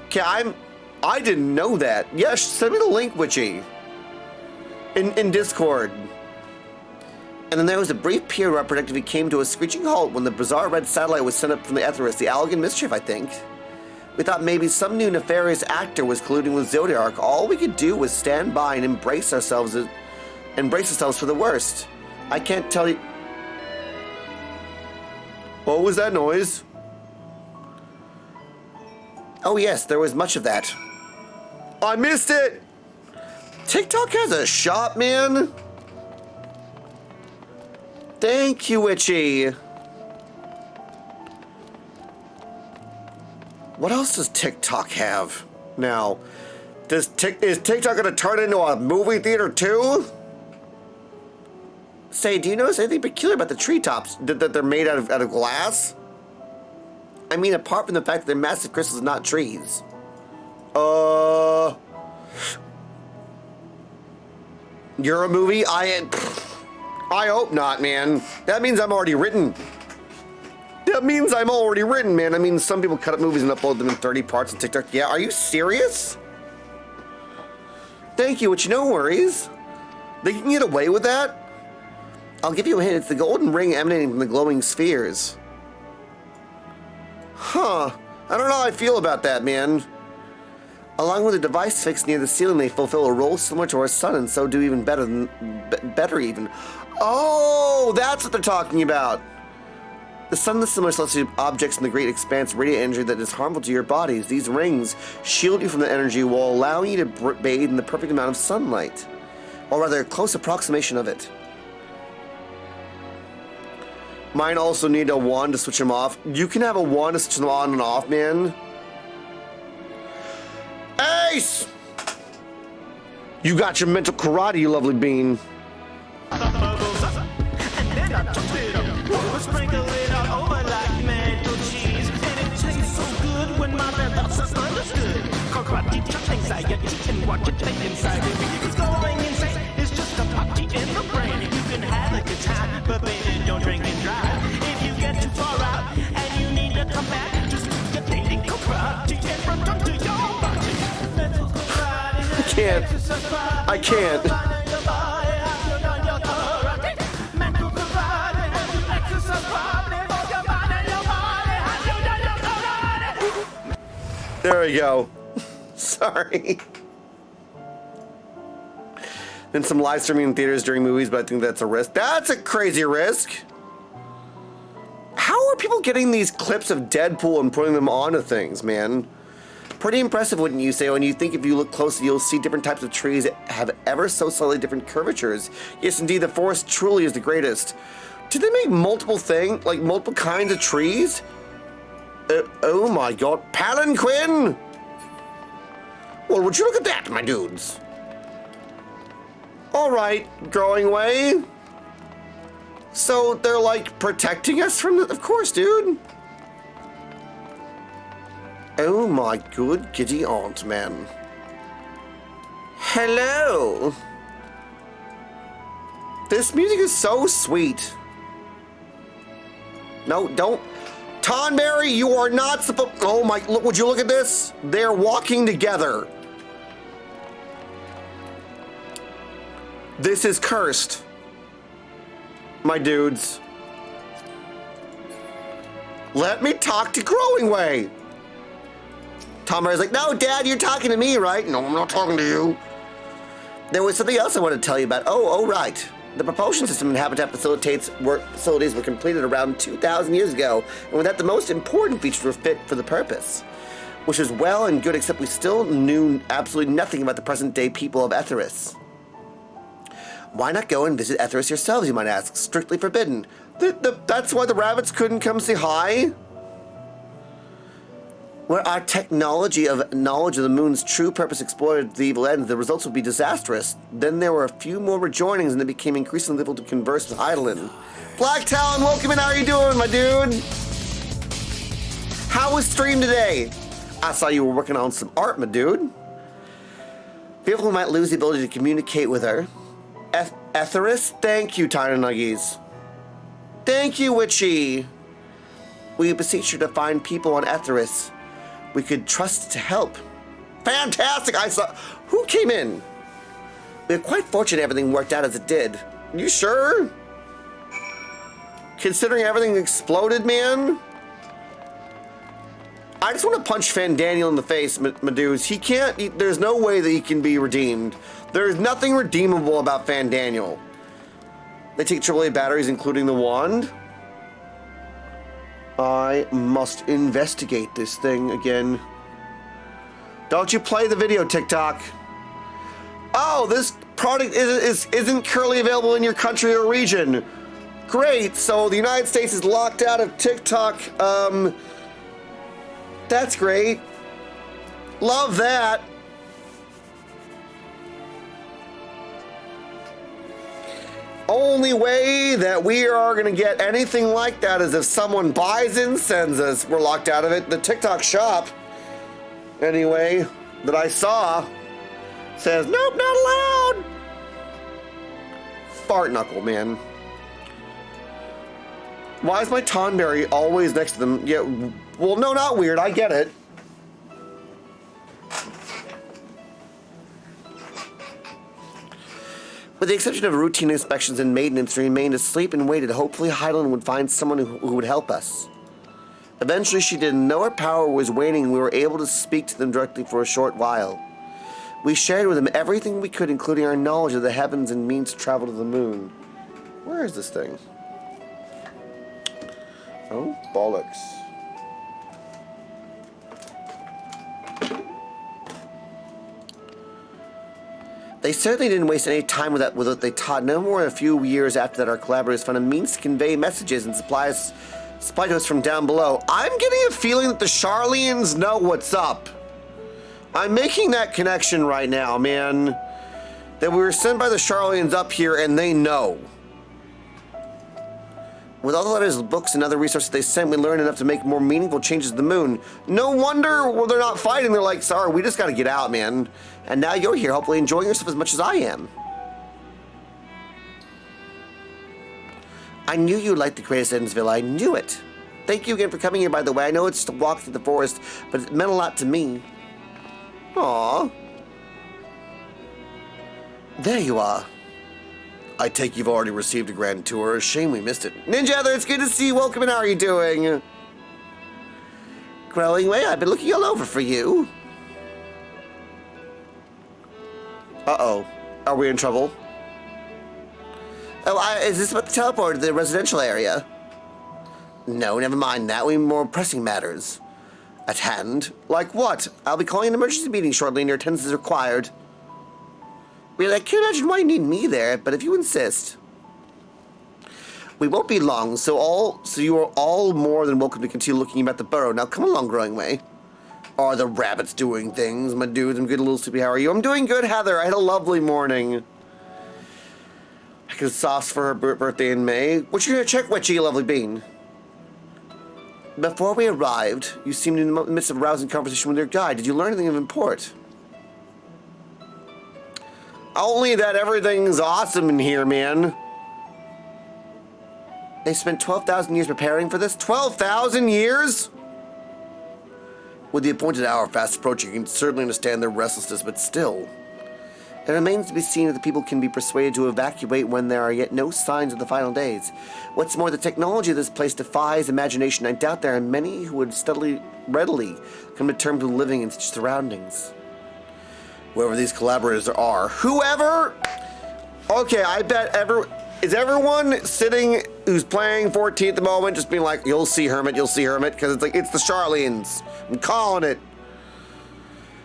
Okay, I didn't know that. Yes, send me the link, Witchy. In Discord. And then there was a brief period where our productivity came to a screeching halt when the bizarre red satellite was sent up from the Aetheris, the Allegan Mischief, I think. We thought maybe some new nefarious actor was colluding with Zodiac. All we could do was stand by and embrace ourselves for the worst. I can't tell you. What was that noise? Oh yes, there was much of that. I missed it! TikTok has a shop, man? Thank you, Witchy. What else does TikTok have now? Is TikTok gonna turn into a movie theater too? Say, do you notice anything peculiar about the treetops? That they're made out of glass? I mean, apart from the fact that they're massive crystals, not trees. You're a movie? I hope not, man. That means I'm already written. That means I'm already written, man. I mean, some people cut up movies and upload them in 30 parts on TikTok. Yeah, are you serious? Thank you, which no worries. They can get away with that? I'll give you a hint. It's the golden ring emanating from the glowing spheres. Huh. I don't know how I feel about that, man. Along with a device fixed near the ceiling, they fulfill a role similar to our sun and so do even better better even. Oh, that's what they're talking about. The sun and the similar celestial objects in the great expanse radiate energy that is harmful to your bodies. These rings shield you from the energy while allowing you to bathe in the perfect amount of sunlight. Or rather, a close approximation of it. Mine also need a wand to switch them off. You can have a wand to switch them on and off, man. Ace! You got your mental karate, you lovely bean. Sprinkle it all over like mango cheese, and it tastes so good when my thoughts are understood. Karate chop anxiety and watch it take inside of me. It's going insane. It's just a party in the brain. You can have a good time, but baby, don't drink and drive. If you get too far out and you need to come back, just keep your dating karate and return to your body. I can't. I can't. There we go. Sorry. Then some live streaming in theaters during movies, but I think that's a risk. That's a crazy risk. How are people getting these clips of Deadpool and putting them onto things, man? Pretty impressive, wouldn't you say? When you think if you look closely, you'll see different types of trees that have ever so slightly different curvatures. Yes, indeed, the forest truly is the greatest. Did they make multiple multiple kinds of trees? Oh my god, palanquin! Well, would you look at that, my dudes? Alright, growing way. So they're like protecting us from the, of course, dude. Oh my good giddy aunt, man. Hello. This music is so sweet. No, don't. Tonberry, you are not supposed. Oh my! Look, would you look at this? They're walking together. This is cursed, my dudes. Let me talk to Growing Way. Tonberry's like, no, Dad, you're talking to me, right? No, I'm not talking to you. There was something else I wanted to tell you about. Oh, right. The propulsion system in Habitat facilities were completed around 2,000 years ago, and with that, the most important features were fit for the purpose. Which is well and good, except we still knew absolutely nothing about the present-day people of Eorzea. Why not go and visit Eorzea yourselves, you might ask? Strictly forbidden. That's why the rabbits couldn't come say hi? Where our technology of knowledge of the moon's true purpose exploited the evil ends, the results would be disastrous. Then there were a few more rejoinings and it became increasingly difficult to converse with Heidelin. Black Talon, welcome in. How are you doing, my dude? How was stream today? I saw you were working on some art, my dude. Fearful we might lose the ability to communicate with her. Eorzea, thank you, Tiny Nuggies. Thank you, Witchy. We beseech you to find people on Eorzea we could trust to help. Fantastic! I saw. Who came in? We are quite fortunate everything worked out as it did. You sure? Considering everything exploded, man? I just want to punch Fandaniel in the face, my dudes. He can't. There's no way that he can be redeemed. There's nothing redeemable about Fandaniel. They take AAA batteries, including the wand. I must investigate this thing again. Don't you play the video, TikTok. Oh, this product isn't currently available in your country or region. Great, so the United States is locked out of TikTok. That's great. Love that. Only way that we are gonna get anything like that is if someone buys it and sends us. We're locked out of it. The TikTok shop, anyway, that I saw says, nope, not allowed. Fart knuckle, man. Why is my Tonberry always next to them? Yeah, well, no, not weird. I get it. With the exception of routine inspections and maintenance, we remained asleep and waited. Hopefully, Hyland would find someone who would help us. Eventually, she didn't know her power was waning, and we were able to speak to them directly for a short while. We shared with them everything we could, including our knowledge of the heavens and means to travel to the moon. Where is this thing? Oh, bollocks. They certainly didn't waste any time with what they taught. No more than a few years after that, our collaborators found a means to convey messages and supply to us from down below. I'm getting a feeling that the Sharlians know what's up. I'm making that connection right now, man. That we were sent by the Sharlians up here and they know. With all the letters, books, and other resources they sent, we learned enough to make more meaningful changes to the moon. No wonder they're not fighting. They're like, sorry, we just gotta get out, man. And now you're here, hopefully enjoying yourself as much as I am. I knew you liked the greatest Edensville. I knew it. Thank you again for coming here, by the way. I know it's just a walk through the forest, but it meant a lot to me. Aww. There you are. I take you've already received a grand tour. Shame we missed it. Ninjather, it's good to see you. Welcome, and how are you doing? Growling way, I've been looking all over for you. Uh-oh. Are we in trouble? Oh, is this about the teleport to the residential area? No, never mind that. We have more pressing matters at hand. Like what? I'll be calling an emergency meeting shortly and your attendance is required. Really, I can't imagine why you need me there, but if you insist. We won't be long, so you are all more than welcome to continue looking about the burrow. Now come along, Growing Way. Are the rabbits doing things? My dudes, I'm good, a little sleepy. How are you? I'm doing good, Heather. I had a lovely morning. I got sauce for her birthday in May. What you gonna check, Witchy, you lovely bean? Before we arrived, you seemed in the midst of a rousing conversation with your guide. Did you learn anything of import? Only that everything's awesome in here, man. They spent 12,000 years preparing for this? 12,000 years? With the appointed hour fast approaching, you can certainly understand their restlessness, but still. It remains to be seen if the people can be persuaded to evacuate when there are yet no signs of the final days. What's more, the technology of this place defies imagination. I doubt there are many who would readily come to terms with living in such surroundings. Whoever these collaborators are. Whoever? Okay, I bet is everyone sitting who's playing 14 at the moment just being like, you'll see Hermit, because it's like, it's the Sharlians. I'm calling it.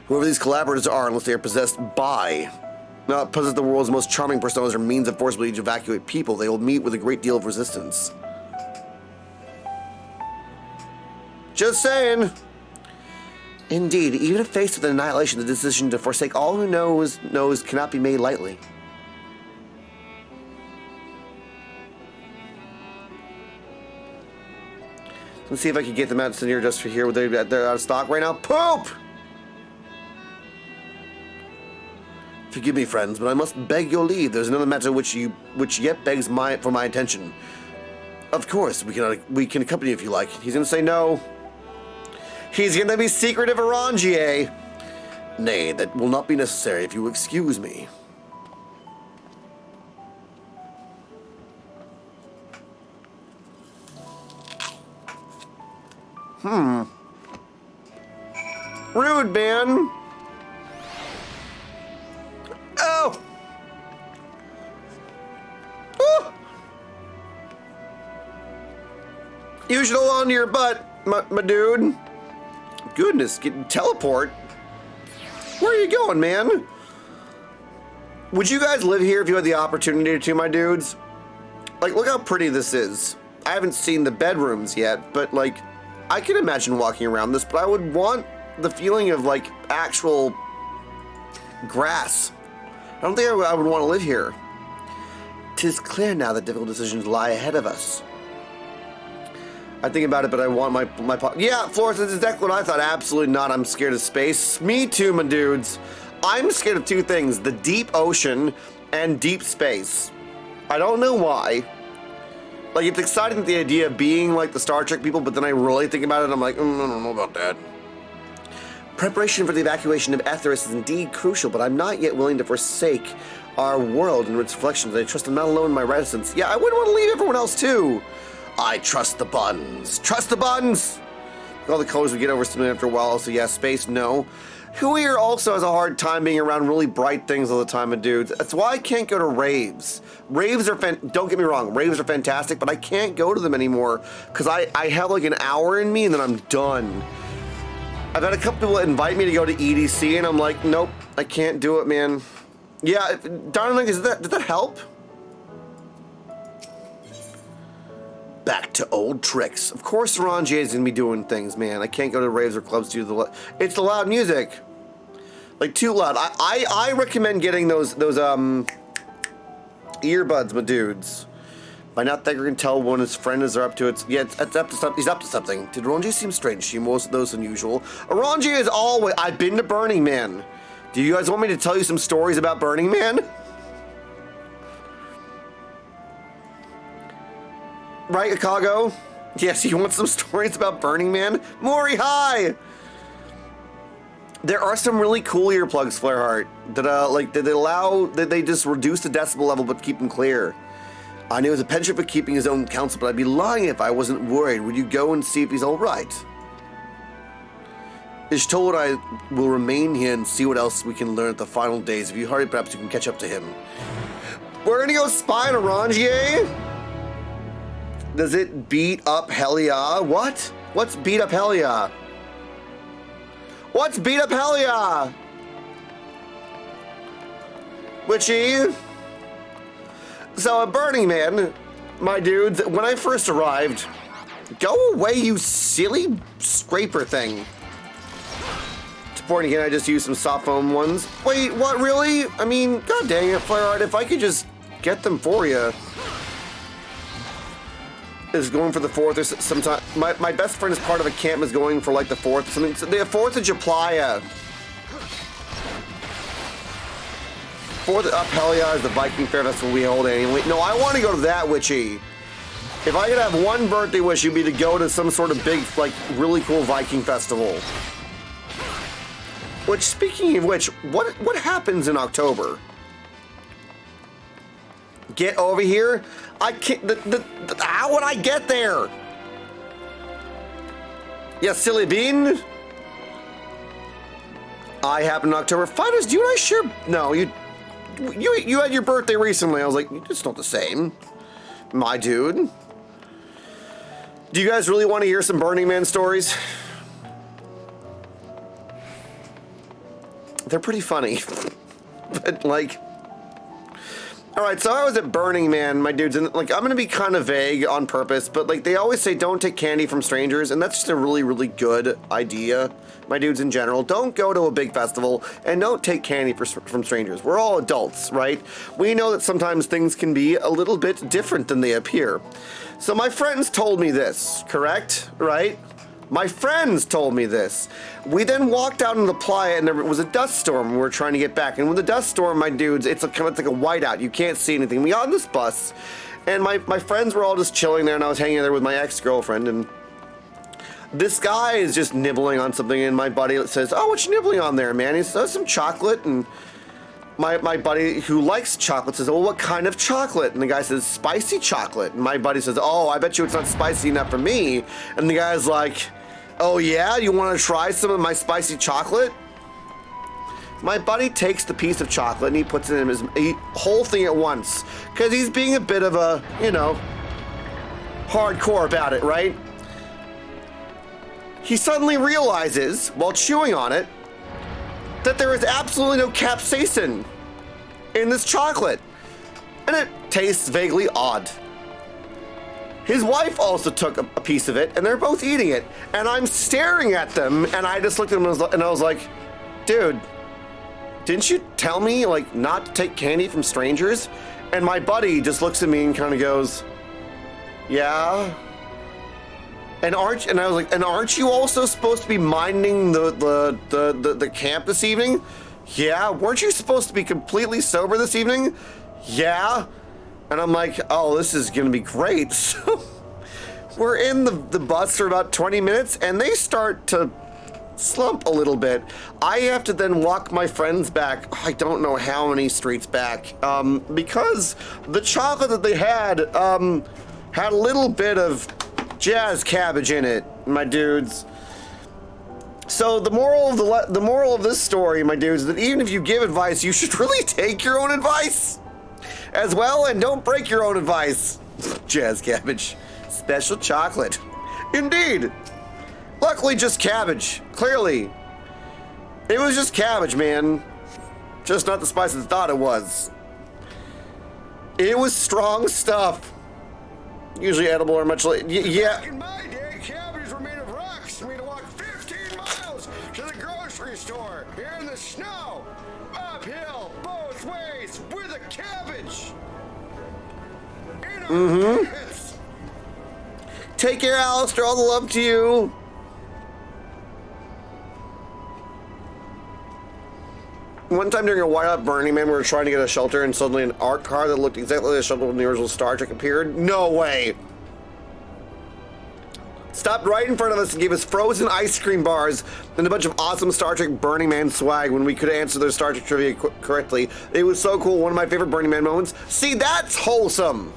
Whoever these collaborators are, unless they are possessed by, not possess the world's most charming personas or means of forcibly to evacuate people, they will meet with a great deal of resistance. Just saying. Indeed, even if faced with annihilation, the decision to forsake all who knows cannot be made lightly. Let's see if I can get them out to here just for here. They're out of stock right now. Poop! Forgive me, friends, but I must beg your leave. There's another matter which yet begs for my attention. Of course, we can accompany you if you like. He's gonna say no. He's gonna be secretive, Eorzea. Nay, that will not be necessary if you excuse me. Rude, man. Oh! Oh! You should hold on to your butt, my dude. Goodness, teleport? Where are you going, man? Would you guys live here if you had the opportunity to, my dudes? Like, look how pretty this is. I haven't seen the bedrooms yet, but like, I can imagine walking around this, but I would want the feeling of like actual grass. I don't think I would want to live here. 'Tis clear now that difficult decisions lie ahead of us. I think about it, but I want my yeah, Flores, this is exactly what I thought. Absolutely not. I'm scared of space. Me too, my dudes. I'm scared of two things: the deep ocean and deep space. I don't know why. Like, it's exciting, the idea of being like the Star Trek people, but then I really think about it, I'm like, I don't know about that. Preparation for the evacuation of Etheris is indeed crucial, but I'm not yet willing to forsake our world and its reflections. I trust I'm not alone in my reticence. Yeah, I wouldn't want to leave everyone else too. I trust the buns. Trust the buns! All the colors we get overstimulated after a while, so yeah, space, no. Who here also has a hard time being around really bright things all the time, and dudes? That's why I can't go to raves. Raves are don't get me wrong, raves are fantastic, but I can't go to them anymore because I have like an hour in me and then I'm done. I've had a couple people invite me to go to EDC and I'm like, nope, I can't do it, man. Yeah, darling, did that help? Back to old tricks. Of course, Eorzea is gonna be doing things, man. I can't go to raves or clubs to do it's the loud music, like too loud. I recommend getting those earbuds, my dudes. By now, Thegger can tell when his friend is up to it. Yeah, it's up to something. He's up to something. Did Eorzea seem strange? She most of those unusual. Eorzea is always. I've been to Burning Man. Do you guys want me to tell you some stories about Burning Man? Right, Chicago? Yes, you want some stories about Burning Man? Maury, hi! There are some really cool earplugs, Flareheart, that they just reduce the decibel level but keep them clear. I knew it was a penchant for keeping his own counsel, but I'd be lying if I wasn't worried. Would you go and see if he's all right? Ish told I will remain here and see what else we can learn at the final days. If you hurry, perhaps you can catch up to him. We're gonna go spy on Eorzea? Does it beat up Helia? What? What's beat up Helia? What's beat up Helia? Witchy? So at Burning Man, my dudes, when I first arrived, go away, you silly scraper thing. Supporting again, I just used some soft foam ones. Wait, what, really? I mean, god dang it, Fireheart, if I could just get them for you. Is going for the 4th or sometime. My best friend is part of a camp is going for like the 4th. Something. So the 4th of July. 4th up Helia is the Viking Fair Festival we hold annually. No, I want to go to that, Witchy. If I could have one birthday wish, it'd be to go to some sort of big, like, really cool Viking festival. Which, speaking of which, what happens in October? Get over here? I can't. How would I get there? Yeah, silly bean. I happen in October. Fighters, do you and I share? No, you had your birthday recently. I was like, it's not the same, my dude. Do you guys really want to hear some Burning Man stories? They're pretty funny, but like. All right, so I was at Burning Man, my dudes, and like I'm gonna be kind of vague on purpose, but like they always say don't take candy from strangers, and that's just a really, really good idea, my dudes in general. Don't go to a big festival and don't take candy from strangers. We're all adults, right? We know that sometimes things can be a little bit different than they appear. So my friends told me this, correct? Right? My friends told me this. We then walked out in the playa and there was a dust storm and we were trying to get back. And with the dust storm, my dudes, it's like a whiteout. You can't see anything. We got on this bus and my friends were all just chilling there and I was hanging there with my ex-girlfriend and this guy is just nibbling on something and my buddy says, oh, what you nibbling on there, man? He says, oh, some chocolate. And my buddy who likes chocolate says, well, what kind of chocolate? And the guy says, spicy chocolate. And my buddy says, oh, I bet you it's not spicy enough for me. And the guy's like, oh yeah, you want to try some of my spicy chocolate? My buddy takes the piece of chocolate and he puts it in his whole thing at once. Because he's being a bit of a, you know, hardcore about it, right? He suddenly realizes, while chewing on it, that there is absolutely no capsaicin in this chocolate. And it tastes vaguely odd. His wife also took a piece of it, and they're both eating it. And I'm staring at them, and I just looked at him and I was like, dude, didn't you tell me, like, not to take candy from strangers? And my buddy just looks at me and kind of goes, yeah. And I was like, and aren't you also supposed to be minding the camp this evening? Yeah. Weren't you supposed to be completely sober this evening? Yeah. And I'm like, oh, this is gonna be great. So we're in the bus for about 20 minutes, and they start to slump a little bit. I have to then walk my friends back, I don't know how many streets back, because the chocolate that they had a little bit of jazz cabbage in it, my dudes. So the moral of this story, my dudes, is that even if you give advice, you should really take your own advice as well, and don't break your own advice. Jazz cabbage, special chocolate, indeed. Luckily, just cabbage. Clearly, it was just cabbage, man. Just not the spice I thought it was. It was strong stuff. Usually edible or much like, yeah. Back in my day, cabbages were made of rocks. We had to walk 15 miles to the grocery store here in the snow, uphill both ways with a cabbage. Take care, Alistair. All the love to you. One time during a whiteout Burning Man, we were trying to get a shelter, and suddenly an art car that looked exactly like a shelter from the original Star Trek appeared. No way! Stopped right in front of us and gave us frozen ice cream bars and a bunch of awesome Star Trek Burning Man swag when we could answer their Star Trek trivia correctly. It was so cool. One of my favorite Burning Man moments. See, that's wholesome.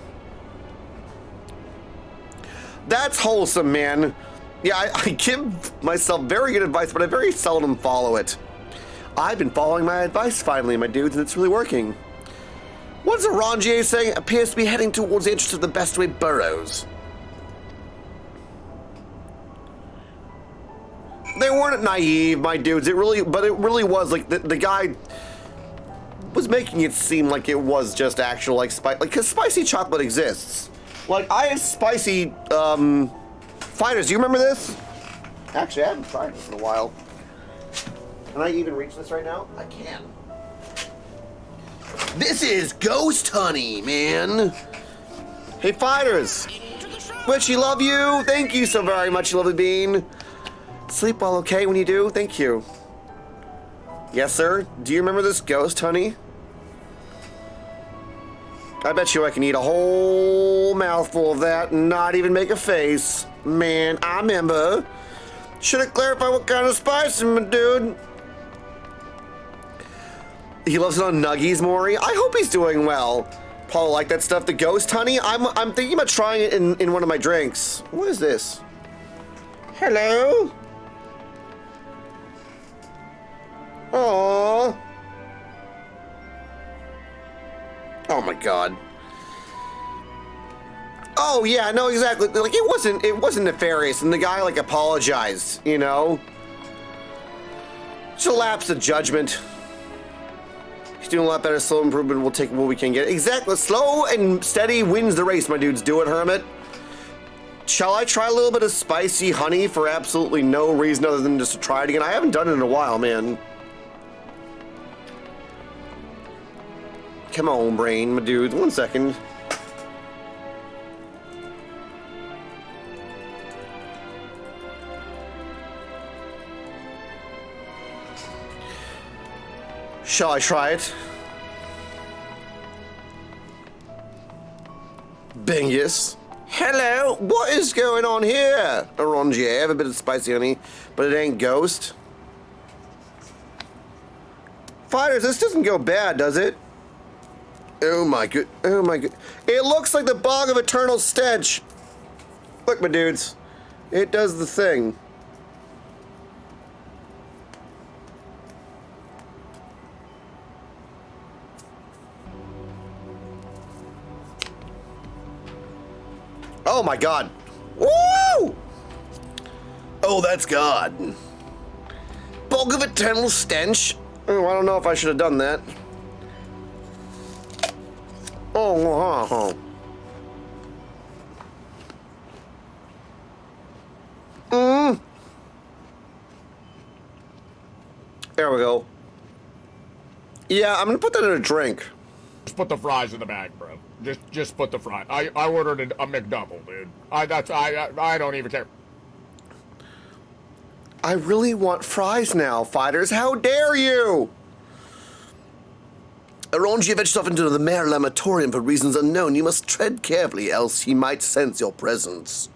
That's wholesome, man. Yeah, I give myself very good advice, but I very seldom follow it. I've been following my advice finally, my dudes, and it's really working. What's Eorzea saying? Appears to be heading towards the entrance of the Bestway Burrows. They weren't naive, my dudes. It really was like the guy was making it seem like it was just actual like because spicy chocolate exists. Like I have spicy fighters. Do you remember this? Actually, I haven't tried this in a while. Can I even reach this right now? I can. This is ghost honey, man. Hey, fighters. Witchy, love you. Thank you so very much, lovely bean. Sleep well, okay, when you do? Thank you. Yes, sir. Do you remember this ghost honey? I bet you I can eat a whole mouthful of that and not even make a face. Man, I remember. Should have clarified what kind of spice, my dude. He loves it on nuggies, Maury. I hope he's doing well. Probably like that stuff. The ghost honey. I'm thinking about trying it in one of my drinks. What is this? Hello. Aww. Oh my god. Oh yeah, no, exactly. Like it wasn't nefarious, and the guy like apologized. You know. It's a lapse of judgment. He's doing a lot better. Slow improvement. We'll take what we can get. Exactly. Slow and steady wins the race, my dudes. Do it, Hermit. Shall I try a little bit of spicy honey for absolutely no reason other than just to try it again? I haven't done it in a while, man. Come on, brain, my dudes. 1 second. Shall I try it? Bingus. Hello, what is going on here? Eorzea, I have a bit of spicy honey, but it ain't ghost. Fighters, this doesn't go bad, does it? Oh my good, oh my good. It looks like the bog of eternal stench. Look, my dudes, it does the thing. Oh my god. Woo! Oh, that's God. Bog of eternal stench. Oh, I don't know if I should have done that. Oh, Yeah, I'm gonna put that in a drink. Just put the fries in the bag, bro. Just put the fries. I ordered a McDouble, dude. I don't even care. I really want fries now, fighters. How dare you? Eorzea ventured yourself into the Mare Lamatorium for reasons unknown. You must tread carefully, else he might sense your presence.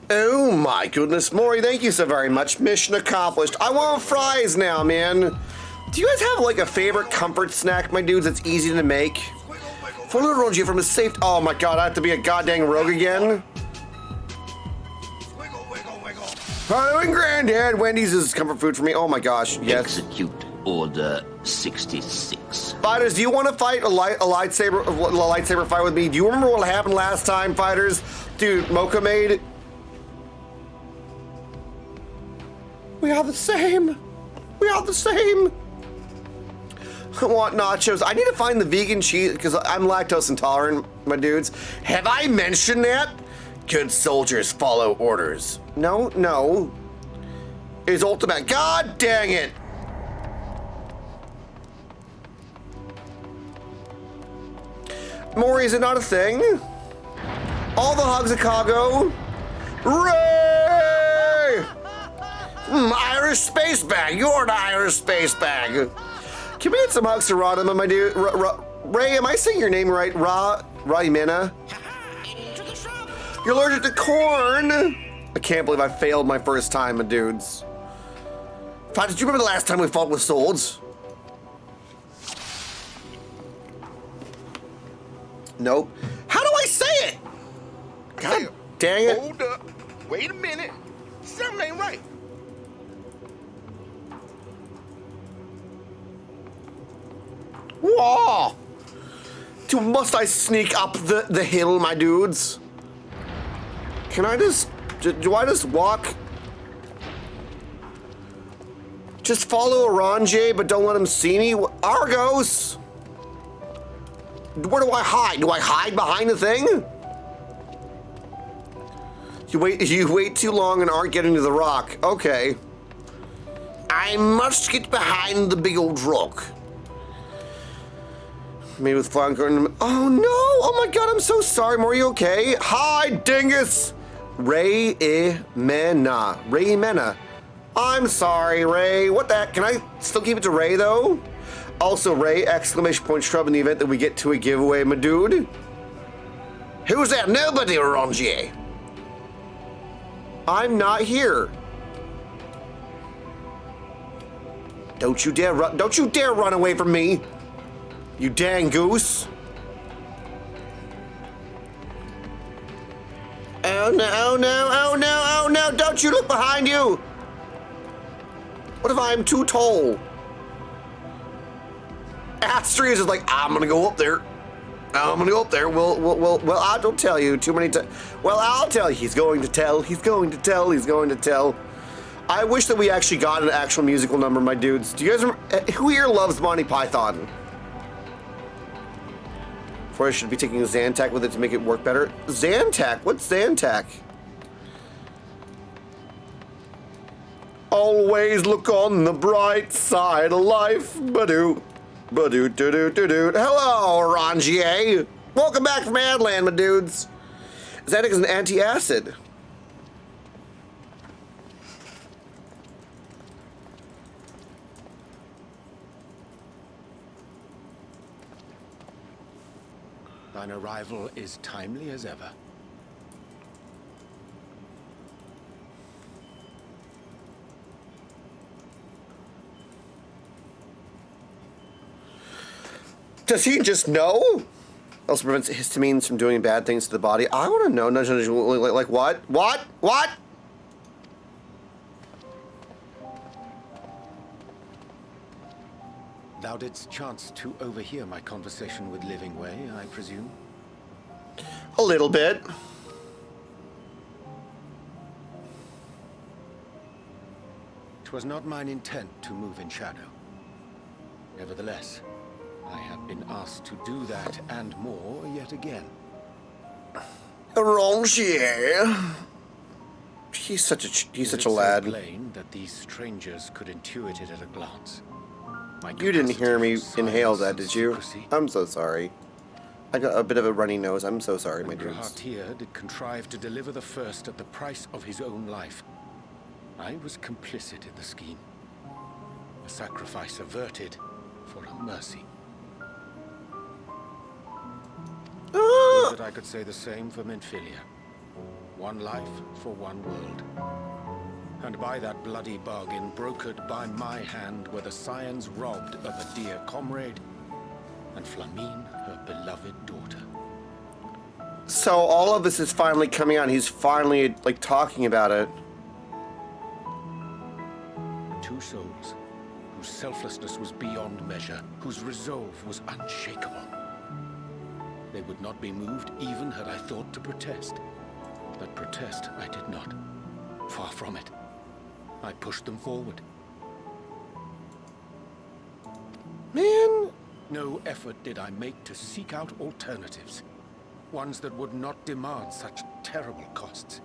Oh my goodness, Maury, thank you so very much. Mission accomplished. I want fries now, man. Do you guys have like a favorite comfort snack, my dudes, that's easy to make? Follow Eorzea from a safe... Oh my god, I have to be a goddamn rogue again? Following Granddad, Wendy's is comfort food for me. Oh my gosh, yes. Execute Order 66. Fighters, do you want to fight a lightsaber fight with me? Do you remember what happened last time, fighters? Dude, Mocha made... We are the same. We are the same. I want nachos. I need to find the vegan cheese because I'm lactose intolerant, my dudes. Have I mentioned that? Good soldiers follow orders. No. It's ultimate. God dang it. Maury, is it not a thing? All the hugs of Chicago. Ray! Irish space bag. You're an Irish space bag. Can we get some hugs to Rodham, my dude? Ray, am I saying your name right? Raimena? You're allergic to corn. I can't believe I failed my first time, my dudes. Did you remember the last time we fought with swords? Nope. How do I say it? God dang it. Hold up. Wait a minute. Something ain't right. Whoa! Must I sneak up the hill, my dudes? Can I just... Do I just walk? Just follow Eorzea, but don't let him see me? Argos! Where do I hide? Do I hide behind the thing? You wait too long and aren't getting to the rock. Okay. I must get behind the big old rock. Maybe with flying curtain. Oh no! Oh my god, I'm so sorry. Are you okay? Hi, dingus! Raimena. I'm sorry, Ray. What the heck? Can I still keep it to Ray, though? Also, Ray, exclamation point shrub in the event that we get to a giveaway, my dude. Who's that? Nobody, Eorzea. I'm not here. Don't you dare run away from me. You dang goose. Oh no, oh no, oh no, oh no, don't you look behind you. What if I'm too tall? Astrid is just like, I'm gonna go up there. I'm gonna go up there. Well, I don't tell you too many times. Well, I'll tell you. He's going to tell. He's going to tell. He's going to tell. I wish that we actually got an actual musical number, my dudes. Do you guys remember? Who here loves Monty Python? Before I should be taking Zantac with it to make it work better. Zantac? What's Zantac? Always look on the bright side of life. Badoo. Badoo doo doo doo doo. Hello, Eorzea. Welcome back from Adland, my dudes. Zantac is an anti-acid. Thine arrival is timely as ever. Does he just know? Also prevents histamines from doing bad things to the body. I want to know. Like what? What? Thou didst chance to overhear my conversation with Living Way, I presume? A little bit. Twas not mine intent to move in shadow. Nevertheless, I have been asked to do that and more yet again. Eorzea. He's such Is a it lad. So plain that these strangers could intuit it at a glance. You didn't hear me inhale that, did you? I'm so sorry. I got a bit of a runny nose. I'm so sorry, my dudes. Grahatir did contrive to deliver the first at the price of his own life. I was complicit in the scheme. A sacrifice averted for a mercy. Would that I could say the same for Menphilia. One life for one world. And by that bloody bargain, brokered by my hand, were the scions robbed of a dear comrade, and Flamine, her beloved daughter. So all of this is finally coming out. He's finally, like, talking about it. Two souls, whose selflessness was beyond measure, whose resolve was unshakable. They would not be moved even had I thought to protest. But protest I did not. Far from it. I pushed them forward. Man! No effort did I make to seek out alternatives. Ones that would not demand such terrible costs.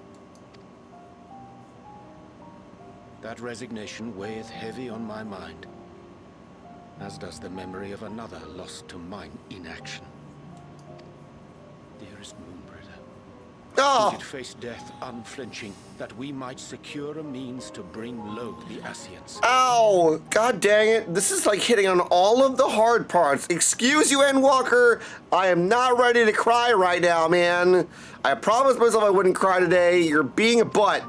That resignation weigheth heavy on my mind, as does the memory of another lost to mine inaction. Dearest Moonbringer, Oh. who did face death unflinching, that we might secure a means to bring low the Ascians. Ow! God dang it. This is like hitting on all of the hard parts. Excuse you, Endwalker. I am not ready to cry right now, man. I promised myself I wouldn't cry today. You're being a butt.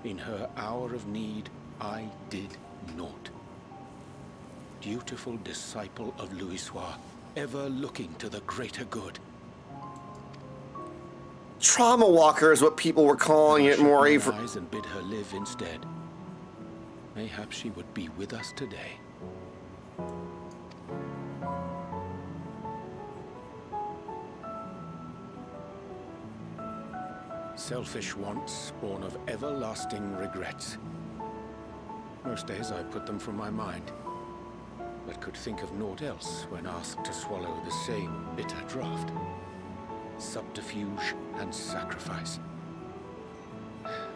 In her hour of need, I did naught. Dutiful disciple of Louisoix, ever looking to the greater good. Trauma walker is what people were calling it more. Eyes and bid her live instead. Mayhap she would be with us today. Selfish wants, born of everlasting regrets. Most days I put them from my mind, but could think of naught else when asked to swallow the same bitter draught. Subterfuge and sacrifice.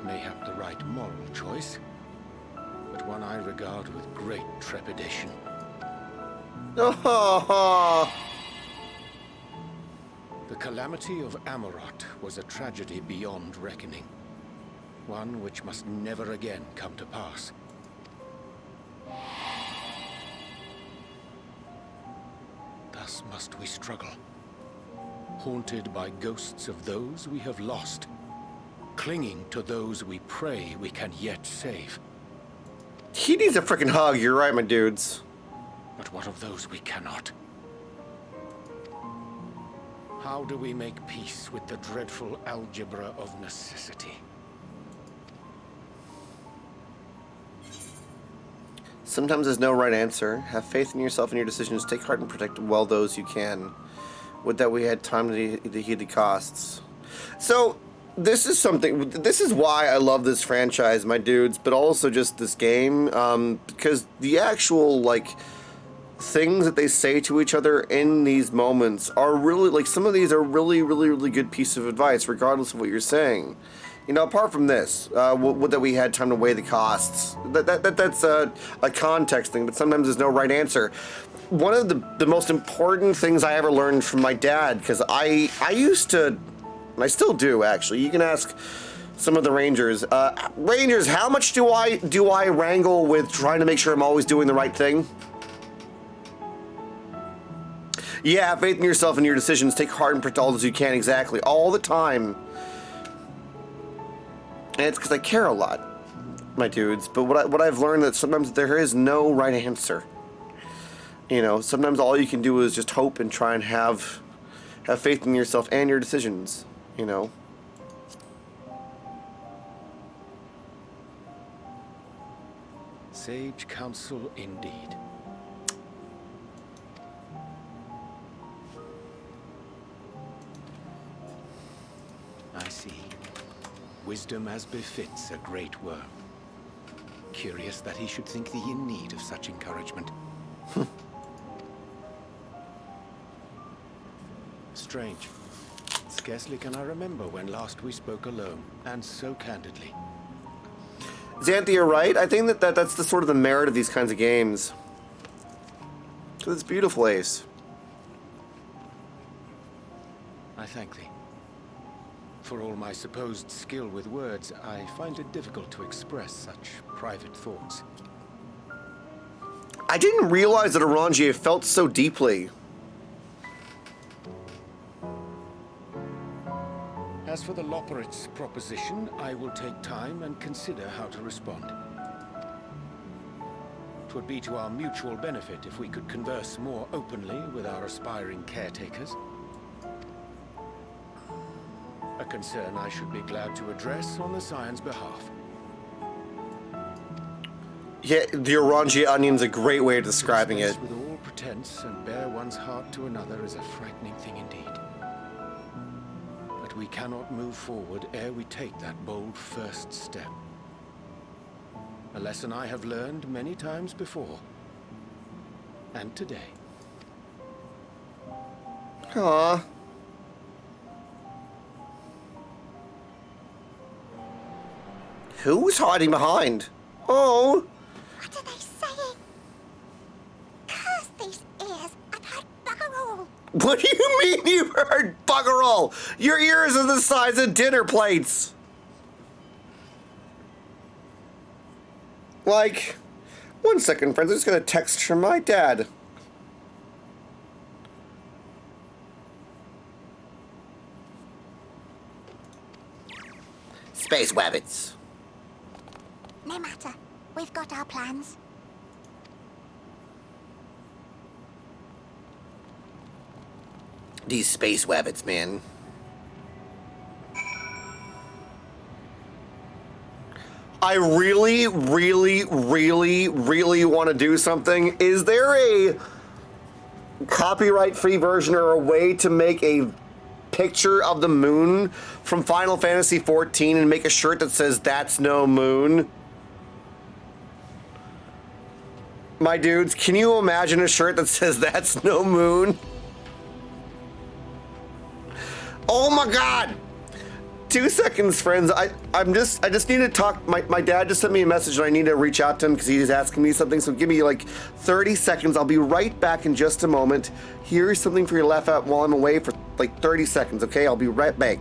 Mayhap the right moral choice, but one I regard with great trepidation. The calamity of Amarot was a tragedy beyond reckoning. One which must never again come to pass. Thus must we struggle, haunted by ghosts of those we have lost, clinging to those we pray we can yet save. He needs a freaking hug. You're right, my dudes. But what of those we cannot? How do we make peace with the dreadful algebra of necessity? Sometimes there's no right answer. Have faith in yourself and your decisions. Take heart and protect well those you can. Would that we had time to heed the costs. So, this is something. This is why I love this franchise, my dudes, but also just this game, because the actual, like, things that they say to each other in these moments are really, like, some of these are really good piece of advice, regardless of what you're saying. You know, apart from this, that we had time to weigh the costs. That's a context thing, but sometimes there's no right answer. One of the most important things I ever learned from my dad, because I used to, and I still do actually. You can ask some of the Rangers. Rangers, how much do I wrangle with trying to make sure I'm always doing the right thing? Yeah, have faith in yourself and your decisions. Take heart and protect all as you can. Exactly, all the time. And it's because I care a lot, my dudes. But what I've learned that sometimes there is no right answer. You know, sometimes all you can do is just hope and try and have faith in yourself and your decisions. You know. Sage counsel indeed. I see. Wisdom as befits a great worm. Curious that he should think thee in need of such encouragement. Strange. scarcely can I remember when last we spoke alone, and so candidly. Xanthe, you're right. I think that's the sort of the merit of these kinds of games. It's beautiful, Ace. I thank thee. For all my supposed skill with words, I find it difficult to express such private thoughts. I didn't realize that Eorzea felt so deeply. As for the Loporrit's proposition, I will take time and consider how to respond. 'Twould be to our mutual benefit if we could converse more openly with our aspiring caretakers. A concern I should be glad to address on the Scion's behalf. Yeah, the Eorzea onion's a great way of describing it. With all pretense and bare one's heart to another is a frightening thing indeed. But we cannot move forward ere we take that bold first step. A lesson I have learned many times before. And today. Aww. Who's hiding behind? Oh. What are they saying? Curse these ears. I've heard bugger all. What do you mean you heard bugger all? Your ears are the size of dinner plates. Like, 1 second, friends. I'm just gonna text from my dad. Space wabbits. No matter. We've got our plans. These space wabbits, man. I really, really, really, really want to do something. Is there a copyright-free version or a way to make a picture of the moon from Final Fantasy XIV and make a shirt that says, "That's no moon"? My dudes, can you imagine a shirt that says, "That's no moon"? Oh my God! 2 seconds, friends. I just need to talk. My dad just sent me a message and I need to reach out to him because he's asking me something. So give me like 30 seconds. I'll be right back in just a moment. Here's something for you to laugh at while I'm away for like 30 seconds, okay? I'll be right back.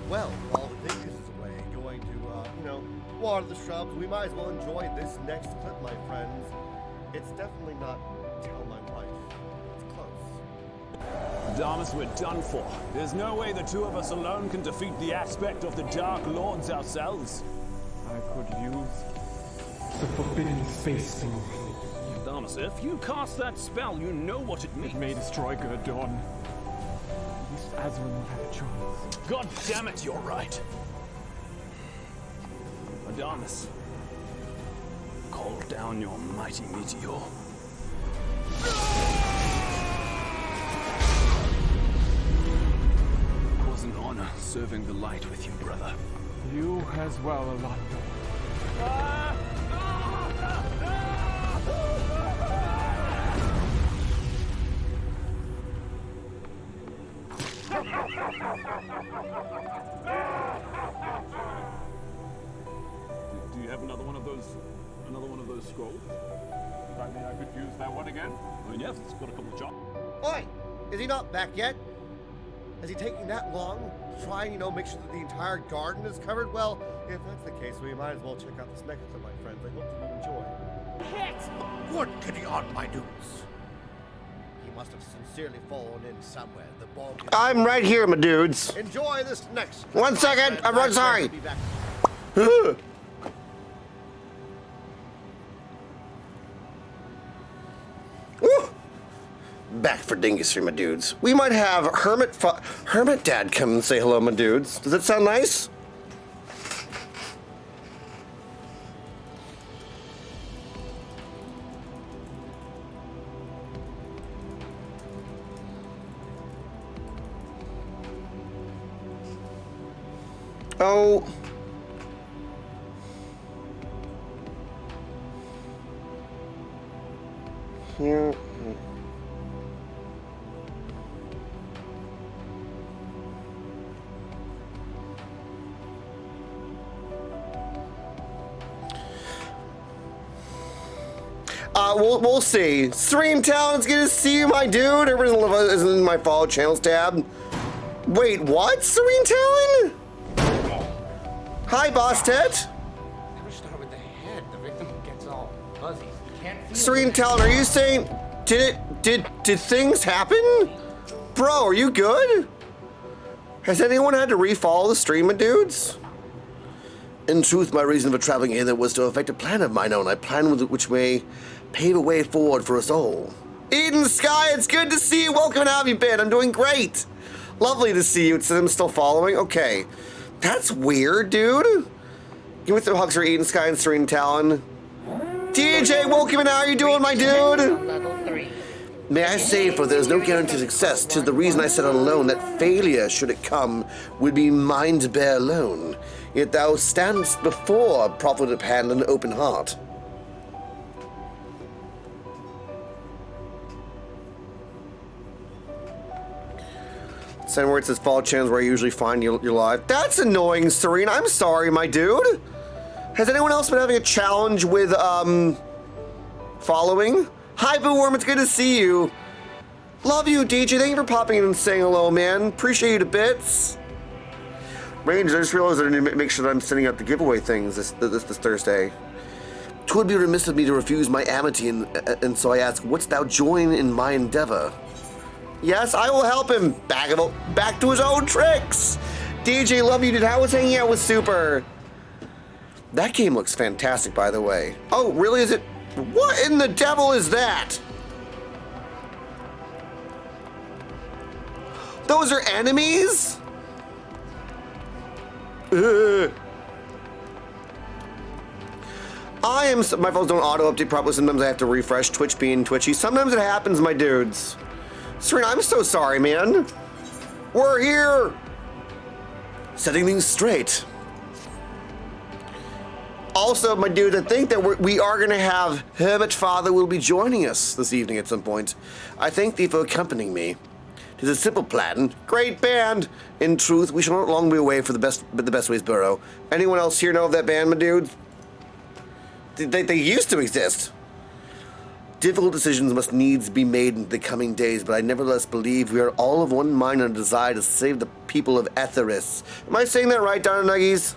Well, while Dingus is away going to, water the shrubs, we might as well enjoy this next clip, my friends. It's definitely not Tell My Wife. It's close. Damas, we're done for. There's no way the two of us alone can defeat the aspect of the Dark Lords ourselves. I could use the Forbidden Face thing. Damas, if you cast that spell, you know what it means. It may destroy Gurdon. At least Azra will have a chance. God damn it, you're right. Adamas, call down your mighty meteor. It was an honor serving the light with you, brother. You as well, Alonso. Do you have another one of those scrolls? I mean, I could use that one again. I mean, yes, it's got a couple of jobs. Oi! Is he not back yet? Is he taking that long? Trying, make sure that the entire garden is covered? Well, if that's the case, we might as well check out this next clip, my friends. I hope that you enjoy. Good kitty on, my dudes. He must have sincerely fallen in somewhere. The ball. I'm right here, my dudes. Enjoy this next. 1 second. I'm right sorry. Back for Dingus here, my dudes. We might have Hermit Dad come and say hello, my dudes. Does that sound nice? Oh. Here. We'll see. Stream Town, it's good to see you, my dude. Everyone is in my follow channels tab. Wait, what? Serene Talon? Hi, Boss Ted. Never start with the head. The victim gets all fuzzy. Can't feel Serene Talon, are you saying did things happen? Bro, are you good? Has anyone had to refollow the stream, my dudes? In truth, my reason for traveling hither was to effect a plan of mine own. A plan which may pave a way forward for us all. Eden Sky, it's good to see you. Welcome, how have you been? I'm doing great. Lovely to see you. It's them still following. Okay. That's weird, dude. Give me some hugs for Eden Sky and Serene Talon. DJ, welcome, and how are you doing, my dude? May I say, for there is no guarantee of success, 'tis the reason I said on alone that failure, should it come, would be mine to bear alone. Yet thou standst before a profligate hand and an open heart. Send where it says follow channels where I usually find you live. That's annoying, Serene. I'm sorry, my dude. Has anyone else been having a challenge with, following? Hi, Boo Worm, it's good to see you. Love you, DJ. Thank you for popping in and saying hello, man. Appreciate you to bits. Rangers, I just realized I need to make sure that I'm sending out the giveaway things this Thursday. 'Twould be remiss of me to refuse my amity, and so I ask, wouldst thou join in my endeavor? Yes, I will help him. Back to his own tricks. DJ, love you, dude. How was hanging out with Super? That game looks fantastic, by the way. Oh, really? Is it? What in the devil is that? Those are enemies? Ugh. My phones don't auto-update properly. Sometimes I have to refresh, Twitch being twitchy. Sometimes it happens, my dudes. Serena, I'm so sorry, man. We're here. Setting things straight. Also, my dude, I think that we are going to have Hermit Father will be joining us this evening at some point. I thank thee for accompanying me. It is a simple plan. Great band. In truth, we shall not long be away for the best ways burrow. Anyone else here know of that band, my dude? They used to exist. Difficult decisions must needs be made in the coming days, but I nevertheless believe we are all of one mind and a desire to save the people of Etheris. Am I saying that right, Donna Nuggies?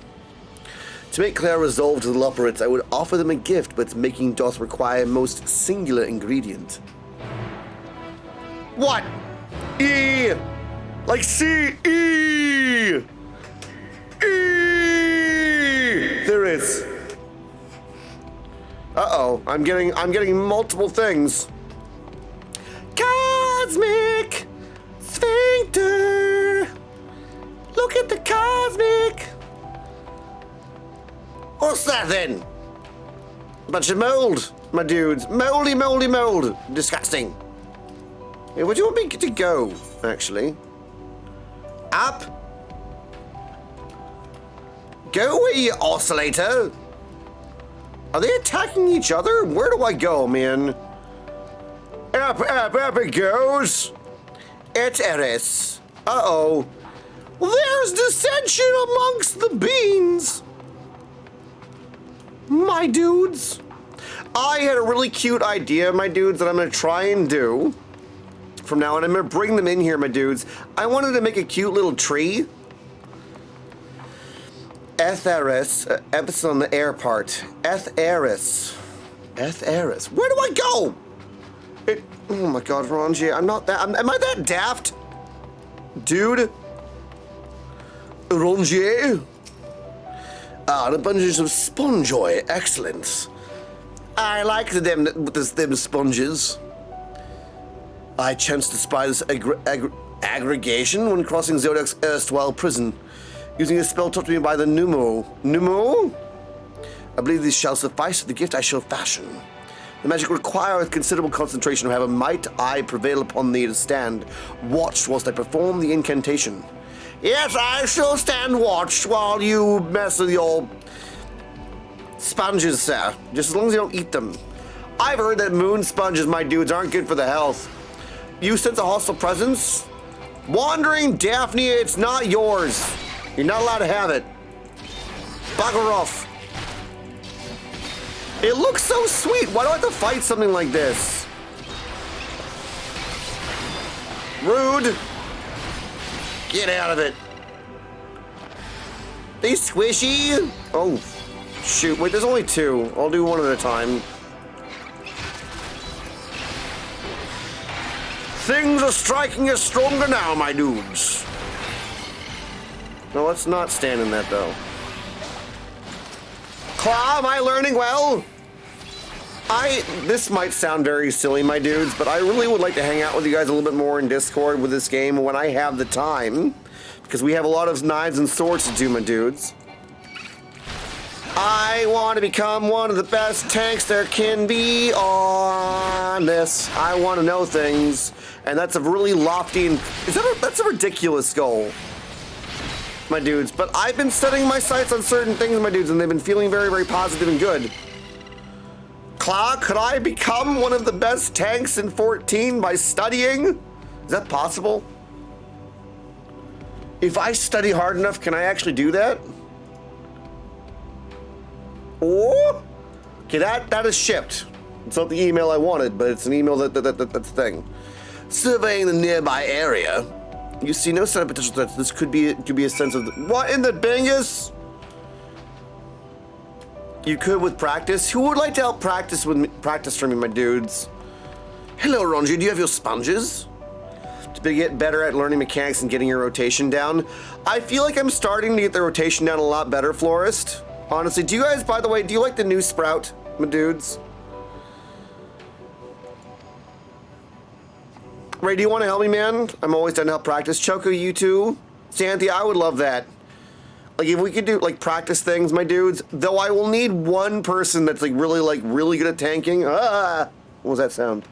To make clear resolve to the Lupperits, I would offer them a gift, but its making doth require a most singular ingredient. What? E! Like C-E! E! There is. Uh-oh, I'm getting multiple things. Cosmic Sphincter! Look at the cosmic! What's that then? Bunch of mold, my dudes. Moldy, moldy, mold. Disgusting. Hey, where do you want me to go, actually? Up? Go away, you oscillator! Are they attacking each other? Where do I go, man? Up, up, up it goes! It's Eris. Uh-oh. There's dissension amongst the beans! My dudes. I had a really cute idea, my dudes, that I'm gonna try and do from now on. I'm gonna bring them in here, my dudes. I wanted to make a cute little tree. Etheris, emphasis on the air part. Etheris. Etheris. Where do I go? Oh my god, Ronji, I'm not that. Am I that daft? Dude? Ronji? Ah, an abundance of spongeoy. Excellent. I like them sponges. I chanced to spy this aggregation when crossing Zodiac's erstwhile prison, using a spell taught to me by the Numo. Numo? I believe this shall suffice for the gift I shall fashion. The magic requireth considerable concentration, however might I prevail upon thee to stand watch whilst I perform the incantation. Yes, I shall stand watch while you mess with your sponges, sir. Just as long as you don't eat them. I've heard that moon sponges, my dudes, aren't good for the health. You sense a hostile presence? Wandering Daphne, it's not yours. You're not allowed to have it. Bugger off. It looks so sweet. Why do I have to fight something like this? Rude. Get out of it. They squishy. Oh, shoot. Wait, there's only 2. I'll do one at a time. Things are striking us stronger now, my dudes. No, let's not stand in that, though. Claw, am I learning well? This might sound very silly, my dudes, but I really would like to hang out with you guys a little bit more in Discord with this game when I have the time, because we have a lot of knives and swords to do, my dudes. I want to become one of the best tanks there can be on this. I want to know things, and that's a really lofty and that's a ridiculous goal, my dudes. But I've been setting my sights on certain things, my dudes, and they've been feeling very, very positive and good. Claw, could I become one of the best tanks in 14 by studying? Is that possible? If I study hard enough, can I actually do that? Oh, okay, that is shipped. It's not the email I wanted, but it's an email that's the thing. Surveying the nearby area, you see no sign of potential threats. This could be a sense of what in the bingus? You could with practice. Who would like to help practice for me, my dudes? Hello, Ronji. Do you have your sponges? To get better at learning mechanics and getting your rotation down. I feel like I'm starting to get the rotation down a lot better, Florist. Honestly, do you guys, by the way, do you like the new Sprout, my dudes? Ray, do you want to help me, man? I'm always down to help practice. Choco, you too? Santhi, I would love that. Like, if we could do, like, practice things, my dudes, though I will need one person that's, really good at tanking. Ah! What was that sound?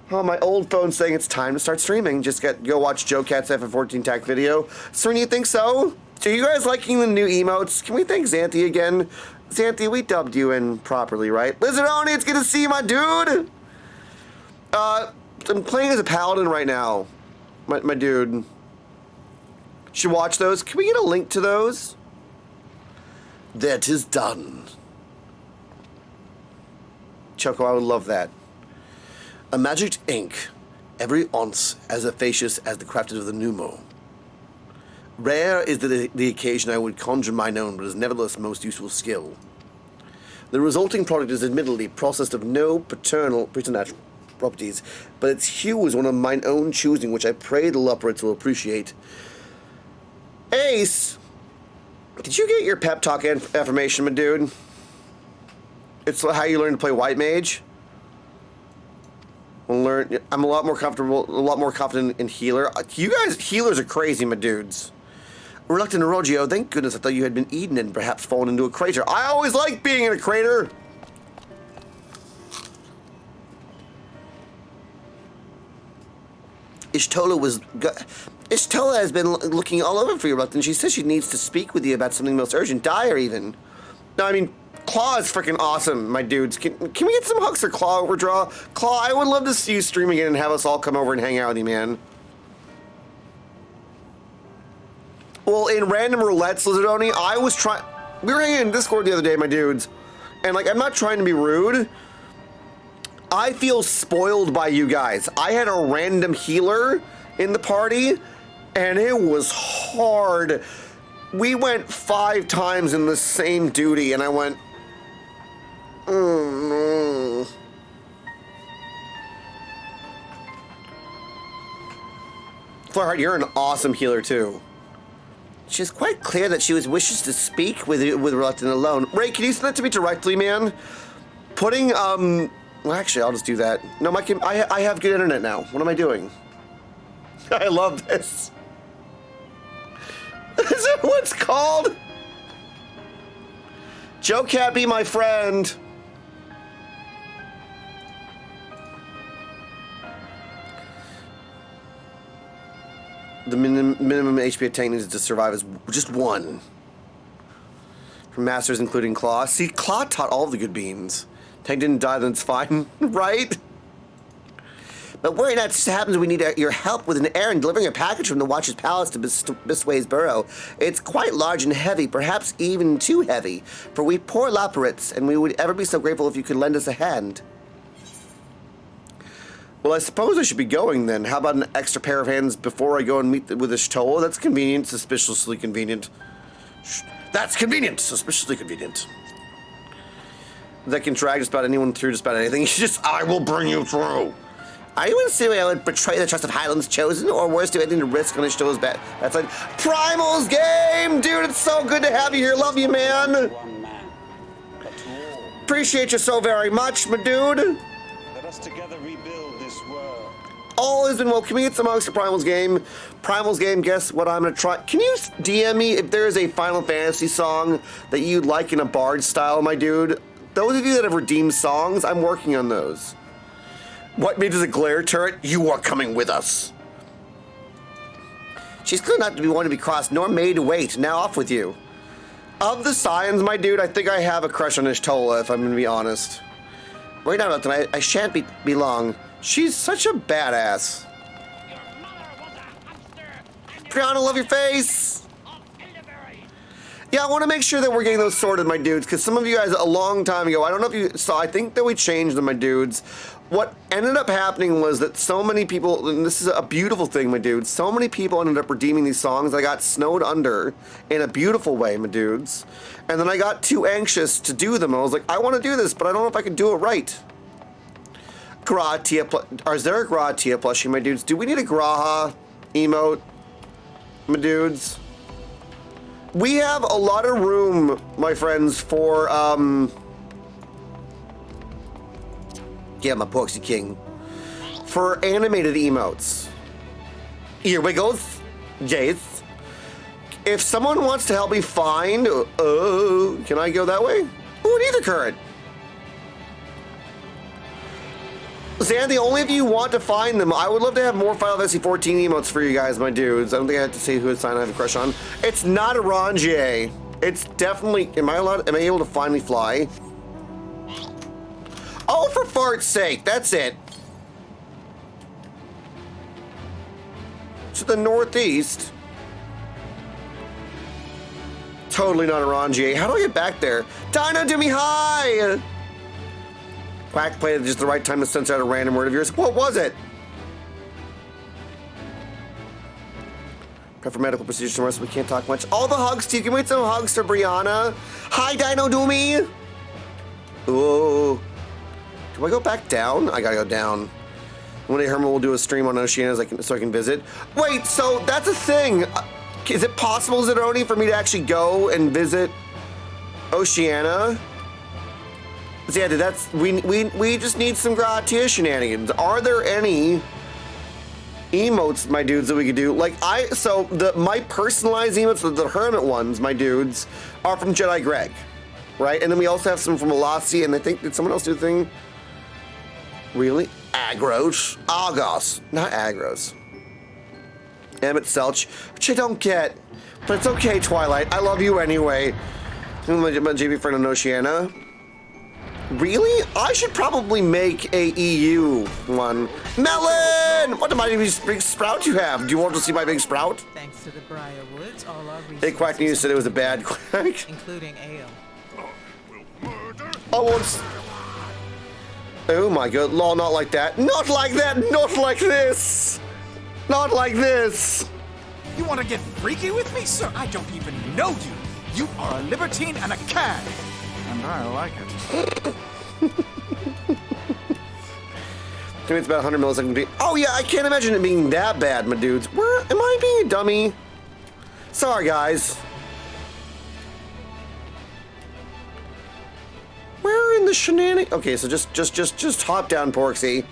Oh, my old phone's saying it's time to start streaming. Just go watch Joe Cat's FF14 TAC video. Serena, you think so? Are you guys liking the new emotes? Can we thank Xanthi again? Xanthi, we dubbed you in properly, right? Lizardoni, it's good to see you, my dude! I'm playing as a paladin right now, my dude. Should watch those. Can we get a link to those? That is done. Choco, I would love that. A magic ink, every once as efficacious as the crafted of the pneumo. Rare is the occasion I would conjure mine own, but is nevertheless most useful skill. The resulting product is admittedly processed of no preternatural properties, but its hue is one of mine own choosing, which I pray the Lupperites will appreciate. Ace, did you get your pep talk affirmation, my dude? It's how you learn to play White Mage. I'm a lot more confident in healer. You guys, healers are crazy, my dudes. Reluctant Eroggio, thank goodness I thought you had been eaten and perhaps fallen into a crater. I always like being in a crater. Ishtola has been looking all over for you, Reluctant. She says she needs to speak with you about something most urgent, dire even. No, I mean, Claw is freaking awesome, my dudes. Can we get some hugs for Claw overdraw? Claw, I would love to see you stream again and have us all come over and hang out with you, man. Well, in random roulettes, Lizardoni, we were hanging in Discord the other day, my dudes, and like, I'm not trying to be rude. I feel spoiled by you guys. I had a random healer in the party, and it was hard. We went 5 times in the same duty, and I went, oh no. Flareheart, you're an awesome healer too. She's quite clear that she wishes to speak with Reluctant alone. Ray, can you send that to me directly, man? Putting, well, actually, I'll just do that. No, I have good internet now. What am I doing? I love this. Is that what it's called? Joe Cat, be my friend. The minimum HP a tank needs to survive is just 1. From masters, including Claw. See, Claw taught all the good beans. Tank didn't die, then it's fine, right? But worry not, it just happens we need your help with an errand delivering a package from the Watcher's Palace to Bisway's Burrow. It's quite large and heavy, perhaps even too heavy, for we poor Laparits, and we would ever be so grateful if you could lend us a hand. Well, I suppose I should be going then. How about an extra pair of hands before I go and meet with the Shtola? That's convenient, suspiciously convenient. That's convenient, suspiciously convenient. That can drag just about anyone through just about anything. I will bring you through. Are you insinuating I would betray the trust of Highland's Chosen, or worse, do anything to risk on his Shtola's bet? That's like Primal's game, dude. It's so good to have you here. Love you, man. Appreciate you so very much, my dude. Let us together rebuild this world. All has been well. Can we get some amongst the Primal's game? Primal's game, guess what I'm gonna try? Can you DM me if there is a Final Fantasy song that you'd like in a bard style, my dude? Those of you that have redeemed songs, I'm working on those. What made us a glare turret? You are coming with us. She's clear not to be one to be crossed, nor made to wait. Now off with you. Of the Scions, my dude, I think I have a crush on Ishtola, if I'm gonna be honest. Right now about tonight, I shan't be long. She's such a badass. Brianna, love your face. Yeah, I want to make sure that we're getting those sorted, my dudes, because some of you guys a long time ago, I don't know if you saw, I think that we changed them, my dudes. What ended up happening was that so many people, and this is a beautiful thing, my dudes, so many people ended up redeeming these songs. I got snowed under in a beautiful way, my dudes. And then I got too anxious to do them. I was like, I want to do this, but I don't know if I can do it right. Gratia, is there a Gratia plushie, my dudes? Do we need a Graha emote, my dudes? We have a lot of room, my friends, for, yeah, my Poxy King. For animated emotes. Earwiggles. Jace. If someone wants to help me find, can I go that way? Ooh, an ether current. Xanthi, only if you want to find them. I would love to have more Final Fantasy 14 emotes for you guys, my dudes. I don't think I have to say who sign I have a crush on. It's not a Rangier. It's definitely, am I able to finally fly? Oh, for fart's sake, that's it. To the northeast. Totally not a Rangier. How do I get back there? Dino, do me hi! Quack played at just the right time to sense out a random word of yours. What was it? Prep for medical procedures tomorrow, so we can't talk much. All the hugs to you. Can we get some hugs for Brianna? Hi, Dino Doomy. Ooh. Do I go back down? I gotta go down. One day Hermit will do a stream on Oceania so I can visit. Wait, so that's a thing. Is it possible, Zidoni, for me to actually go and visit Oceania? Yeah, that's we just need some Gratia shenanigans. Are there any emotes, my dudes, that we could do? Like my personalized emotes, the Hermit ones, my dudes, are from Jedi Greg, right? And then we also have some from Elasi, and I think did someone else do the thing? Really? Agros, Argos, not Agros. Emmett Selch, which I don't get, but it's okay, Twilight. I love you anyway. My JV friend in Oceania. Really? I should probably make a EU one. Melon! What am I, big sprout you have? Do you want to see my big sprout? Thanks to the Briar Woods, all our Hey, Quack News said it was a bad quack. including ale. Oh my god, law, not like that. Not like that, not like this. Not like this. You want to get freaky with me, sir? I don't even know you. You are a libertine and a cad. And I like it. Maybe it's about 100 milliseconds. Oh yeah, I can't imagine it being that bad, my dudes. Where am I being a dummy? Sorry, guys. Where in the shenanigans? Okay, so just hop down, Porksy.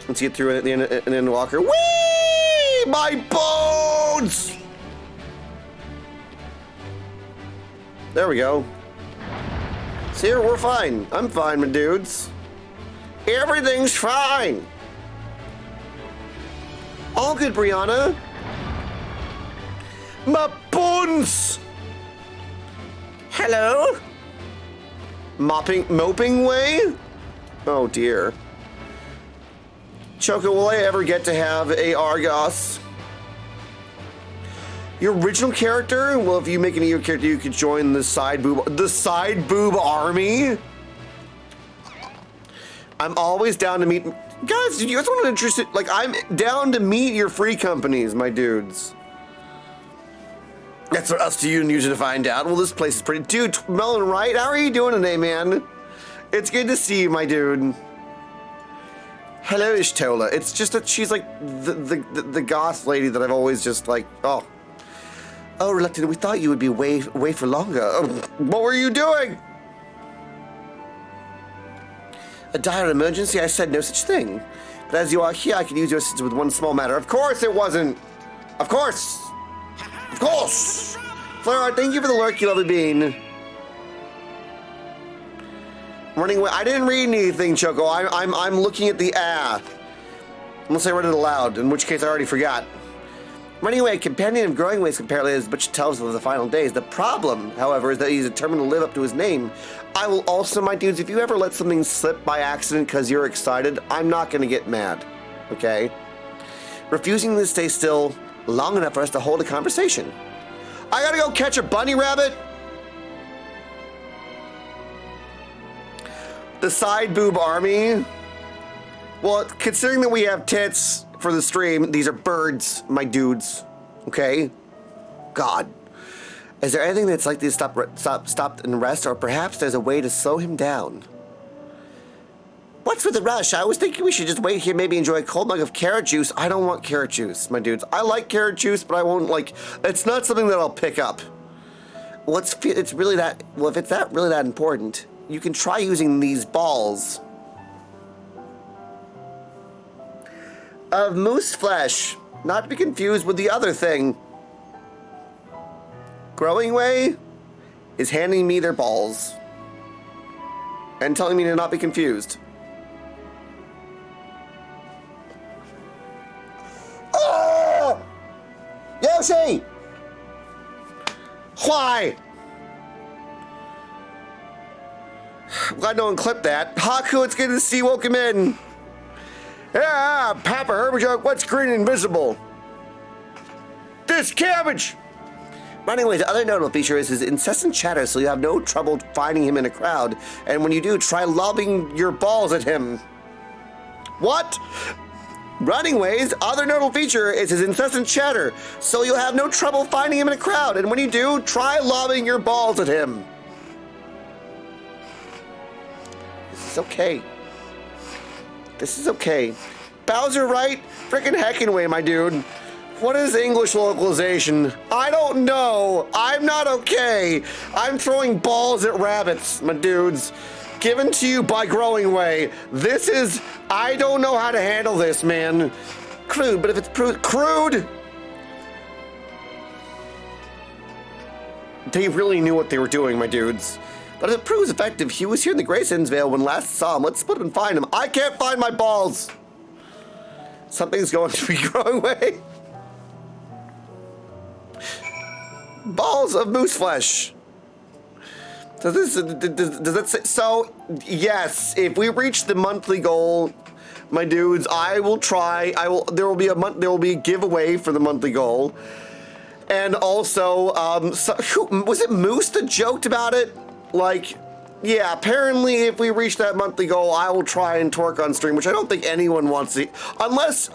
Let's get through it at the end, an Endwalker. Whee! My bones! There we go. See, here, we're fine. I'm fine, my dudes. Everything's fine. All good, Brianna. My bones! Hello? Moping way? Oh dear. Choco, will I ever get to have a Argos? Your original character? Well, if you make a new character, you could join the side boob army. I'm always down to meet guys. You guys want to interested? Like, I'm down to meet your free companies, my dudes. That's what else do you usually find out? Well, this place is pretty. Dude, Melon Wright, how are you doing today, man? It's good to see you, my dude. Hello, Ishtola. It's just that she's like the goth lady that I've always just like, oh, Reluctant, we thought you would be away for longer. What were you doing? A dire emergency? I said no such thing. But as you are here, I can use your assistance with one small matter. Of course it wasn't. Of course. Of course. Flare, thank you for the lurk, you lovely bean. Running away. I didn't read anything, Choco. I'm looking at the unless I read it aloud, in which case I already forgot. Running away, companion of growing ways apparently is which tells of the final days. The problem, however, is that he's determined to live up to his name. I will also, my dudes, if you ever let something slip by accident because you're excited, I'm not going to get mad, okay? Refusing to stay still long enough for us to hold a conversation. I gotta go catch a bunny rabbit? The side boob army? Well, considering that we have tits for the stream, these are birds, my dudes, okay? God. Is there anything that's likely to stop and rest, or perhaps there's a way to slow him down? What's with the rush? I was thinking we should just wait here, maybe enjoy a cold mug of carrot juice. I don't want carrot juice, my dudes. I like carrot juice, but I won't like, it's not something that I'll pick up. Well, it's really that, well, if it's really that important, you can try using these balls of moose flesh, not to be confused with the other thing. Growing Way is handing me their balls and telling me to not be confused. Oh! Yoshi! Why? Glad no one clipped that. Haku, it's good to see you. Welcome in. Yeah, Papa Herberjoke, what's green and invisible? This cabbage! Anyway, the other notable feature is his incessant chatter, so you have no trouble finding him in a crowd. And when you do, try lobbing your balls at him. What? Runningway's other notable feature is his incessant chatter, so you'll have no trouble finding him in a crowd. And when you do, try lobbing your balls at him. This is okay. This is okay. Bowser right? Frickin' heckin' way, my dude. What is English localization? I don't know. I'm not okay. I'm throwing balls at rabbits, my dudes. Given to you by Growing Way. This is, I don't know how to handle this, man. Crude, but if it's crude. They really knew what they were doing, my dudes. But if it proves effective, he was here in the Grayson's Vale when last saw him. Let's split and find him. I can't find my balls. Something's going to be Growing Way. Balls of moose flesh. Does that say, so yes, if we reach the monthly goal, my dudes, I will try. There will be a giveaway for the monthly goal. And also, was it Moose that joked about it? Like, yeah, apparently if we reach that monthly goal, I will try and twerk on stream, which I don't think anyone wants to, unless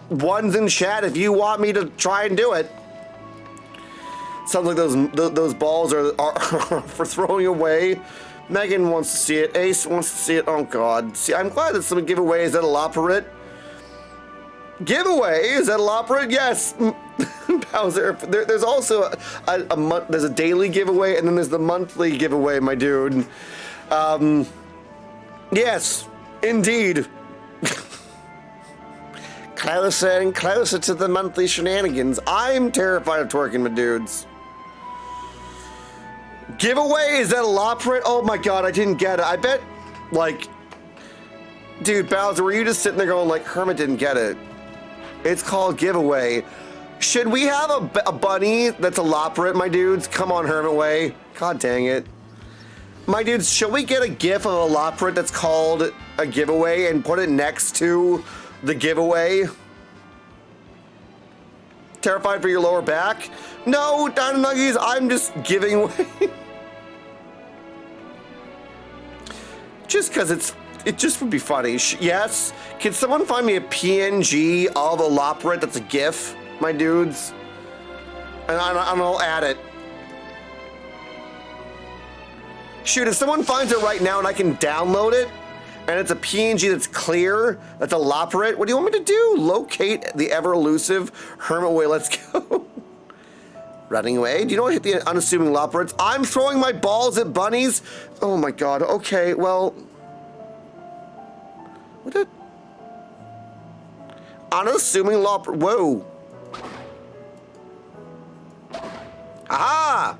one's in chat if you want me to try and do it. Sounds like those balls are for throwing away. Megan wants to see it. Ace wants to see it. Oh God! See, I'm glad that some giveaway is at Elaborate. Giveaway is at Elaborate. Yes, Bowser. There's also there's a daily giveaway and then there's the monthly giveaway, my dude. Yes, indeed. Closer and closer to the monthly shenanigans. I'm terrified of twerking, my dudes. Giveaway? Is that a Elaborate? Oh my God, I didn't get it. I bet, like, dude, Bowser, were you just sitting there going like, Hermit didn't get it? It's called giveaway. Should we have a bunny that's a Elaborate, my dudes? Come on, Hermit Way. God dang it. My dudes, should we get a GIF of a Elaborate that's called a giveaway and put it next to The giveaway. Terrified for your lower back? No, Dino Nuggies, I'm just giving away. Just because it just would be funny. Yes? Can someone find me a PNG of a Loporrit that's a GIF, my dudes? And I'll add it. Shoot, if someone finds it right now and I can download it, and it's a PNG that's clear, that's a Loporrit, what do you want me to do? Locate the ever-elusive Hermit Way, let's go. Running away? Do you know what hit the unassuming Loporrits? I'm throwing my balls at bunnies? Oh my god, okay, well... What did... Unassuming Loporrit, whoa. Aha!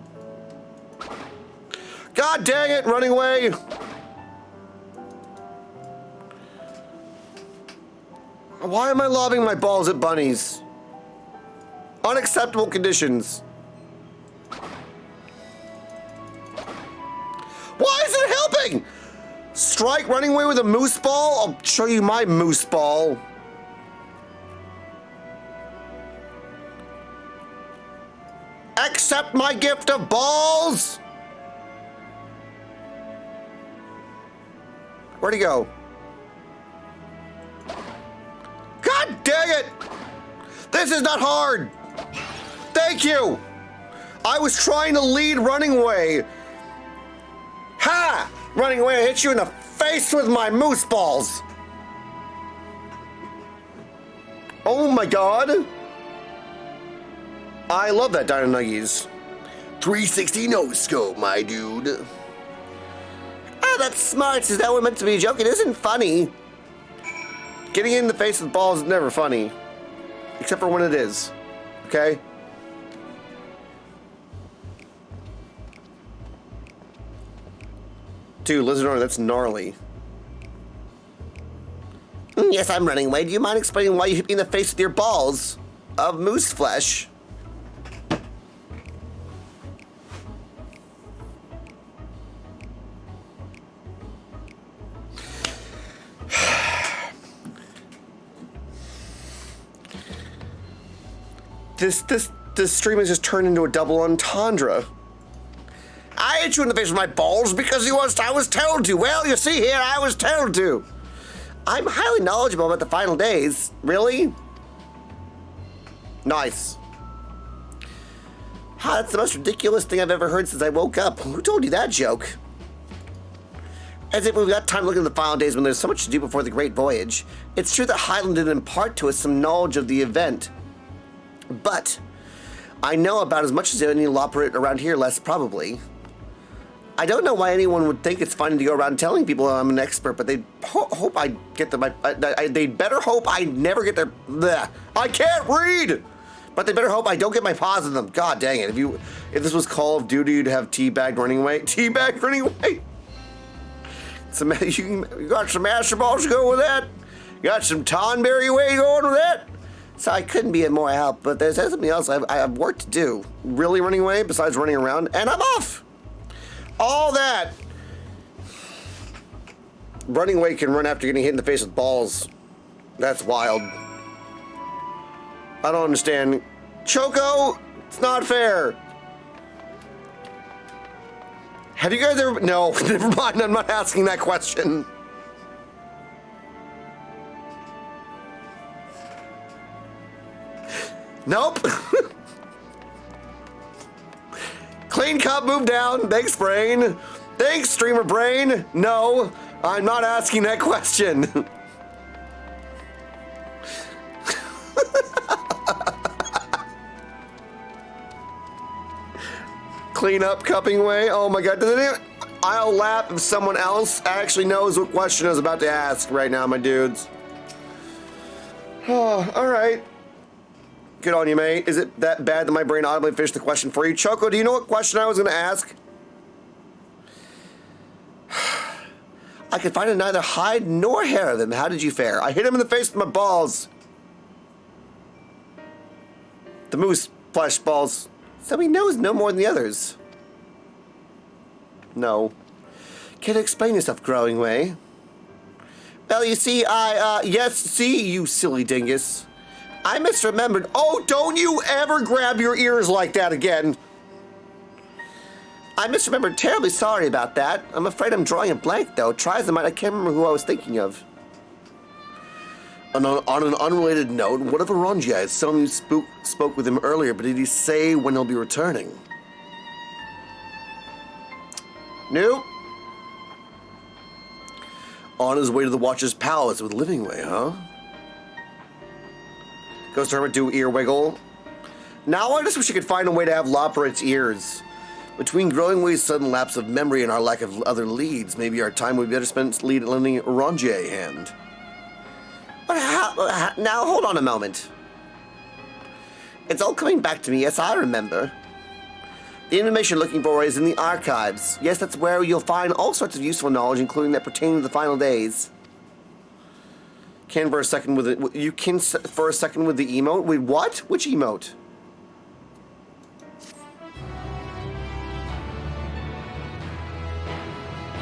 God dang it, running away! Why am I lobbing my balls at bunnies? Unacceptable conditions. Why is it helping? Strike running away with a moose ball? I'll show you my moose ball. Accept my gift of balls! Where'd he go? God dang it! This is not hard! Thank you! I was trying to lead running away. Ha! Running away, I hit you in the face with my moose balls. Oh my god. I love that Dino Nuggies. 360 no scope, my dude. Oh, that's smart. Is that what meant to be a joke? It isn't funny. Getting in the face with balls is never funny. Except for when it is. Okay? Dude, lizard owner, that's gnarly. Yes, I'm running away. Do you mind explaining why you hit me in the face with your balls of moose flesh? This stream has just turned into a double entendre. I hit you in the face with my balls because I was told to. Well, you see here, I was told to. I'm highly knowledgeable about the final days. Really? Nice. That's the most ridiculous thing I've ever heard since I woke up. Who told you that joke? As if we've got time to look at the final days when there's so much to do before the great voyage. It's true that Highland did impart to us some knowledge of the event. But I know about as much as any Loporrit around here, less probably. I don't know why anyone would think it's funny to go around telling people I'm an expert, but they'd hope I get them. They'd better hope I never get their. Bleh. I can't read, but they better hope I don't get my paws in them. God dang it! If this was Call of Duty, you'd have teabagged running away. Teabagged running away. You got some master balls to go with that. You got some Tonberry way going with that. So I couldn't be of more help, but there's something else. I have work to do. Really running away besides running around, and I'm off. All that. Running away can run after getting hit in the face with balls. That's wild. I don't understand. Choco, it's not fair. Have you guys ever... No, never mind. I'm not asking that question. Nope. Clean cup, move down. Thanks, brain. Thanks, streamer brain. No, I'm not asking that question. Clean up, cupping way. Oh my god. I'll laugh if someone else actually knows what question I was about to ask right now, my dudes. Oh, all right. Good on you, mate. Is it that bad that my brain audibly finished the question for you? Choco, do you know what question I was going to ask? I could find neither hide nor hair of him. How did you fare? I hit him in the face with my balls. The moose flesh balls. So he knows no more than the others. No. Can you explain yourself, growing way? Well, you see, yes, see, you silly dingus. I misremembered. Oh, don't you ever grab your ears like that again. I misremembered. Terribly sorry about that. I'm afraid I'm drawing a blank, though. Try as I might, I can't remember who I was thinking of. On an unrelated note, what of Eorzea? Someone spoke with him earlier, but did he say when he'll be returning? Nope. On his way to the Watcher's Palace with Livingway, huh? Goes to Hermit, do ear wiggle. Now I just wish I could find a way to have Loporrit's ears. Between Growingway's sudden lapse of memory and our lack of other leads, maybe our time would be better spent lending Eorzea a hand. But now, hold on a moment. It's all coming back to me, yes, I remember. The information you're looking for is in the archives. Yes, that's where you'll find all sorts of useful knowledge, including that pertaining to the final days. Can for a second with it. You can for a second with the emote? Wait, what? Which emote?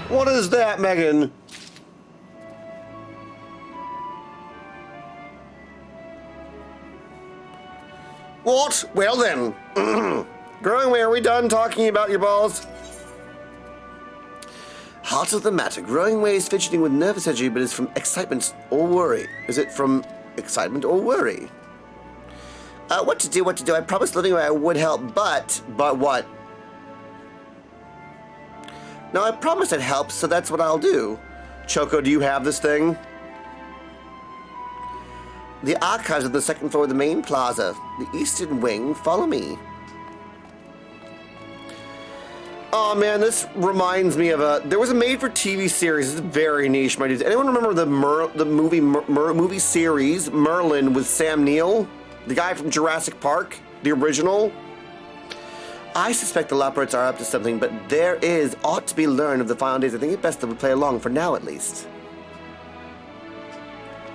What is that, Megan? What? Well then. Growingway, are we done talking about your balls? Heart of the matter. Growingway is fidgeting with nervous energy, but is from excitement or worry. Is it from excitement or worry? What to do? I promised Livingway I would help, but what? No, I promised I'd help, so that's what I'll do. Choco, do you have this thing? The archives of the second floor of the main plaza. The eastern wing. Follow me. Oh man, this reminds me of there was a made-for-TV series. It's very niche, my dudes. Anyone remember the movie series Merlin with Sam Neill, the guy from Jurassic Park, the original? I suspect the Loporrits are up to something, but there ought to be learned of the final days. I think it's best that we play along for now, at least.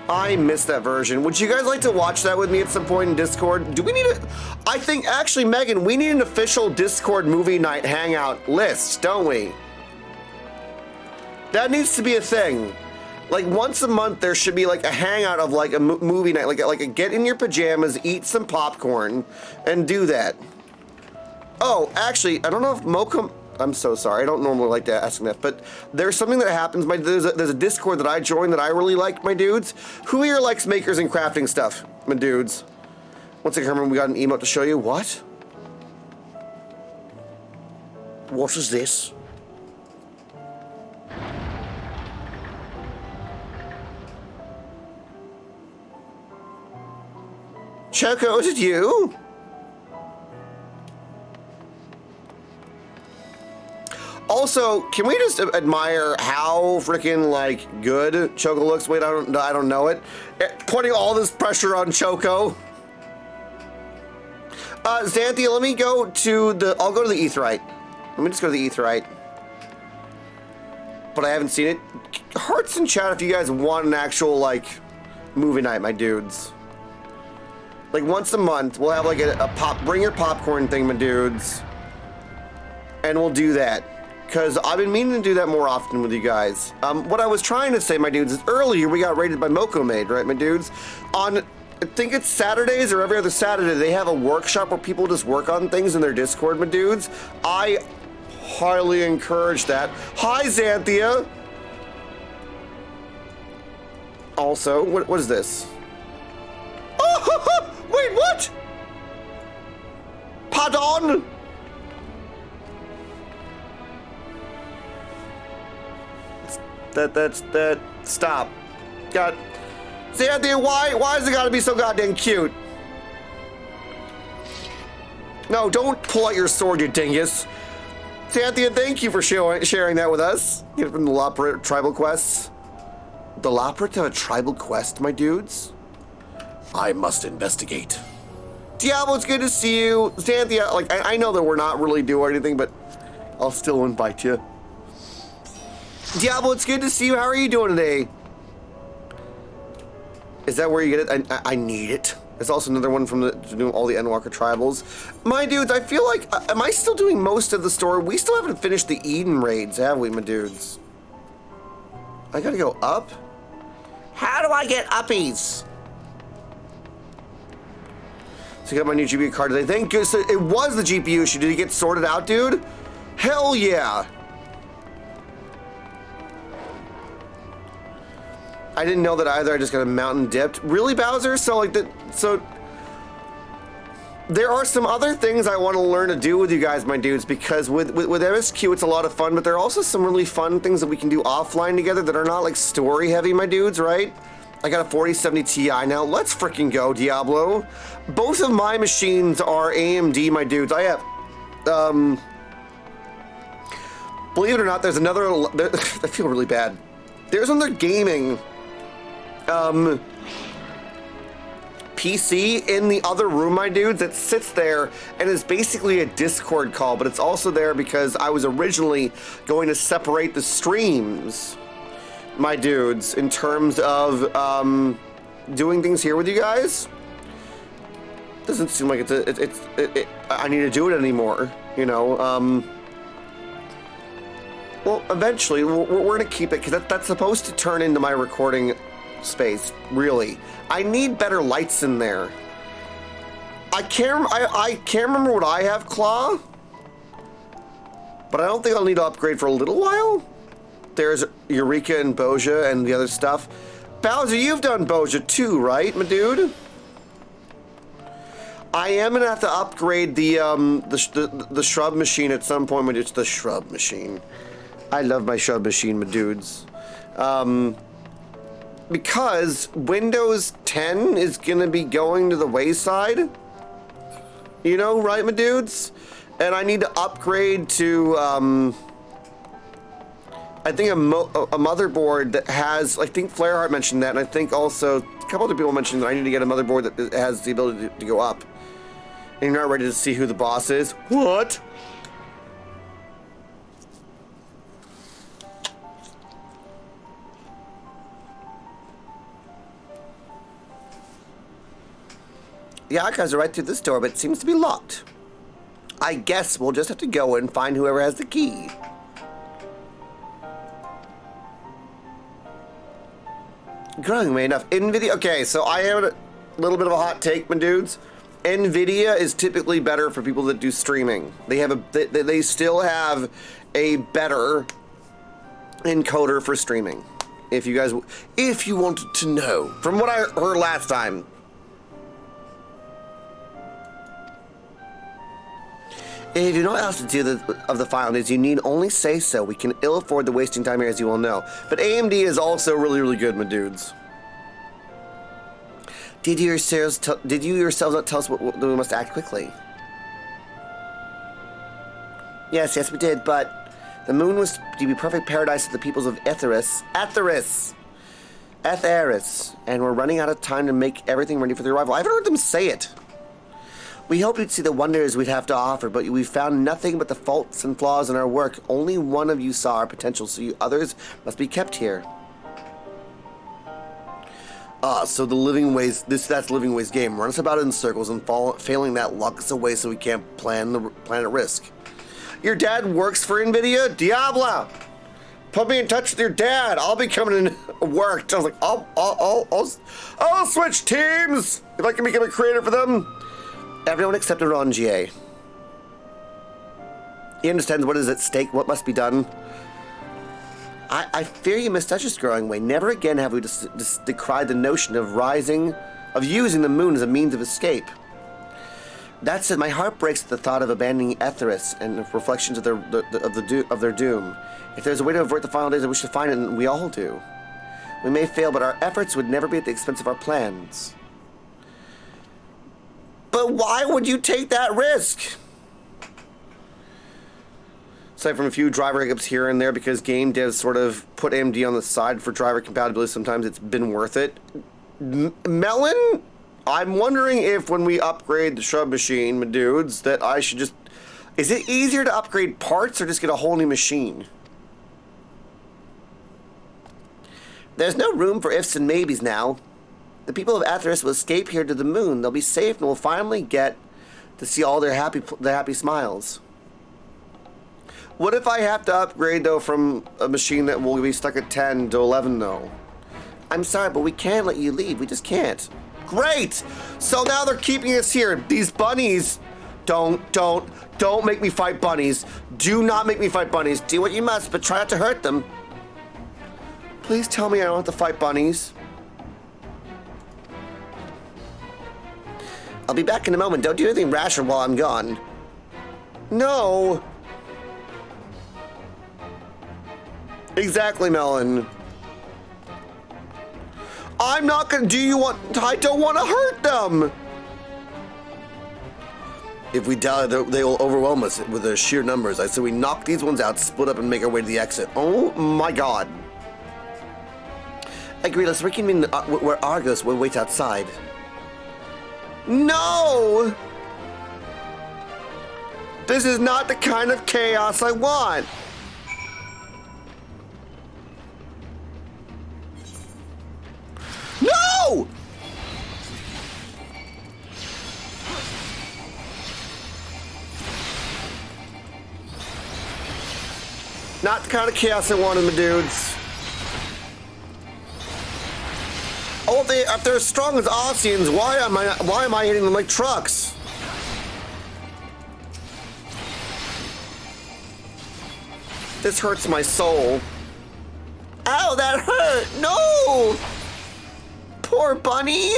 I missed that version. Would you guys like to watch that with me at some point in Discord? Do we need I think, actually, Megan, we need an official Discord movie night hangout list, don't we? That needs to be a thing. Like, once a month, there should be, like, a hangout of, like, a movie night. Like a get in your pajamas, eat some popcorn, and do that. Oh, actually, I don't know if Mocha... I'm so sorry. I don't normally like to ask that, but there's something that happens. There's a Discord that I joined that I really like, my dudes. Who here likes makers and crafting stuff, my dudes? Once again, Herman, we got an emote to show you. What? What is this? Choco, is it you? Also, can we just admire how freaking, like, good Choco looks? Wait, I don't know it. Putting all this pressure on Choco. Xanthia, let me go to the... I'll go to the Aetheryte. Let me just go to the Aetheryte. But I haven't seen it. Hearts in chat if you guys want an actual, like, movie night, my dudes. Like, once a month, we'll have, like, bring your popcorn thing, my dudes. And we'll do that. Because I've been meaning to do that more often with you guys. What I was trying to say, my dudes, is earlier we got raided by Mokomade, right, my dudes? On, I think it's Saturdays or every other Saturday, they have a workshop where people just work on things in their Discord, my dudes. I highly encourage that. Hi, Xanthia! Also, what is this? Oh, wait, what? Pardon? Stop. God. Xanthia, why has it gotta be so goddamn cute? No, don't pull out your sword, you dingus. Xanthia, thank you for sharing that with us. Get it from the Loporrit tribal quests. The Loporrit have a tribal quest, my dudes? I must investigate. Diablo, it's good to see you. Xanthia, like, I know that we're not really doing anything, but I'll still invite you. Diablo, it's good to see you. How are you doing today? Is that where you get it? I need it. There's also another one from doing all the Endwalker tribals. My dudes, I feel like, am I still doing most of the story? We still haven't finished the Eden raids, have we, my dudes? I gotta go up? How do I get uppies? So I got my new GPU card today. Thank you. So it was the GPU issue. Did it get sorted out, dude? Hell yeah. I didn't know that either. I just got a mountain dipped. Really, Bowser? So like there are some other things I want to learn to do with you guys, my dudes, because with MSQ it's a lot of fun, but there are also some really fun things that we can do offline together that are not like story heavy, my dudes, right? I got a 4070 Ti now. Let's freaking go, Diablo. Both of my machines are AMD, my dudes. I have, believe it or not, there's another, I feel really bad. There's another gaming, PC in the other room, my dudes, that sits there and is basically a Discord call, but it's also there because I was originally going to separate the streams, my dudes, in terms of doing things here with you guys. Doesn't seem like I need to do it anymore, you know. Well, eventually we're gonna keep it because that's supposed to turn into my recording space. Really, I need better lights in there. I can't remember what I have, Claw, but I don't think I'll need to upgrade for a little while. There's Eureka and Boja and the other stuff. Bowser, you've done Boja too, right, my dude? I am gonna have to upgrade the shrub machine at some point, but it's the shrub machine. I love my shrub machine, my dudes. Because Windows 10 is gonna be going to the wayside. You know, right, my dudes? And I need to upgrade to, I think a motherboard that has, I think Flareheart mentioned that, and I think also a couple other people mentioned that I need to get a motherboard that has the ability to go up. And you're not ready to see who the boss is? What? The archives are right through this door, but it seems to be locked. I guess we'll just have to go and find whoever has the key. Growing way enough. NVIDIA. Okay, so I have a little bit of a hot take, my dudes. NVIDIA is typically better for people that do streaming. They still have a better encoder for streaming. If you wanted to know, from what I heard last time. If you know what else to do of the final days, you need only say so. We can ill afford the wasting time here, as you all know. But AMD is also really, really good, my dudes. Did you yourselves not tell us what we must act quickly? Yes, we did, but the moon was to be perfect paradise for the peoples of Etheris, and we're running out of time to make everything ready for the arrival. I haven't heard them say it. We hoped you'd see the wonders we'd have to offer, but we found nothing but the faults and flaws in our work. Only one of you saw our potential, so you others must be kept here. So the Living Ways, that's Living Ways game. Run us about in circles and failing that lock us away so we can't plan at risk. Your dad works for NVIDIA? Diablo! Put me in touch with your dad. I'll be coming in work. I was like, I'll switch teams if I can become a creator for them. Everyone except Eorzea. He understands what is at stake, what must be done. I fear you misjudge us, Growing Way. Never again have we decried the notion of using the moon as a means of escape. That said, my heart breaks at the thought of abandoning Etheris and reflections of their doom. If there's a way to avert the final days, we should find it, and we all do. We may fail, but our efforts would never be at the expense of our plans. But why would you take that risk? Aside from a few driver hiccups here and there, because game devs sort of put AMD on the side for driver compatibility, sometimes it's been worth it. Melon, I'm wondering if when we upgrade the shrub machine, my dudes, that I should just... Is it easier to upgrade parts or just get a whole new machine? There's no room for ifs and maybes now. The people of Etheris will escape here to the moon. They'll be safe and we'll finally get to see all their happy smiles. What if I have to upgrade, though, from a machine that will be stuck at 10 to 11, though? I'm sorry, but we can't let you leave. We just can't. Great! So now they're keeping us here. These bunnies, don't make me fight bunnies. Do not make me fight bunnies. Do what you must, but try not to hurt them. Please tell me I don't have to fight bunnies. I'll be back in a moment. Don't do anything rash while I'm gone. No. Exactly, Melon. I'm not gonna. I don't want to hurt them. If we die, they will overwhelm us with their sheer numbers. I say we knock these ones out, split up, and make our way to the exit. Oh my god. I agree. Let's reconvene where Argos will wait outside. No! This is not the kind of chaos I want. No! Not the kind of chaos I wanted, my dudes. Oh, if they're as strong as Aussians, why am I hitting them like trucks? This hurts my soul. Ow, that hurt! No! Poor bunny!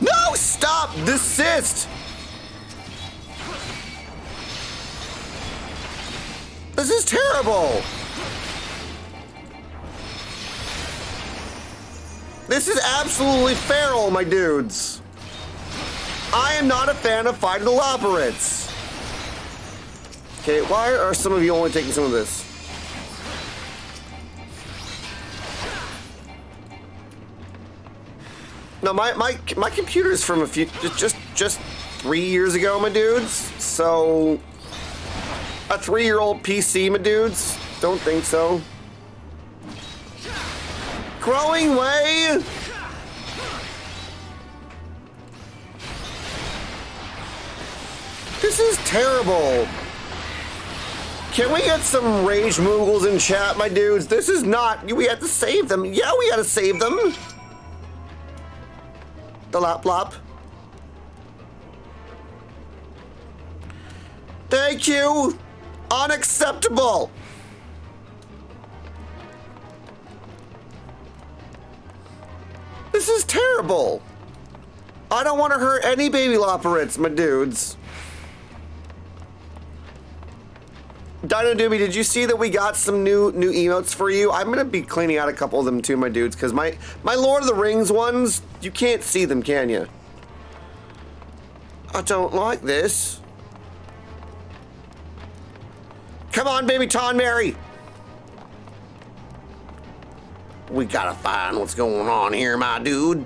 No, stop! Desist! This is terrible! This is absolutely feral, my dudes. I am not a fan of fighting the Loperates. Okay, why are some of you only taking some of this? No, my computer is from just 3 years ago, my dudes. So a 3-year-old PC, my dudes. Don't think so. Growing way. This is terrible. Can we get some rage moogles in chat, my dudes? This is not. We had to save them. Yeah, we had to save them. The lop lop. Thank you. Unacceptable. This is terrible. I don't want to hurt any baby Loperates, my dudes. Dino Doobie, did you see that we got some new emotes for you? I'm gonna be cleaning out a couple of them too, my dudes, because my Lord of the Rings ones, you can't see them, can you? I don't like this. Come on, baby Tonberry. We gotta find what's going on here, my dude.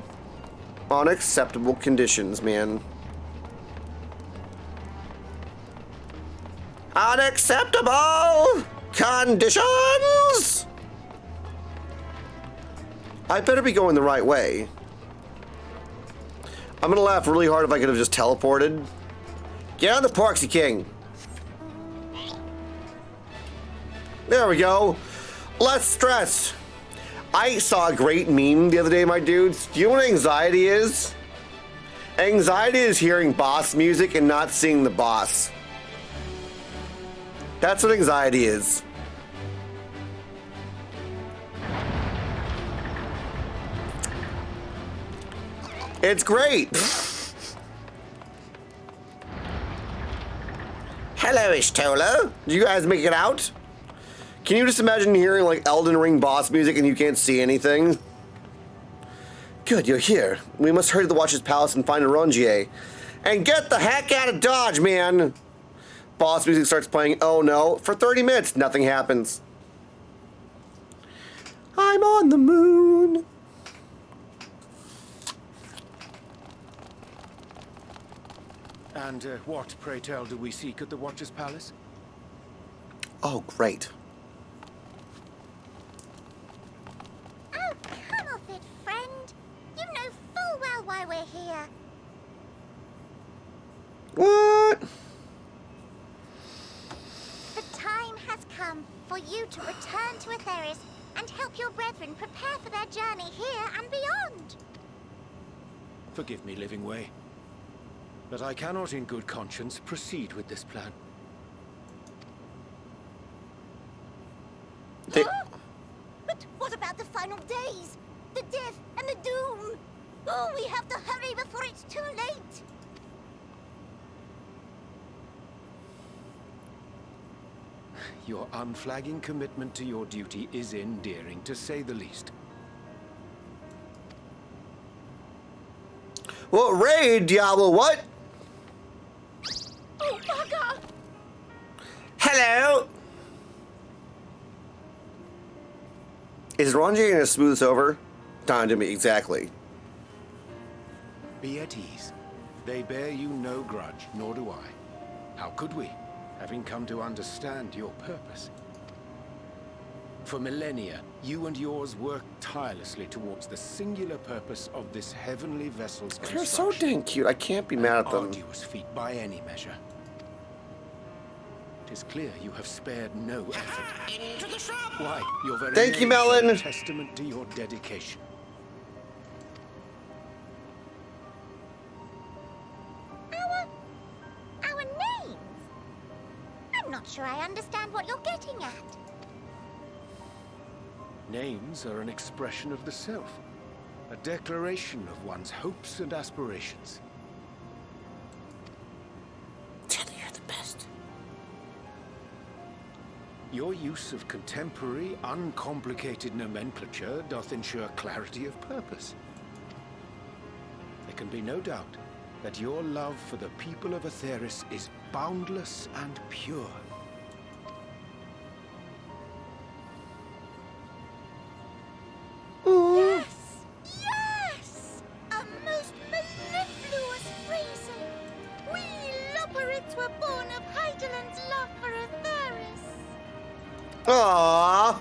Unacceptable conditions, man. Unacceptable conditions! I better be going the right way. I'm gonna laugh really hard if I could have just teleported. Get on the Porksy King. There we go. Less stress. I saw a great meme the other day, my dudes. Do you know what anxiety is? Anxiety is hearing boss music and not seeing the boss. That's what anxiety is. It's great. Hello, Ishtola. Did you guys make it out? Can you just imagine hearing like Elden Ring boss music and you can't see anything? Good, you're here. We must hurry to the Watcher's Palace and find Eorzea. And get the heck out of Dodge, man! Boss music starts playing, oh no. For 30 minutes, nothing happens. I'm on the moon. And what, pray tell, do we seek at the Watcher's Palace? Oh, great. Oh, come off it, friend. You know full well why we're here. What? The time has come for you to return to Etheris and help your brethren prepare for their journey here and beyond. Forgive me, Living Way, but I cannot in good conscience proceed with this plan. But what about the final days? The death and the doom? Oh, we have to hurry before it's too late. Your unflagging commitment to your duty is endearing, to say the least. What raid, Diablo? What? Oh, bugger! Hello. Is Ronjay gonna smooth this over? Time to me, exactly. Be at ease. They bear you no grudge, nor do I. How could we, having come to understand your purpose? For millennia, you and yours worked tirelessly towards the singular purpose of this heavenly vessel's construction. They're so dang cute. I can't be mad at them. Arduous feat by any measure. It is clear you have spared no effort. Into the shop! Why, your very Thank you, name shows Melon. testament to your dedication. Our names? I'm not sure I understand what you're getting at. Names are an expression of the self, a declaration of one's hopes and aspirations. You're the best. Your use of contemporary, uncomplicated nomenclature doth ensure clarity of purpose. There can be no doubt that your love for the people of Aetheris is boundless and pure. Yes! Yes! A most mellifluous phrasing! We Loperids were born of Heideland's love for Aetheris. Aww.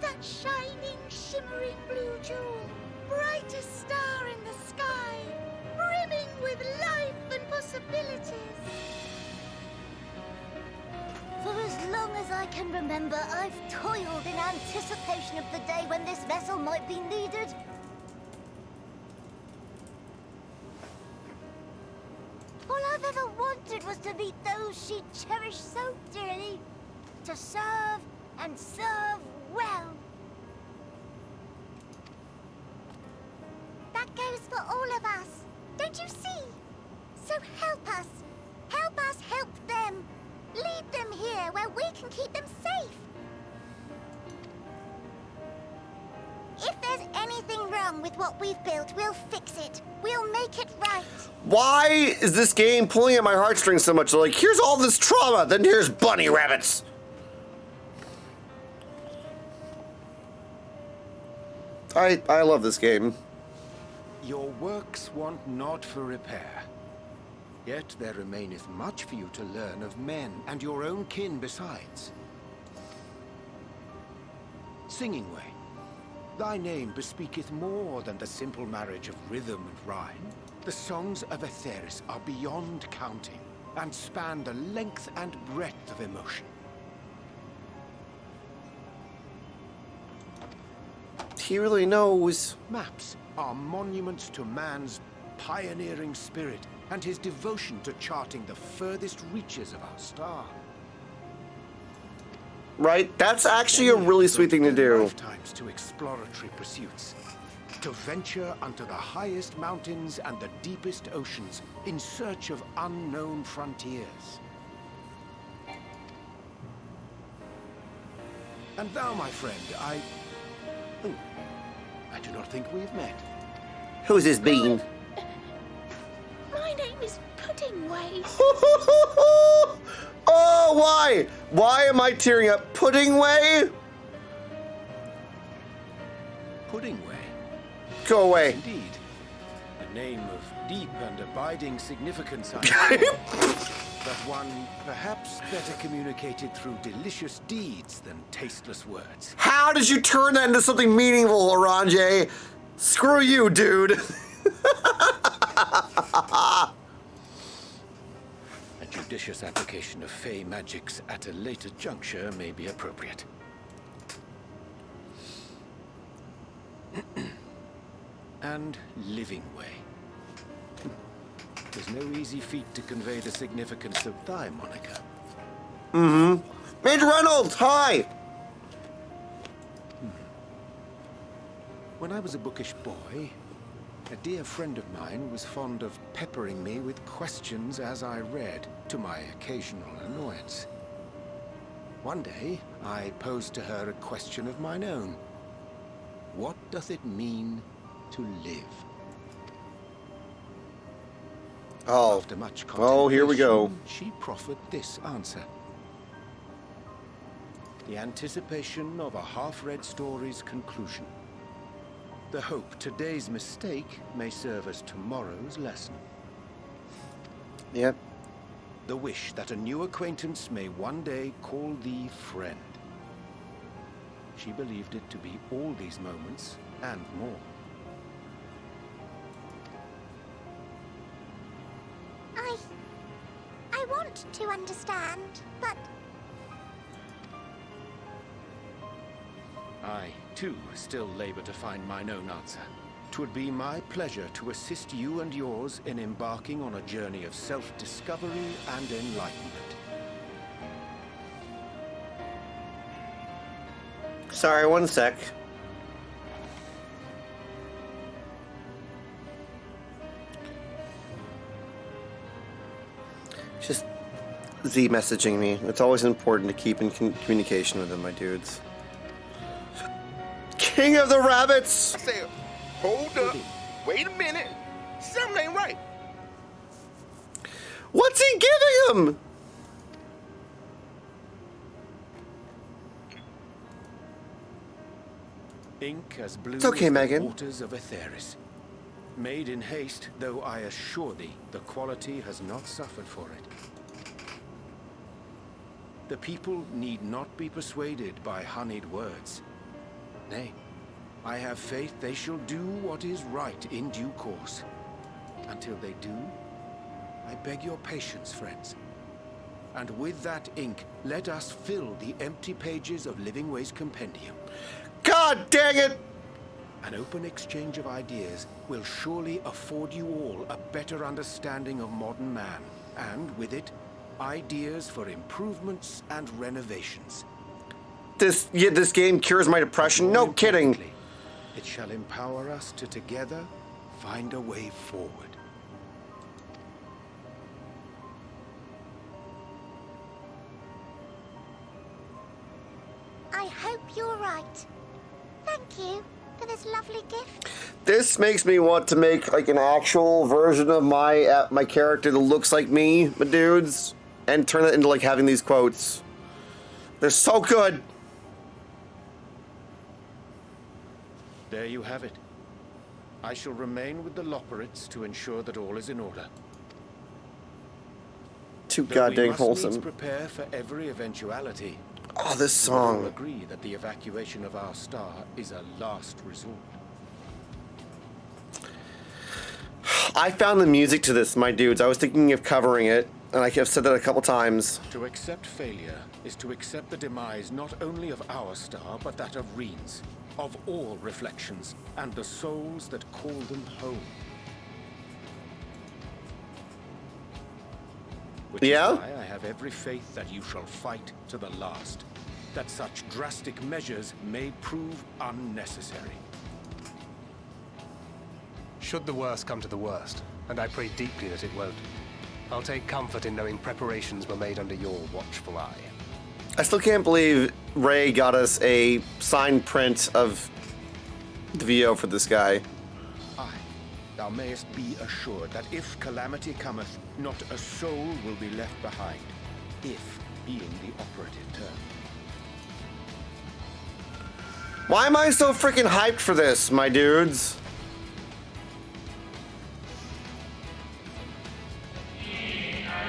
That shining, shimmering blue jewel, brightest star in the sky, brimming with life and possibilities. For as long as I can remember, I've toiled in anticipation of the day when this vessel might be needed. All I've ever wanted was to meet those she cherished so dearly, to serve and serve well. That goes for all of us, don't you see? So help us help them. Lead them here where we can keep them safe. If there's anything wrong with what we've built, we'll fix it. We'll make it right. Why is this game pulling at my heartstrings so much? Like, here's all this trauma, then here's bunny rabbits. I love this game. Your works want not for repair. Yet there remaineth much for you to learn of men, and your own kin besides. Singing Way, thy name bespeaketh more than the simple marriage of rhythm and rhyme. The songs of Aetheris are beyond counting, and span the length and breadth of emotion. He really knows. Maps are monuments to man's pioneering spirit and his devotion to charting the furthest reaches of our star. Right? That's actually a really sweet thing to do. Lifetimes to exploratory pursuits, to venture unto the highest mountains and the deepest oceans in search of unknown frontiers. And thou, my friend, I do not think we have met. Who's this bean? My name is Puddingway. Oh, why? Why am I tearing up? Puddingway? Puddingway? Go away. Indeed. A name of deep and abiding significance, I but one perhaps better communicated through delicious deeds than tasteless words. How did you turn that into something meaningful, Orange? Screw you, dude. A judicious application of fey magics at a later juncture may be appropriate. And living way. There's no easy feat to convey the significance of thy moniker. Mm-hmm. Major Reynolds, hi! When I was a bookish boy, a dear friend of mine was fond of peppering me with questions as I read, to my occasional annoyance. One day, I posed to her a question of mine own. What doth it mean to live? Oh. After much Oh, here we go. contemplation, she proffered this answer. The anticipation of a half-read story's conclusion. The hope today's mistake may serve as tomorrow's lesson. Yep. The wish that a new acquaintance may one day call thee friend. She believed it to be all these moments and more. I want to understand, but I, too, still labor to find mine own answer. 'Twould be my pleasure to assist you and yours in embarking on a journey of self-discovery and enlightenment. Sorry, one sec. Just Z messaging me. It's always important to keep in communication with them, my dudes. King of the Rabbits! Say, hold up. Wait a minute. Something ain't right. What's he giving him? Ink as blue It's okay, as the Megan. waters of Eorzea. Made in haste, though I assure thee, the quality has not suffered for it. The people need not be persuaded by honeyed words. Nay, I have faith they shall do what is right in due course. Until they do, I beg your patience, friends. And with that ink, let us fill the empty pages of Living Way's compendium. God dang it! An open exchange of ideas will surely afford you all a better understanding of modern man, and with it, ideas for improvements and renovations. This game cures my depression? No kidding. It shall empower us to together find a way forward. I hope you're right. Thank you for this lovely gift. This makes me want to make like an actual version of my character that looks like me, my dudes, and turn it into like having these quotes. They're so good. There you have it. I shall remain with the Loporrits to ensure that all is in order. Too Though goddamn we must wholesome. needs prepare for every eventuality. Oh, this We all song. agree that the evacuation of our star is a last resort. I found the music to this, my dudes. I was thinking of covering it, and I've said that a couple times. To accept failure is to accept the demise not only of our star, but that of Reen's, of all reflections, and the souls that call them home. Which is why I have every faith that you shall fight to the last, that such drastic measures may prove unnecessary. Should the worst come to the worst, and I pray deeply that it won't, I'll take comfort in knowing preparations were made under your watchful eye. I still can't believe Ray got us a signed print of the VO for this guy. Aye, thou mayest be assured that if calamity cometh, not a soul will be left behind, if being the operative term. Why am I so freaking hyped for this, my dudes?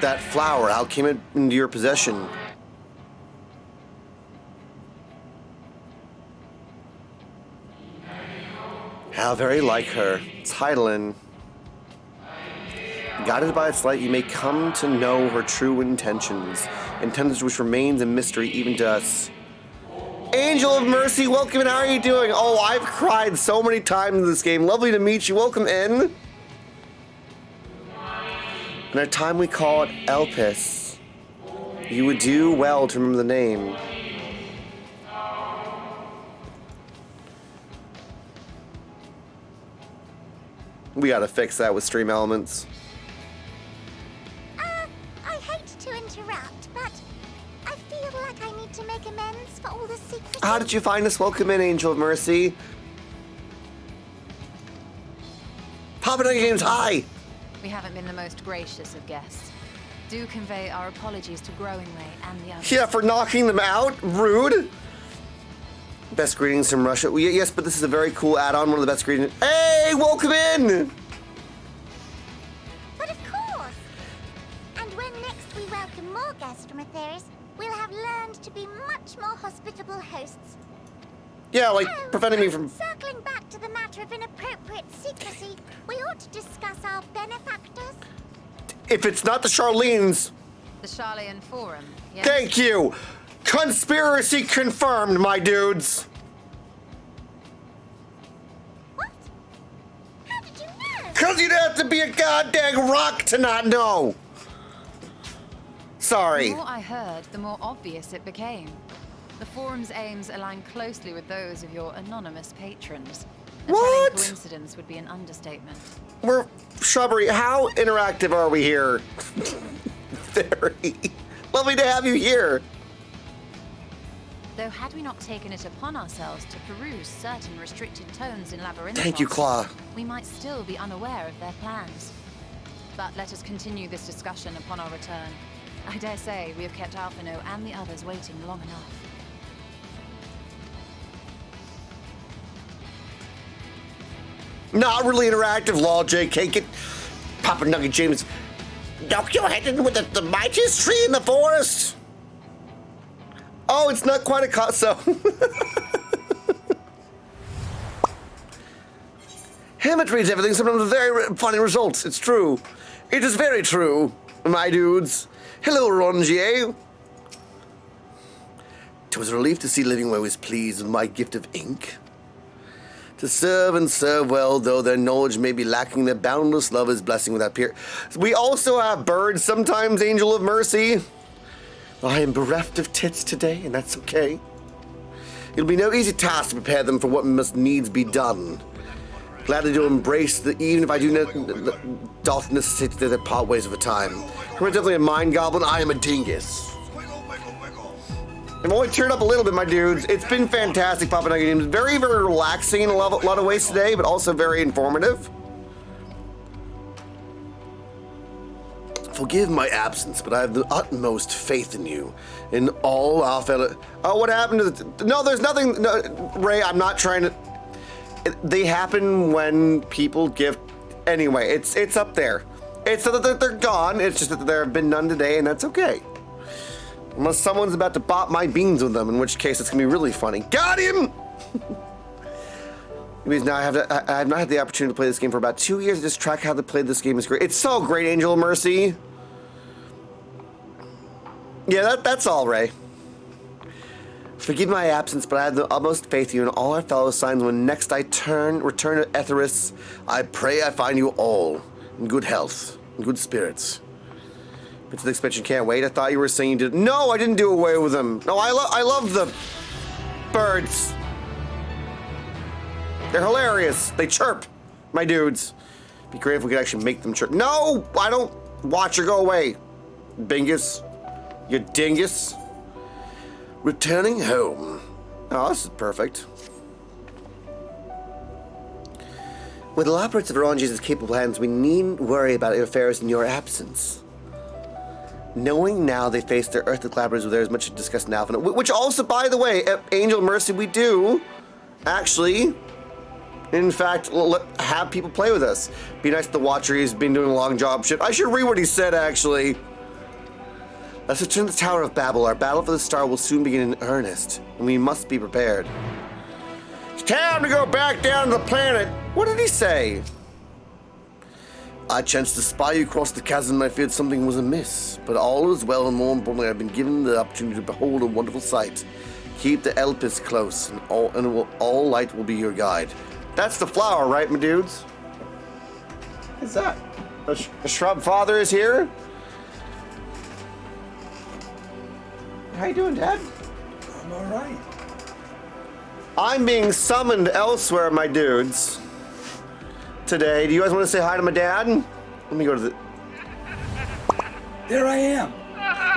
That flower, how came it into your possession? How very like her. It's Heidelin. Guided by its light, you may come to know her true intentions which remains a mystery even to us. Angel of Mercy, welcome in. How are you doing? Oh, I've cried so many times in this game. Lovely to meet you. Welcome in. In our time we call it Elpis. You would do well to remember the name. We gotta fix that with stream elements. I hate to interrupt, but I feel like I need to make amends for all the secrets. How did you find us? Welcome in, Angel of Mercy. Papa Nugget Games, hi! We haven't been the most gracious of guests. Do convey our apologies to Growingway and the others. Yeah, for knocking them out. Rude. Best greetings from Russia. Well, yes, but this is a very cool add-on. One of the best greetings. Hey, welcome in! But of course! And when next we welcome more guests from Atheris, we'll have learned to be much more hospitable hosts. Yeah, like preventing me from... Circling back to the matter of inappropriate secrecy, we ought to discuss our benefactors. If it's not the Charlene's... The Charlean Forum, yes? Thank you! Conspiracy confirmed, my dudes! What? How did you know? Cause you'd have to be a goddamn rock to not know! Sorry. The more I heard, the more obvious it became. The Forum's aims align closely with those of your anonymous patrons. A telling coincidence would be an understatement. We're... Shrubbery, how interactive are we here? Very. Lovely to have you here. Though had we not taken it upon ourselves to peruse certain restricted tones in Labyrinthos, Thank you, Claw. we might still be unaware of their plans. But let us continue this discussion upon our return. I dare say we have kept Alphino and the others waiting long enough. Not really interactive, Law JK. Get Papa Nugget James. Knock your head in with the mightiest tree in the forest. Oh, it's not quite a so. Hermit reads everything, sometimes with very funny results. It's true. It is very true, my dudes. Hello, Rongier. 'Twas a relief to see Livingway was pleased with my gift of ink. To serve and serve well, though their knowledge may be lacking, their boundless love is blessing without peer. We also have birds sometimes, Angel of Mercy. I am bereft of tits today, and that's okay. It'll be no easy task to prepare them for what must needs be done. Gladly to embrace the, even if I do doth necessitate their part ways of a time. We're definitely a mind goblin, I am a dingus. I've only turned up a little bit, my dudes. It's been fantastic, Papa Nugget Games. Very, very relaxing in a lot of ways today, but also very informative. Forgive my absence, but I have the utmost faith in you. In all our fellow... Oh, what happened to the... No, there's nothing... No, Ray, I'm not trying to... They happen when people give... Anyway, it's up there. It's not that they're gone, it's just that there have been none today, and that's okay. Unless someone's about to bop my beans with them, in which case it's gonna be really funny. Got him! Because now I have not had the opportunity to play this game for about 2 years. Just track how to play this game is great. It's so great, Angel of Mercy. Yeah, that's all, Ray. Forgive my absence, but I have the utmost faith in you and all our fellow signs. When next I return to Etheris, I pray I find you all in good health, in good spirits. But to the expansion, can't wait. I thought you were saying you did. No, I didn't do away with them. No, I love the birds. They're hilarious. They chirp, my dudes. Be great if we could actually make them chirp. No, I don't. Watch her go away, Bingus. You dingus. Returning home. Oh, this is perfect. With the labyrinths of Eorzea capable hands, we needn't worry about affairs in your absence. Knowing now they face their earthly collaborators, there is much to discuss now. Which also, by the way, Angel Mercy, we do actually, in fact, have people play with us. Be nice to the Watcher. He's been doing a long job. I should read what he said, actually. Let's return to the Tower of Babel. Our battle for the star will soon begin in earnest, and we must be prepared. It's time to go back down to the planet. What did he say? I chanced to spy you across the chasm, and I feared something was amiss. But all is well, and more importantly, I've been given the opportunity to behold a wonderful sight. Keep the Elpis close, and all light will be your guide. That's the flower, right, my dudes? What's that? A shrub father is here? How you doing, Dad? I'm all right. I'm being summoned elsewhere, my dudes. Today, do you guys want to say hi to my dad? Let me go to the... There I am.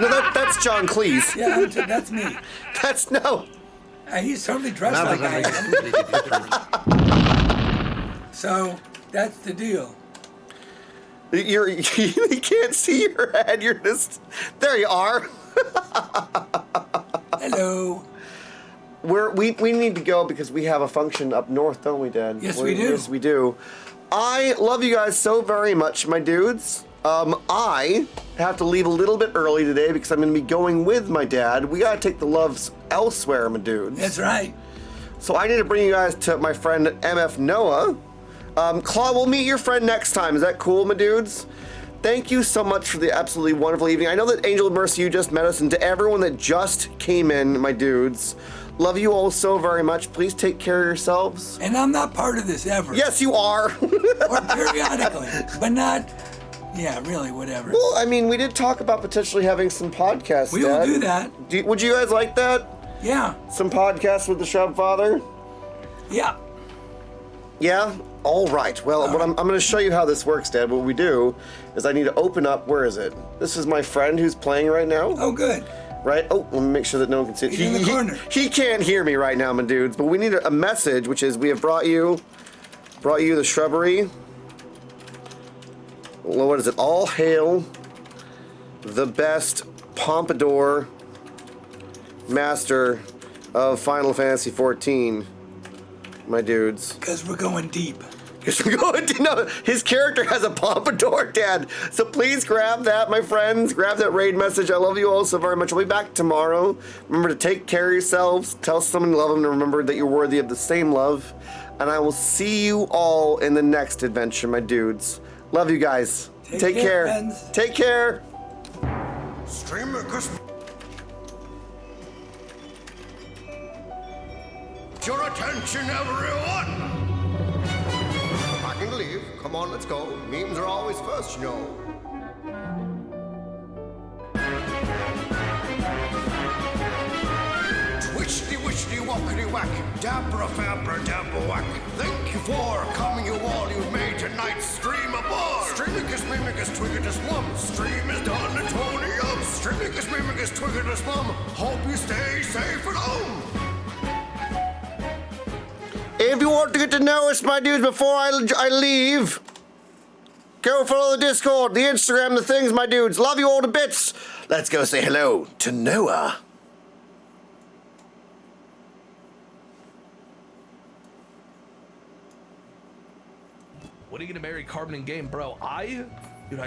No, that's John Cleese. Yeah, that's me. That's no. He's totally dressed like I am. So that's the deal. You can't see your head. You're just there. You are. Hello. We need to go because we have a function up north, don't we, Dad? Yes, we do. Yes, we do. I love you guys so very much, my dudes. I have to leave a little bit early today because I'm going to be going with my dad. We got to take the loves elsewhere, my dudes. That's right. So I need to bring you guys to my friend MF Noah. Claw, we'll meet your friend next time. Is that cool, my dudes? Thank you so much for the absolutely wonderful evening. I know that Angel of Mercy, you just met us, and to everyone that just came in, my dudes, love you all so very much. Please take care of yourselves. And I'm not part of this ever. Yes, you are. Or periodically, but not... Yeah, really, whatever. Well, I mean, we did talk about potentially having some podcasts, We will Dad. do that. Would you guys like that? Yeah. Some podcasts with the Shrub Father? Yeah. Yeah? All right. Well, I'm going to show you how this works, Dad. What we do is I need to open up... Where is it? This is my friend who's playing right now. Oh, good. Right? Oh, let me make sure that no one can see it. He's in the corner. He can't hear me right now, my dudes, but we need a message, which is we have brought you the shrubbery. Well, what is it? All hail the best pompadour master of Final Fantasy XIV, my dudes. Because we're going deep. Because we're going deep. No, his character has a pompadour, Dad. So please grab that, my friends. Grab that raid message. I love you all so very much. I'll be back tomorrow. Remember to take care of yourselves. Tell someone you love them, and remember that you're worthy of the same love. And I will see you all in the next adventure, my dudes. Love you guys. Take care. Friends. Take care. Streamer Christmas. Your attention, everyone. I can leave. Come on, let's go. Memes are always first, you know. Twitchity witchity walkity whack, dabra fabra dabba whack. Thank you for coming, you all. You've made tonight's stream a bar. Streamicus mimicus twiggitus plum. Stream is done at Tony up. Streamicus mimicus twiggitus plum. Hope you stay safe at home. If you want to get to know us, my dudes, before I leave, go follow the Discord, the Instagram, the things, my dudes. Love you all to bits. Let's go say hello to Noah. When are you gonna marry Carbon and Game, bro? Dude, I